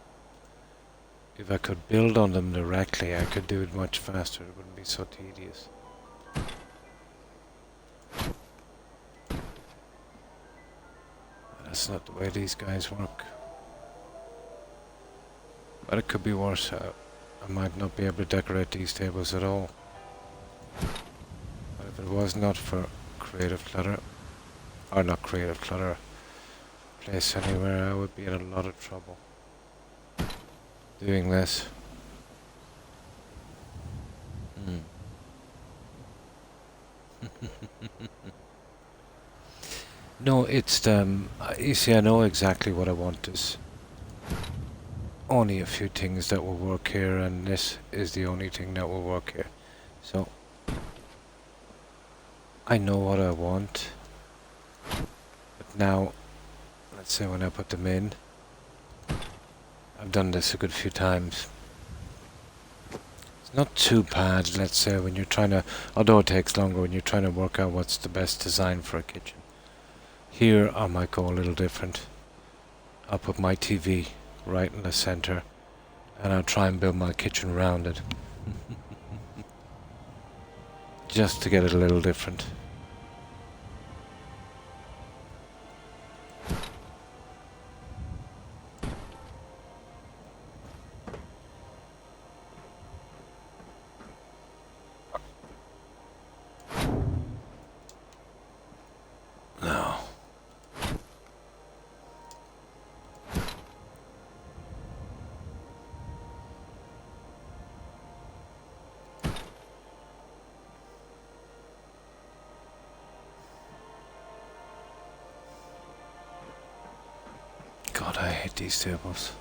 if I could build on them directly, I could do it much faster. It wouldn't be so tedious. That's not the way these guys work. But it could be worse. I might not be able to decorate these tables at all. But if it was not for Creative Clutter, or not Creative Clutter, Place Anywhere, I would be in a lot of trouble doing this. No, it's you see, I know exactly what I want. Is only a few things that will work here, and this is the only thing that will work here. So I know what I want. But now, let's say when I put them in, I've done this a good few times. It's not too bad, let's say, when you're trying to, although it takes longer when you're trying to work out what's the best design for a kitchen. Here I might go a little different. I'll put my TV right in the center, and I'll try and build my kitchen around it. Just to get it a little different. Now. God, I hate these tables.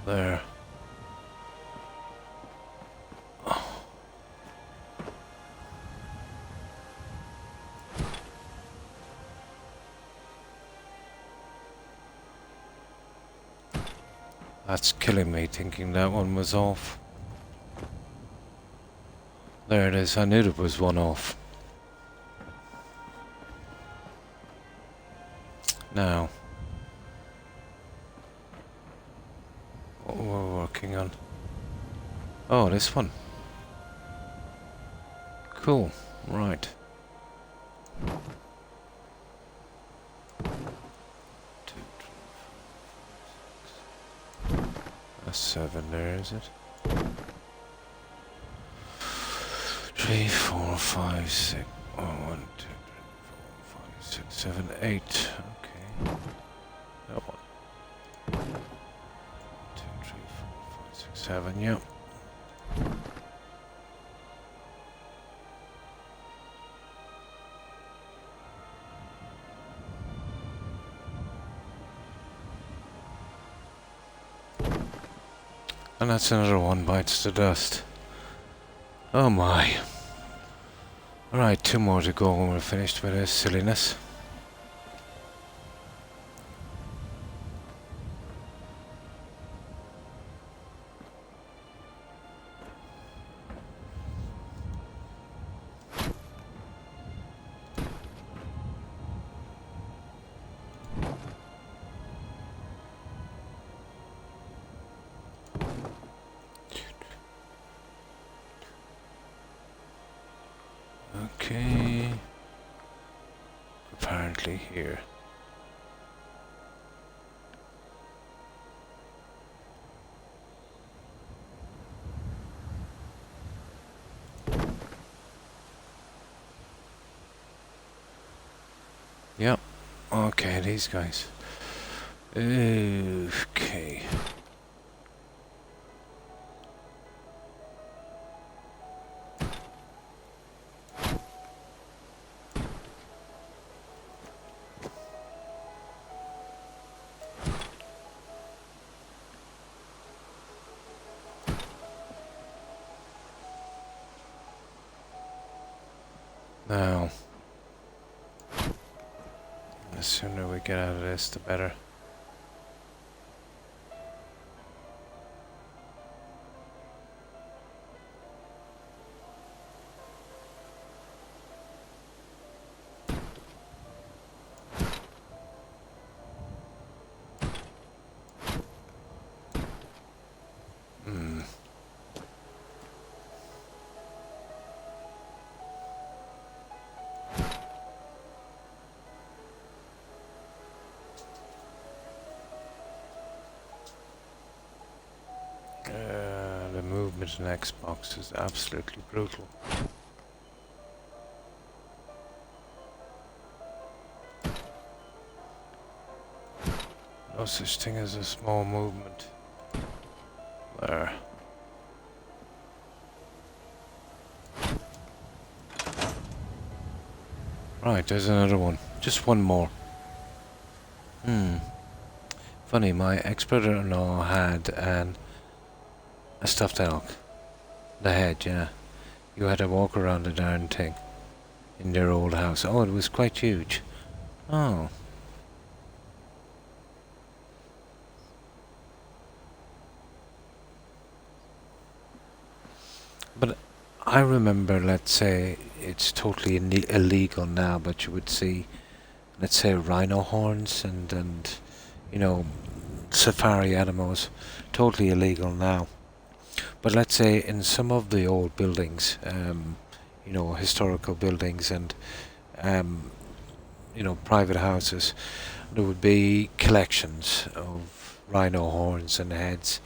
There. Oh. That's killing me, thinking that one was off. There it is, I knew there was one off. Now, what we're working on. Oh, this one. Cool, right. That's 7 there, is it? 3, 4, 5, 6. Oh, 1, 2, 3, 4, 5, 6, 7, 8. Okay. That one. 2, 3, 4, 5, 6, 7. Yep. And that's another one bites the dust. Oh my. Alright, 2 more to go when we're finished with this silliness. Okay. exactly here? Yep. Okay, these guys. Okay. Now, the sooner we get out of this, the better. Hmm. The movement in Xbox is absolutely brutal. No such thing as a small movement. There. Right, there's another one. Just one more. Funny, my ex-brother-in-law had a stuffed elk. The head, yeah. You had to walk around the darn thing in their old house. Oh, it was quite huge. Oh. But I remember, let's say, it's totally illegal now, but you would see, let's say, rhino horns and you know, safari animals, totally illegal now. But let's say in some of the old buildings, you know, historical buildings and you know, private houses, there would be collections of rhino horns and heads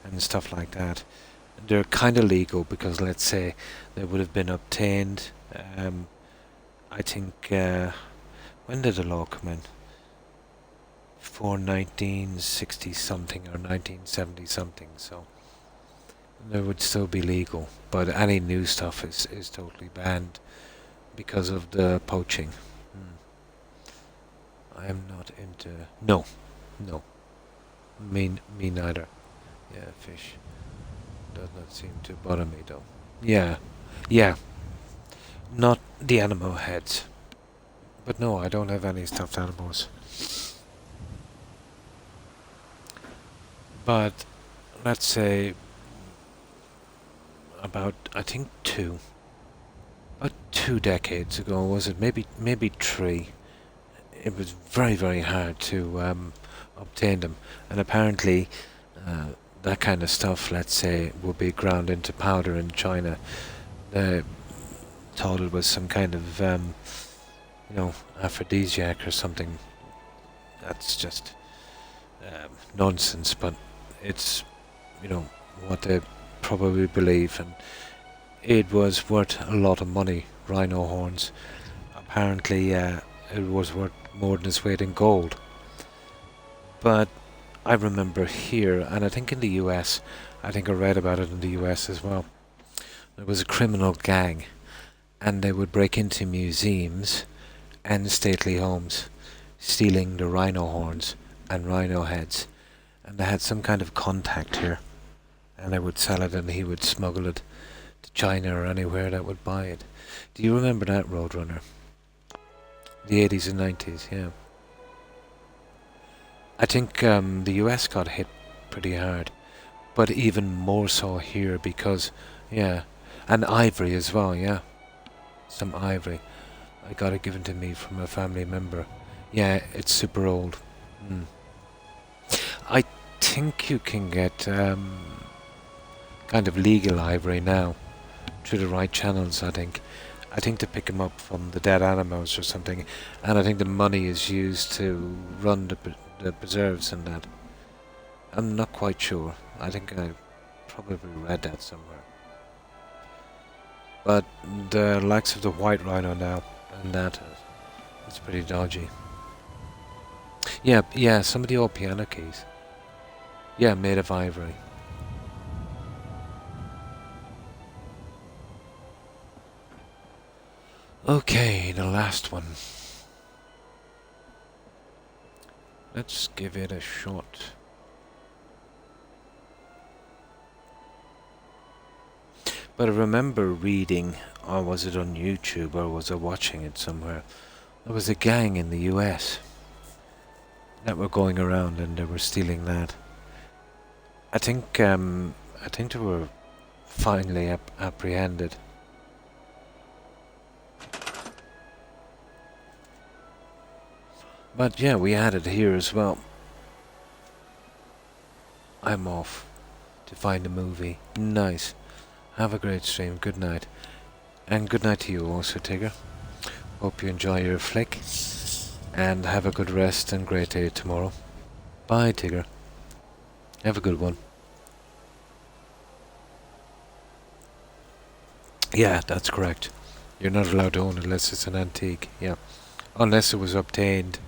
and stuff like that. They're kind of legal because, let's say, they would have been obtained. I think when did the law come in? For 1960 something or 1970 something. So they would still be legal, but any new stuff is totally banned because of the poaching. I am not into... No. Me neither. Yeah, fish. Does not seem to bother me though. Yeah. Not the animal heads. But no, I don't have any stuffed animals. But let's say about, I think about 2 decades ago, was it? Maybe 3. It was very hard to obtain them, and apparently that kind of stuff, let's say, would be ground into powder in China. They thought it was some kind of you know, aphrodisiac or something. That's just nonsense, but it's, you know, what they probably believe, and it was worth a lot of money. Rhino horns, apparently it was worth more than its weight in gold. But I remember here, and I think in the US, I think I read about it in the US as well, there was a criminal gang, and they would break into museums and stately homes, stealing the rhino horns and rhino heads, and they had some kind of contact here, and they would sell it, and he would smuggle it to China or anywhere that would buy it. Do you remember that, Roadrunner? The 80s and 90s, yeah. I think the US got hit pretty hard, but even more so here because, yeah, and ivory as well, yeah. Some ivory. I got it given to me from a family member. Yeah, it's super old. I think you can get kind of legal ivory now through the right channels, I think. I think to pick them up from the dead animals or something, and I think the money is used to run the preserves and that. I'm not quite sure. I think I probably read that somewhere. But the likes of the white rhino now and that, it's pretty dodgy. Yeah, some of the old piano keys. Yeah, made of ivory. Okay, the last one. Let's give it a shot. But I remember reading, or was it on YouTube, or was I watching it somewhere? There was a gang in the US that were going around and they were stealing that. I think they were finally apprehended. But yeah, we had it here as well. I'm off to find a movie. Nice. Have a great stream. Good night. And good night to you also, Tigger. Hope you enjoy your flick. And have a good rest and great day tomorrow. Bye, Tigger. Have a good one. Yeah, that's correct. You're not allowed to own it unless it's an antique. Yeah. Unless it was obtained,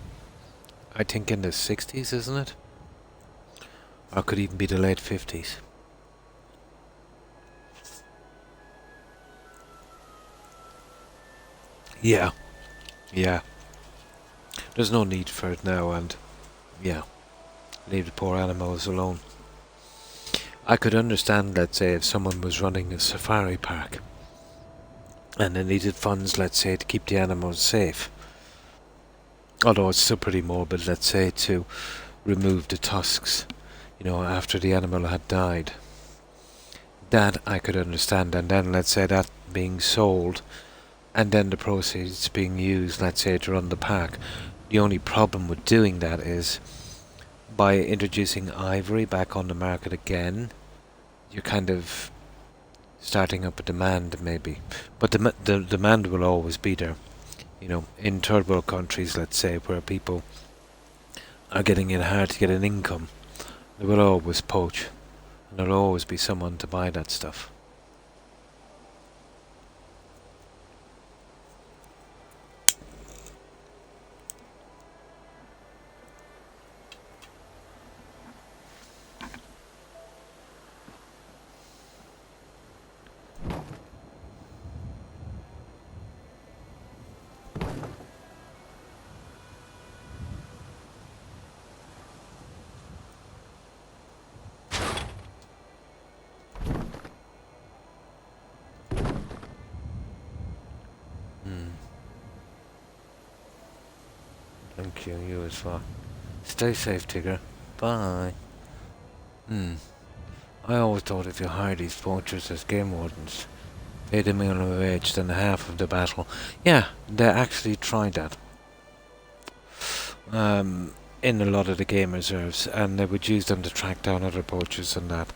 I think in the 60s, isn't it? Or could even be the late 50s. Yeah. Yeah. There's no need for it now, and yeah, leave the poor animals alone. I could understand, let's say, if someone was running a safari park and they needed funds, let's say, to keep the animals safe. Although it's still pretty morbid, let's say, to remove the tusks, you know, after the animal had died. That I could understand, and then let's say that being sold, and then the proceeds being used, let's say, to run the park. The only problem with doing that is, by introducing ivory back on the market again, you're kind of starting up a demand, maybe. But the demand will always be there. You know, in third world countries, let's say, where people are getting it hard to get an income, they will always poach. And there'll always be someone to buy that stuff. Thank you, you as well. Stay safe, Tigger. Bye. I always thought if you hire these poachers as game wardens, pay them minimum wage, then half of the battle. Yeah, they actually tried that. In a lot of the game reserves, and they would use them to track down other poachers and that.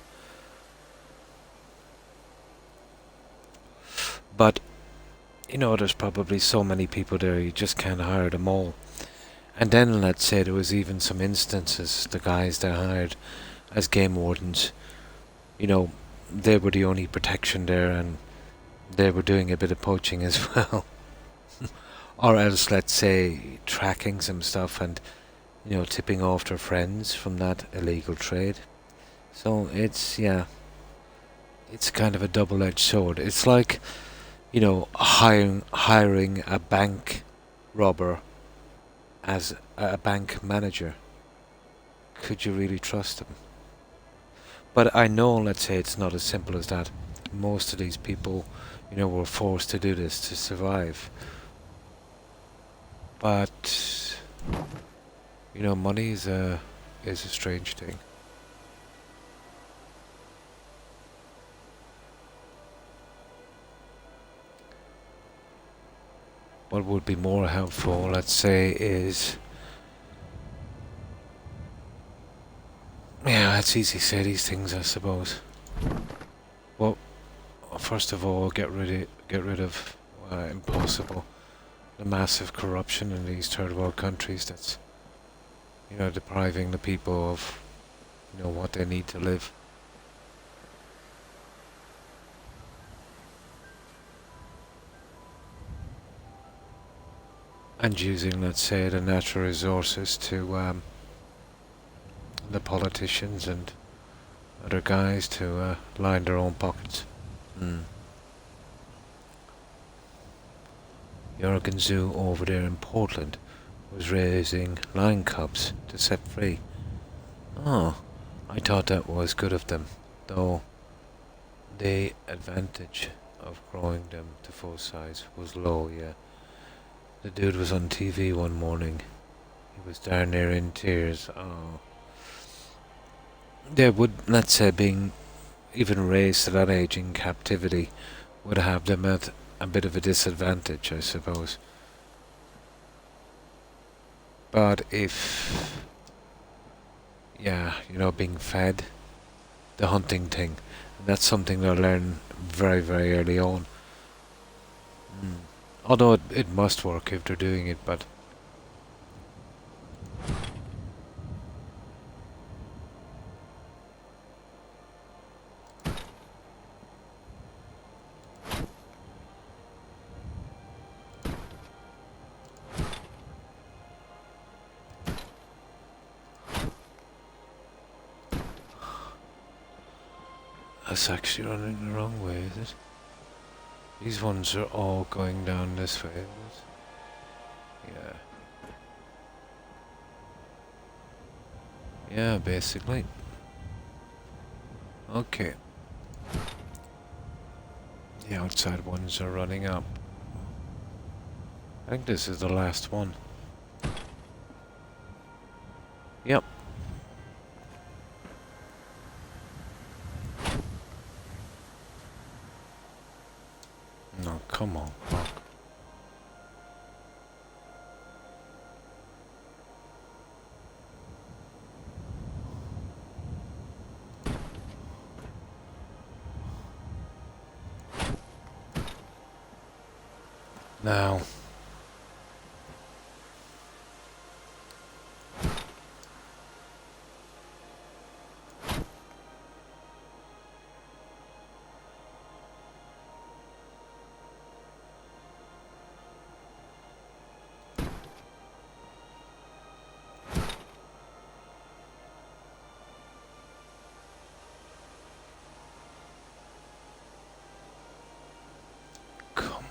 But, you know, there's probably so many people there, you just can't hire them all. And then, let's say, there was even some instances, the guys they hired as game wardens, you know, they were the only protection there, and they were doing a bit of poaching as well. Or else, let's say, tracking some stuff and, you know, tipping off their friends from that illegal trade. So it's, yeah, it's kind of a double-edged sword. It's like, you know, hiring a bank robber as a bank manager. Could you really trust them? But I know, let's say, it's not as simple as that. Most of these people, you know, were forced to do this to survive. But, you know, money is a strange thing. What would be more helpful, let's say, is... Yeah, it's easy to say these things, I suppose. Well, first of all, get rid of impossible. The massive corruption in these third world countries that's, depriving the people of, what they need to live. And using, let's say, the natural resources to the politicians and other guys to line their own pockets. Jurgen Zoo over there in Portland was raising lion cubs to set free. Oh, I thought that was good of them, though the advantage of growing them to full size was low, yeah. The dude was on TV one morning. He was down there in tears. Oh. They would, let's say, being even raised to that age in captivity would have them at a bit of a disadvantage, I suppose. But if, being fed, the hunting thing, that's something they'll learn very, very early on. Although it must work if they're doing it, but... That's actually running the wrong way, is it? These ones are all going down this way, is it? Yeah. Yeah, basically. Okay. The outside ones are running up. I think this is the last one. Yep. No, come on, clock. Now. Come on.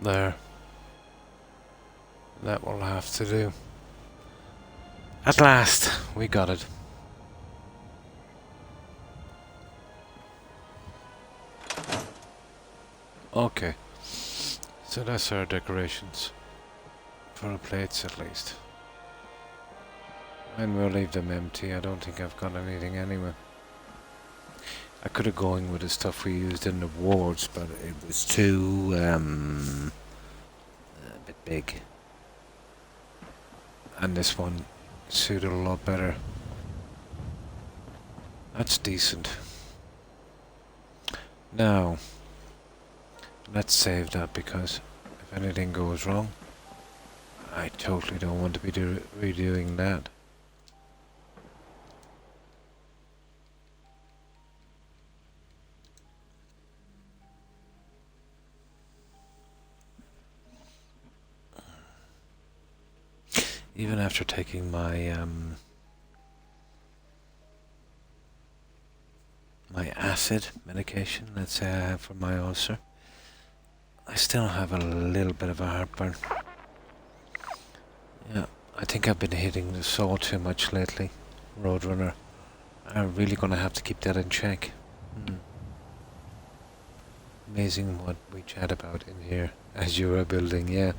There. That will have to do. At last, we got it. Okay. So that's our decorations. For the plates at least. And we'll leave them empty. I don't think I've got anything anyway. I could have gone with the stuff we used in the wards, but it was too, a bit big. And this one suited a lot better. That's decent. Now, let's save that because if anything goes wrong, I totally don't want to be redoing that. Even after taking my my acid medication, let's say I have for my ulcer, I still have a little bit of a heartburn. Yeah, I think I've been hitting the saw too much lately, Roadrunner. I'm really gonna have to keep that in check. Amazing what we chat about in here as you were building, yeah.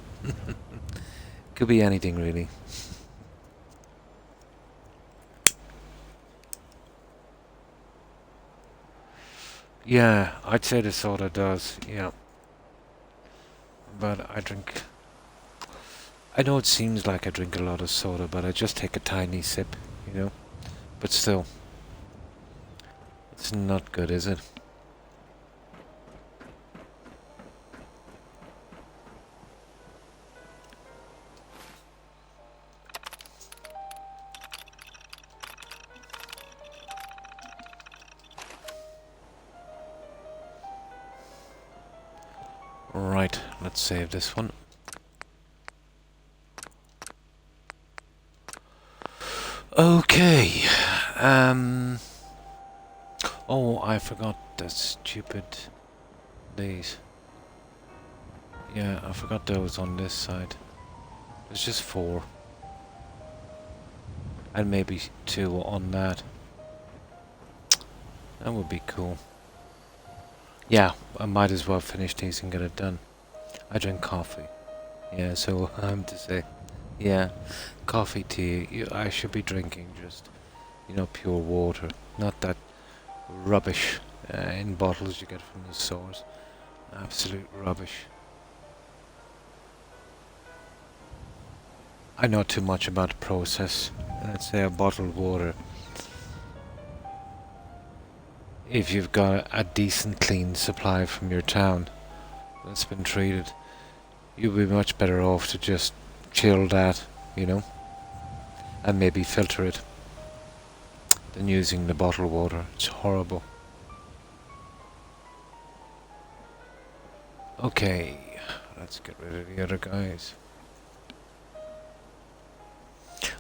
Could be anything really. Yeah, I'd say the soda does, yeah. but I drink... I know it seems like I drink a lot of soda, but I just take a tiny sip, you know? But still, it's not good, is it? Right, let's save this one. Okay. Oh, I forgot the stupid... these. Yeah, I forgot those on this side. There's just 4. And maybe 2 on that. That would be cool. Yeah, I might as well finish these and get it done. I drink coffee. Yeah, so I'm to say. Yeah, coffee, tea. I should be drinking just, you know, pure water. Not that rubbish in bottles you get from the stores. Absolute rubbish. I know too much about the process. Let's say a bottled water. If you've got a decent clean supply from your town that's been treated, you'll be much better off to just chill that, you know, and maybe filter it than using the bottled water. It's horrible. Okay, let's get rid of the other guys.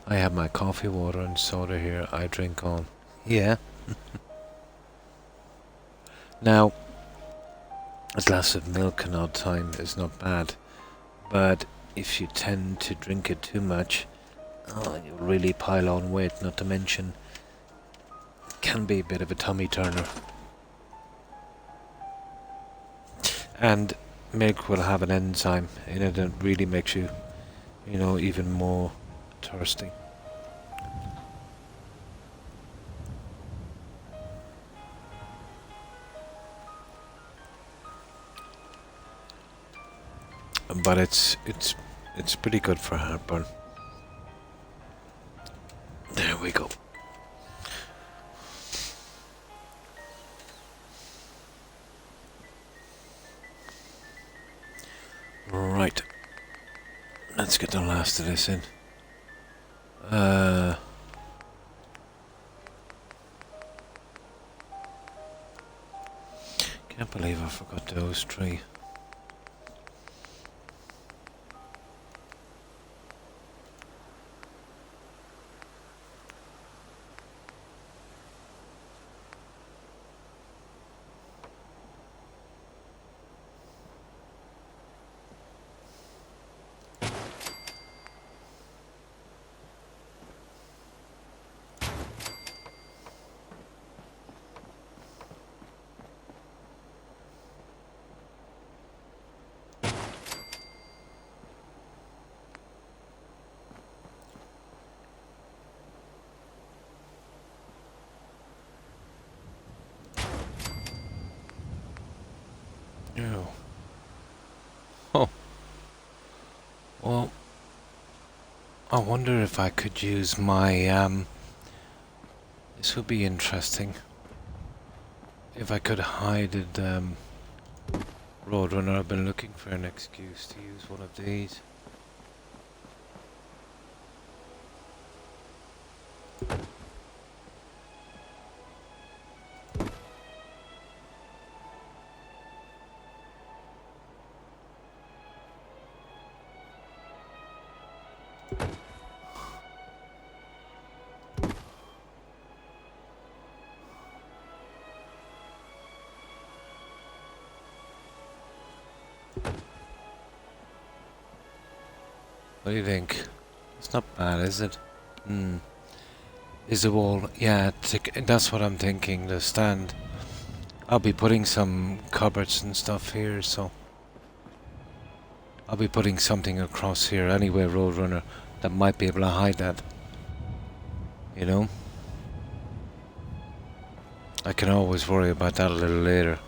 I have my coffee, water and soda here. I drink on. Yeah. Now, a glass of milk an odd time is not bad, but if you tend to drink it too much, oh, you'll really pile on weight, not to mention it can be a bit of a tummy turner. And milk will have an enzyme in it that really makes you, you know, even more thirsty. But it's pretty good for heartburn. There we go. Right. Let's get the last of this in. Can't believe I forgot those 3. No. Oh. Well, I wonder if I could use my, this would be interesting. If I could hide it, Roadrunner, I've been looking for an excuse to use one of these. What do you think? It's not bad, is it? Hmm. Is the wall... Yeah, that's what I'm thinking, the stand. I'll be putting some cupboards and stuff here, so... I'll be putting something across here anyway, Roadrunner, that might be able to hide that. You know? I can always worry about that a little later.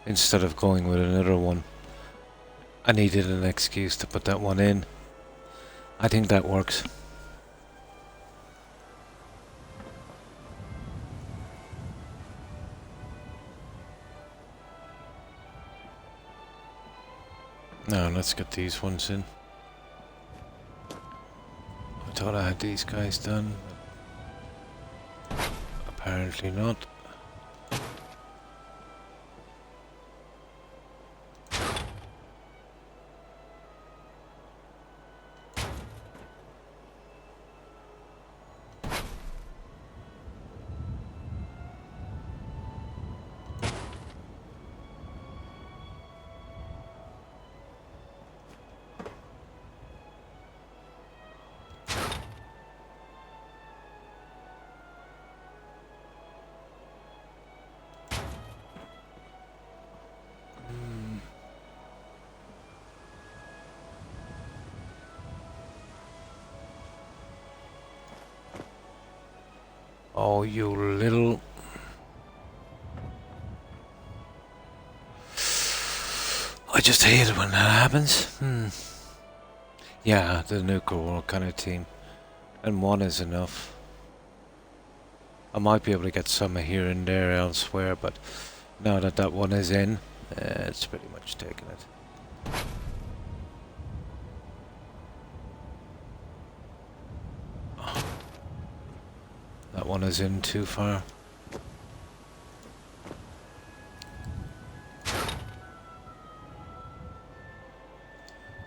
instead of going with another one. I needed an excuse to put that one in. I think that works. Now let's get these ones in. I thought I had these guys done, but apparently not. Oh, you little... I just hate it when that happens. Yeah, the nuclear war kind of team. And one is enough. I might be able to get some here and there elsewhere, but now that that one is in, it's pretty much taken it. That one is in too far.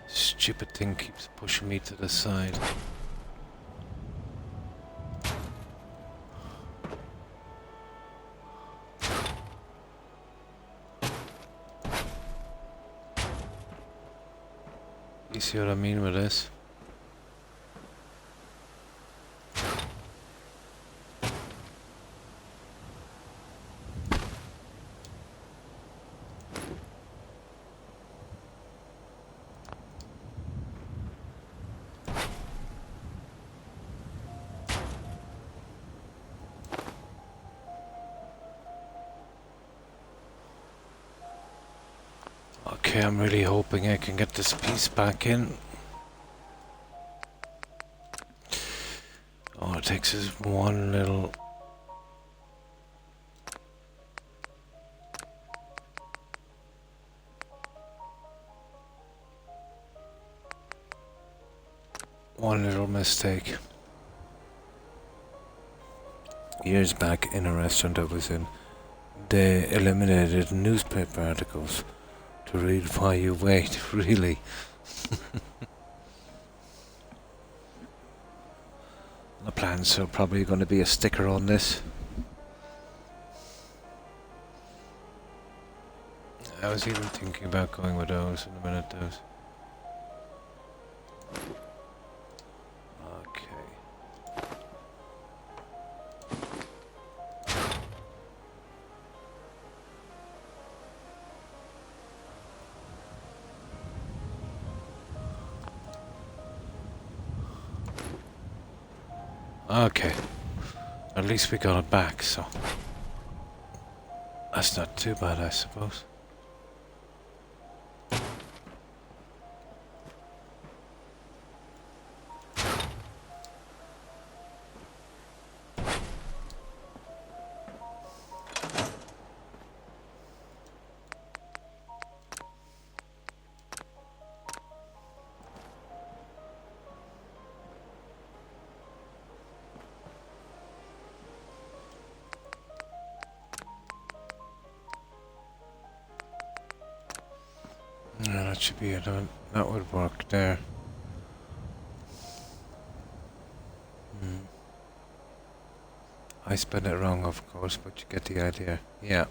Stupid thing keeps pushing me to the side. You see what I mean with this? Okay, I'm really hoping I can get this piece back in. All it takes is one little... one little mistake. Years back in a restaurant I was in, they eliminated newspaper articles to read while you wait, really. The plans are probably going to be a sticker on this. I was even thinking about going with those in a minute, those. Okay. Okay. At least we got it back, so that's not too bad, I suppose. Yeah, that should be it. That would work there. I spelled it wrong, of course, but you get the idea. Yeah.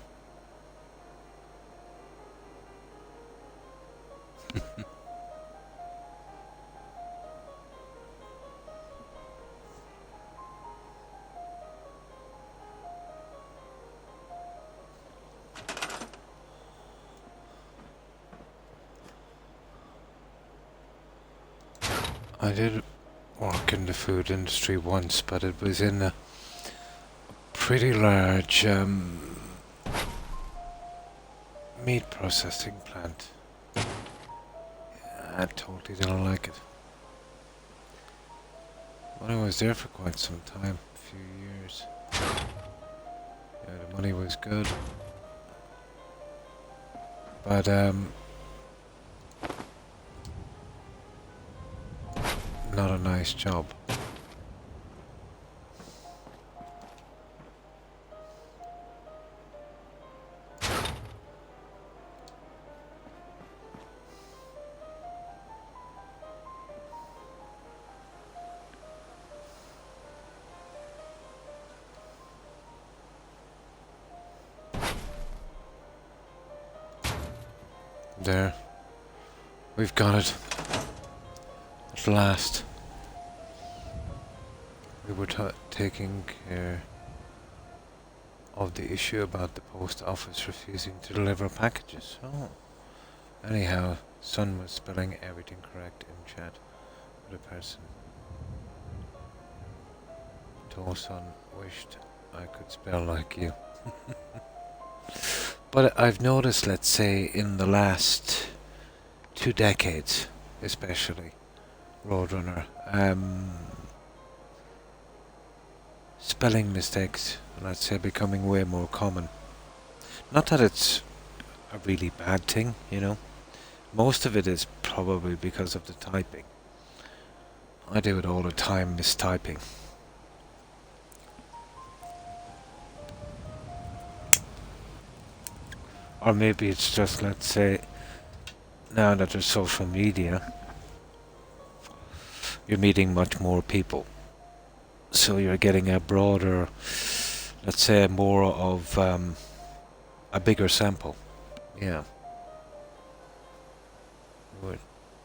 I did work in the food industry once, but it was in a pretty large Meat processing plant. Yeah, I totally don't like it. But I was there for quite some time, a few years. Yeah, the money was good. But, not a nice job. There. We've got it. At last. We were taking care of the issue about the post office refusing to deliver packages. Oh. Anyhow, Son was spelling everything correct in chat with a person. Told Son wished I could spell like you. But I've noticed, let's say, in the last 2 decades, especially, Roadrunner, spelling mistakes, let's say, becoming way more common. Not that it's a really bad thing, you know. Most of it is probably because of the typing. I do it all the time, mistyping. Or maybe it's just, let's say, now that there's social media, you're meeting much more people. So you're getting a broader, let's say, more of a bigger sample. Yeah.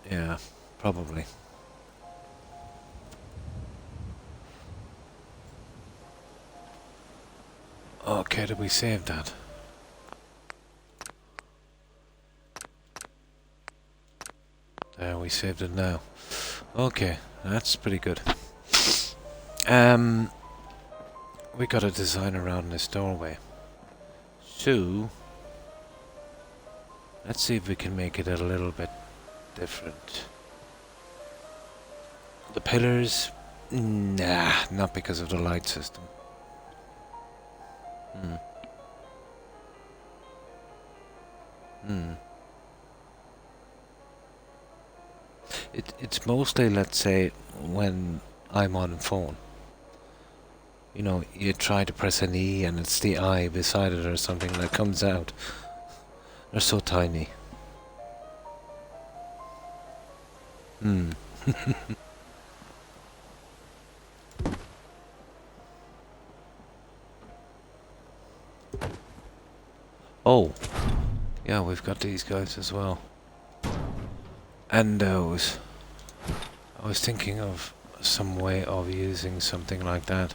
Yeah, probably. Okay, did we save that? There, we saved it now. Okay, that's pretty good. We got a design around this doorway. So, let's see if we can make it a little bit different. The pillars, nah, not because of the light system. It's mostly, let's say, when I'm on phone. You know, you try to press an E and it's the I beside it or something that comes out. They're so tiny. Oh, yeah, we've got these guys as well. And those. I was thinking of some way of using something like that.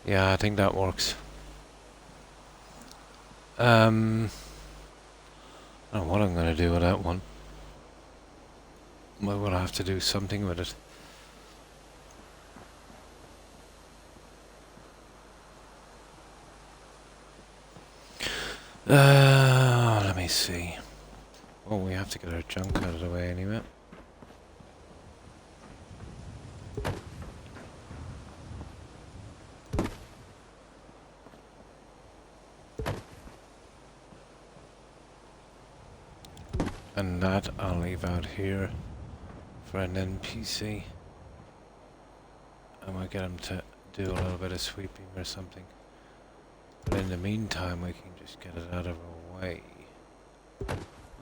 Yeah, I think that works. I don't know what I'm gonna do with that one. I will have to do something with it. Let me see. Oh, we have to get our junk out of the way anyway. And that I'll leave out here for an NPC. I might get him to do a little bit of sweeping or something. But in the meantime, we can just get it out of our way.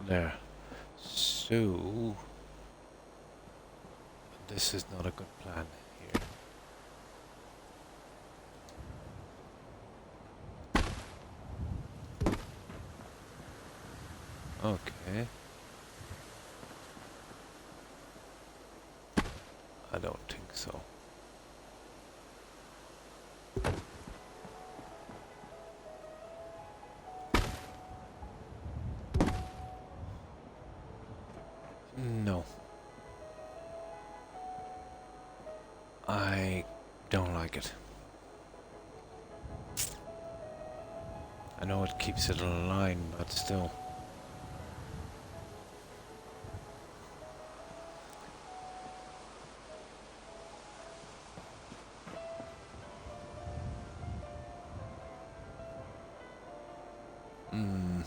There. So, this is not a good plan here. Okay. I don't think so. I don't like it. I know it keeps it in line, but still. Hmm.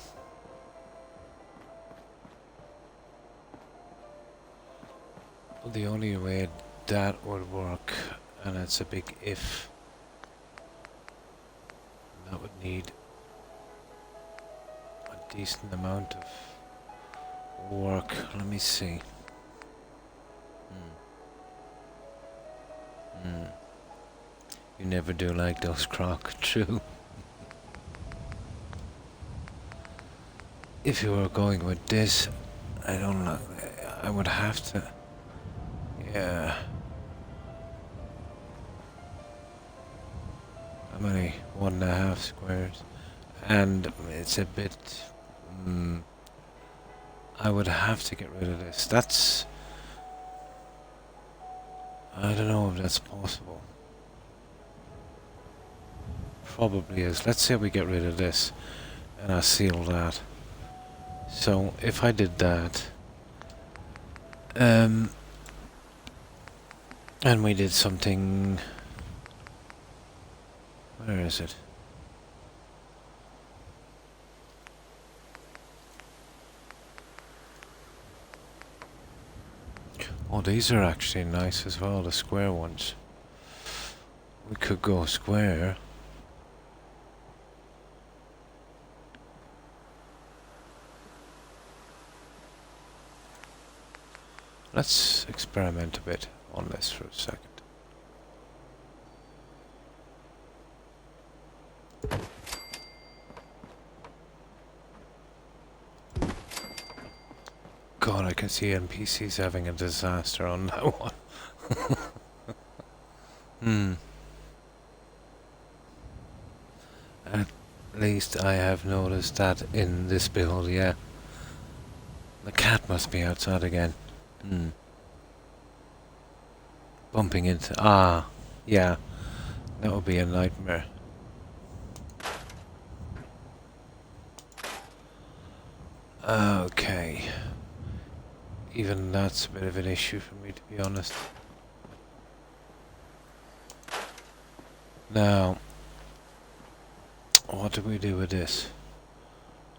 Well, the only way that would work, and it's a big if, that would need a decent amount of work. Let me see. You never do like those, Croc. True. If you were going with this, I don't know. I would have to. Yeah. How many? 1.5 squares. And it's a bit. I would have to get rid of this. That's. I don't know if that's possible. Probably is. Let's say we get rid of this and I seal that. So if I did that, and we did something. Where is it? Oh, these are actually nice as well, the square ones. We could go square. Let's experiment a bit on this for a second. God, I can see NPCs having a disaster on that one. At least I have noticed that in this build, yeah. The cat must be outside again. Bumping into... Ah, yeah. That would be a nightmare. Okay. Even that's a bit of an issue for me, to be honest. Now, what do we do with this?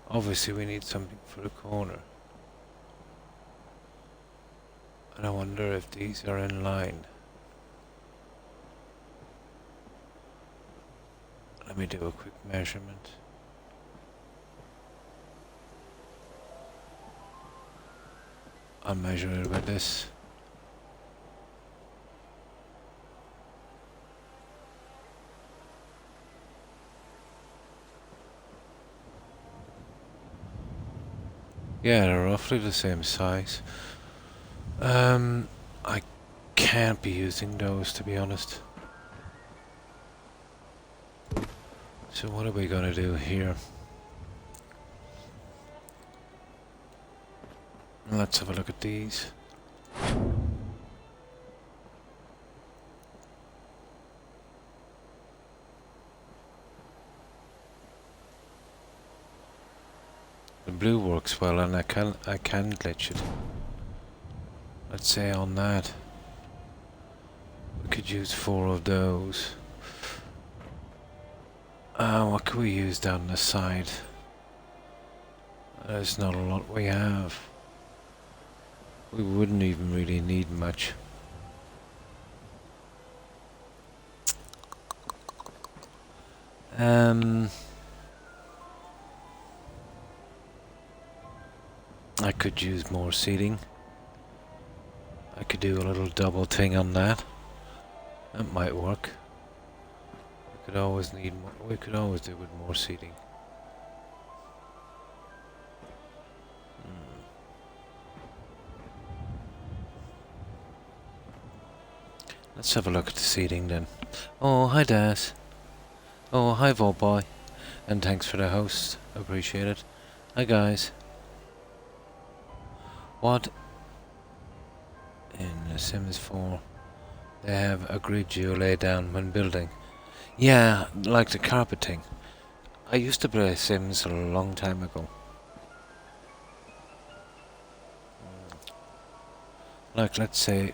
Obviously we need something for the corner. And I wonder if these are in line. Let me do a quick measurement. I'll measure it with this. Yeah, they're roughly the same size. I can't be using those, to be honest. So what are we gonna do here? Let's have a look at these. The blue works well, and I can glitch it. Let's say on that we could use 4 of those. What can we use down the side? There's not a lot we have. We wouldn't even really need much. I could use more seating. I could do a little double thing on that. That might work. We could always need more. We could always do with more seating. Let's have a look at the seating then. Oh, hi Daz. Oh, hi Vault Boy. And thanks for the host. Appreciate it. Hi guys. What in The Sims 4 They have a grid you lay down when building. Yeah, like the carpeting. I used to play Sims a long time ago. Like, let's say,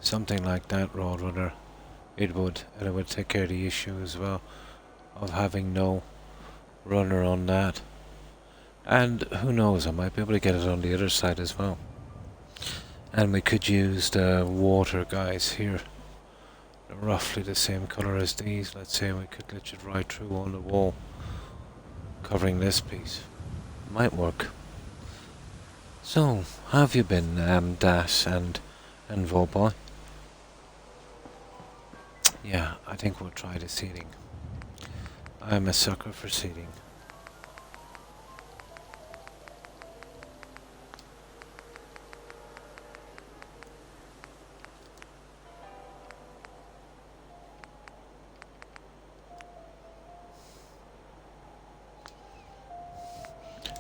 something like that, Roadrunner. It would take care of the issue as well of having no runner on that. And who knows, I might be able to get it on the other side as well. And we could use the water guys here. They're roughly the same colour as these. Let's say we could glitch it right through on the wall, covering this piece. Might work. So, how have you been, Das and Voboy? Yeah, I think we'll try the seating. I'm a sucker for seating.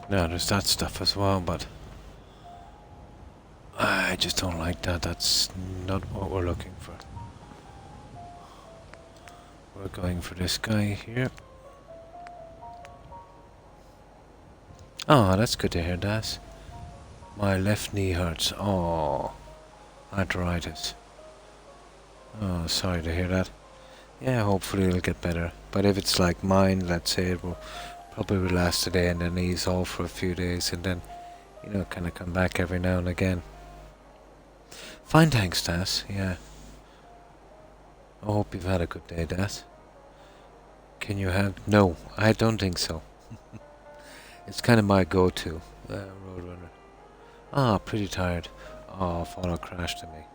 No, there's that stuff as well, but I just don't like that. That's not what we're looking for. We're going for this guy here. Oh, that's good to hear, Das. My left knee hurts. Oh, arthritis. Oh, sorry to hear that. Yeah, hopefully it'll get better. But if it's like mine, let's say it will probably last a day and then ease off for a few days and then, you know, kind of come back every now and again. Fine, thanks, Das. Yeah. I hope you've had a good day, Das. Can you have... No, I don't think so. It's kind of my go-to, Roadrunner. Ah, pretty tired. Oh, Fallout crashed to me.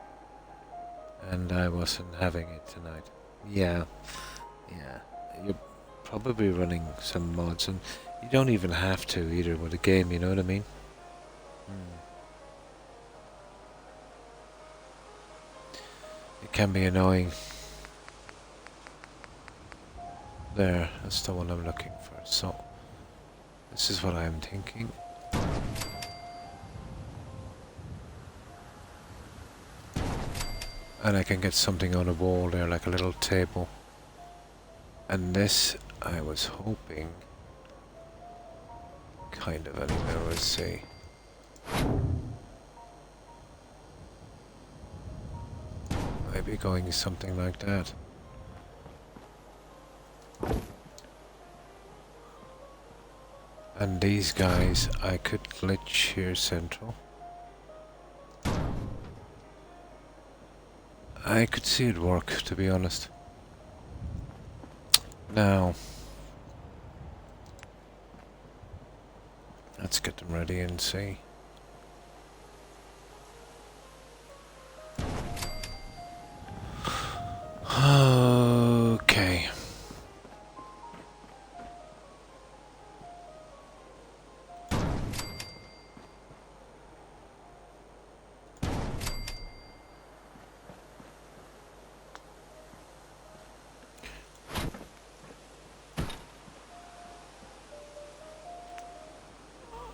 And I wasn't having it tonight. Yeah. You're probably running some mods, and you don't even have to either with a game, you know what I mean? It can be annoying. There, that's the one I'm looking for. So, this is what I'm thinking. And I can get something on the wall there, like a little table. And this, I was hoping... Kind of, anyway, let's see. Maybe going something like that. And these guys, I could glitch here central. I could see it work, to be honest. Now, let's get them ready and see. Okay.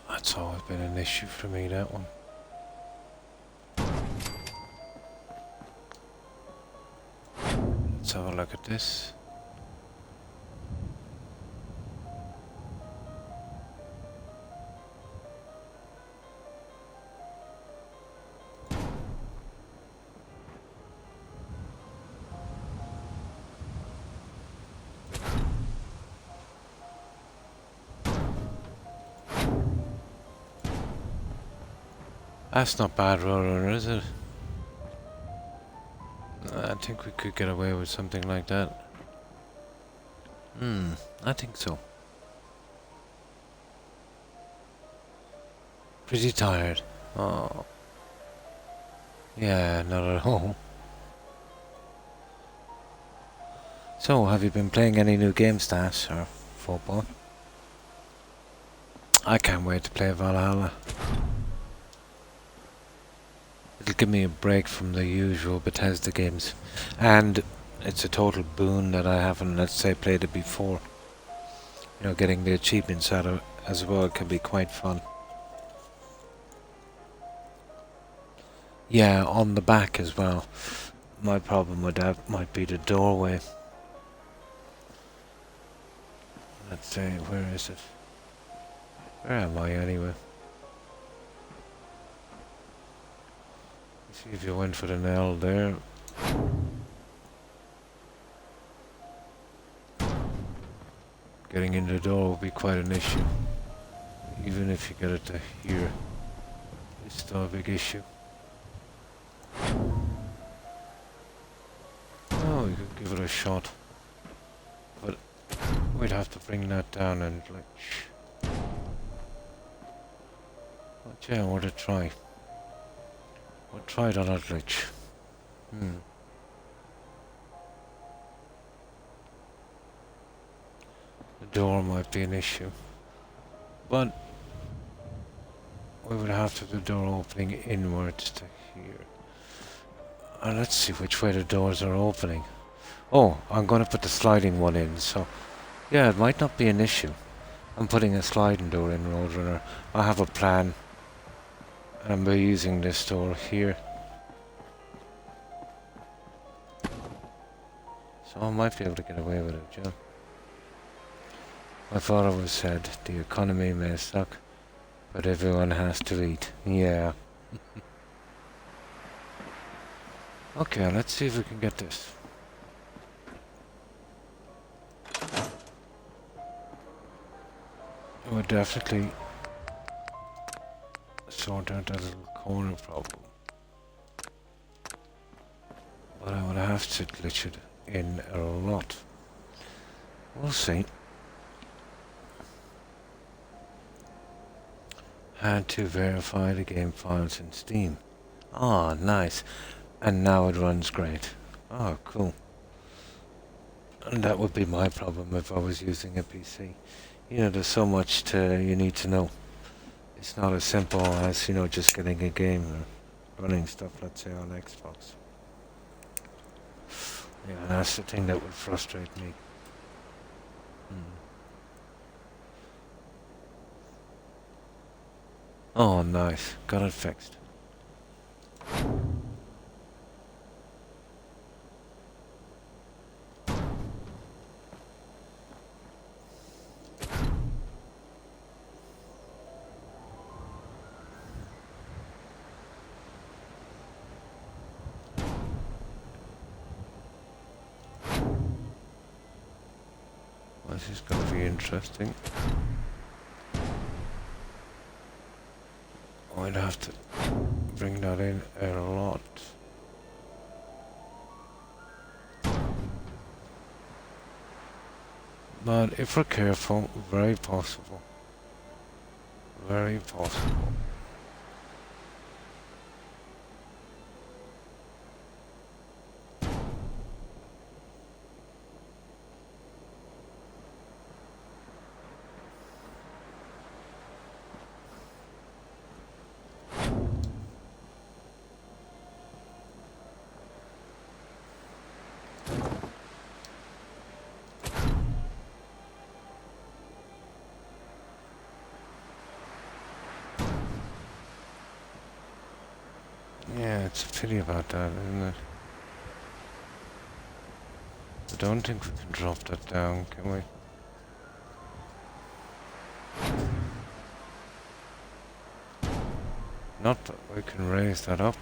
That's always been an issue for me, that one. Let's have a look at this. That's not bad, Roadrunner, is it? I think we could get away with something like that. I think so. Pretty tired. Oh. Yeah, not at all. So, have you been playing any new games, Das, or football? I can't wait to play Valhalla. It'll give me a break from the usual Bethesda games. And it's a total boon that I haven't, let's say, played it before. You know, getting the achievements out of it as well can be quite fun. Yeah, on the back as well. My problem with that might be the doorway. Let's see, where is it? Where am I anyway? See if you went for an L there. Getting in the door will be quite an issue. Even if you get it to here, it's still a big issue. Oh, we could give it a shot. But we'd have to bring that down and like... But yeah, what a try. We'll try it on a glitch. The door might be an issue. But we would have to do the door opening inwards to here. And let's see which way the doors are opening. Oh, I'm going to put the sliding one in, so... Yeah, it might not be an issue. I'm putting a sliding door in, Roadrunner. I have a plan. And we're using this door here. So I might be able to get away with it, Joe. My father always said, the economy may suck, but everyone has to eat. Yeah. Okay, let's see if we can get this. We'll definitely sort out that little corner problem. But I would have to glitch it in a lot. We'll see. Had to verify the game files in Steam. Ah, nice. And now it runs great. Oh, cool. And that would be my problem if I was using a PC. You know, there's so much you need to know. It's not as simple as, you know, just getting a game or running stuff, let's say, on Xbox. Yeah, that's the thing that would frustrate me. Oh, nice. Got it fixed. This is going to be interesting. I'd have to bring that in a lot. But if we're careful, very possible. Very possible. Yeah, it's a pity about that, isn't it? I don't think we can drop that down, can we? Not that we can raise that up.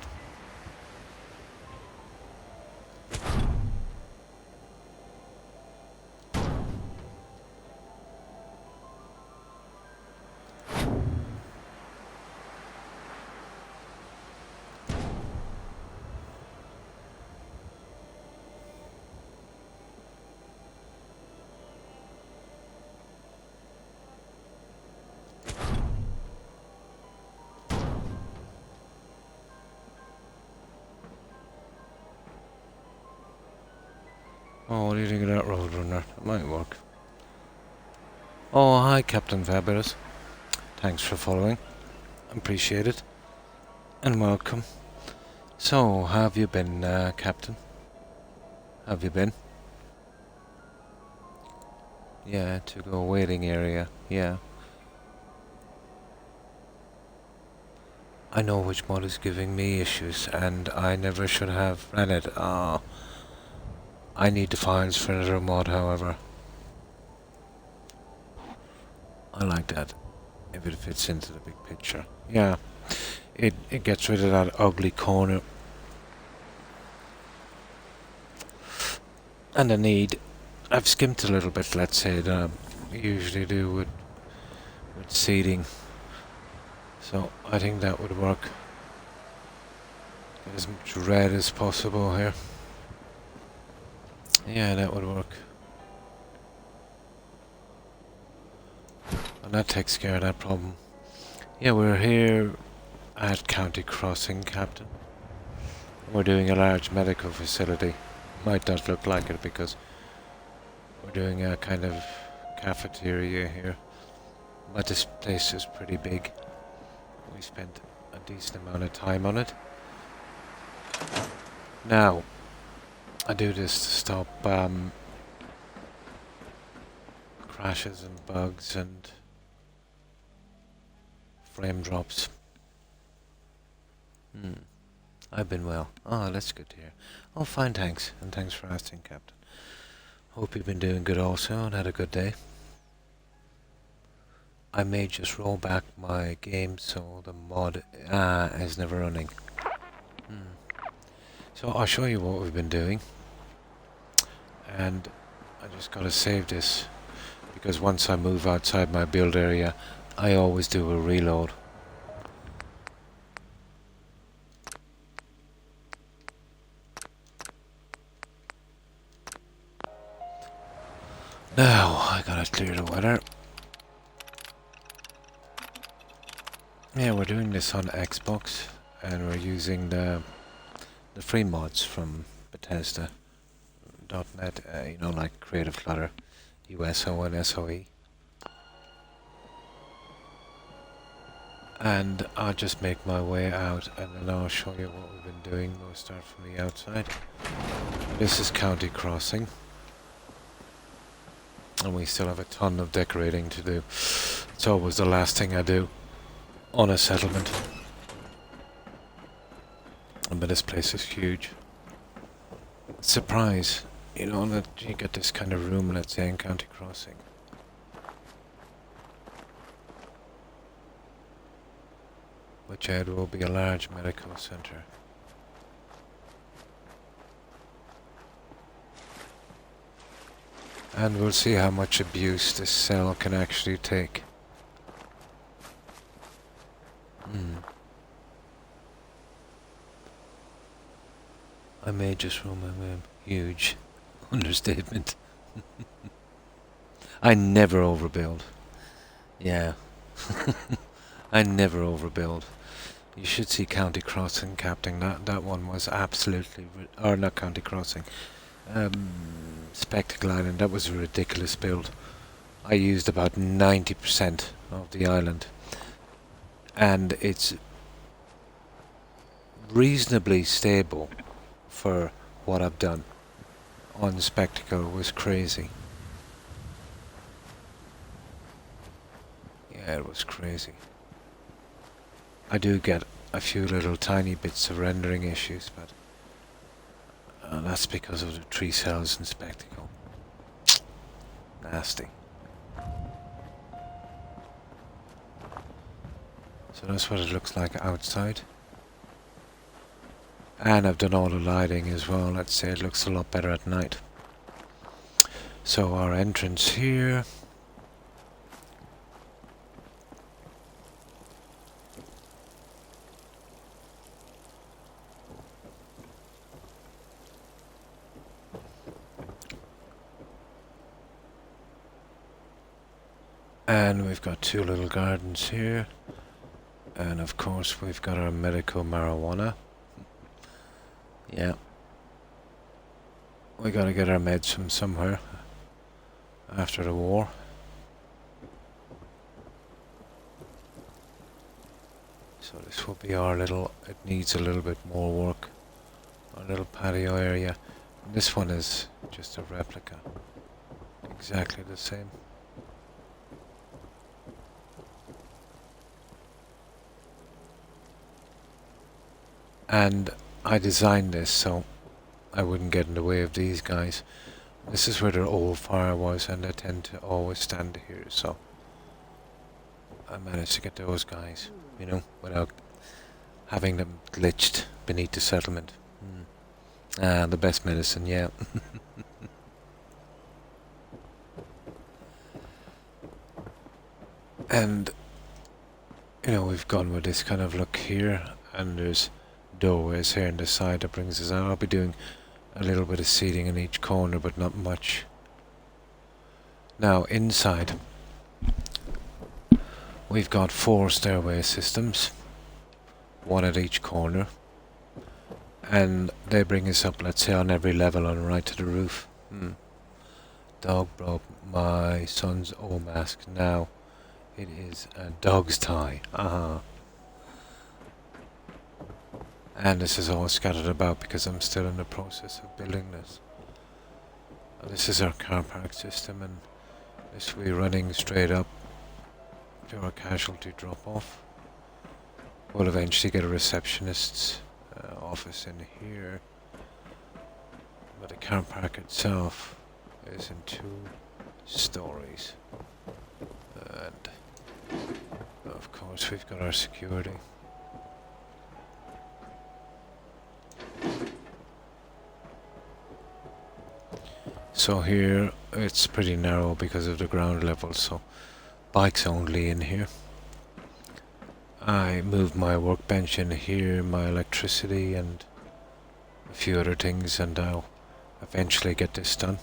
Oh, what do you think of that, Roadrunner? It might work. Oh, hi, Captain Fabulous. Thanks for following. Appreciate it. And welcome. So, how have you been, Captain? Have you been? Yeah, to go waiting area. Yeah. I know which mod is giving me issues, and I never should have ran it. I need the files for another mod, however. I like that, if it fits into the big picture. Yeah, it gets rid of that ugly corner. And the need. I've skimped a little bit, let's say, that I usually do with seeding. So I think that would work. Get as much red as possible here. Yeah, that would work. And that takes care of that problem. Yeah, we're here at County Crossing, Captain. We're doing a large medical facility. Might not look like it because we're doing a kind of cafeteria here. But this place is pretty big. We spent a decent amount of time on it. Now, I do this to stop crashes and bugs and frame drops. I've been well. Oh, that's good to hear. Oh, fine, thanks. And thanks for asking, Captain. Hope you've been doing good also and had a good day. I may just roll back my game so the mod is never running. So I'll show you what we've been doing. And I just gotta save this, because once I move outside my build area, I always do a reload. Now, I gotta clear the weather. Yeah, we're doing this on Xbox, and we're using the free mods from Bethesda.net, you know, like Creative Clutter, USO and SOE. And I'll just make my way out, and then I'll show you what we've been doing. We'll start from the outside. This is County Crossing. And we still have a ton of decorating to do. It's always the last thing I do on a settlement. But this place is huge. Surprise, you know, that you get this kind of room, let's say, in County Crossing. Which will be a large medical centre. And we'll see how much abuse this cell can actually take. I may just roll my way. Huge. Understatement. I never overbuild. Yeah. I never overbuild. You should see County Crossing, Captain. That one was absolutely... or not County Crossing. Spectacle Island. That was a ridiculous build. I used about 90% of the island. And it's reasonably stable for what I've done. On Spectacle was crazy. Yeah, it was crazy. I do get a few little tiny bits of rendering issues, but that's because of the tree cells in Spectacle. Nasty. So that's what it looks like outside. And I've done all the lighting as well. Let's say it looks a lot better at night. So our entrance here. And we've got two little gardens here. And of course we've got our medical marijuana. Yeah. We gotta get our meds from somewhere after the war. So this will be our little, it needs a little bit more work. Our little patio area. And this one is just a replica. Exactly the same. And I designed this so I wouldn't get in the way of these guys. This is where their old fire was, and they tend to always stand here, so I managed to get those guys, you know, without having them glitched beneath the settlement. The best medicine, yeah. And, you know, we've gone with this kind of look here, and there's doorways here on the side that brings us out. I'll be doing a little bit of seating in each corner, but not much. Now, inside, we've got 4 stairway systems, 1 at each corner, and they bring us up, let's say, on every level on right to the roof. Dog broke my son's old mask. Now it is a dog's tie. And this is all scattered about because I'm still in the process of building this. This is our car park system, and this will be running straight up to our casualty drop off. We'll eventually get a receptionist's office in here, but the car park itself is in 2 stories. And of course we've got our security. So here it's pretty narrow because of the ground level, so bikes only in here. I moved my workbench in here, my electricity and a few other things, and I'll eventually get this done.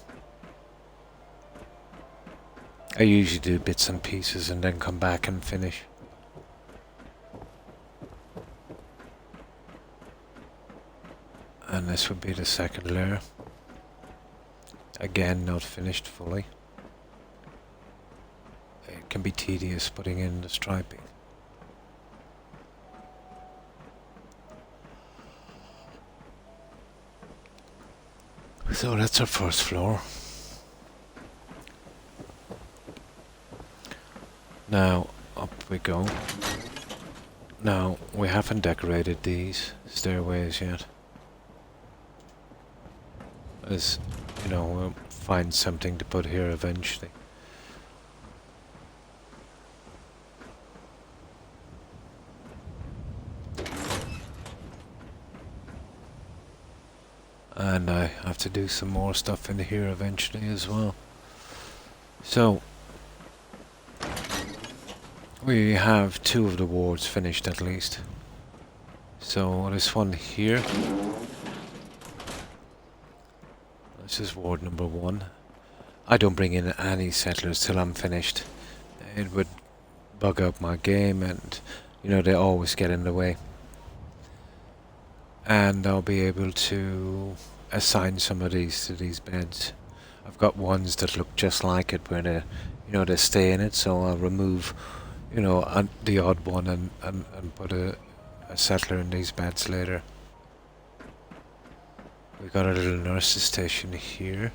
I usually do bits and pieces and then come back and finish. And this would be the second layer. Again, not finished fully. It can be tedious putting in the striping. So that's our first floor. Now, up we go. Now, we haven't decorated these stairways yet. As, you know, we'll find something to put here eventually. And I have to do some more stuff in here eventually as well. So, we have 2 of the wards finished at least. So this one here, this is ward number 1. I don't bring in any settlers till I'm finished. It would bug out my game, and you know, they always get in the way. And I'll be able to assign some of these to these beds. I've got ones that look just like it, where they, you know, they stay in it, so I'll remove, you know, the odd one and put a settler in these beds later. We got a little nurse's station here.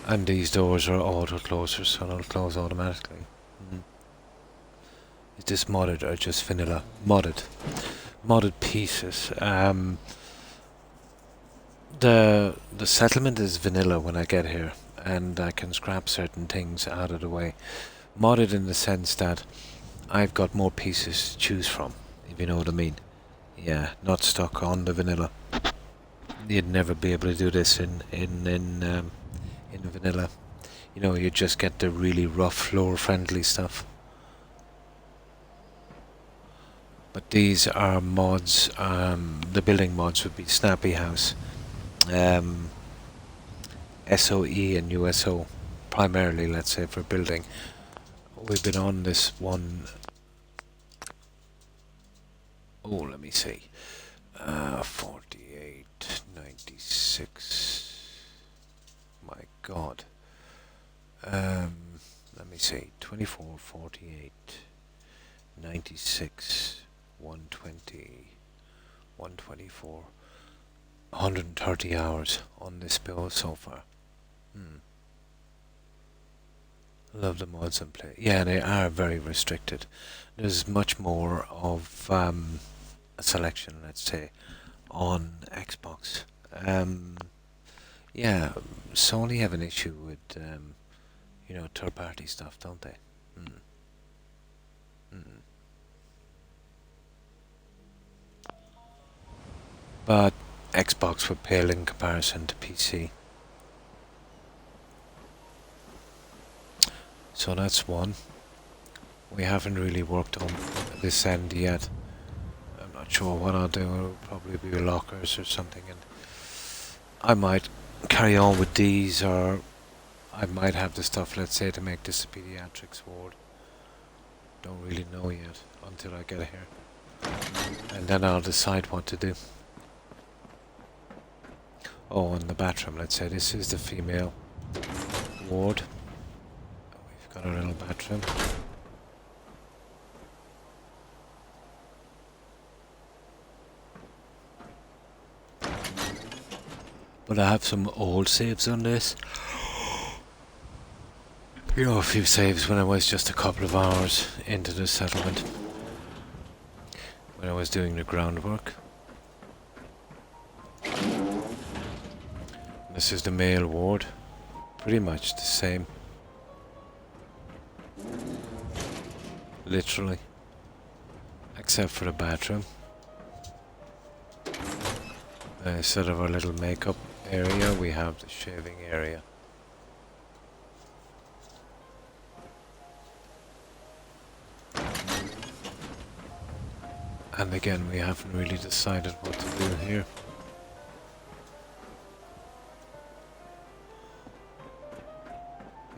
And these doors are auto closers, so they'll close automatically. Is this modded or just vanilla? Modded. Modded pieces. The settlement is vanilla when I get here, and I can scrap certain things out of the way. Modded in the sense that I've got more pieces to choose from, if you know what I mean. Yeah, not stuck on the vanilla. You'd never be able to do this in vanilla. You know, you just get the really rough, floor-friendly stuff. But these are mods. The building mods would be Snappy House, SOE and USO, primarily, let's say, for building. We've been on this one. Oh, let me see. 48, 96. My God. Let me see. 24, 48, 96, 120, 124. 130 hours on this build so far. Love the mods and play. Yeah, they are very restricted. There's much more of a selection, let's say, on Xbox. Yeah, Sony have an issue with third-party stuff, don't they? Mm. Mm. But Xbox would pale in comparison to PC. So that's one. We haven't really worked on this end yet. I'm not sure what I'll do. It'll probably be lockers or something, and I might carry on with these, or I might have the stuff, let's say, to make this a pediatrics ward. Don't really know yet until I get here, and then I'll decide what to do. Oh, and the bathroom, let's say this is the female ward. We've got our little bathroom. But I have some old saves on this. You know, a few saves when I was just a couple of hours into the settlement. When I was doing the groundwork. This is the male ward. Pretty much the same. Literally. Except for the bathroom. Instead of our little makeup area, we have the shaving area. And again, we haven't really decided what to do here.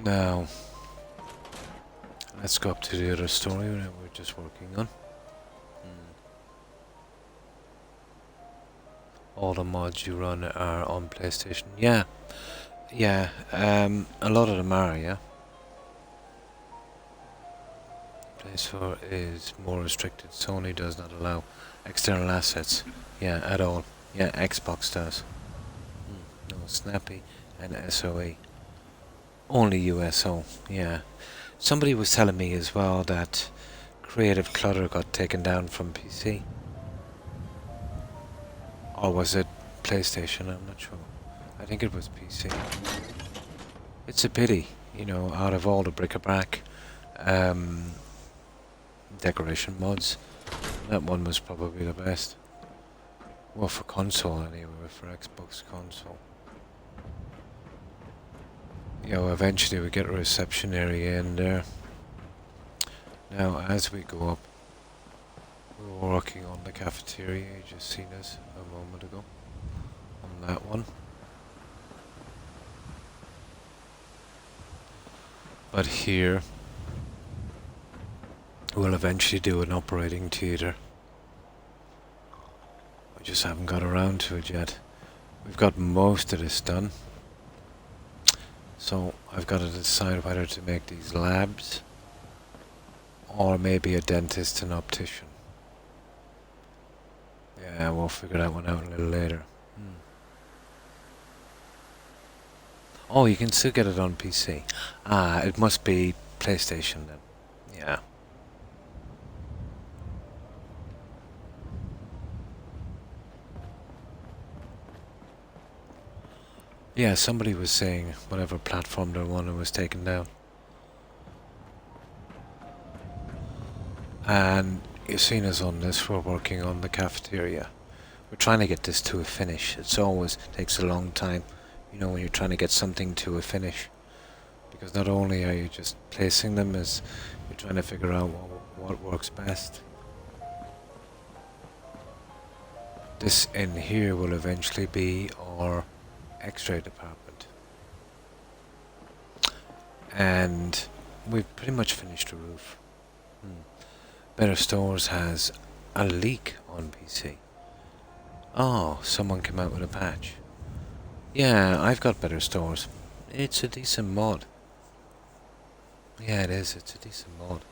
Now, let's go up to the other story that we're just working on. All the mods you run are on PlayStation. Yeah, a lot of them are, yeah. PS4 is more restricted. Sony does not allow external assets, yeah, at all. Yeah, Xbox does. No, Snappy and SOE. Only USO, yeah. Somebody was telling me as well that Creative Clutter got taken down from PC. Or was it PlayStation? I'm not sure. I think it was PC. It's a pity, you know, out of all the bric-a-brac decoration mods, that one was probably the best. Well, for console anyway, for Xbox console. You know, eventually we get a reception area in there. Now, as we go up, we're working on the cafeteria. You just seen us a moment ago on that one. But here, we'll eventually do an operating theatre. We just haven't got around to it yet. We've got most of this done. So I've got to decide whether to make these labs or maybe a dentist and optician. Yeah, we'll figure that one out a little later. Oh, you can still get it on PC. Ah, it must be PlayStation then. Yeah. Yeah, somebody was saying whatever platform they're on was taken down. And you've seen us on this, we're working on the cafeteria. We're trying to get this to a finish. It's always takes a long time, you know, when you're trying to get something to a finish. Because not only are you just placing them, as you're trying to figure out what works best. This in here will eventually be our X-ray department. And we've pretty much finished the roof. Better Stores has a leak on PC. Oh, someone came out with a patch. Yeah, I've got Better Stores. It's a decent mod. Yeah, it is. It's a decent mod.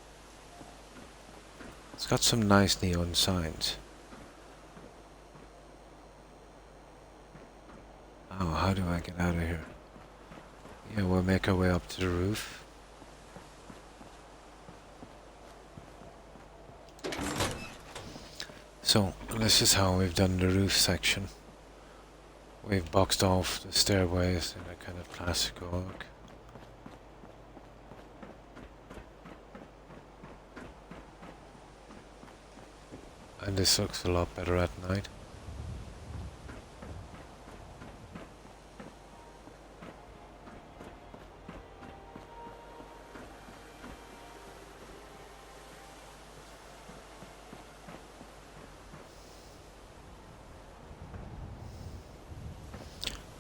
It's got some nice neon signs. Oh, how do I get out of here? Yeah, we'll make our way up to the roof. So this is how we've done the roof section. We've boxed off the stairways in a kind of classic oak. And this looks a lot better at night.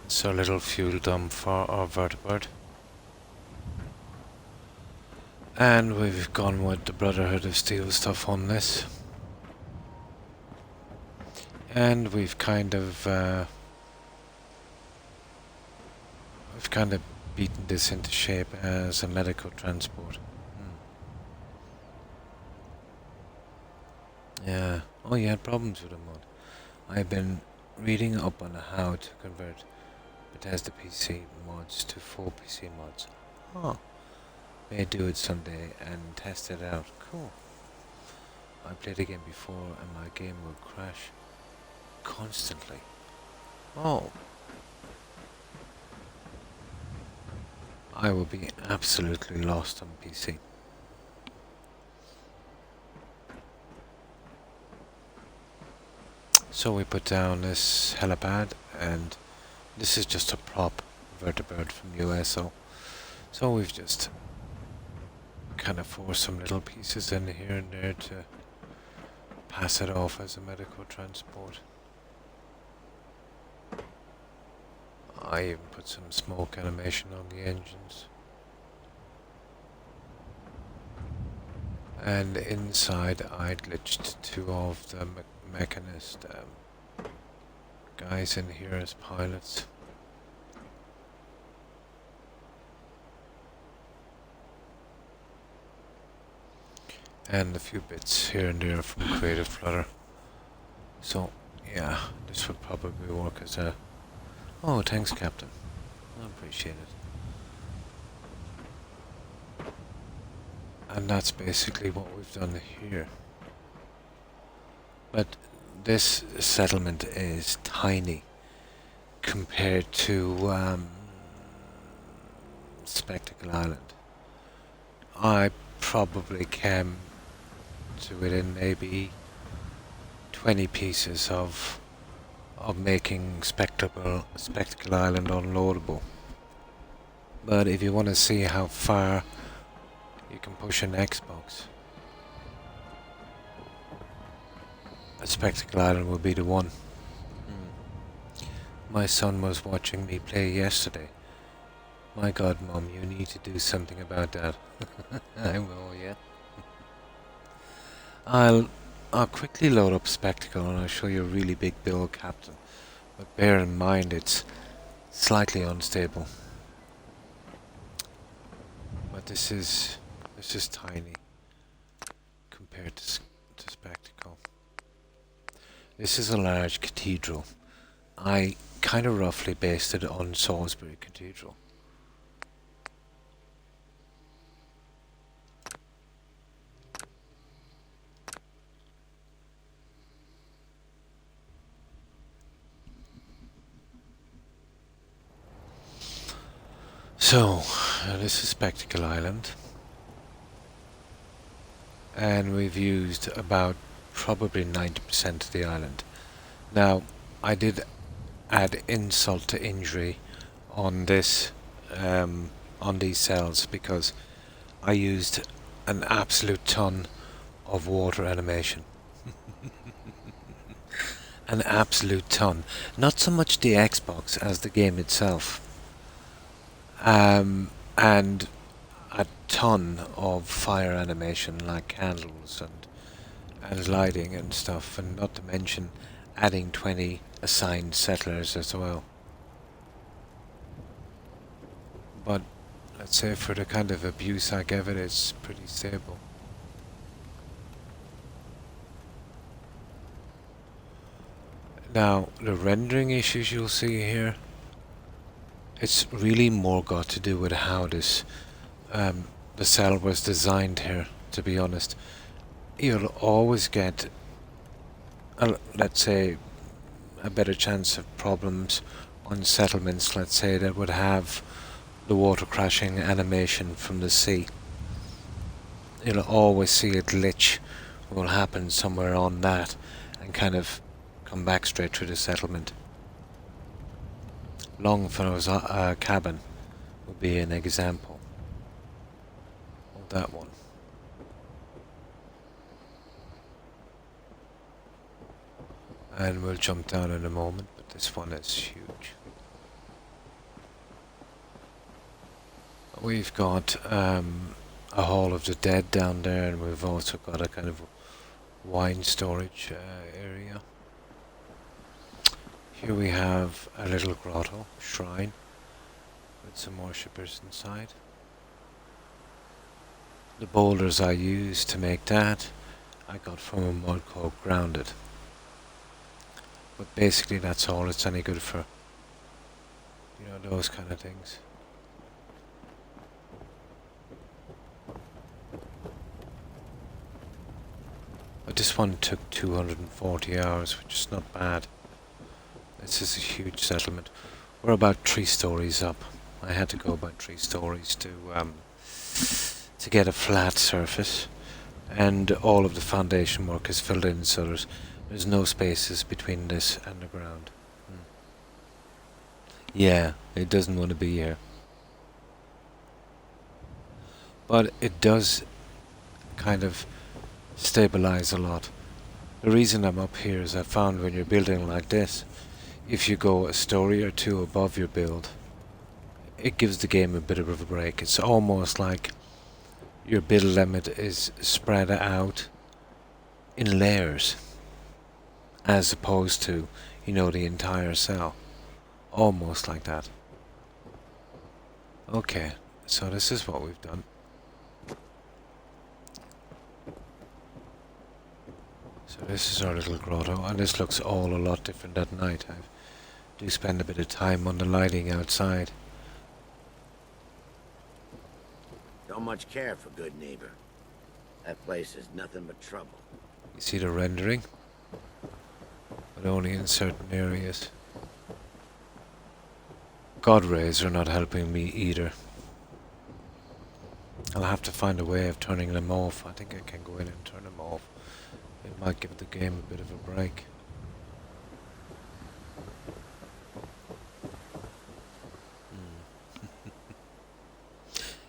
So a little fuel dump for our vertibird. And we've gone with the Brotherhood of Steel stuff on this. And we've kind of beaten this into shape as a medical transport. Yeah. Oh, you had problems with the mod. I've been reading up on how to convert Bethesda PC mods to full PC mods. Oh. May do it someday and test it out. Cool. I played a game before and my game would crash constantly. Oh. I will be absolutely lost on PC. So we put down this helipad, and this is just a prop vertibird from USO. So we've just kind of forced some little pieces in here and there to pass it off as a medical transport. I even put some smoke animation on the engines. And inside I glitched two of the mechanist guys in here as pilots. And a few bits here and there from Creative Flutter. So yeah, this would probably work as a... Oh, thanks Captain. I appreciate it. And that's basically what we've done here. But this settlement is tiny compared to Spectacle Island. I probably came to within maybe 20 pieces of making Spectacle Island unloadable. But if you want to see how far you can push an Xbox, a Spectacle Island will be the one. My son was watching me play yesterday. My God, Mum, you need to do something about that. I will, yeah. I'll quickly load up Spectacle and I'll show you a really big build, Captain. But bear in mind it's slightly unstable. But this is tiny compared to Spectacle. This is a large cathedral. I kind of roughly based it on Salisbury Cathedral. So, this is Spectacle Island. And we've used about probably 90% of the island. Now, I did add insult to injury on this, on these cells, because I used an absolute ton of water animation. An absolute ton. Not so much the Xbox as the game itself. And a ton of fire animation, like candles and lighting and stuff, and not to mention adding 20 assigned settlers as well. But let's say for the kind of abuse I gave it, it's pretty stable. Now, the rendering issues you'll see here, it's really more got to do with how this the cell was designed here, to be honest. You'll always get let's say, a better chance of problems on settlements, let's say, that would have the water crashing animation from the sea. You'll always see a glitch will happen somewhere on that and kind of come back straight through the settlement. Longfellow's cabin would be an example of that one. And we'll jump down in a moment, but this one is huge. We've got a Hall of the Dead down there, and we've also got a kind of wine storage area. Here we have a little grotto, shrine, with some worshippers inside. The boulders I used to make that, I got from a mud called Grounded. But basically that's all it's any good for. You know, those kind of things. But this one took 240 hours, which is not bad. This is a huge settlement. We're about 3 stories up. I had to go about 3 stories to get a flat surface, and all of the foundation work is filled in, so there's no spaces between this and the ground. Yeah, it doesn't want to be here. But it does kind of stabilize a lot. The reason I'm up here is I found when you're building like this, if you go a story or 2 above your build, it gives the game a bit of a break. It's almost like your build limit is spread out in layers, as opposed to, you know, the entire cell. Almost like that. Okay, so this is what we've done. So this is our little grotto, and this looks all a lot different at night. I do spend a bit of time on the lighting outside. Don't much care for good neighbor. That place is nothing but trouble. You see the rendering? But only in certain areas. God rays are not helping me either. I'll have to find a way of turning them off. I think I can go in and turn them off. It might give the game a bit of a break.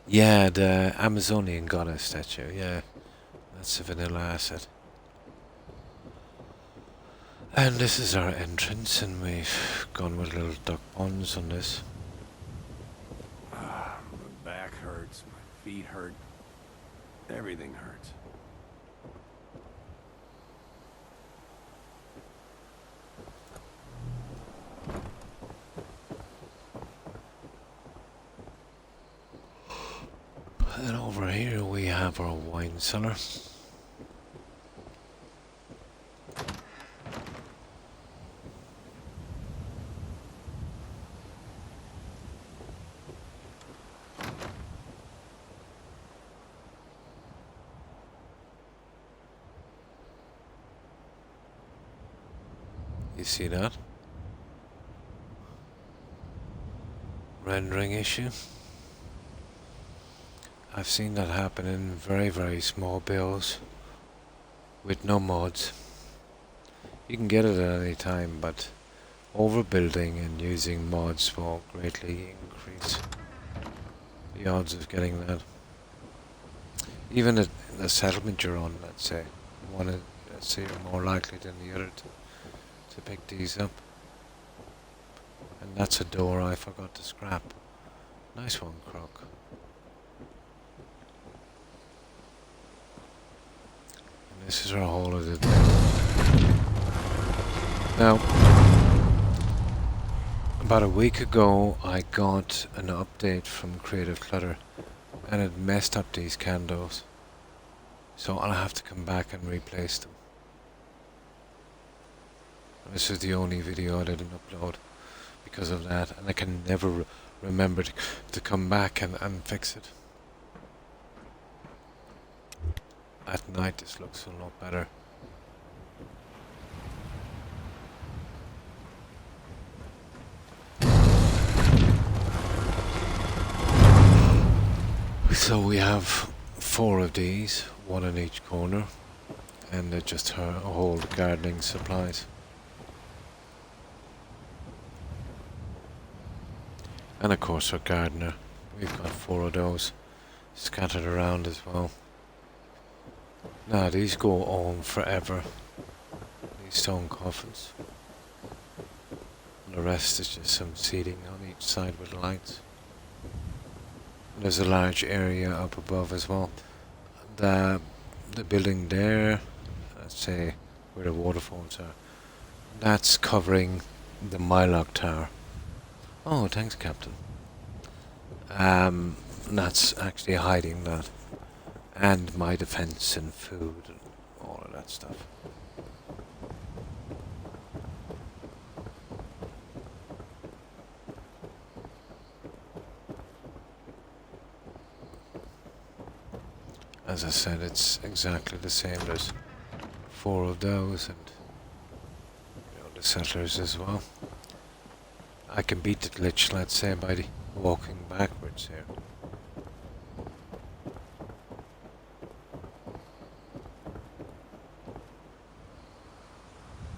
Yeah, the Amazonian goddess statue, yeah. That's a vanilla asset. And this is our entrance, and we've gone with little duck ponds on this. My back hurts, my feet hurt. Everything hurts. And over here we have our wine cellar. You see that? Rendering issue. I've seen that happen in very, very small builds with no mods. You can get it at any time, but overbuilding and using mods will greatly increase the odds of getting that. Even in the settlement you're on, let's say, let's say you're more likely than the other to pick these up. And that's a door I forgot to scrap. Nice one, Croc. This is our Hall of the Dead. Now, about a week ago I got an update from Creative Clutter, and it messed up these candles. So I'll have to come back and replace them. This is the only video I didn't upload because of that, and I can never remember to come back and fix it. At night this looks a lot better. So we have 4 of these, 1 in each corner, and they just hold gardening supplies. And of course our gardener, we've got 4 of those scattered around as well. Now these go on forever, these stone coffins. And the rest is just some seating on each side with lights. And there's a large area up above as well. The building there, let's say where the waterfalls are, that's covering the Mylock Tower. Oh, thanks, Captain. That's actually hiding that. And my defense and food and all of that stuff. As I said, it's exactly the same. There's 4 of those and the settlers as well. I can beat the glitch, let's say, by walking backwards here.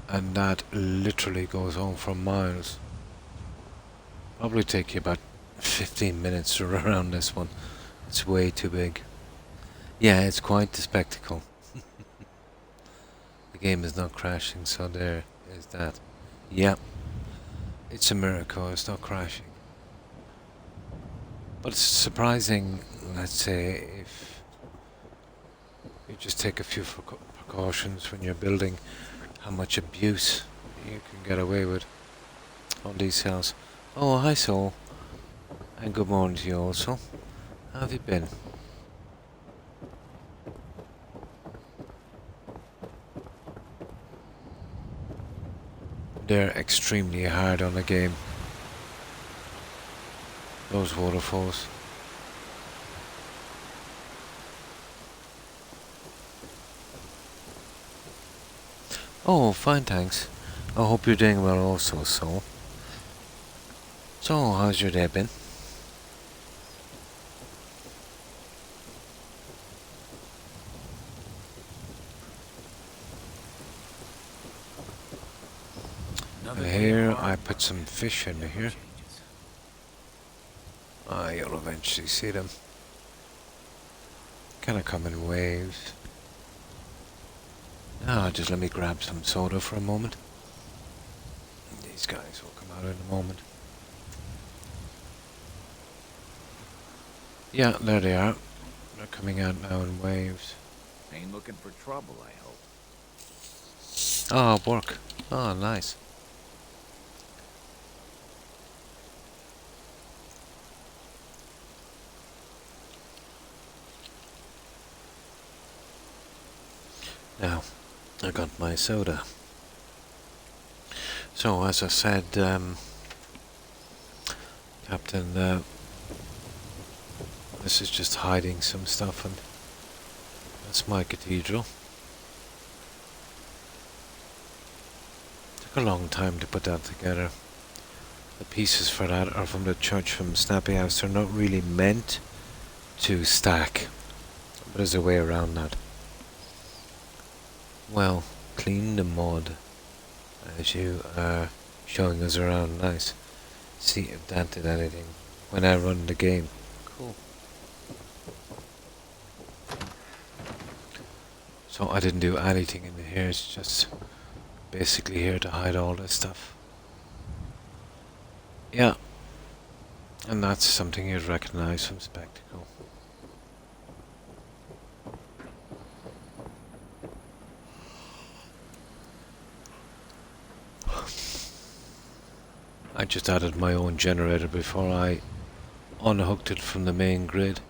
And that literally goes on for miles. Probably take you about 15 minutes to run around this one. It's way too big. Yeah, it's quite the spectacle. The game is not crashing, so there is that. Yeah, it's a miracle it's not crashing. But it's surprising, let's say, if you just take a few precautions when you're building, how much abuse you can get away with on these cells. Oh, hi Soul. And good morning to you also. How have you been? They're extremely hard on the game. Those waterfalls. Oh, fine, thanks. I hope you're doing well also, Soul. So, how's your day been? Here, I put some fish in here. You'll eventually see them. Kinda come in waves. Just let me grab some soda for a moment. These guys will come out in a moment. Yeah, there they are. They're coming out now in waves. Ain't looking for trouble, I hope. Oh, work. Oh, nice. Now, I got my soda. So, as I said, Captain, this is just hiding some stuff, and that's my cathedral. Took a long time to put that together. The pieces for that are from the church from Snappy House. They're not really meant to stack, but there's a way around that. Well, clean the mud as you are showing us around. Nice. See if that did anything when I run the game. Cool. So I didn't do anything in here. It's just basically here to hide all this stuff. Yeah. And that's something you'd recognize from Spectacle. I just added my own generator before I unhooked it from the main grid.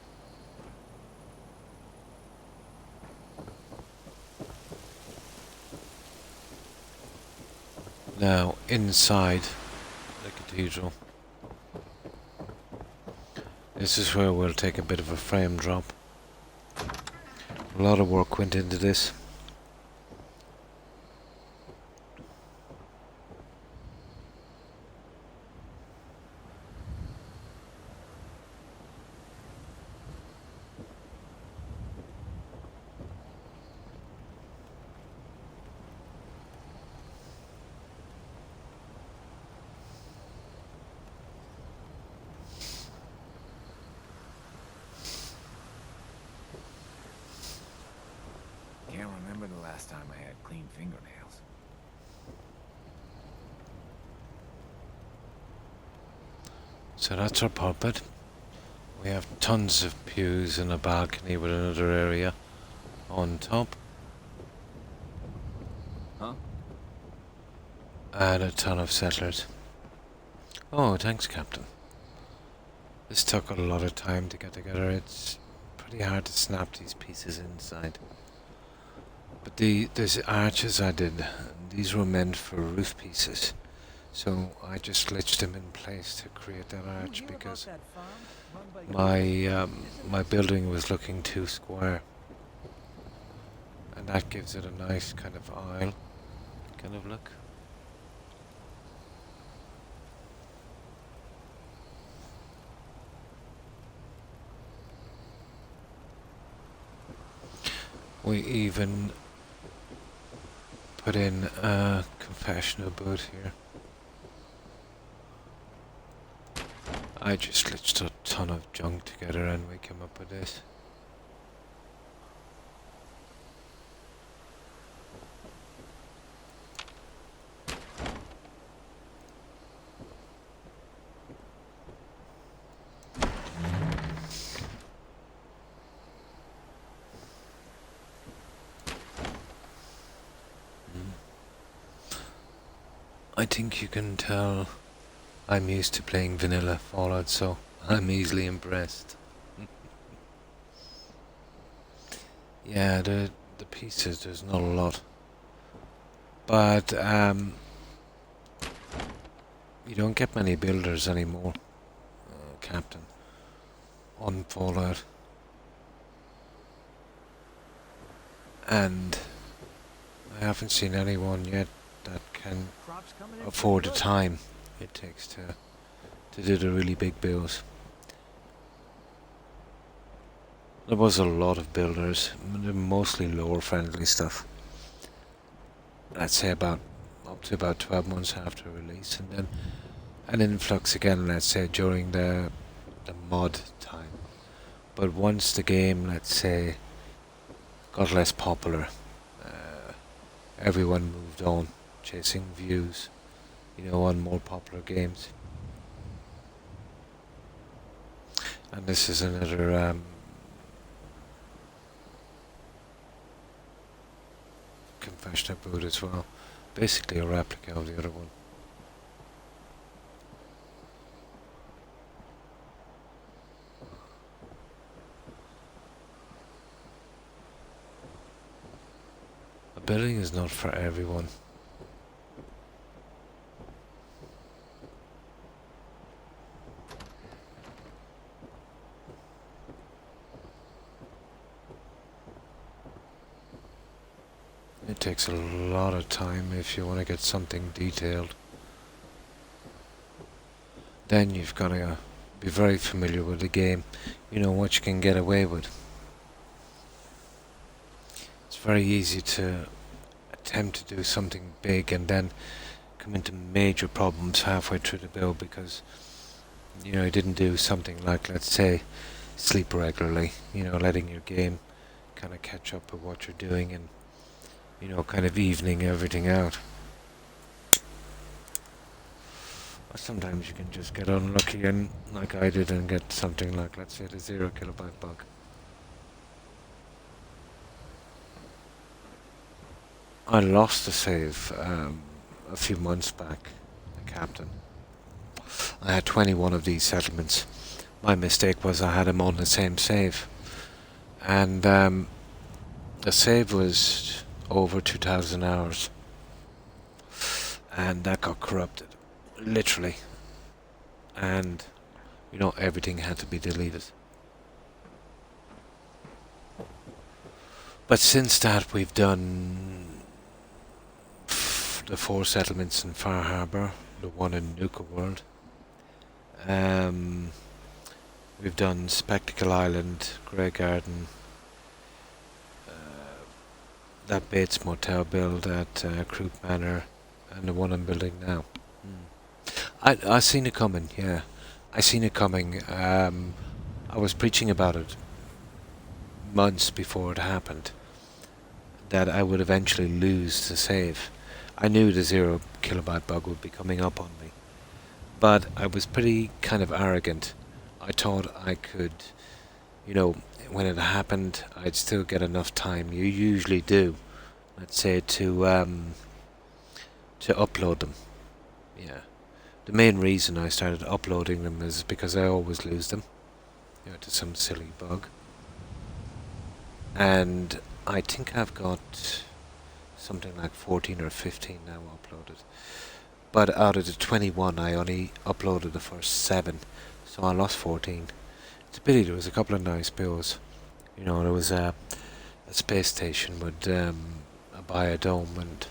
Now, inside the cathedral, this is where we'll take a bit of a frame drop. A lot of work went into this. the last time I had clean fingernails. So that's our pulpit. We have tons of pews and a balcony with another area on top. Huh? And a ton of settlers. Oh, thanks, Captain. This took a lot of time to get together. It's pretty hard to snap these pieces inside. But there's arches I did. These were meant for roof pieces. So I just glitched them in place to create that arch because my building was looking too square. And that gives it a nice kind of aisle kind of look. We even put in a confessional booth here. I just glitched a ton of junk together and we came up with this. I think you can tell I'm used to playing vanilla Fallout, so I'm easily impressed. Yeah, the pieces, there's not a lot. But you don't get many builders anymore, Captain, on Fallout. And I haven't seen anyone yet that can afford the time it takes to do the really big builds. There was a lot of builders, mostly lower friendly stuff. I'd say up to about 12 months after release, and then an influx again, let's say during the mod time. But once the game, let's say, got less popular, everyone moved on, chasing views, on more popular games. And this is another confessional boot as well, basically a replica of the other one. A building is not for everyone. It takes a lot of time if you want to get something detailed. Then you've got to be very familiar with the game, what you can get away with. It's very easy to attempt to do something big and then come into major problems halfway through the build because, you didn't do something like, let's say, sleep regularly, letting your game kind of catch up with what you're doing and kind of evening everything out. Or sometimes you can just get unlucky and, like I did, and get something like, let's say, the 0 kilobyte bug. I lost the save a few months back, Captain. I had 21 of these settlements. My mistake was I had them on the same save. And the save was over 2,000 hours, and that got corrupted, literally, and everything had to be deleted. But since that, we've done the 4 settlements in Far Harbor, the one in Nuka World. We've done Spectacle Island, Grey Garden, that Bates Motel build at Croop Manor, and the one I'm building now. I seen it coming, yeah. I seen it coming. I was preaching about it months before it happened. that I would eventually lose the save. I knew the 0 kilobyte bug would be coming up on me, but I was pretty kind of arrogant. I thought I could, you know, when it happened, I'd still get enough time. You usually do, let's say, to upload them. Yeah. The main reason I started uploading them is because I always lose them, you know, to some silly bug. And I think I've got something like 14 or 15 now uploaded. But out of the 21, I only uploaded the first 7, so I lost 14. It's a pity. There was a couple of nice builds. You know, there was a space station with a biodome, and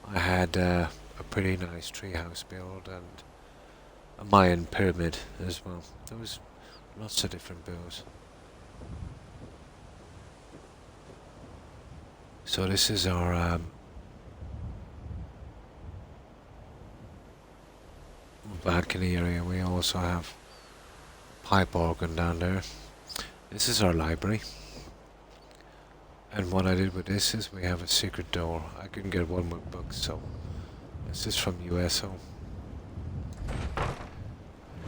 I had a pretty nice treehouse build and a Mayan pyramid as well. There was lots of different builds. So this is our balcony area. We also have pipe organ down there. This is our library. And what I did with this is we have a secret door. I couldn't get one with books, so this is from USO.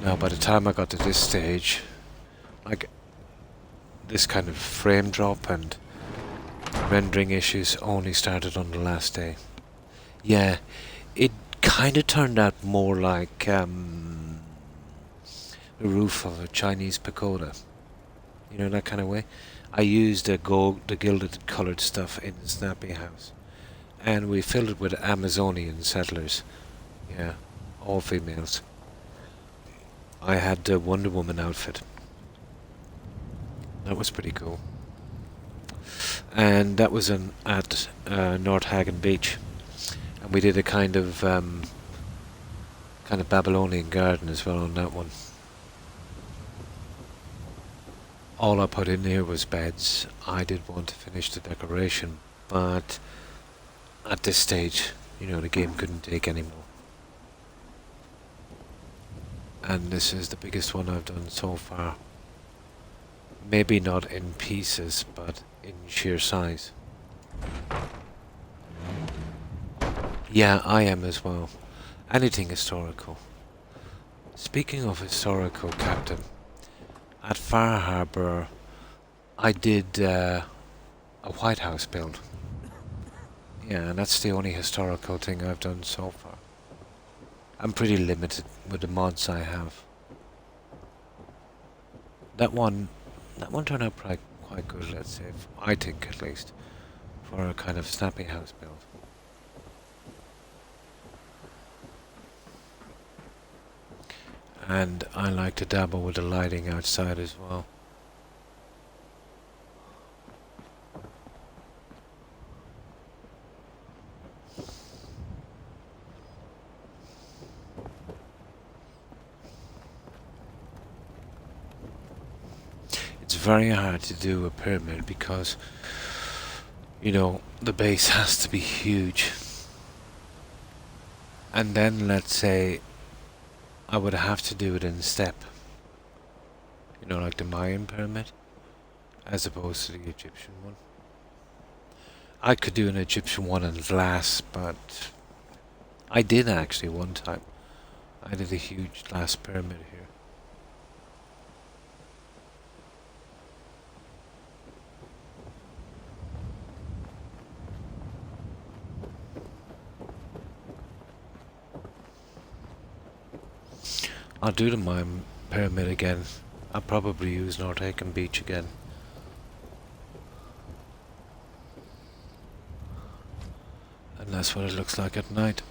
Now by the time I got to this stage, like this kind of frame drop and rendering issues only started on the last day. Yeah, it kind of turned out more like the roof of a Chinese pagoda. You know, that kind of way. I used the gilded coloured stuff in the Snappy House, and we filled it with Amazonian settlers. Yeah, all females. I had the Wonder Woman outfit. That was pretty cool. And that was at North Hagen Beach, and we did a kind of Babylonian garden as well on that one. All I put in here was beds. I did want to finish the decoration, but at this stage, you know, the game couldn't take any more. And this is the biggest one I've done so far. Maybe not in pieces, but in sheer size. Yeah, I am as well. Anything historical. Speaking of historical, Captain, at Far Harbor, I did a White House build. Yeah, and that's the only historical thing I've done so far. I'm pretty limited with the mods I have. That one turned out quite good, let's say, I think at least, for a kind of Snappy House build. And I like to dabble with the lighting outside as well. It's very hard to do a pyramid because, you know, the base has to be huge. And then let's say I would have to do it in step. You know, like the Mayan pyramid, as opposed to the Egyptian one. I could do an Egyptian one in glass, but I did actually one time. I did a huge glass pyramid here. I'll do the Mayan pyramid again. I'll probably use North Haven Beach again. And that's what it looks like at night.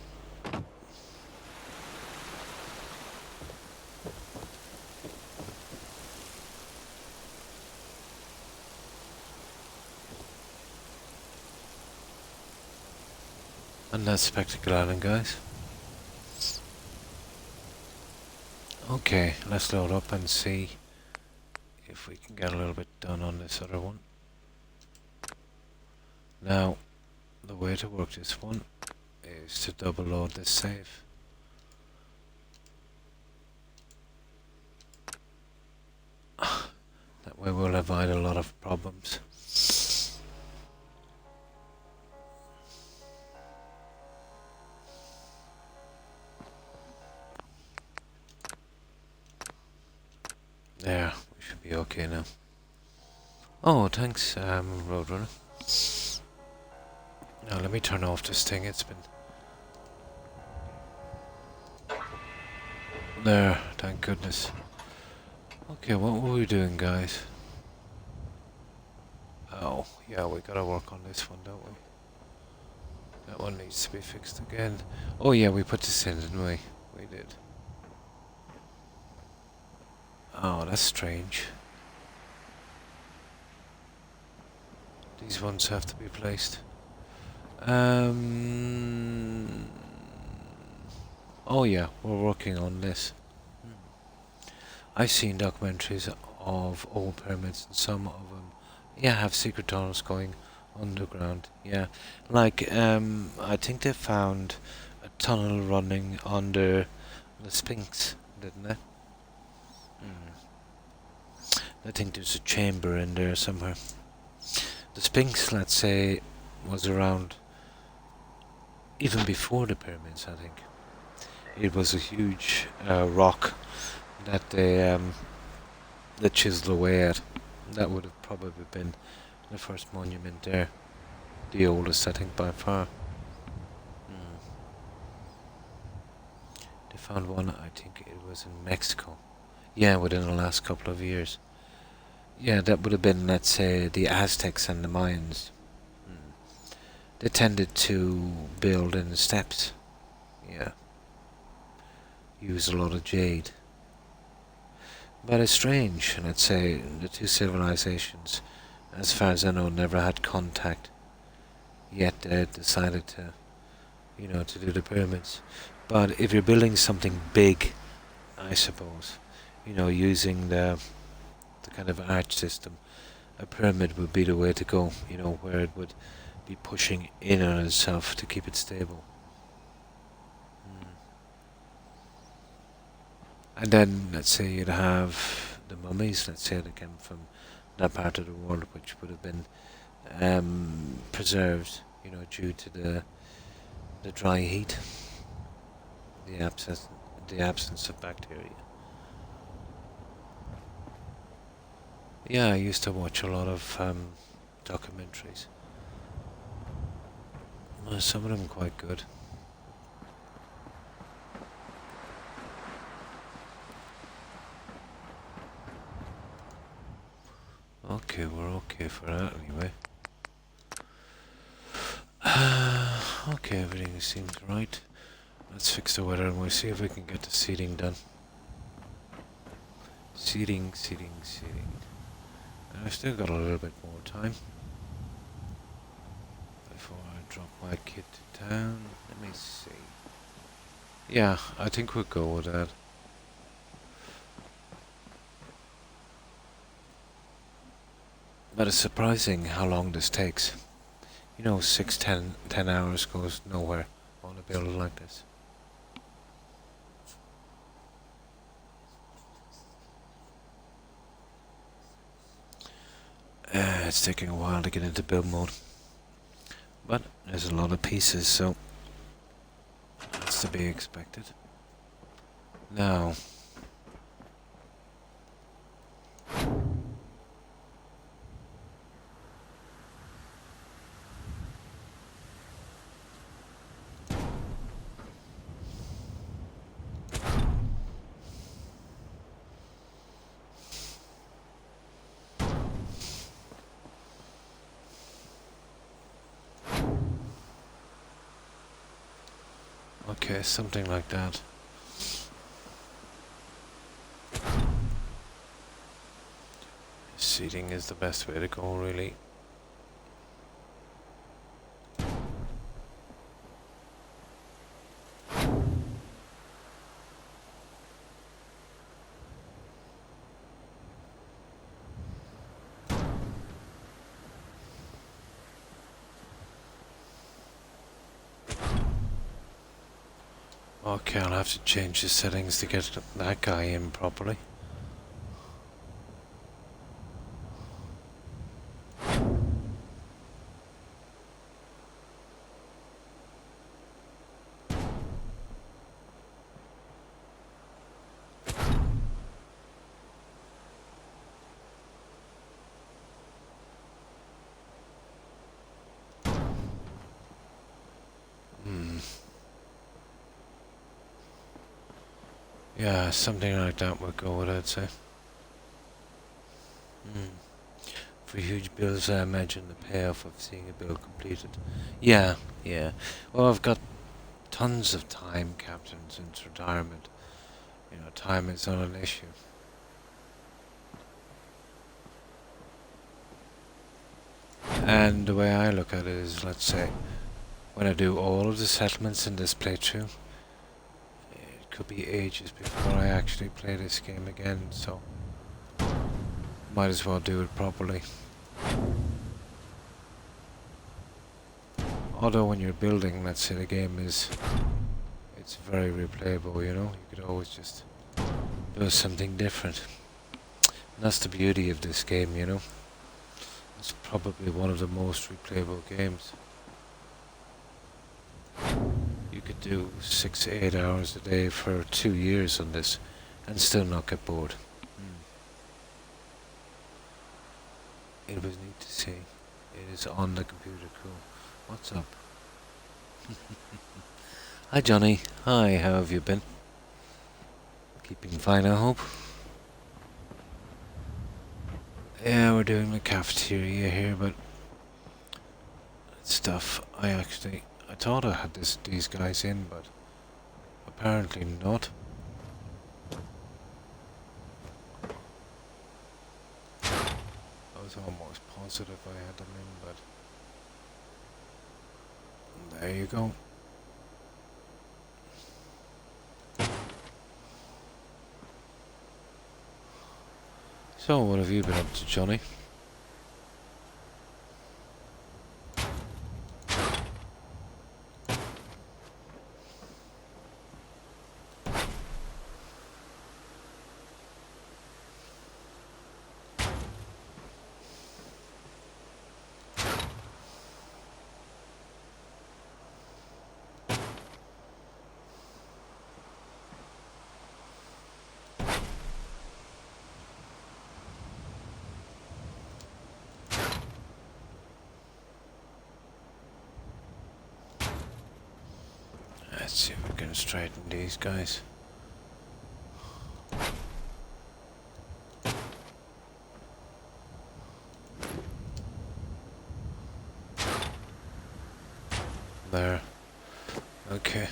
And that's Spectacle Island, guys. Okay, let's load up and see if we can get a little bit done on this other one. Now, the way to work this one is to double load this save. That way we'll avoid a lot of problems. okay now. Oh, thanks, Roadrunner. Now let me turn off this thing. It's been there. Thank goodness. Okay, what were we doing, guys? Oh, yeah, we gotta work on this one, don't we? That one needs to be fixed again. Oh yeah, we put this in, didn't we? We did. Oh, that's strange. These ones have to be placed. Oh yeah, we're working on this. I've seen documentaries of old pyramids, and some of them, yeah, have secret tunnels going underground. Yeah, like I think they found a tunnel running under the Sphinx, didn't they? I think there's a chamber in there somewhere. The Sphinx, let's say, was around even before the pyramids, I think. It was a huge rock that they chiseled away at. That would have probably been the first monument there. The oldest, I think, by far. They found one, I think it was in Mexico. Yeah, within the last couple of years. Yeah, that would have been, let's say, the Aztecs and the Mayans. They tended to build in the steppes. Yeah. Use a lot of jade. But it's strange, let's say, the two civilizations, as far as I know, never had contact. Yet they decided to, you know, to do the pyramids. But if you're building something big, I suppose, you know, using the kind of arch system, a pyramid would be the way to go, you know, where it would be pushing in on itself to keep it stable. And then, let's say you'd have the mummies, let's say they came from that part of the world, which would have been preserved, you know, due to the dry heat, the absence of bacteria. Yeah, I used to watch a lot of documentaries. Well, some of them quite good. Okay, we're okay for that anyway. Okay, everything seems right. Let's fix the weather and we'll see if we can get the seating done. Seating. And I've still got a little bit more time before I drop my kit down. Let me see. Yeah, I think we'll go with that. But it's surprising how long this takes. You know, 10 hours goes nowhere on a build like this. It's taking a while to get into build mode. But there's a lot of pieces, so that's to be expected. Now, okay, something like that. Seating is the best way to go, really. Okay, I'll have to change the settings to get that guy in properly. Yeah, something like that would go with, I'd say. For huge bills, I imagine the payoff of seeing a bill completed. Yeah, yeah. Well, I've got tons of time, Captain, since retirement. You know, time is not an issue. And the way I look at it is, let's say, when I do all of the settlements in this playthrough, it could be ages before I actually play this game again, so might as well do it properly. Although when you're building, let's say the game is, it's very replayable, you know? You could always just do something different. And that's the beauty of this game, you know? It's probably one of the most replayable games. You could do 6 to 8 hours a day for 2 years on this and still not get bored. It was neat to see. It is on the computer, cool. What's up? Hi Johnny. Hi, how have you been? Keeping fine, I hope. Yeah, we're doing the cafeteria here, but stuff. I thought I had these guys in, but apparently not. I was almost positive I had them in, but there you go. So, what have you been up to, Johnny? Let's see if we can straighten these guys. There. Okay.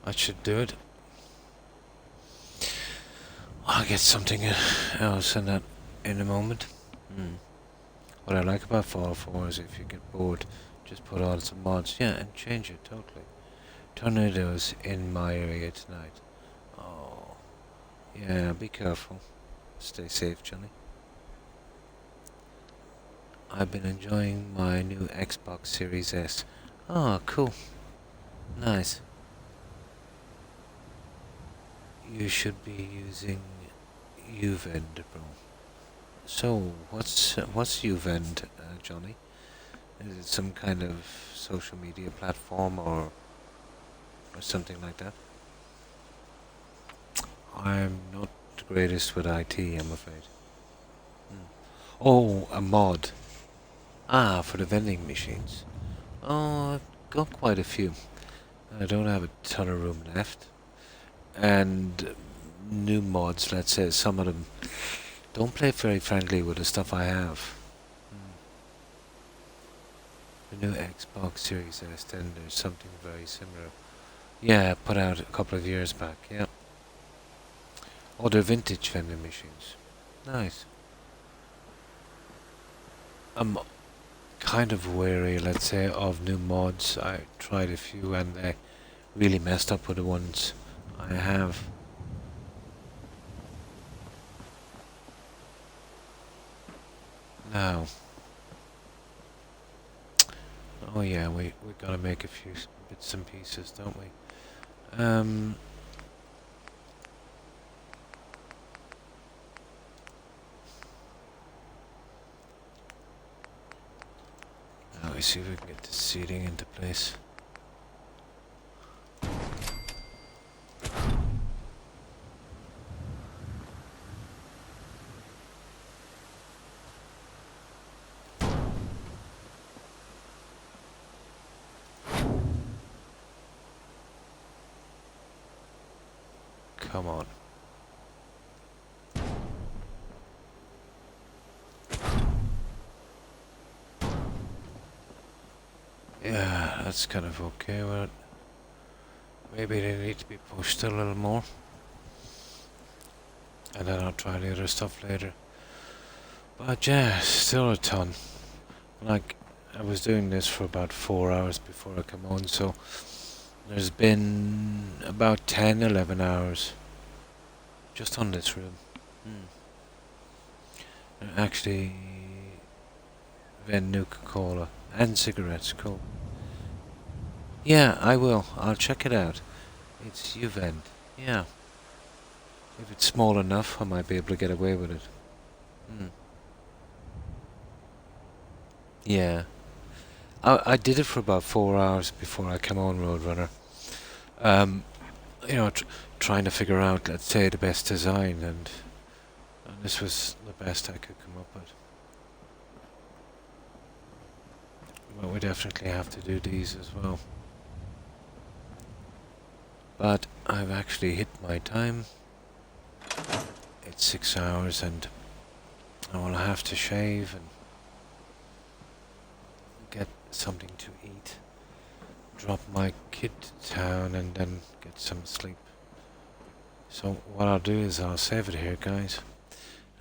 That should do it. I'll get something else in that in a moment. What I like about Fallout 4 is if you get bored, just put on some mods, yeah, and change it totally. Tornadoes in my area tonight. Oh, yeah, be careful. Stay safe, Johnny. I've been enjoying my new Xbox Series S. Oh, cool. Nice. You should be using Uvend, bro. So, what's Uvend, Johnny? Is it some kind of social media platform or something like that? I'm not the greatest with IT, I'm afraid. Oh, a mod. Ah, for the vending machines. Oh, I've got quite a few. I don't have a ton of room left. And new mods, let's say, some of them don't play very friendly with the stuff I have. The new Xbox Series S, then there's something very similar. Yeah, put out a couple of years back, yeah. Oh, they're vintage vending machines. Nice. I'm kind of wary, let's say, of new mods. I tried a few and they really messed up with the ones I have. Now. Oh yeah, we gotta make a few bits and pieces, don't we? Now we see if we can get the seating into place. Come on. Yeah, that's kind of okay with it. Maybe they need to be pushed a little more. And then I'll try the other stuff later. But yeah, still a ton. Like, I was doing this for about 4 hours before I come on, so there's been about 10, 11 hours just on this room. Actually, then Nuka-Cola and cigarettes, cool. Yeah, I will. I'll check it out. It's Uvent. Yeah. If it's small enough, I might be able to get away with it. Yeah. I did it for about 4 hours before I came on Roadrunner. You know, trying to figure out, let's say, the best design, and this was the best I could come up with. But we definitely have to do these as well. But I've actually hit my time. It's 6 hours and I will have to shave and get something to eat. Drop my kid to town and then get some sleep. So what I'll do is I'll save it here, guys.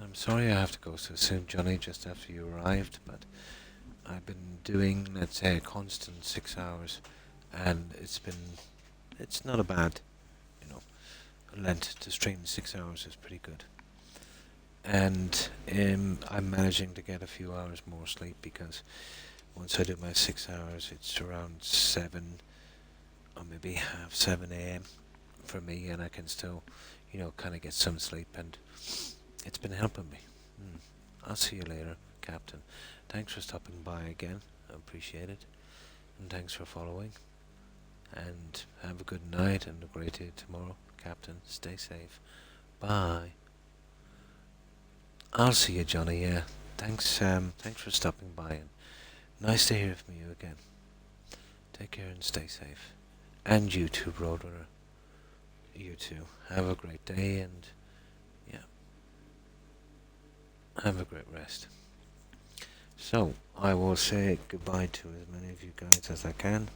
I'm sorry I have to go so soon, Johnny, just after you arrived, but I've been doing, let's say, a constant 6 hours, and it's not a bad, you know, length to stream. 6 hours is pretty good. And I'm managing to get a few hours more sleep, because once I do my 6 hours, it's around 7 or maybe half 7 a.m. for me, and I can still, you know, kind of get some sleep, and it's been helping me. I'll see you later, Captain. Thanks for stopping by again. I appreciate it. And thanks for following. And have a good night and a great day tomorrow, Captain. Stay safe. Bye. I'll see you, Johnny. Yeah. Thanks for stopping by, and nice to hear from you again. Take care and stay safe. And you too, Roadrunner. You too. Have a great day, and yeah, have a great rest. So, I will say goodbye to as many of you guys as I can.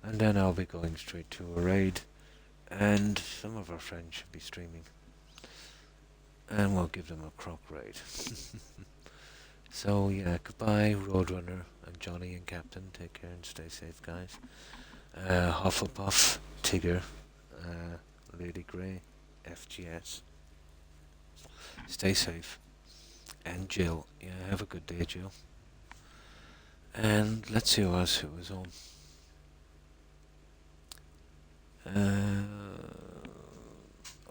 And then I'll be going straight to a raid. And some of our friends should be streaming. And we'll give them a croc raid. So, yeah, goodbye, Roadrunner, and Johnny and Captain. Take care and stay safe, guys. Hufflepuff, Tigger, Lady Grey, FGS. Stay safe. And Jill. Yeah, have a good day, Jill. And let's see who else it was on.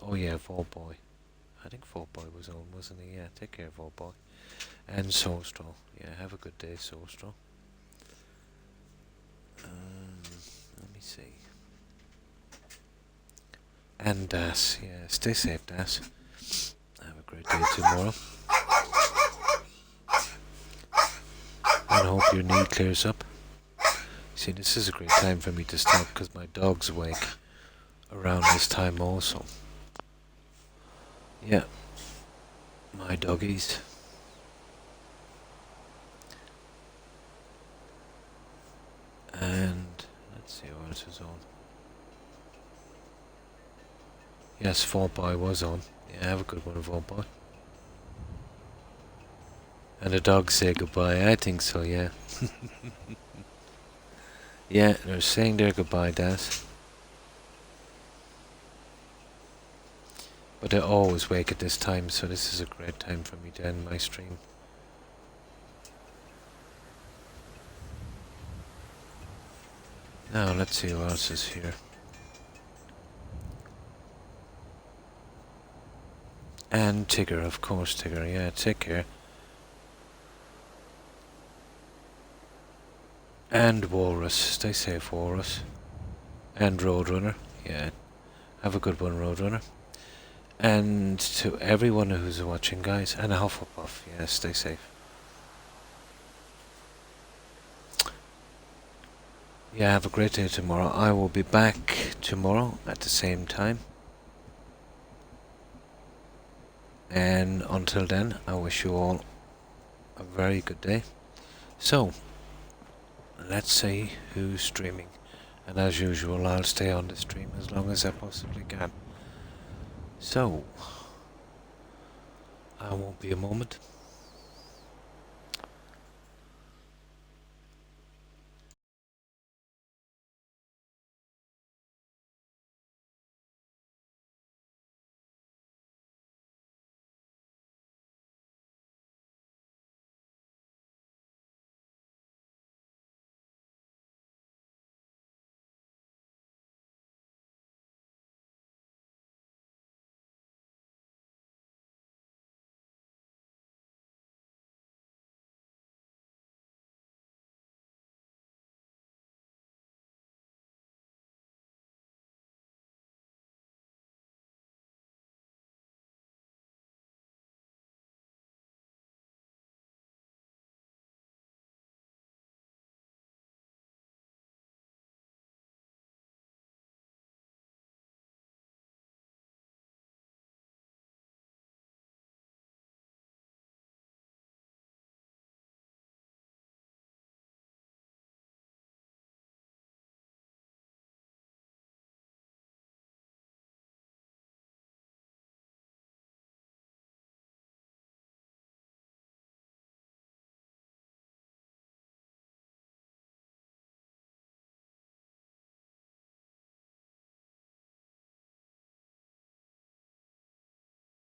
Oh yeah, Volboy. I think Volboy was on, wasn't he? Yeah, take care, Volboy. And Soulstraw. Yeah, have a good day, Soulstraw. Let me see. And Das. Yeah, stay safe, Das. Have a great day tomorrow. And I hope your knee clears up. See, this is a great time for me to stop because my dog's awake around this time also. Yeah, my doggies. And let's see what else is on. Yes, Volboy was on. Yeah, have a good one, Volboy. And the dogs say goodbye. I think so, yeah. Yeah, they're saying their goodbye, Das. But I always wake at this time, so this is a great time for me to end my stream. Now, let's see who else is here. And Tigger, of course, Tigger. Yeah, take care. And Walrus. Stay safe, Walrus. And Roadrunner. Yeah, have a good one, Roadrunner. And to everyone who's watching, guys, and Hufflepuff, yeah, stay safe. yeah, have a great day tomorrow. I will be back tomorrow at the same time. And until then, I wish you all a very good day. So, let's see who's streaming. And as usual, I'll stay on the stream as long as I possibly can. So, I won't be a moment.